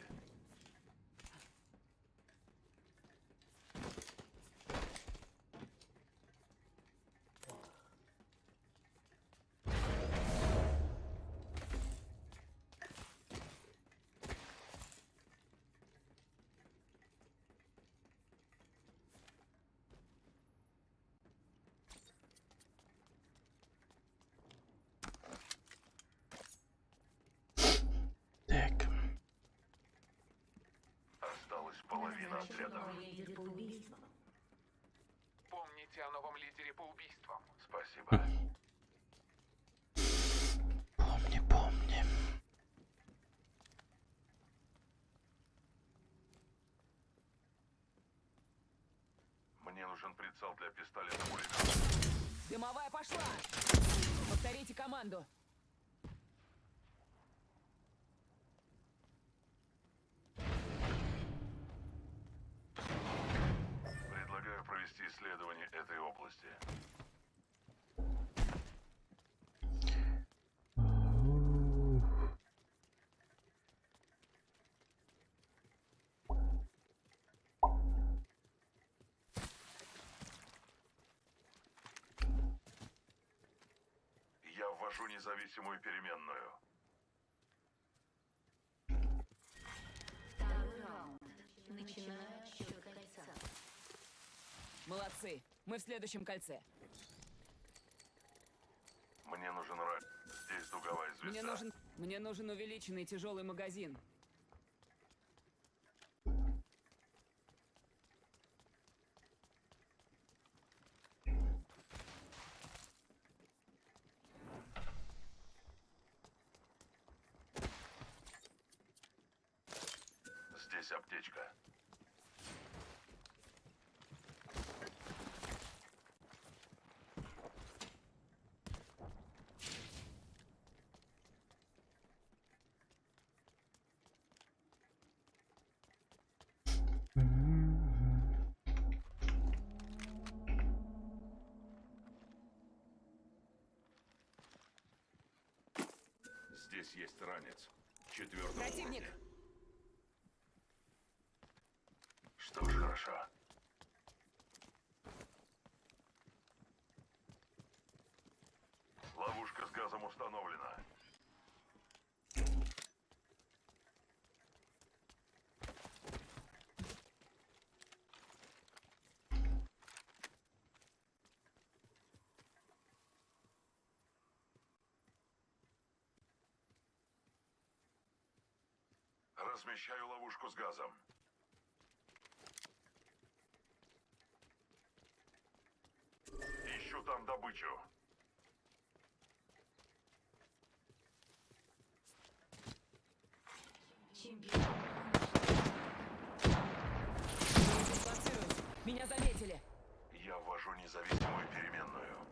Так. Осталась половина отряда. Лидер по убийствам. Помните о новом лидере по убийствам. Спасибо. Помни. Мне нужен прицел для пистолета-пулемета. Дымовая пошла. Повторите команду. Предлагаю провести исследование этой области. Я ввожу независимую переменную. Второй раунд. Начинаю отсчет кольца. Молодцы. Мы в следующем кольце. Мне нужен Здесь дуговая звезда. Мне нужен увеличенный тяжелый магазин. Здесь аптечка. Здесь есть ранец. 4-го Противник. уровня. Что ж, хорошо. Ловушка с газом установлена. Размещаю ловушку с газом. Ищу там добычу. Чемпион. Дистанцируюсь. Меня заметили. Я ввожу независимую переменную.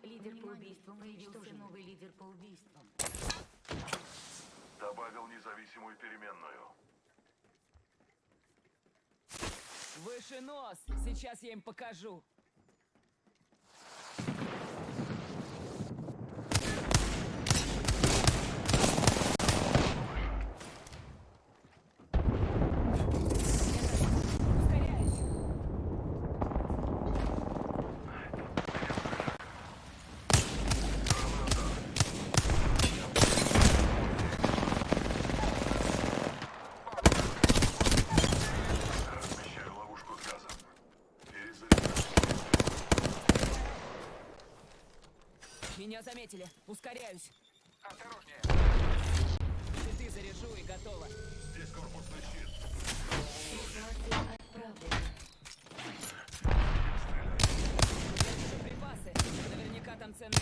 Лидер по убийствам. Появился новый лидер по убийствам. Добавил независимую переменную. Выше нос. Сейчас я им покажу. Ускоряюсь. Размещаю ловушку с газом. Перезаряжаю. Меня заметили. Ускоряюсь. Осторожнее. Щиты заряжу и готово. Здесь корпусный щит. Я вижу припасы. Наверняка там ценные.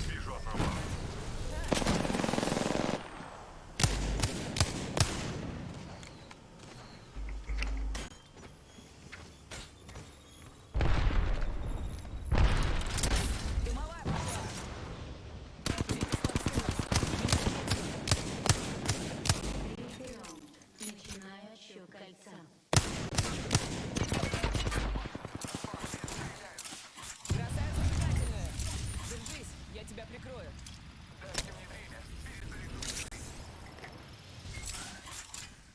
Вижу одного. Дымовая пошла. Начинаю отсчет кольца. Бросаю зажигательную. Держись, я тебя прикрою. Дайте мне время. Перезаряжу.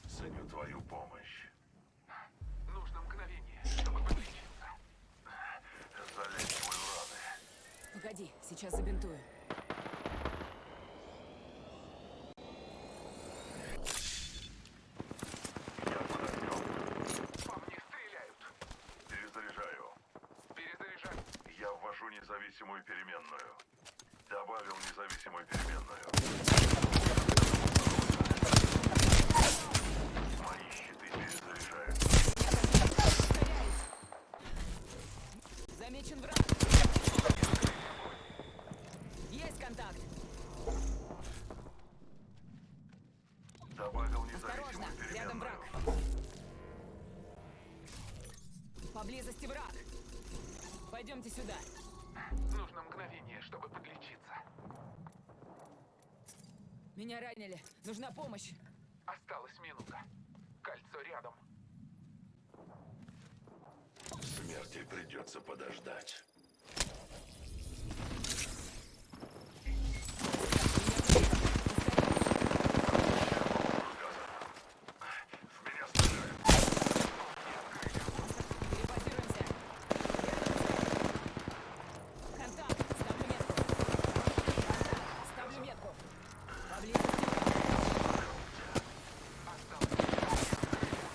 Ценю твою помощь. Нужно мгновение, чтобы подлечиться. Залечиваю раны. Погоди, сейчас забинтую. По мне стреляют. Перезаряжаю. Перезаряжаю. Я ввожу независимую переменную. Добавил независимую переменную. Мои щиты перезаряжают. Замечен враг. Есть контакт. Добавил Осторожно, независимую рядом переменную. враг. Поблизости враг. Пойдемте сюда. Нужно мгновение, чтобы подлечиться. Меня ранили. Нужна помощь. Осталась минута. Кольцо рядом. Смерти придется подождать. Контакт. Ставлю метку. Контакт. Ставлю метку. Поблизости враг.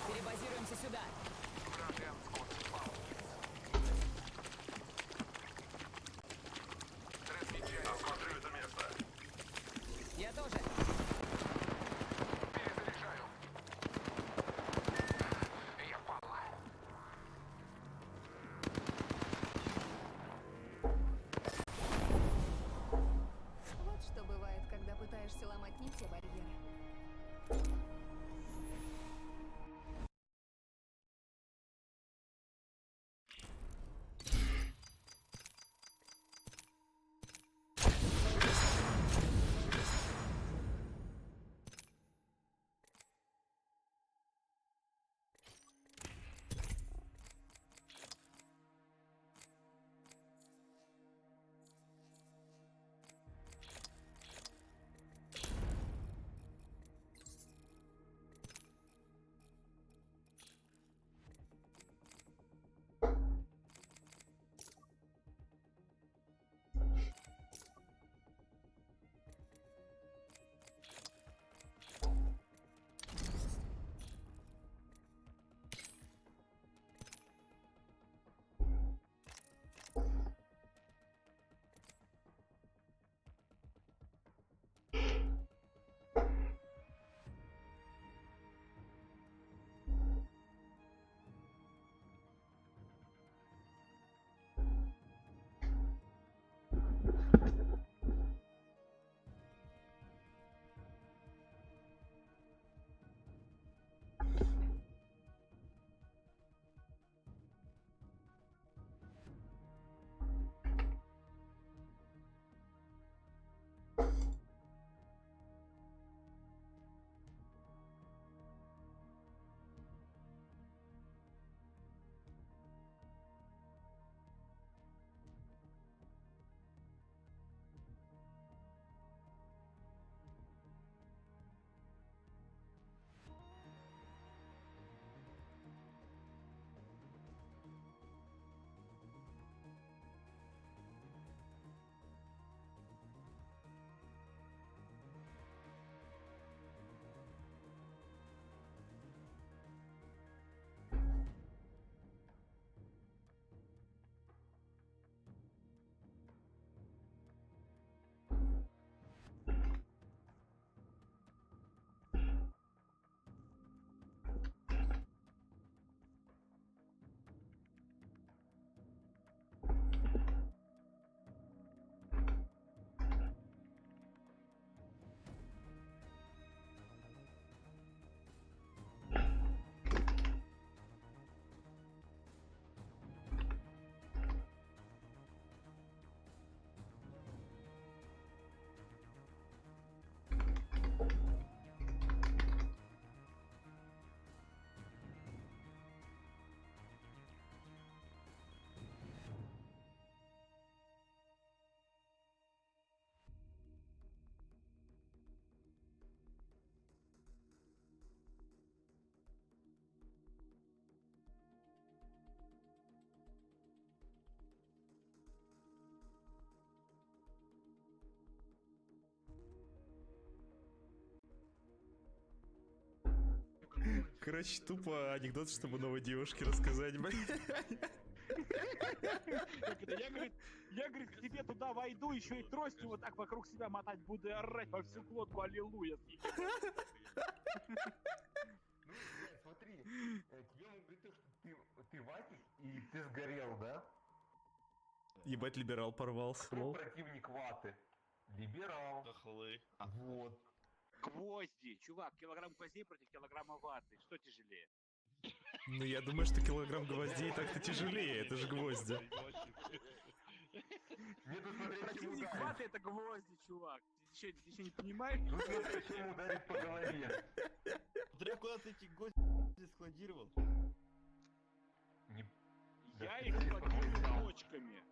Перебазируемся сюда. Короче, тупо анекдот, чтобы новой девушке рассказать, блядь. Я, говорит, к тебе туда войду, еще и тростью вот так вокруг себя мотать буду и орать во всю глотку, аллилуйя. Смотри, тебе он говорит, что ты Ватик, и ты сгорел, да? Ебать, либерал порвался. Кто противник ваты? Либерал. Хохлы. Вот. Гвозди, чувак, килограмм гвоздей против килограмма ваты. Что тяжелее? Ну, я думаю, что килограмм гвоздей так-то тяжелее, это же гвозди. Противник ваты это гвозди, чувак. Ты еще не понимаешь? Ну, смотри, чем ударить по голове. Смотря куда ты эти гости складировал. Я их складирую почками.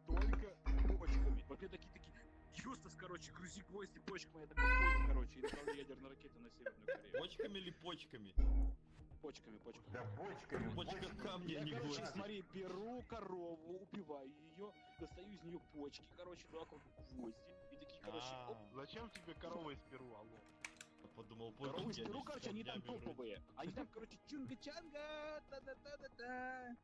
Только почками. Вот мне такие, Юстас, короче, грузи гвозди почками, я такой понял, короче, и направлю ядерную ракету на Северную Корею. Почками или почками? Почками. Да, почками. Почка камня, я, не короче, гвозди. смотри, беру корову, убиваю ее, достаю из нее почки, короче, вокруг гвозди. И такие, короче, оп. Зачем тебе корова из Перу, алло? Подумал, Корову из почки, Перу, они короче, они там камнями вроде. топовые. Они там, короче, чунга-чанга, та-да-та-да-та.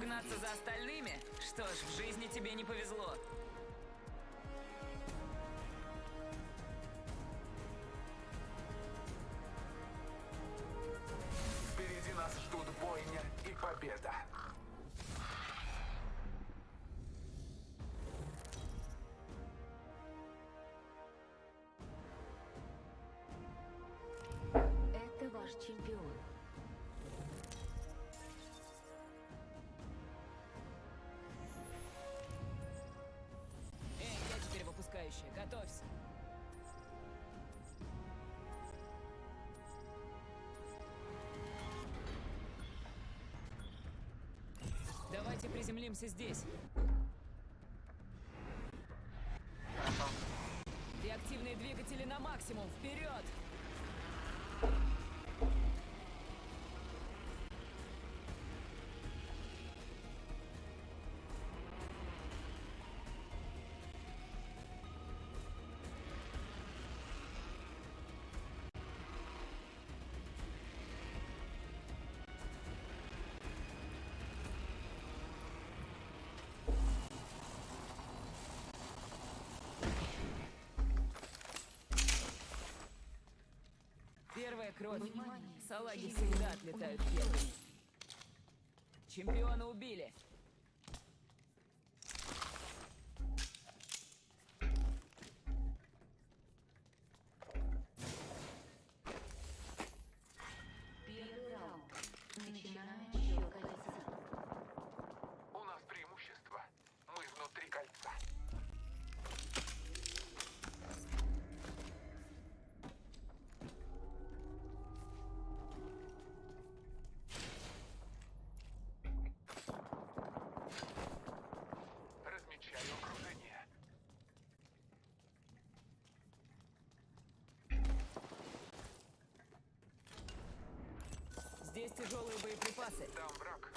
гнаться за остальными? Что ж, в жизни тебе не повезло. Впереди нас ждут бойня и победа. Это ваш чемпион. Эй, я теперь выпускающая, готовься. Давайте приземлимся здесь. Реактивные двигатели на максимум, вперед! Первая кровь. Салаги всегда отлетают первыми. Чемпиона убили. Первый раунд. Начинаем счет кольца. У нас преимущество. Мы внутри кольца. Размечаю окружение. Здесь тяжелые боеприпасы. Там враг.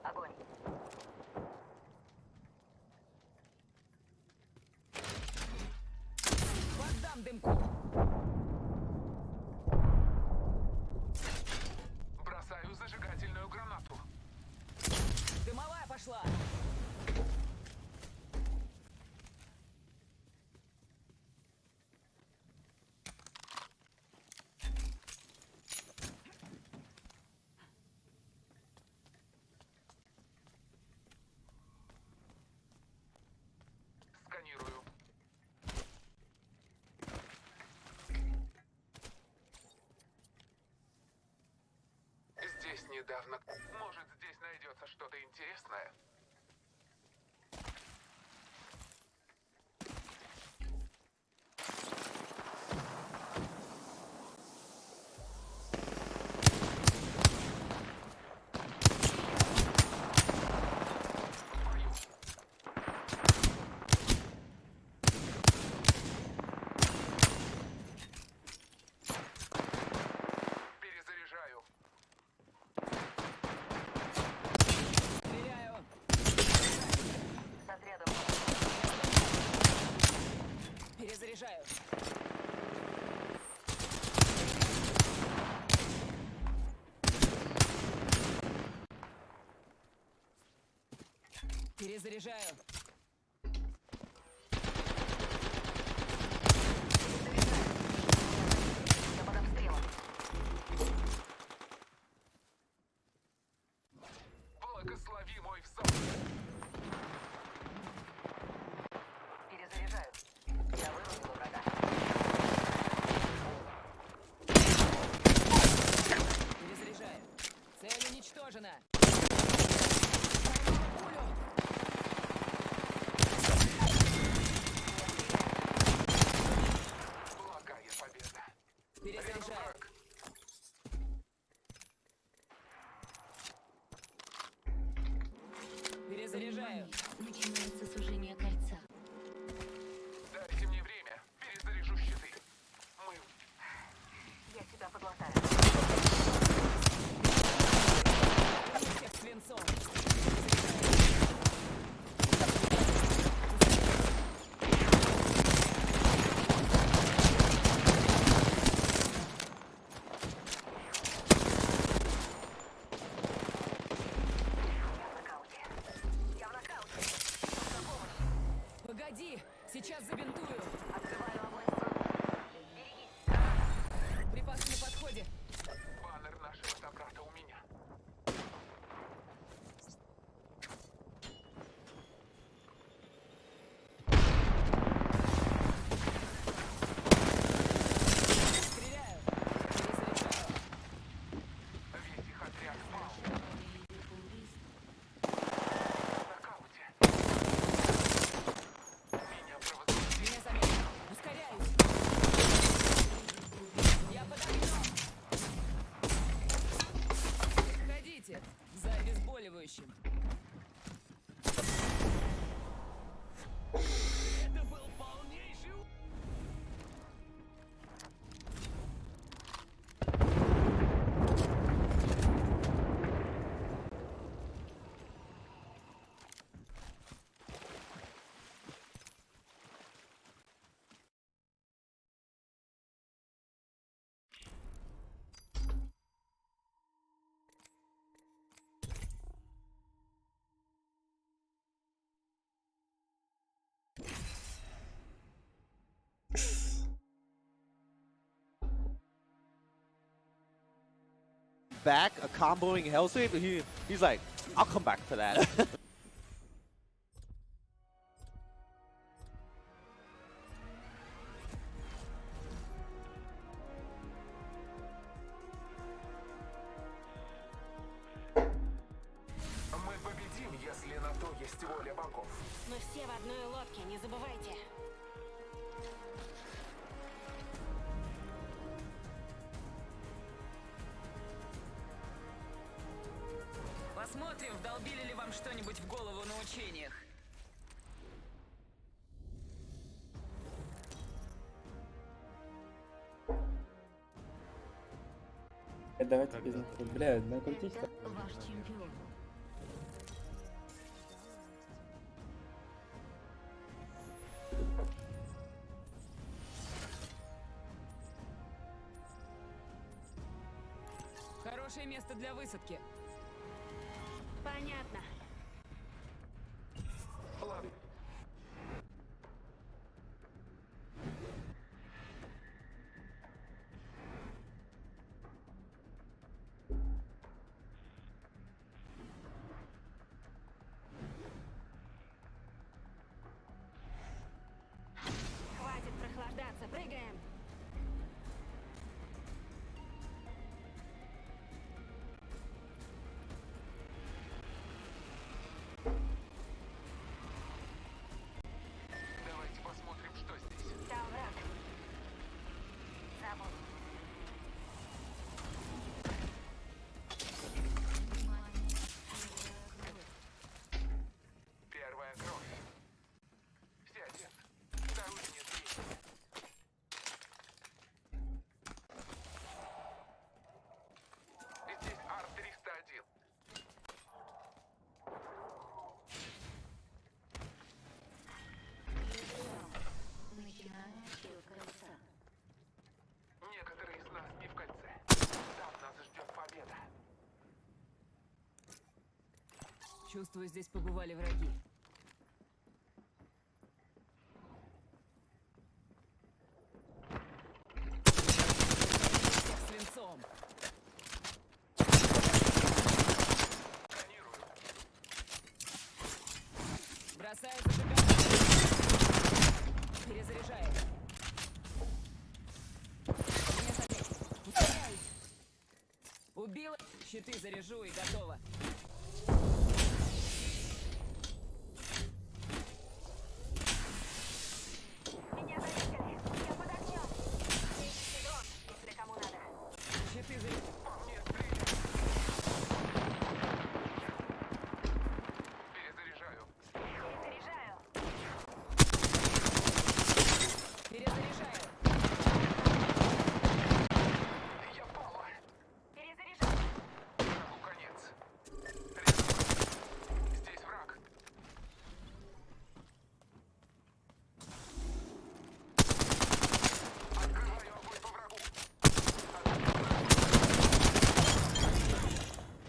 Огонь. Поддам дымку. Бросаю зажигательную гранату. Дымовая пошла. Сканирую. Здесь недавно. Может, здесь найдется что-то интересное? Перезаряжаю. Стреляю. С отрядом. Перезаряжаю. Перезаряжаю. Я под обстрелом. Благослови мой взор. Перезаряжаю. Я вырубила врага. Перезаряжаю. Цель уничтожена. Пулю. Благая победа. Перезаряжаю. Перезаряжаю. Начинается сужение кольца. Дайте мне время. Перезаряжу щиты. Мы... Я тебя подлатаю. Всех свинцом. back, a comboing Hellsweep, he's like, I'll come back for that. Мы победим, если на то есть воля богов. Мы все в одной лодке, не забывайте. Посмотрим, вдолбили ли вам что-нибудь в голову на учениях. Давайте без них. Бля, накрутись. Ваш чемпион. Хорошее место для высадки. Понятно. Ладно. Хватит прохлаждаться, прыгаем. Давайте посмотрим, что здесь. Там враг. Забыл. Первая кровь. Сядет. Дорожи нет времени. Здесь Ар-301. Начинаем отсчет кольца. Некоторые из нас не в кольце. Там нас ждет победа. Чувствую, здесь побывали враги. Всех свинцом. Бросаю зажигание. Перезаряжаю. Меня заметили. Ускоряюсь. Убила. Щиты заряжу и готово. Меня заметили. Я подождем. Ищите дрон, если кому надо. Щиты заряжу. Перезаряжаю. Перезаряжаю. Перезаряжаю. Я впала. Перезаряжаю. Врагу конец. Рядом. Здесь враг. Открываю огонь по врагу.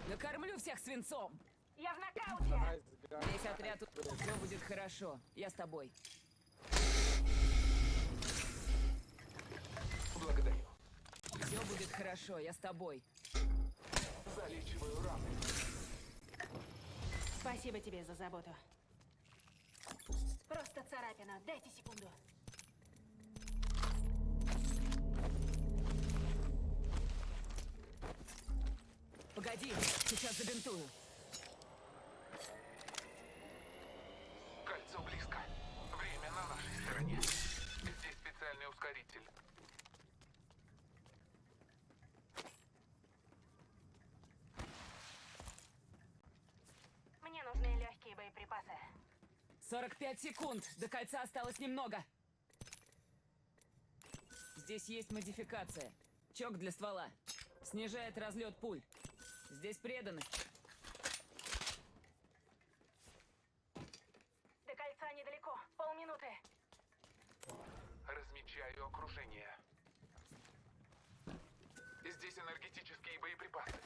Накормлю всех свинцом. Я в нокауте. Весь отряд. Все будет хорошо. Я с тобой. Благодарю. Все будет хорошо. Я с тобой. Залечиваю раны. Спасибо тебе за заботу. Просто царапина. Дайте секунду. Погоди, сейчас забинтую. Кольцо близко. Время на нашей стороне. Здесь специальный ускоритель. Мне нужны легкие боеприпасы. 45 секунд. До кольца осталось немного. Здесь есть модификация. Чок для ствола. Снижает разлет пуль. Здесь преданность. До кольца недалеко. Полминуты. Размечаю окружение. Здесь энергетические боеприпасы.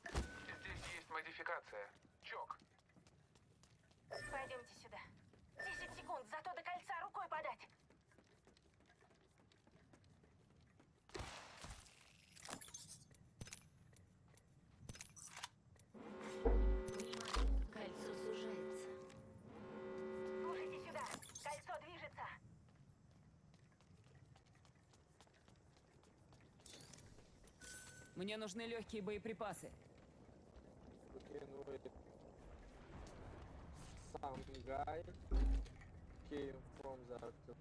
Здесь есть модификация. Чок. Пойдемте сюда. 10 секунд, зато до кольца рукой подать. Мне нужны легкие боеприпасы. Some guy came from the actor.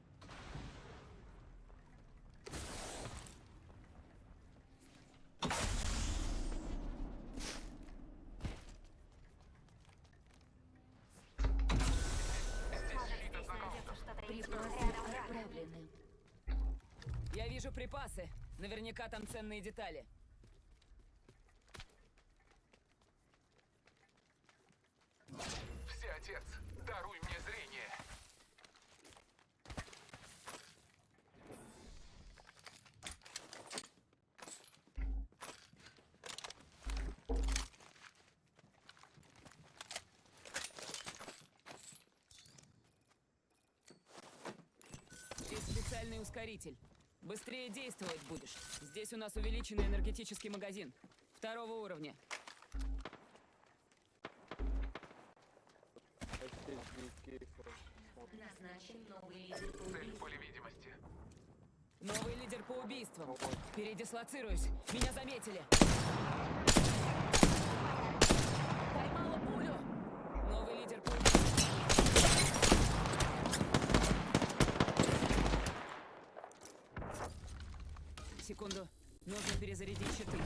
Я вижу припасы. Наверняка там ценные детали. Всеотец, даруй мне зрение. Здесь специальный ускоритель. Быстрее действовать будешь. Здесь у нас увеличенный энергетический магазин. 2-го уровня. Назначен новый лидер по Цель в убийству. поле видимости. Новый лидер по убийствам. Передислоцируюсь. Меня заметили. Поймала пулю. Новый лидер по убийствам. Секунду. Нужно перезарядить щиты.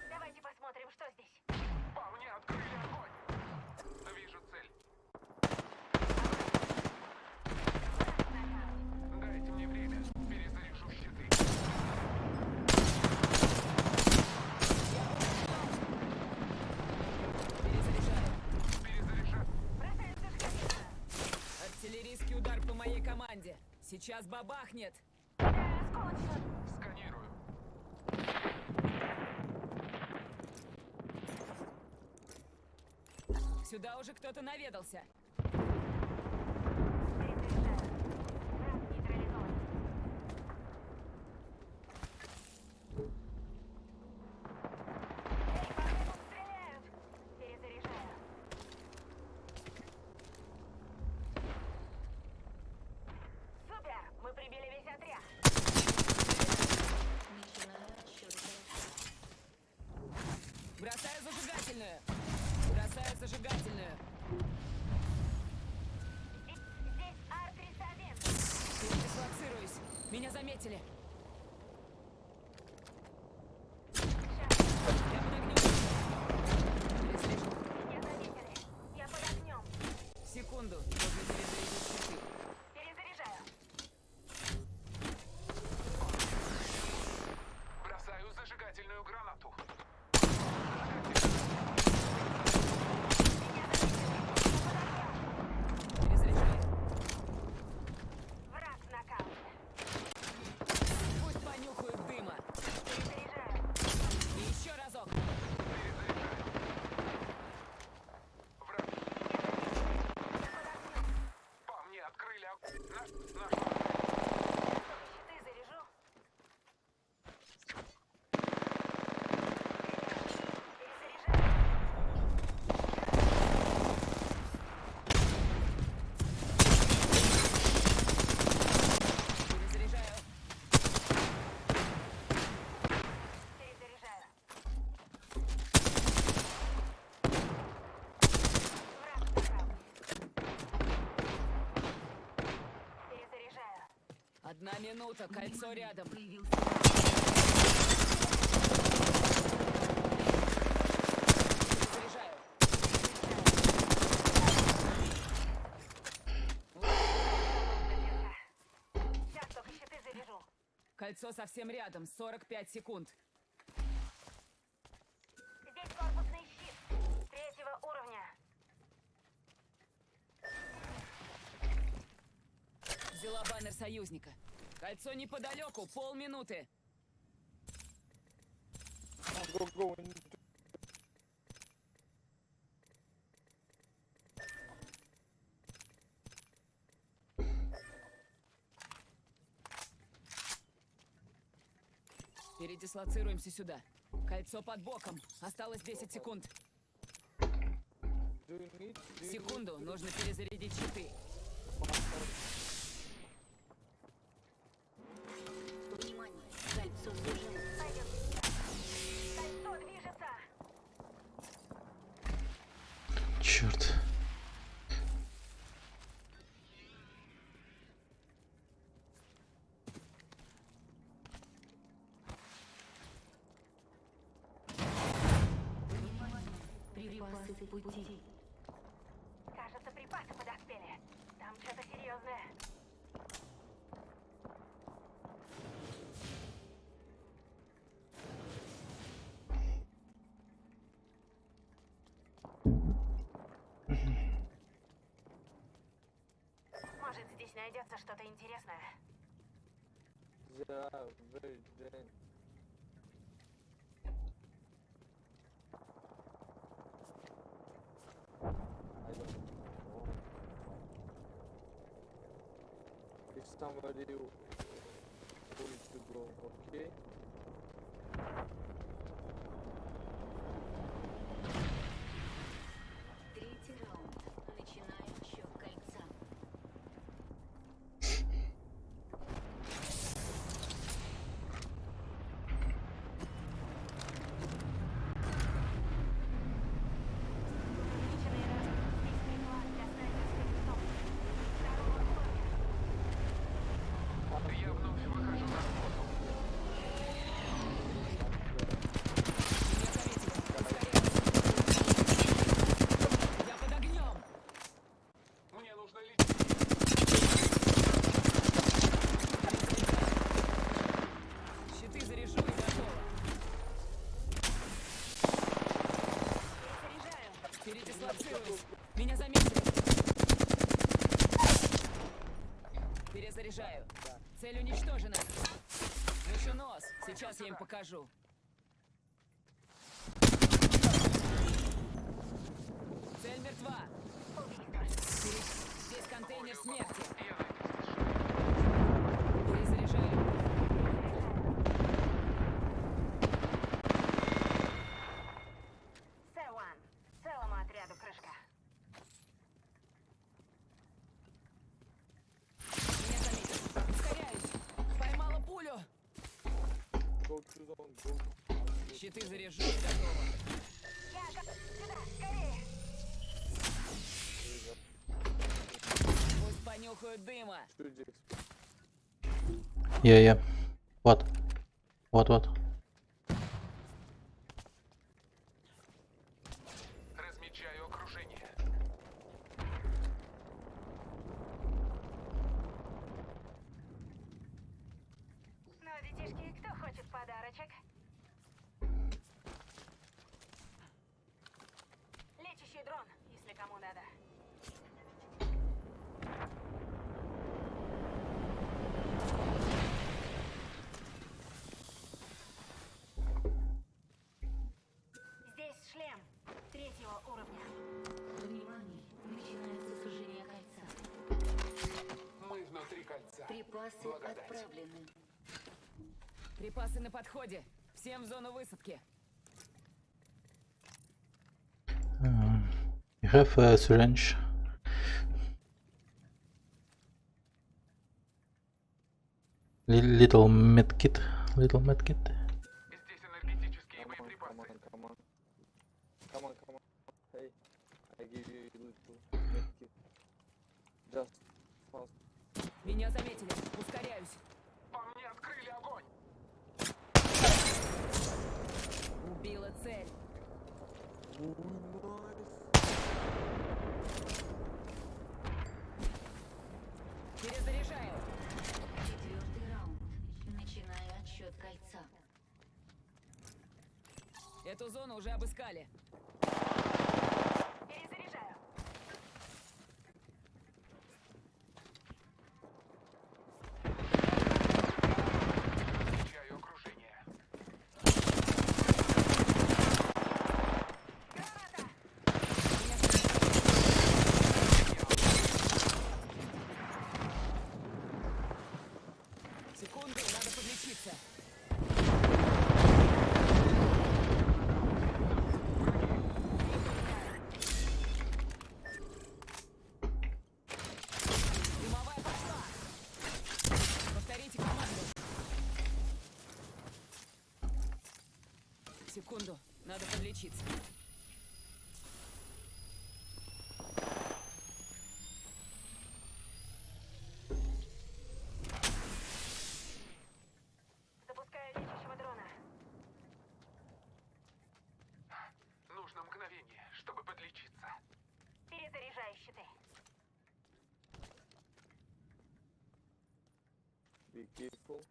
Давайте посмотрим, что здесь. По мне открыли огонь. Вижу цель. Дайте мне время. Перезаряжу щиты. Перезаряжаю. Артиллерийский удар по моей команде. Сейчас бабахнет. Сканирую. Сюда уже кто-то наведался. Перезаряжаю. Супер! Мы прибили весь отряд. Бросаю зажигательную. Бросаю зажигательную. Здесь Ар-301. Передислоцируюсь. Меня заметили. Я под огнем. Переслежу. Меня заметили. Я под огнем. Секунду. Должен перезарядить щиты. Перезаряжаю. Бросаю зажигательную гранату. Перезаряжаю. Враг в нокауте. Пусть понюхают дыма. Перезаряжаю. И еще разок. По мне открыли огонь. Щиты заряжу. Перезаряжаю. Перезаряжаю. Перезаряжаю. 1 минута. Кольцо рядом. Перезаряжаю. Сейчас только щиты заряжу. Кольцо совсем рядом. 45 секунд. Здесь корпусный щит. 3-го уровня. Взяла баннер союзника. Кольцо неподалеку. Полминуты. Go. Передислоцируемся сюда. Кольцо под боком. Осталось 10 секунд. Секунду, нужно перезарядить щиты. Внимание, кольцо сужено. Кольцо движется. Черт. Припасы в пути. Кажется, припасы подоспели. Там что-то серьезное. Может, здесь найдется что-то интересное. Yeah, very dead. I don't know. If somebody who is to go, okay? Третий раунд. Начинаем счет кольца. Я вновь выхожу на охоту. Я под огнем. Мне нужно лететь. Щиты заряжу и готово. Передислоцируюсь. Меня заметили. Перезаряжаю. Цель уничтожена. Выше нос. Сейчас я им покажу. Цель мертва. Здесь контейнер смерти. Перезаряжаю. Сэван. Целому отряду крышка. Меня заметили. Ускоряюсь. Поймала пулю. Go to zone, go. Щиты заряжу и готово. Сюда, скорее. Пусть понюхают дыма. Я. Вот. Вот. Размечаю окружение. Ну, детишки, кто хочет подарочек? Лечащий дрон, если кому надо. Здесь шлем третьего уровня. Внимание, начинается сужение кольца. Мы внутри кольца. Припасы отправлены. Припасы на подходе. Всем в зону высадки. You have a syringe. Little medkit. Здесь энергетические боеприпасы. Come on. Hey, I give you little medkit. Just fast. Меня заметили. Ускоряюсь. По мне открыли огонь. Убила цель. Перезаряжаю. Четвертый раунд. Начинаю отсчет кольца. Эту зону уже обыскали. Перезаряжаю. Замечаю окружение. Секунду, надо подлечиться. Секунду, надо подлечиться. Запускаю лечащего дрона. Нужно мгновение, чтобы подлечиться. Перезаряжаю щиты. Be careful.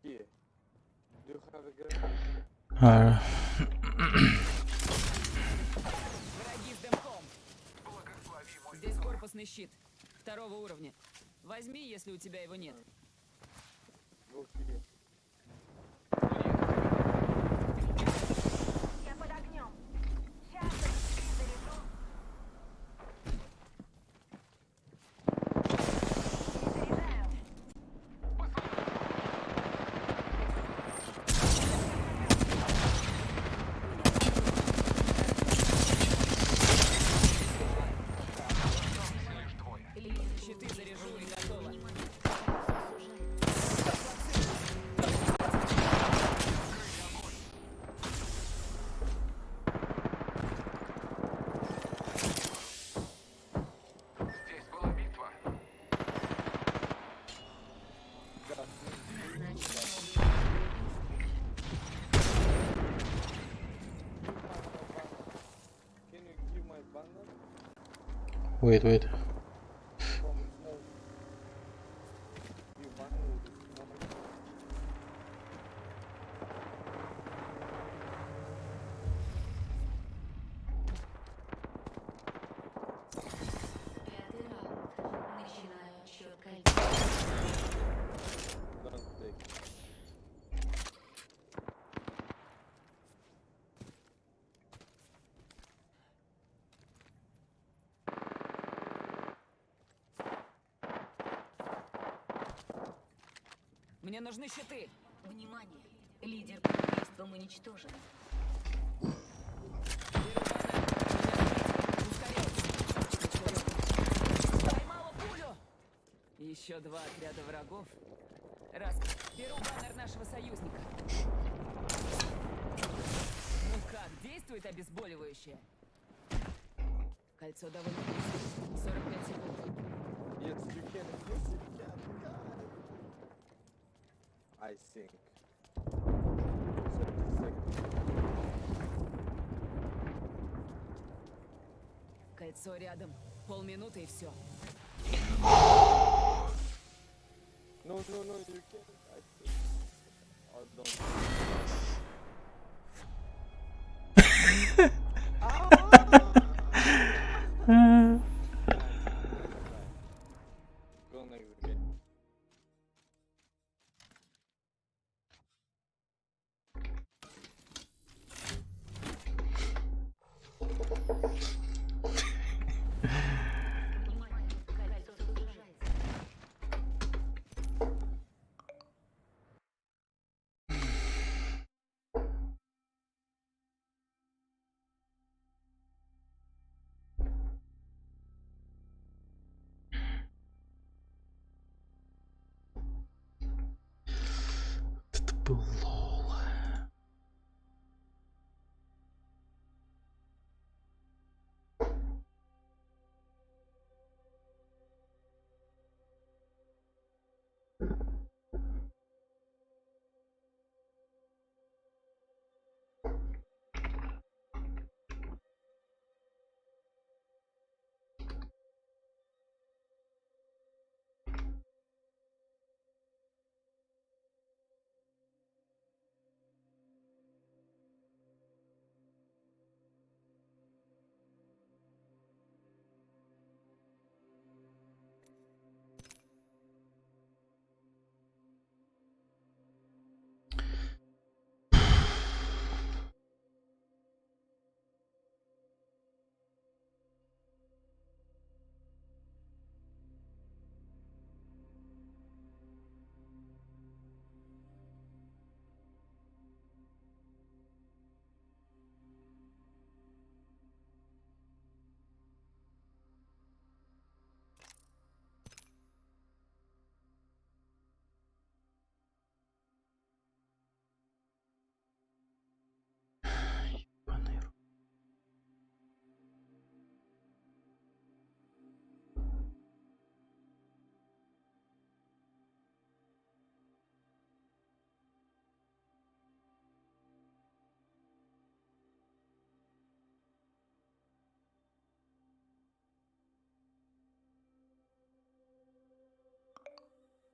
Here. Do you have a grenade? Враги с дымком. Здесь корпусный щит. 2-го уровня. Возьми, если у тебя его нет. Go here. Я под огнем. Сейчас перезаряжу. Перезаряжаю. Щиты заряжу и готово. Здесь была битва. Can you give my banner? Wait. From smoke. Give banner with smoke. Пятый раунд. Начинаю отсчет кольца. Don't take. Мне нужны щиты. Внимание! Лидер по убийствам уничтожен. Поймала пулю. Еще 2 отряда врагов. Раз. Беру баннер нашего союзника. Ну как, действует обезболивающее? Кольцо довольно близко. 45 секунд. Yes, you can. Yes, you can. I think. 30 seconds. Кольцо рядом. Полминуты и все. No, you can. I think. Oh, don't. Go next game. Кольцо сужается. Это был лол.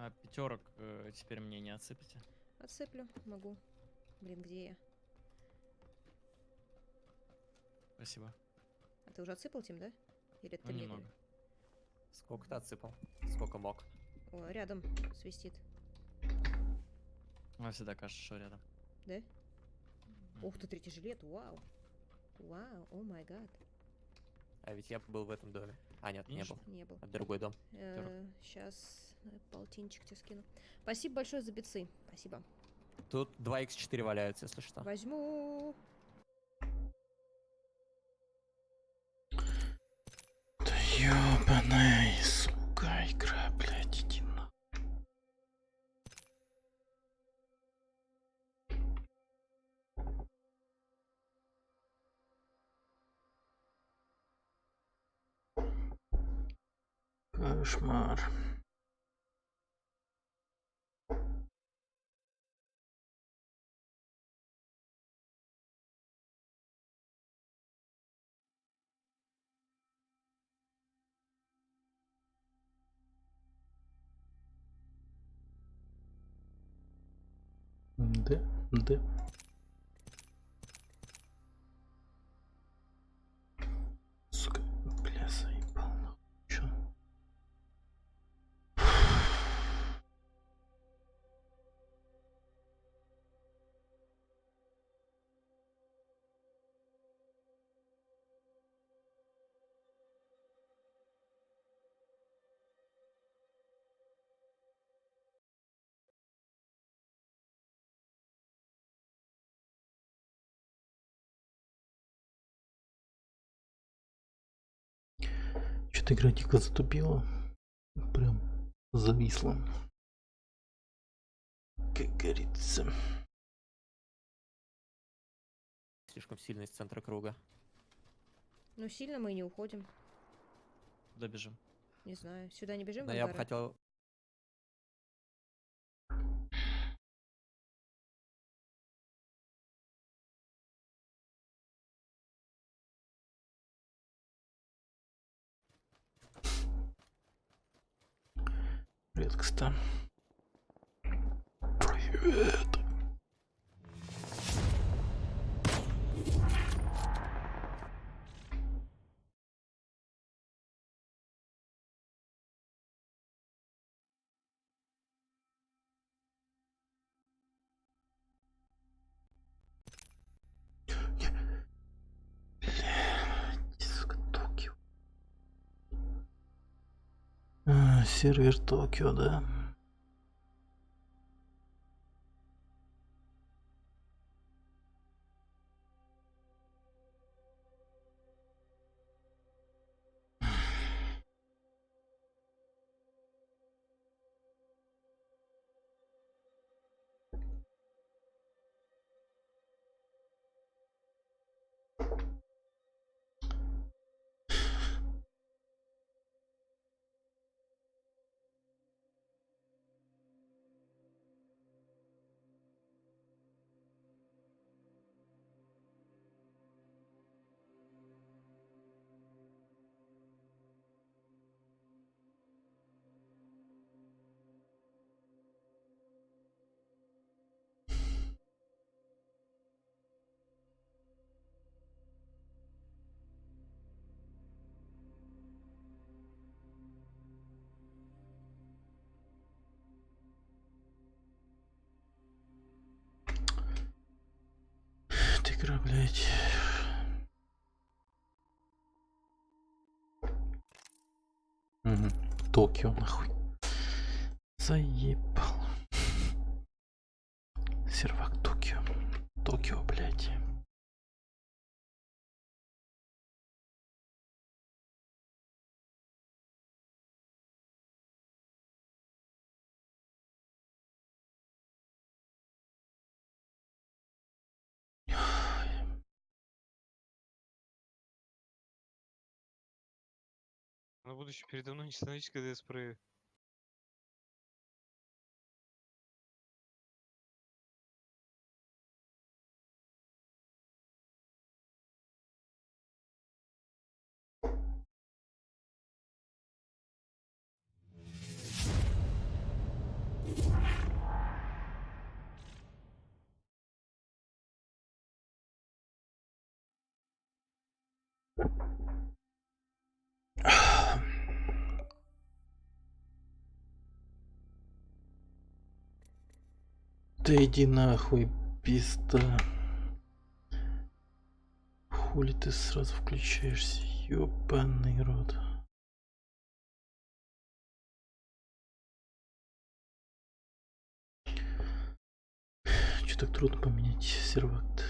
А пятерок теперь мне не отсыпите? Отсыплю, могу. Блин, где я? Спасибо. А ты уже отсыпал, Тим, да? Или это Ну, ты мне немного. говоришь? Сколько ты отсыпал? Сколько мог? О, рядом свистит. Мне всегда кажется, что рядом. Да? Ух ты, 3 жилет, вау. Вау, о май гад. А ведь я был в этом доме. А, нет, не был. Не был. Это другой дом. Сейчас полтинчик тебе скину. Спасибо большое за битсы. Спасибо. Тут 2х4 валяются, если что. Возьму. Да ёбаная, сука, игра, блядь, иди на. Кошмар. Да, да. Сука, бля, заебал нахуй. Чё? Что-то игра дико затупила. Прям зависла. Как говорится. Слишком сильно из центра круга. Ну, сильно мы и не уходим. Добежим. Не знаю. Сюда не бежим, в Но я бы ангары? хотел... Привет, Кста. Привет. Блядь, сука, Токио. Сервер Токио, да? Эта игра, блядь. Угу. Токио, нахуй. Заебал. Сервак Токио. Токио, блядь. На будущее передо мной не становись, когда я спрею. Да иди нахуй, пизда. Хули ты сразу включаешься, ёбаный рот. Чё так трудно поменять сервакт?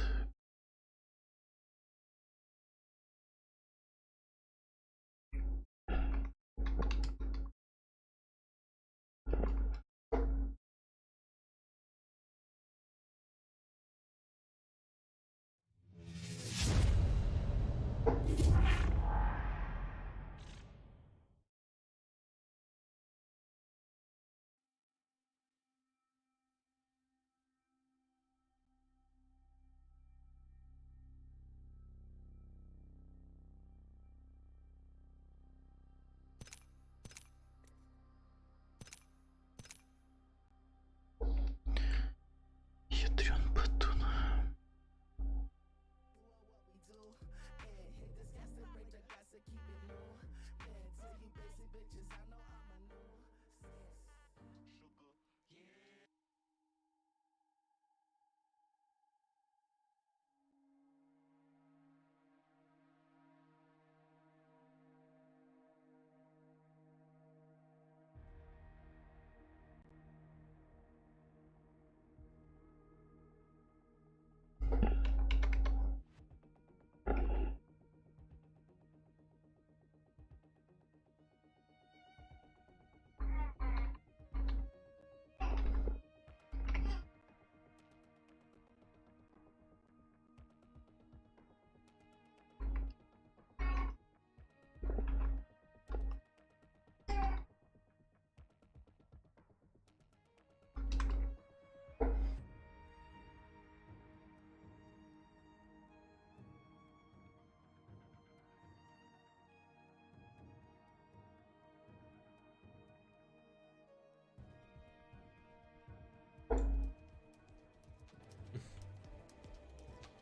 Ядрён батон.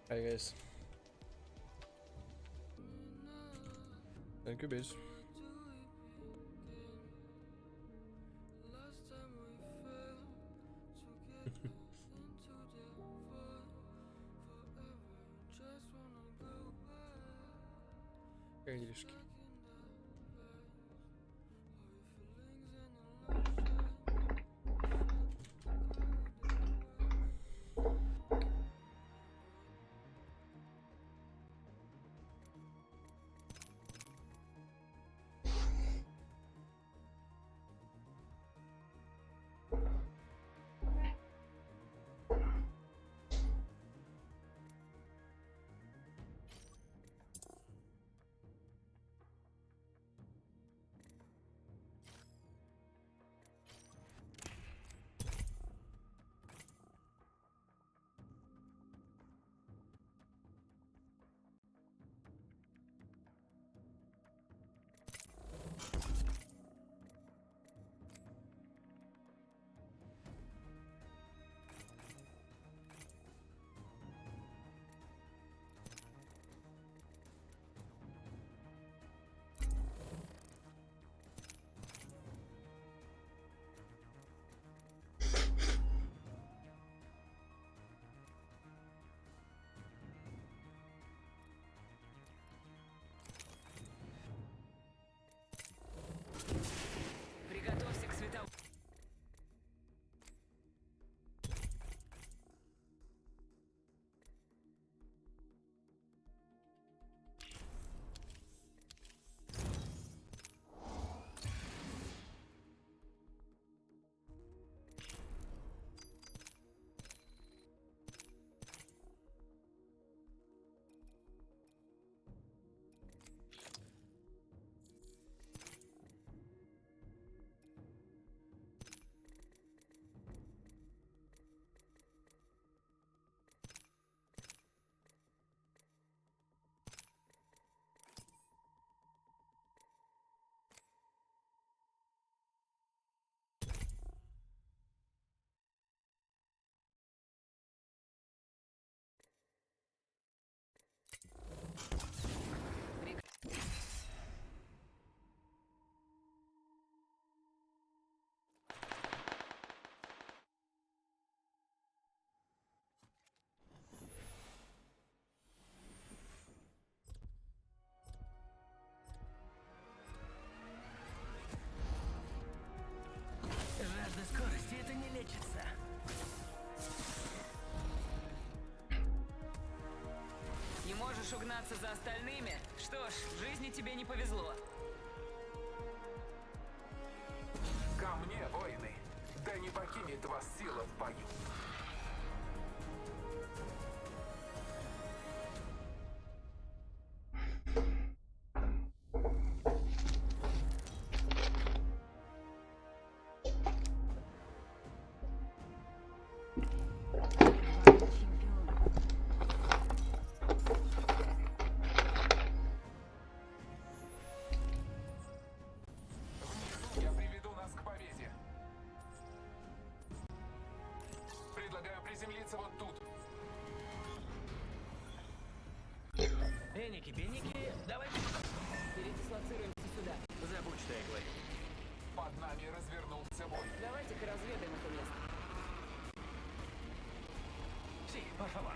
Hi guys. Thank you, bitch. Как делишки? будешь угнаться за остальными, что ж, в жизни тебе не повезло. Ко мне, воины! Да не покинет вас сила в бою! Я приведу нас к победе. Предлагаю приземлиться вот тут. Бенники, давайте Передислоцируемся сюда. забудь, что я говорю. Под нами развернулся бой. Давайте-ка разведаем это место. Sí, por favor.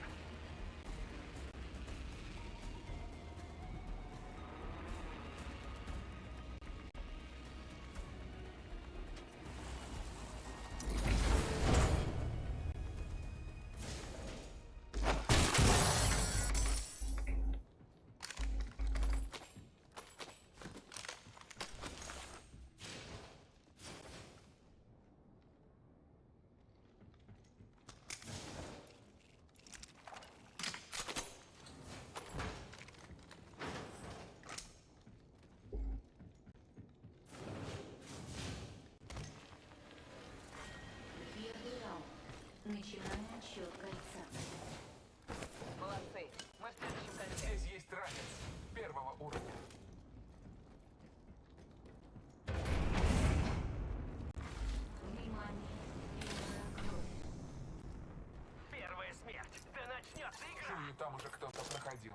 Первый раунд. Начинаем отсчет кольца. Молодцы. Мы в следующем кольце. Здесь есть ранец первого уровня. Внимание. Первая кровь. Первая смерть. Да начнется игра. Чую, там уже кто-то проходил.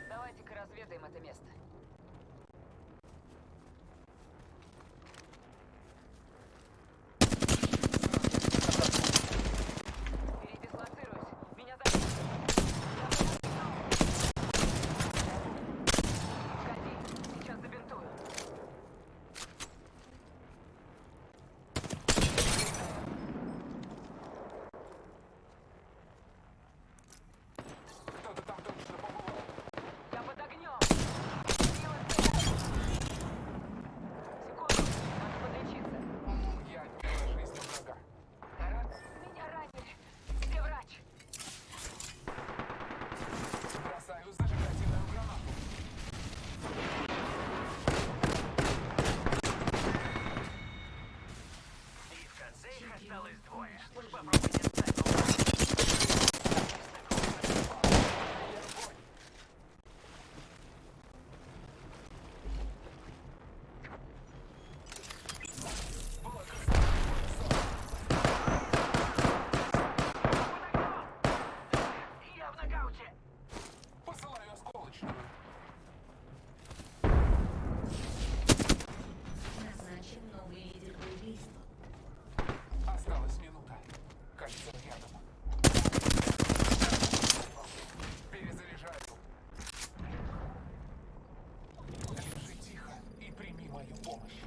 Давайте-ка разведаем это место. Передислоцируюсь. Меня зовут. Погоди, сейчас забинтую. Кто-то там точно побывал. Я под огнем. Секунду, надо подлечиться. Я отняла жизнь у врага. Меня ранили. Где врач? Бросаю зажигательную гранату. И в конце их осталось двое. Уж попробуйте стать. Я в нокауте. Посылаю осколочную. Назначен новый лидер убийства. Осталась минута. Кольцо рядом. Перезаряжаю. Лежи тихо и прими мою помощь.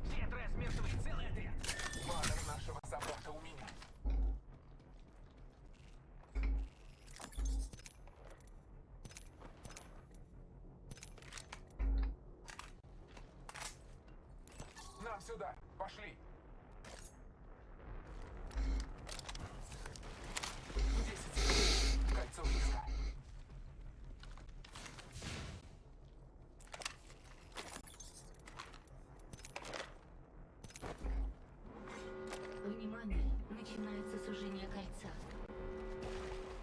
Все трое мертвы. Целый отряд. Баннер нашего собрата у меня. Нам сюда. Пошли. 10 секунд. Кольцо близко. Внимание. Начинается сужение кольца.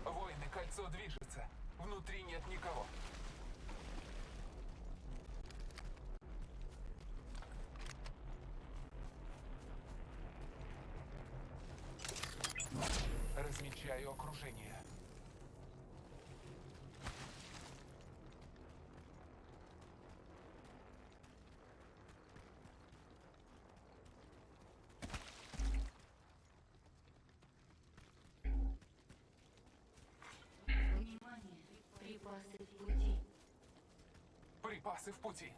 Воины, кольцо движется. Внутри нет никого. Размечаю окружение. Припасы в пути.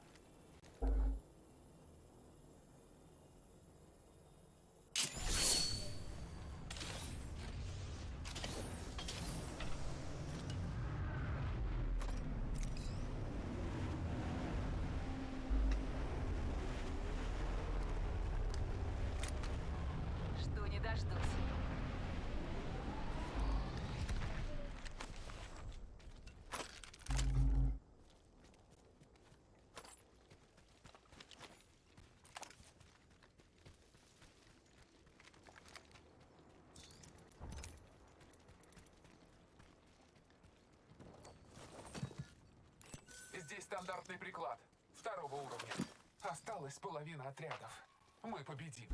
Жду не дождусь. Здесь стандартный приклад. Второго уровня. Осталась половина отрядов. Мы победим.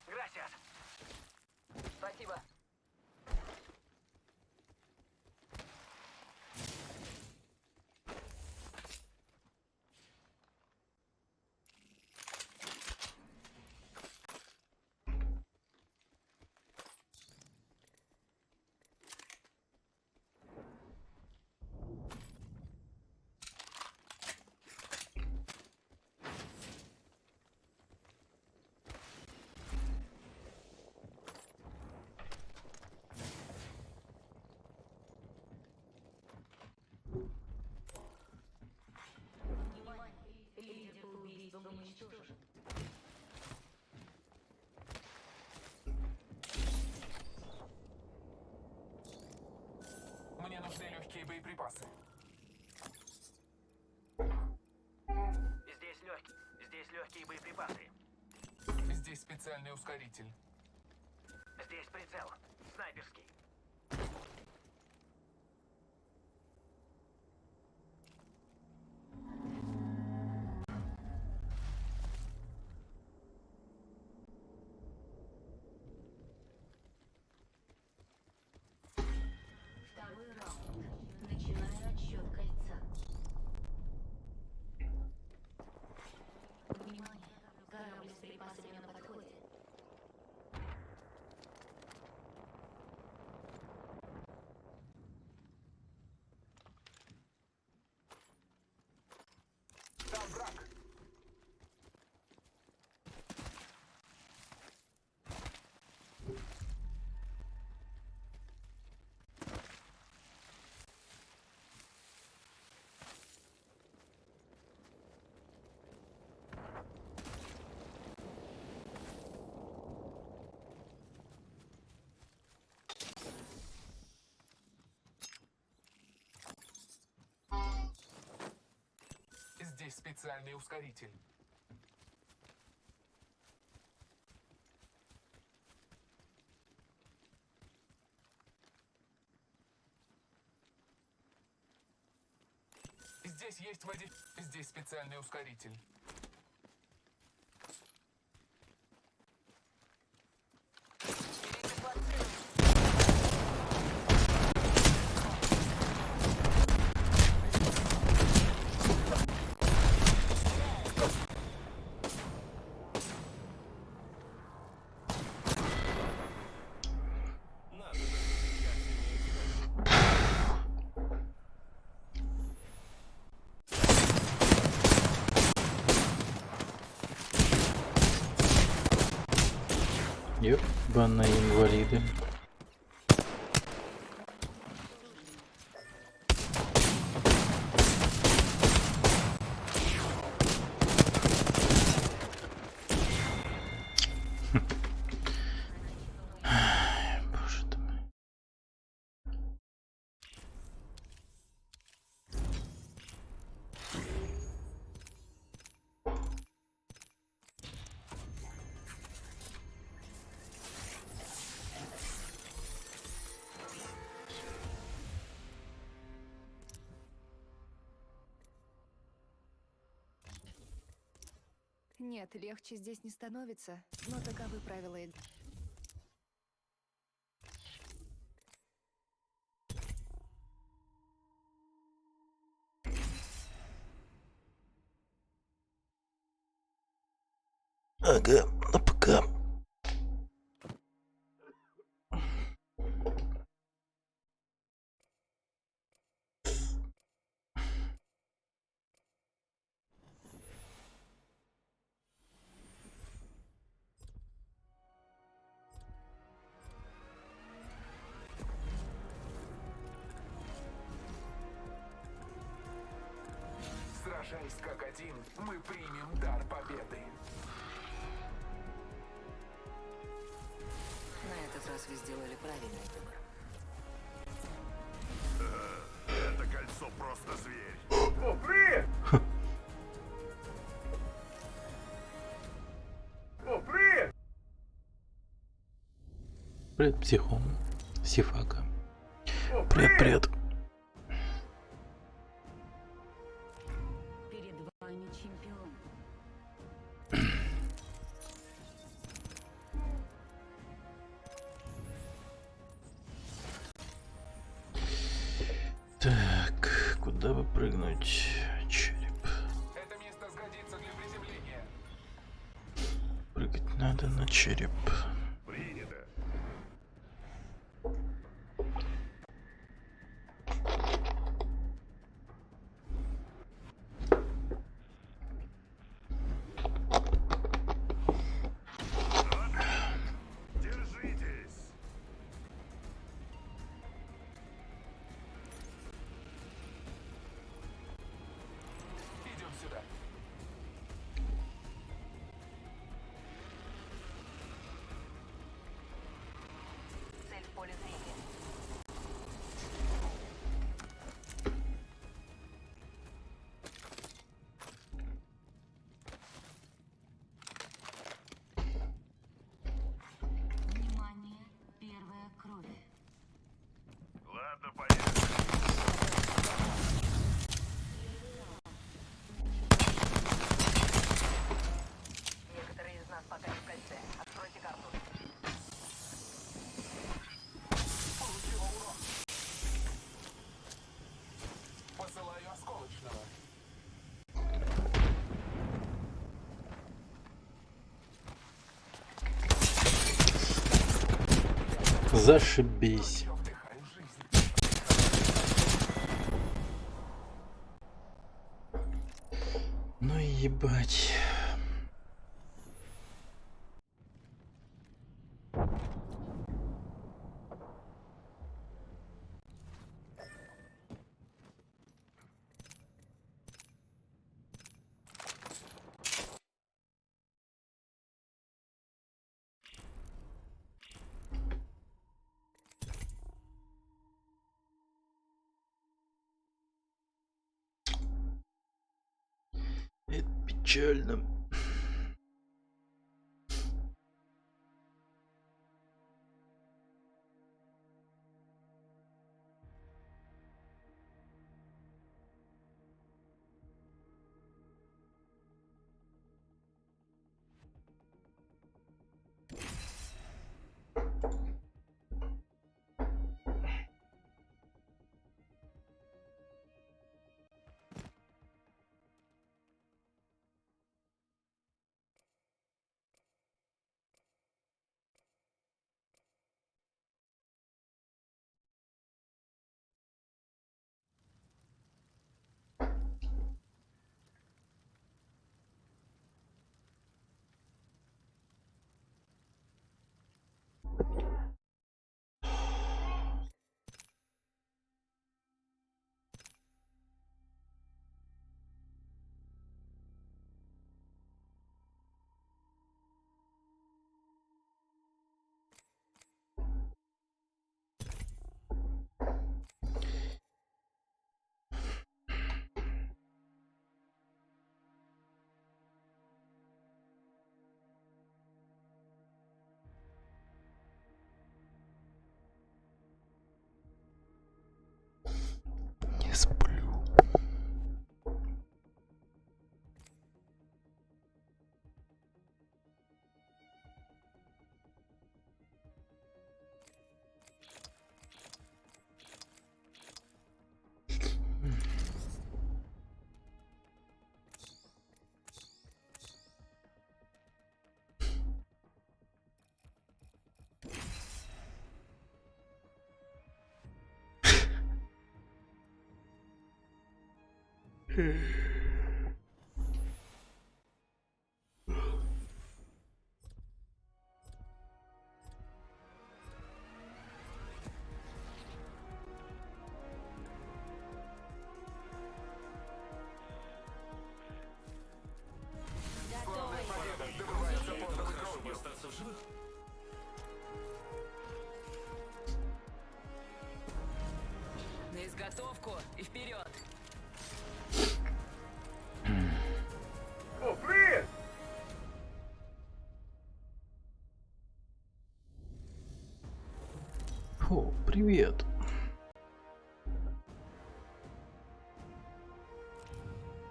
Gracias. Спасибо. Лидер по убийствам уничтожен. Мне нужны легкие боеприпасы. Здесь легкие боеприпасы. Здесь специальный ускоритель. Здесь прицел. Снайперский. Второй раунд. Начинаю отсчет кольца. Внимание! Корабль с припасами на подходе. Там враг. Здесь специальный ускоритель. Здесь есть Здесь специальный ускоритель. Ёбаные инвалиды. Боже ты мой. Нет, легче здесь не становится, но таковы правила игры. Ага, ну пока. Сражаясь как один, мы примем дар победы. На этот раз вы сделали правильный выбор. Это кольцо просто зверь. О, привет! О, привет! Привет, психом. Сифака. Привет, привет. Перед вами чемпион. Так, куда бы прыгнуть? Череп. Это место сгодится для приземления. Прыгать надо на череп. Принято. Держитесь. Идем сюда. Цель в поле зрения. Внимание, первая кровь. Ладно, поехали. Некоторые из нас пока не в кольце. Откройте карту. Получила урон. Посылаю осколочного. Зашибись. Вдыхаю жизнь. Ну и ебать. Это печально. Не сплю. Подготовку и вперед. О, привет! О, привет.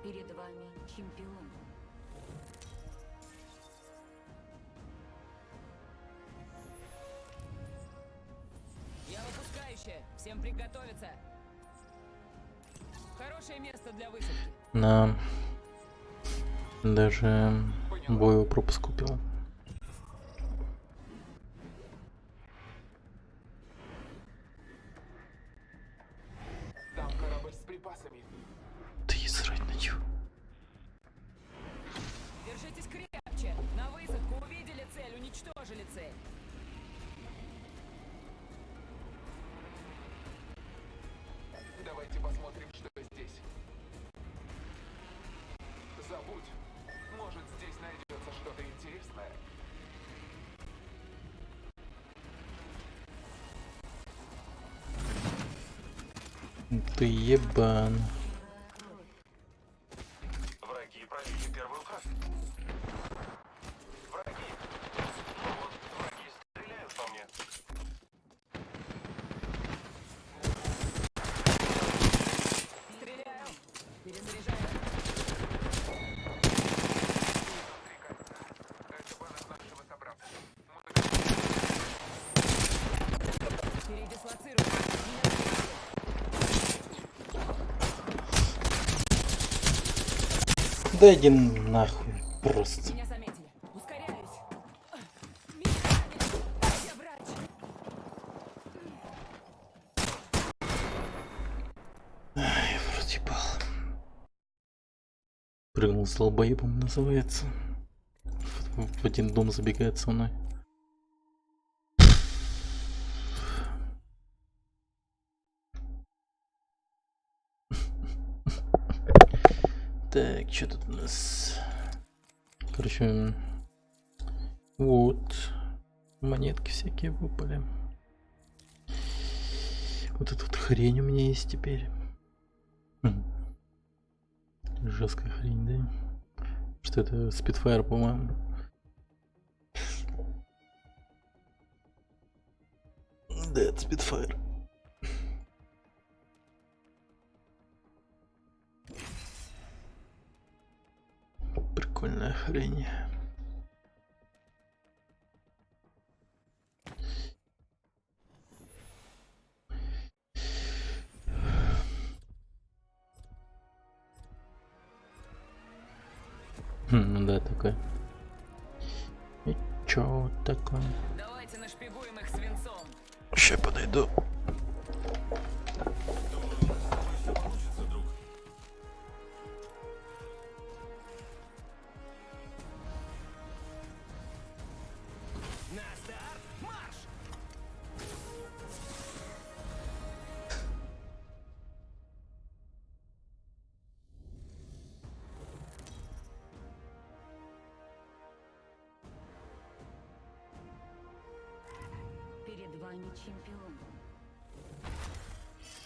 Перед вами чемпион. Я выпускающая. Всем приготовиться. Хорошее место для высадки. На даже боепропуск купил. Там корабль с припасами. Ты срать начал. Держитесь крепче. На высадку увидели цель, уничтожили цель. Давайте посмотрим, что здесь. Забудь. Может, здесь найдется что-то интересное. Ты ебан. Враги пролили первую кровь. Враги. Ну вот, враги стреляют по мне. Стреляю. Перезаряжаю. Передислоцирую. Да иди нахуй просто. Меня заметили. Ускоряюсь. Меня ранили. Дайте брать. Ай, вроде ебал. Прыгнул с долбоебом, называется. В один дом забегает со мной. Так, что тут у нас? Короче, вот монетки всякие выпали. Вот эта вот хрень у меня есть теперь. Жесткая хрень, да? Что это? Spitfire, по-моему. Да, это Spitfire. Прикольная хрень. Ну да, такой. И чё такое? Давайте нашпигуем их свинцом. Сейчас подойду. На старт, марш! Перед вами чемпион.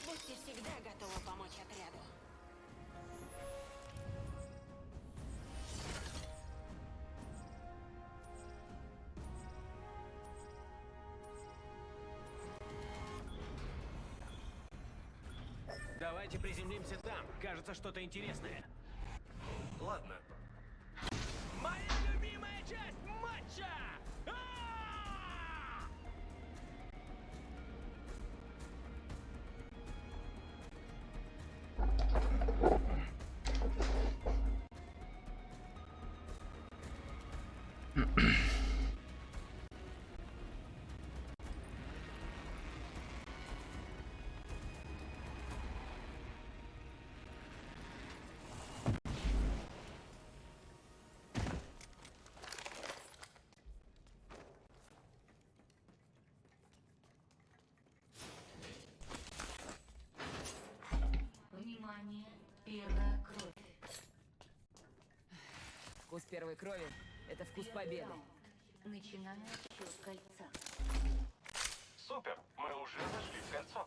Будьте всегда готовы помочь отряду. Давайте приземлимся там. Кажется, что-то интересное. Ладно. Моя любимая часть матча! Внимание, первая кровь. Вкус первой крови — это вкус победы. Начинаю отсчет кольца. Супер, мы уже зашли в кольцо.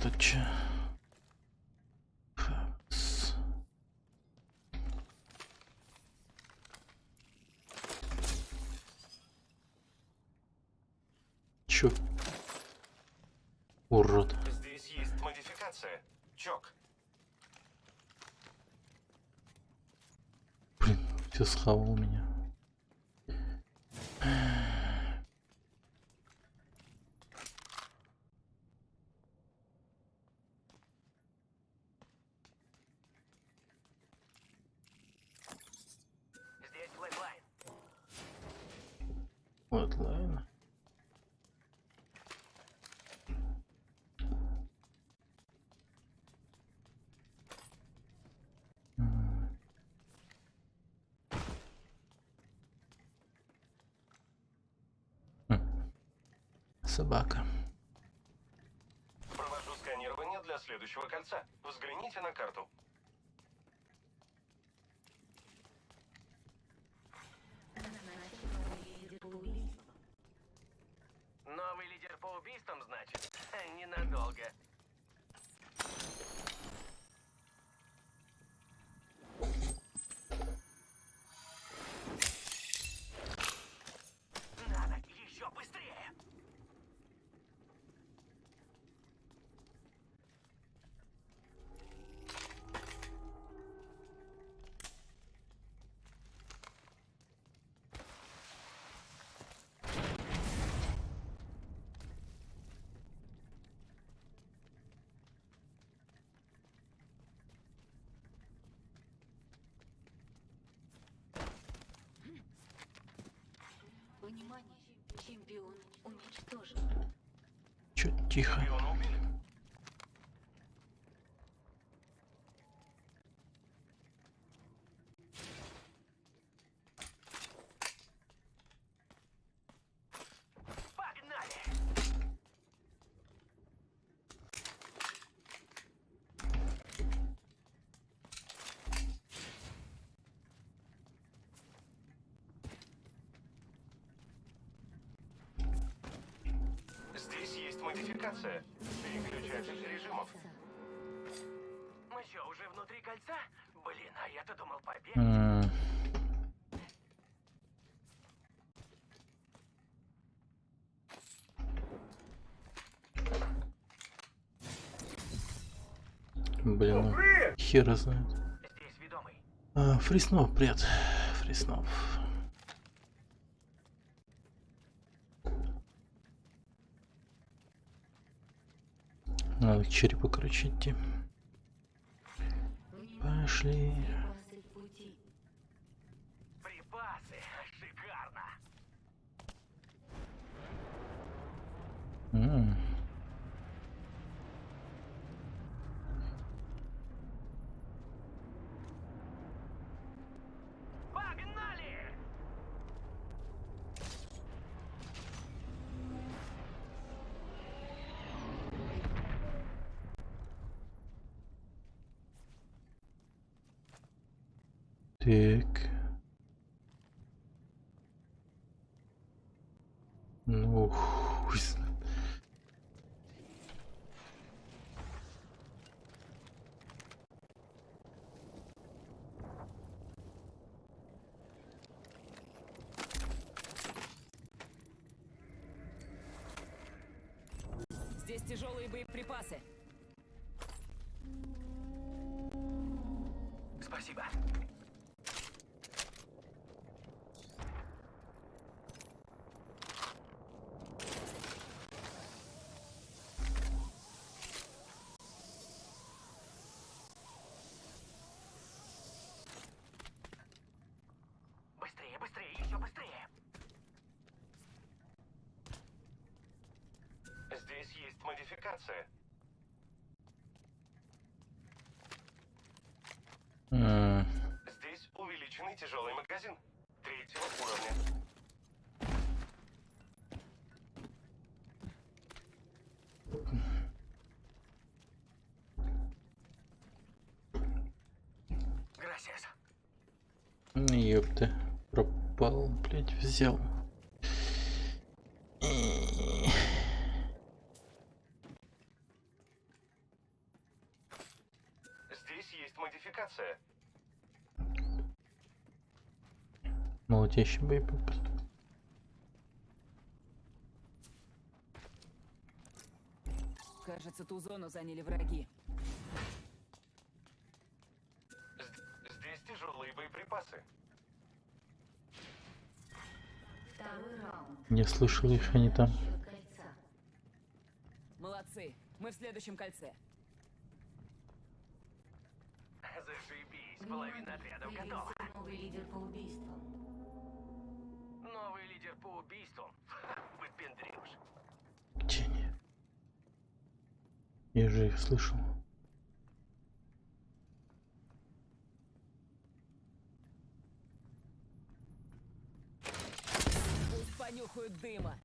тут че? Чё? Урод. Здесь есть модификация. Чок. Блин, все схавал меня. Здесь флэтлайн. Вот, ладно. Собака. Провожу сканирование для следующего кольца. Взгляните на карту. Новый лидер по убийствам, значит? Ненадолго. Надо еще быстрее. Внимание, чемпион уничтожен. Чё тихо? Здесь есть модификация. Переключатель режимов. Мы что, уже внутри кольца? Блин, а я-то думал побегать. Блин, ну, хера знает. Здесь ведомый. Фриснов, привет. Фриснов. Надо к черепу, короче, идти. Пошли. Припасы. Шикарно. Погнали! Так. Ну, хуй знает. Здесь тяжелые боеприпасы. Спасибо. Быстрее, быстрее, еще быстрее. Здесь есть модификация. Здесь увеличенный тяжелый магазин 3-го уровня. Gracias. Ёпта. Пропал, блять, взял. модификация. Молотящий боеприпас. Кажется, ту зону заняли враги. Здесь тяжелые боеприпасы. Второй раунд. Я слышал их, они там. Счет кольца. Молодцы. Мы в следующем кольце. Зашибись, половина отрядов готова. Появился новый лидер по убийствам. Новый лидер по убийствам. Выпендрёж. Где они? Я же их слышал. Пусть понюхают дыма.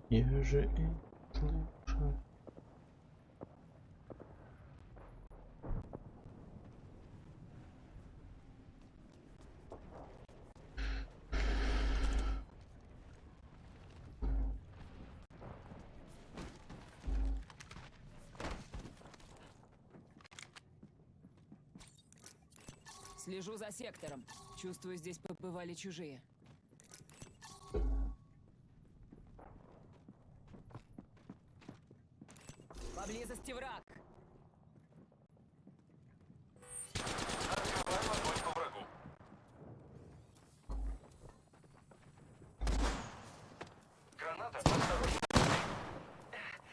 Я же их слышал. Слежу за сектором. Чувствую, здесь побывали чужие. Поблизости враг. Открываем огонь по врагу. Граната, осторожно.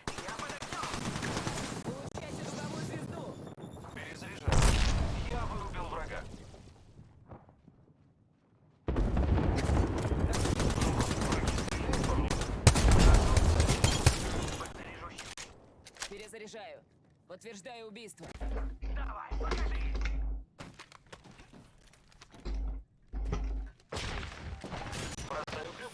Я под огнем. Получайте дуговую звезду. Перезаряжаю. Я вырубил врага. Перезаряжаю. Подтверждаю убийство. Давай, покажи. Бросаю крюк.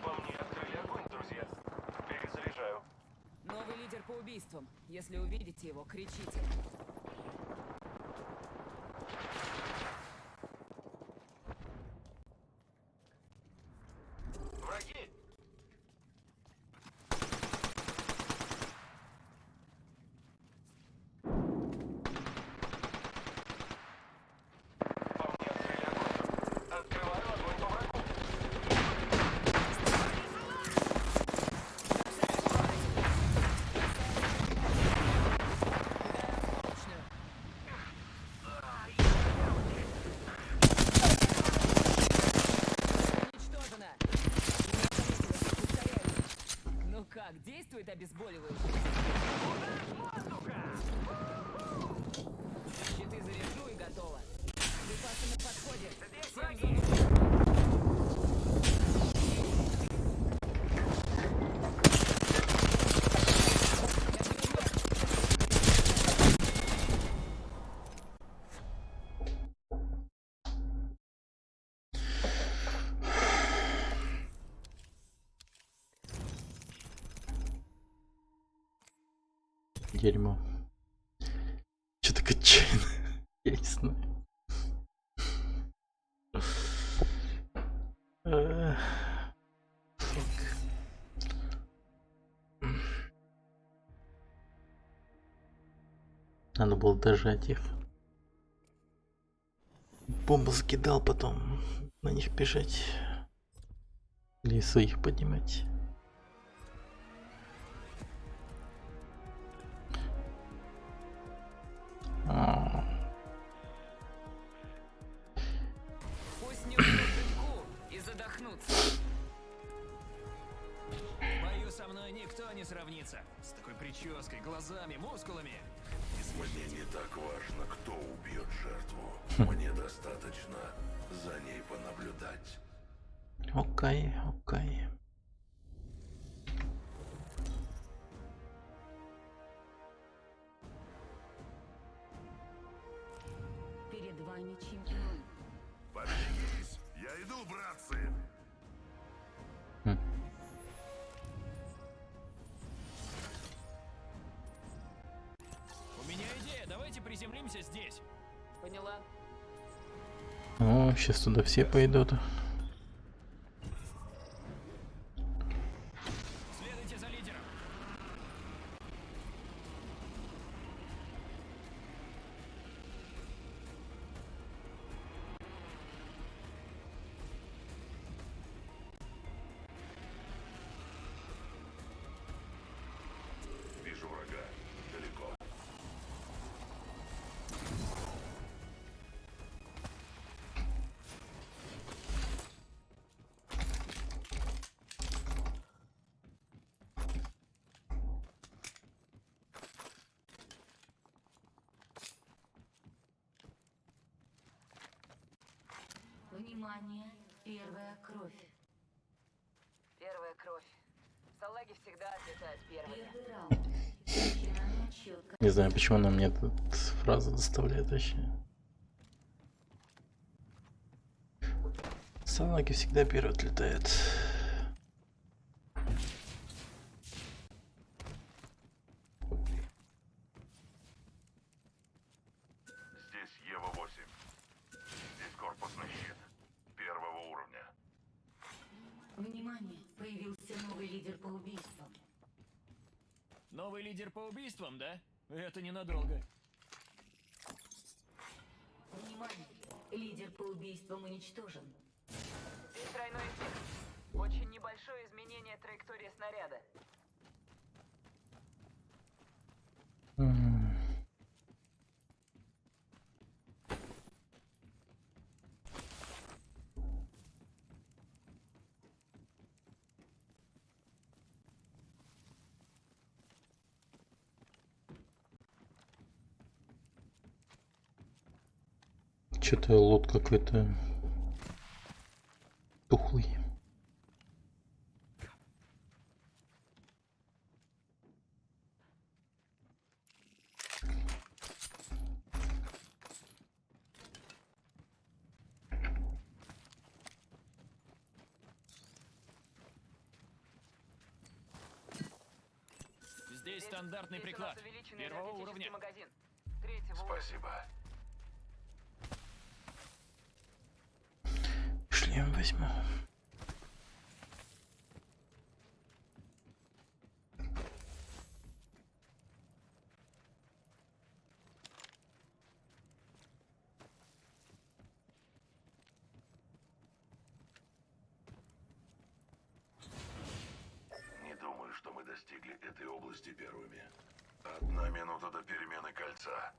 По мне открыли огонь, друзья. Перезаряжаю. Новый лидер по убийствам. Если увидите его, кричите. Враги! По мне открыли огонь. Открываю огонь по врагу. Уничтожено. Ну как, действует обезболивающее? Щиты заряжу и готово. Припасы на подходе. Всем зону. Дерьмо. Че так отчаянно? Я не знаю. Фак. Надо было дожать их. Бомбу закидал, потом на них бежать. Или своих поднимать. Пусть не уснут дымку и задохнутся. Боюсь, со мной никто не сравнится. С такой прической, глазами, мускулами. Мне не так важно, кто убьет жертву. Мне достаточно за ней понаблюдать. Окей, окей. Перед вами чемпион. Поднимись. Я иду, братцы. У меня идея, давайте приземлимся здесь. О, сейчас туда все пойдут. Следуйте за лидером. Вижу врага. Далеко. Внимание, первая кровь. Первая кровь. Салаги всегда отлетают первыми. Первый раунд. Начинаем отсчет. Не знаю, почему она мне тут фразу доставляет вообще. Салаги всегда первый отлетает. Здесь Ева-8. Здесь корпусный щит. Первого уровня. Внимание, появился новый лидер по убийствам. Новый лидер по убийствам, да? Это ненадолго. Внимание, лидер по убийствам уничтожен. Здесь тройной эффект. Очень небольшое изменение траектории снаряда. Что-то лот какой-то тухлый. Здесь стандартный Здесь у приклад. нас увеличенный Первого энергетический уровня. магазин. Третьего уровня. Спасибо. Шлем возьму. Не думаю, что мы достигли этой области первыми. 1 минута до перемены кольца.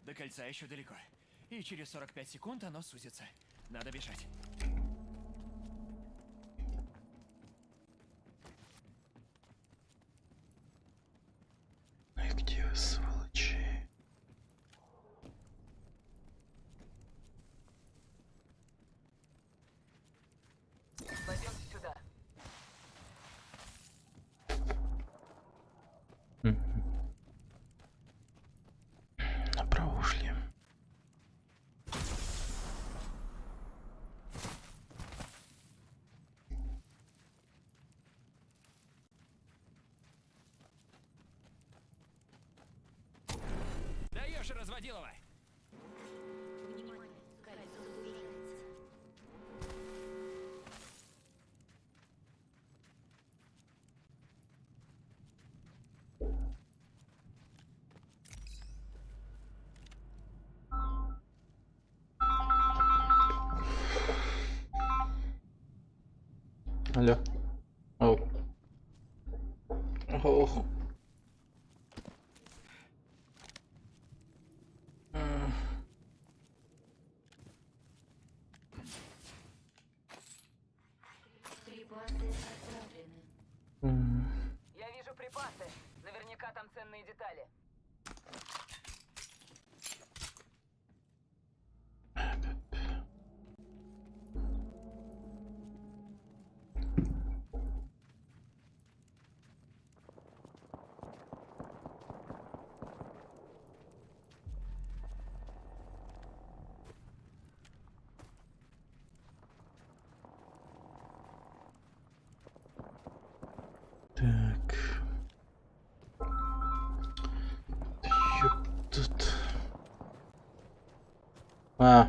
До кольца еще далеко. И через 45 секунд оно сузится. Надо бежать. Ну и где вы, сволочи? Пойдемте сюда. Направо ушли. Даешь, разводилова! Внимание, кольцо сужается. Алло. О. Ох. Припасы отправлены. Я вижу припасы. Наверняка там ценные детали. Так. Що тут? А.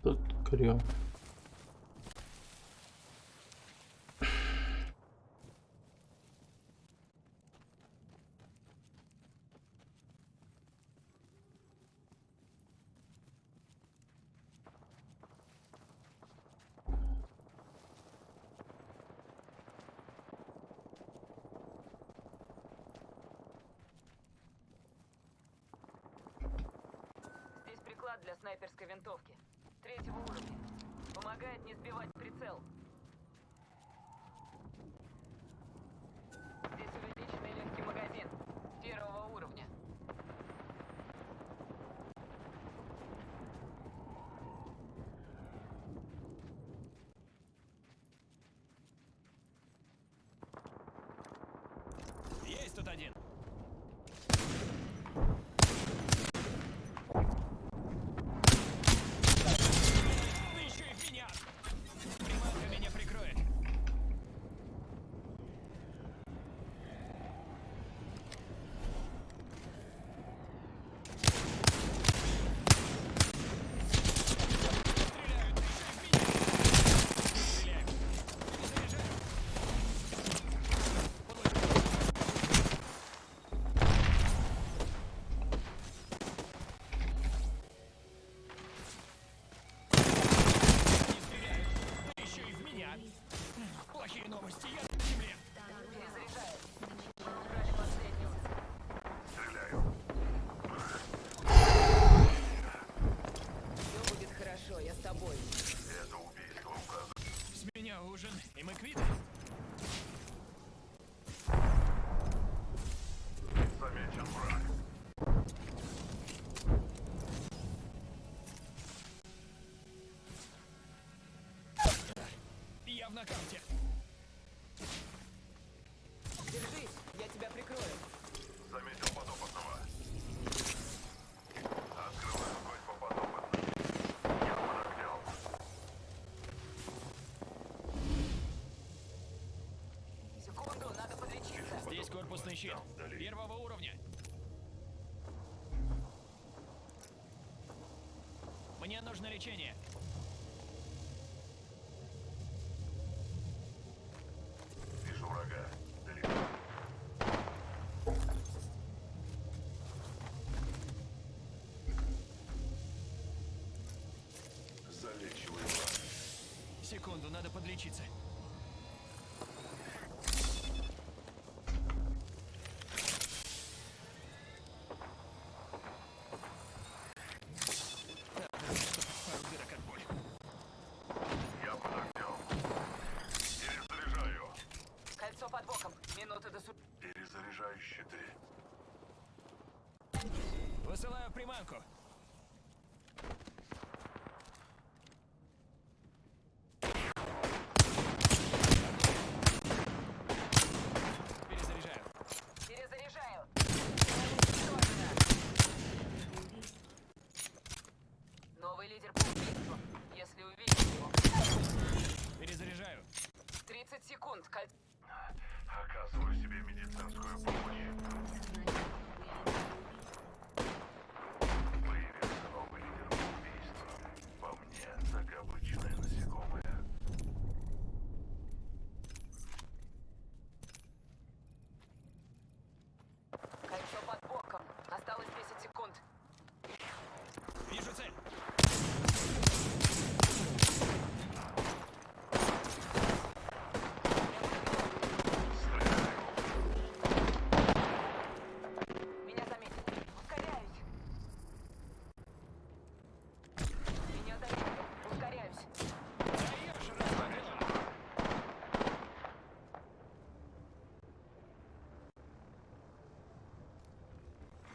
Тут крё. Здесь приклад для снайперской винтовки. 3-го уровня. Помогает не сбивать прицел. Здесь увеличенный легкий магазин. 1-го уровня. Есть тут один. Ты еще и в меня. Приманка меня прикроет. Ты еще и в меня. Плохие новости, я на земле. Перезаряжаю. Убрали последнего. Все будет хорошо, я с тобой. Это убийство указано. С меня ужин, и мы квиты. Замечен враг. Я в нокауте. Держись, я тебя прикрою. Заметил подопытного. Открываю огонь по подопытным. Я под огнем. Секунду, надо подлечиться. Здесь корпусный щит. 1-го уровня. Мне нужно лечение. Вижу врага. Далеко. Залечиваю врага. Секунду, надо подлечиться. Пару дырок от боли. Я под огнем. Перезаряжаю. Кольцо под боком. Минута до Перезаряжаю щиты. Высылаю приманку. Перезаряжаю. Перезаряжаю. Новый лидер по убийству. Если увидите его. Перезаряжаю. 30 секунд. Кольцо. Оказываю себе медицинскую помощь. Появился новый лидер по убийству. По мне, так обычное насекомое. Кольцо под боком. Осталось 10 секунд. Вижу цель. Меня заметили. Ускоряюсь. Меня заметили. Ускоряюсь. Даешь, размотала.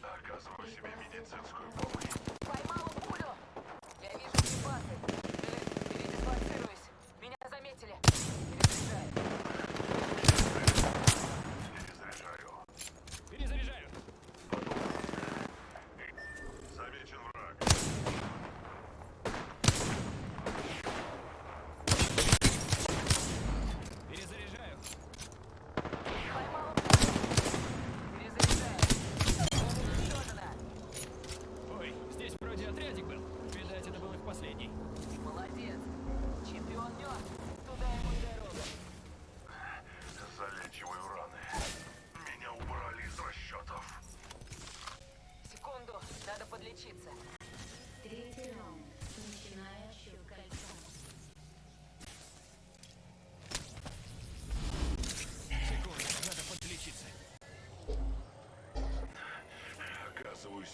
Оказываю себе медицинскую помощь. Поймала пулю. Я вижу припасы. Передислоцируюсь. Меня заметили. Перезаряжаю. Перезаряжаю. Перезаряжаю. Замечен враг.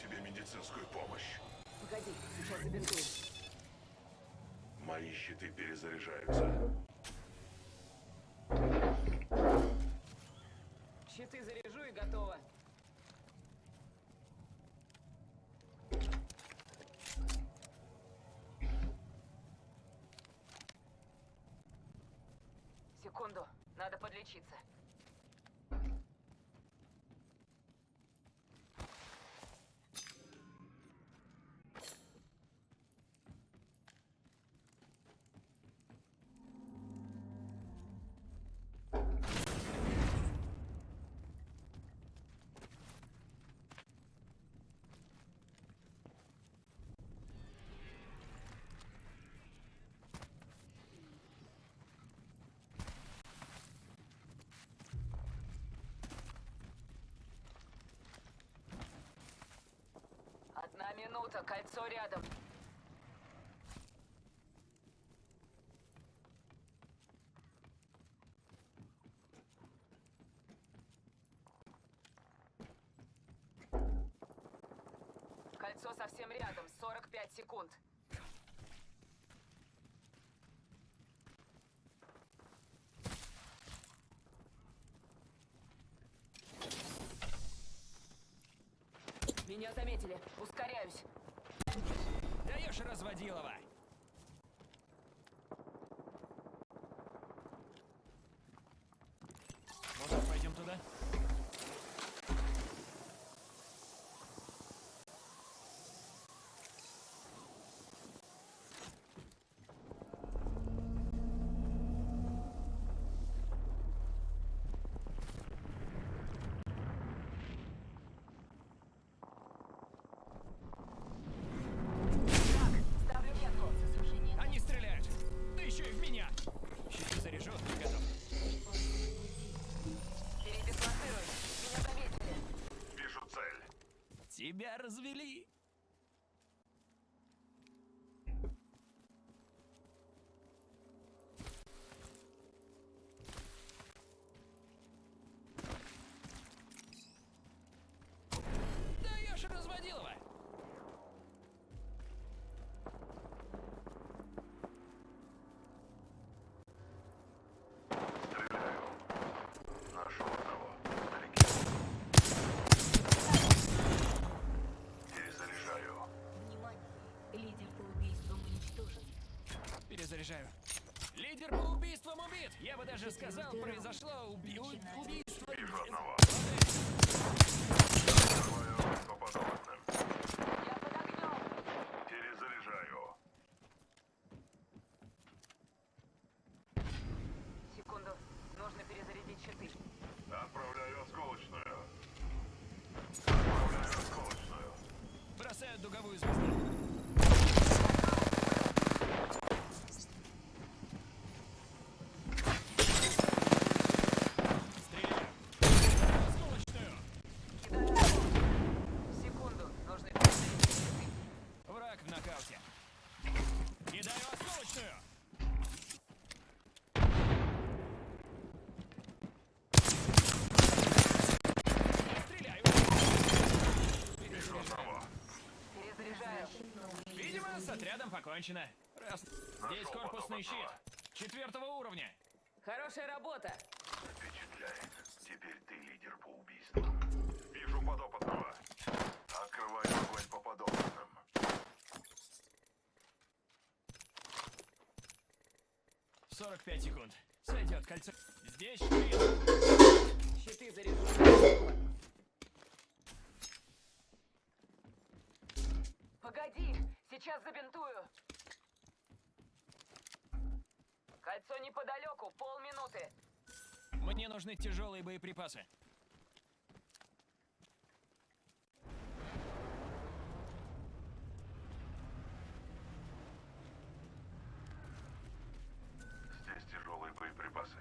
себе медицинскую помощь. Погоди, сейчас забинтую. Мои щиты перезаряжаются. Щиты заряжу и готово. Секунду, надо подлечиться. Одна минута, кольцо рядом. Кольцо совсем рядом, 45 секунд. Меня заметили. Ускоряюсь. Даешь, разводилова. Может, пойдем туда? Ставлю метку. Они стреляют. Да еще и в меня. Щиты заряжу, готов. Передислоцируюсь. Меня заметили. Вижу цель. Тебя развели. Даешь, разводилова. Стреляю. Нашел одного. Вдалеке. Перезаряжаю. Внимание! Лидер по убийствам уничтожен. Перезаряжаю. Лидер по убийствам убит. Я бы даже сказал, произошло убийство. Вижу одного. Открываю огонь по подопытным. Я под огнем. Перезаряжаю. Секунду. Нужно перезарядить щиты. Отправляю осколочную. Отправляю осколочную. Бросаю дуговую звезду. Стреляю. Осколочную. Кидаю. Секунду. Нужно перезарядить щиты. Враг в нокауте. Кидаю осколочную. Стреляю. Вижу одного. Перезаряжаю. Видимо, с отрядом покончено. Раз. Здесь корпусный щит. 4-го уровня. Хорошая работа. Впечатляет. Теперь ты лидер по убийствам. Вижу подопытного. Открываю огонь по подопытным. 45 секунд. Сойдет кольцо. Здесь щит. Щиты заряжу. Погоди. Сейчас забинтую. Кольцо неподалеку. Полминуты. Мне нужны тяжелые боеприпасы. Здесь тяжелые боеприпасы.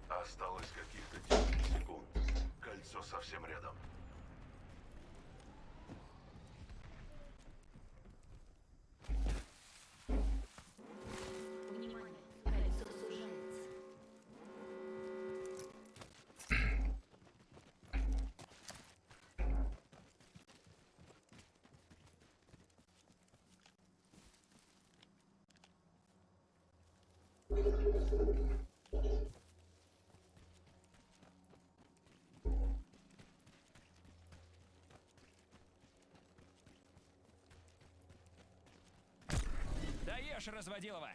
Осталось каких-то 10 секунд. Кольцо совсем рядом. Внимание! Кольцо сужается. Даешь, разводилова!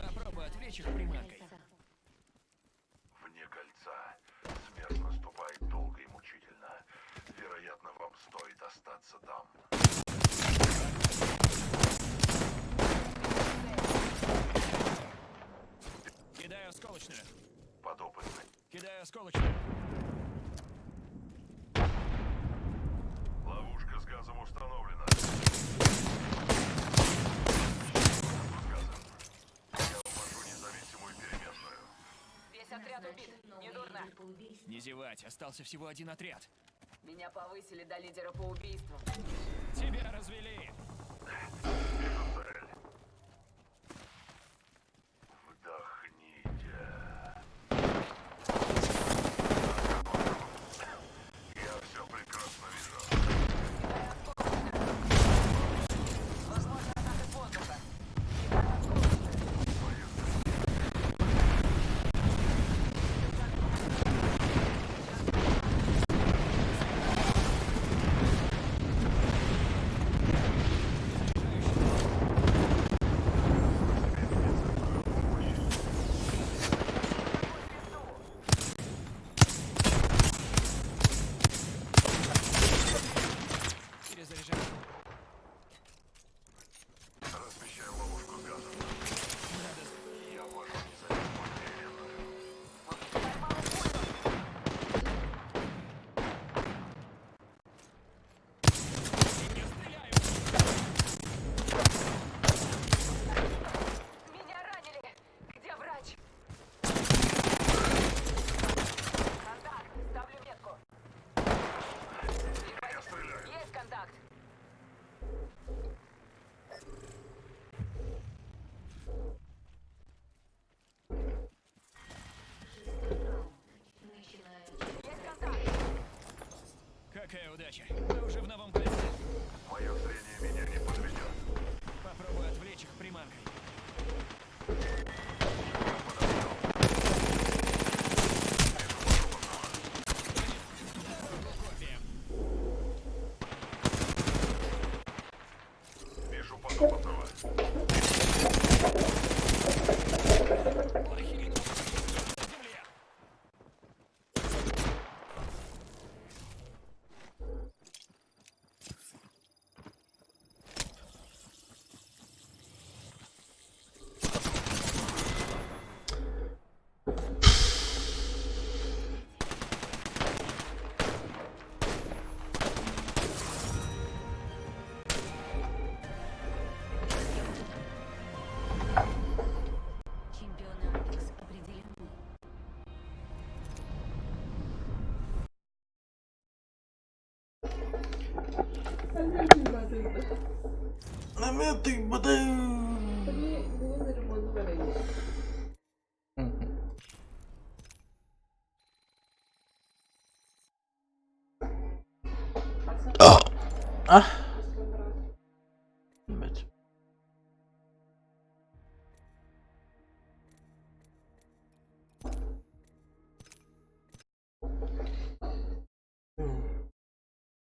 Попробуй отвлечь их приманкой. Вне кольца смерть наступает долго и мучительно. Вероятно, вам стоит остаться там. Кидаю осколочную. Подопытный. Кидаю осколочную. Ловушка с газом установлена. Я увожу независимую переменную. Весь отряд убит. Недурно. Не зевать, остался всего один отряд. Меня повысили до лидера по убийству. Тебя развели. Вижу цель. Вдохните. Я все прекрасно вижу. Возможно, атака с воздуха. Перезаряжаю. Размещаю ловушку с газом. Я увожу независимую переменную. Меня ранили. Где врач? Контакт. Ставлю метку. Я стреляю. Есть контакт. Есть контакт. Какая удача. Мы уже в новом кольце. Мое зрение меня не подведет. Попробуй отвлечь их приманкой. Вижу подопытного. Чемпионы Апекс определены. Наметик буде. А?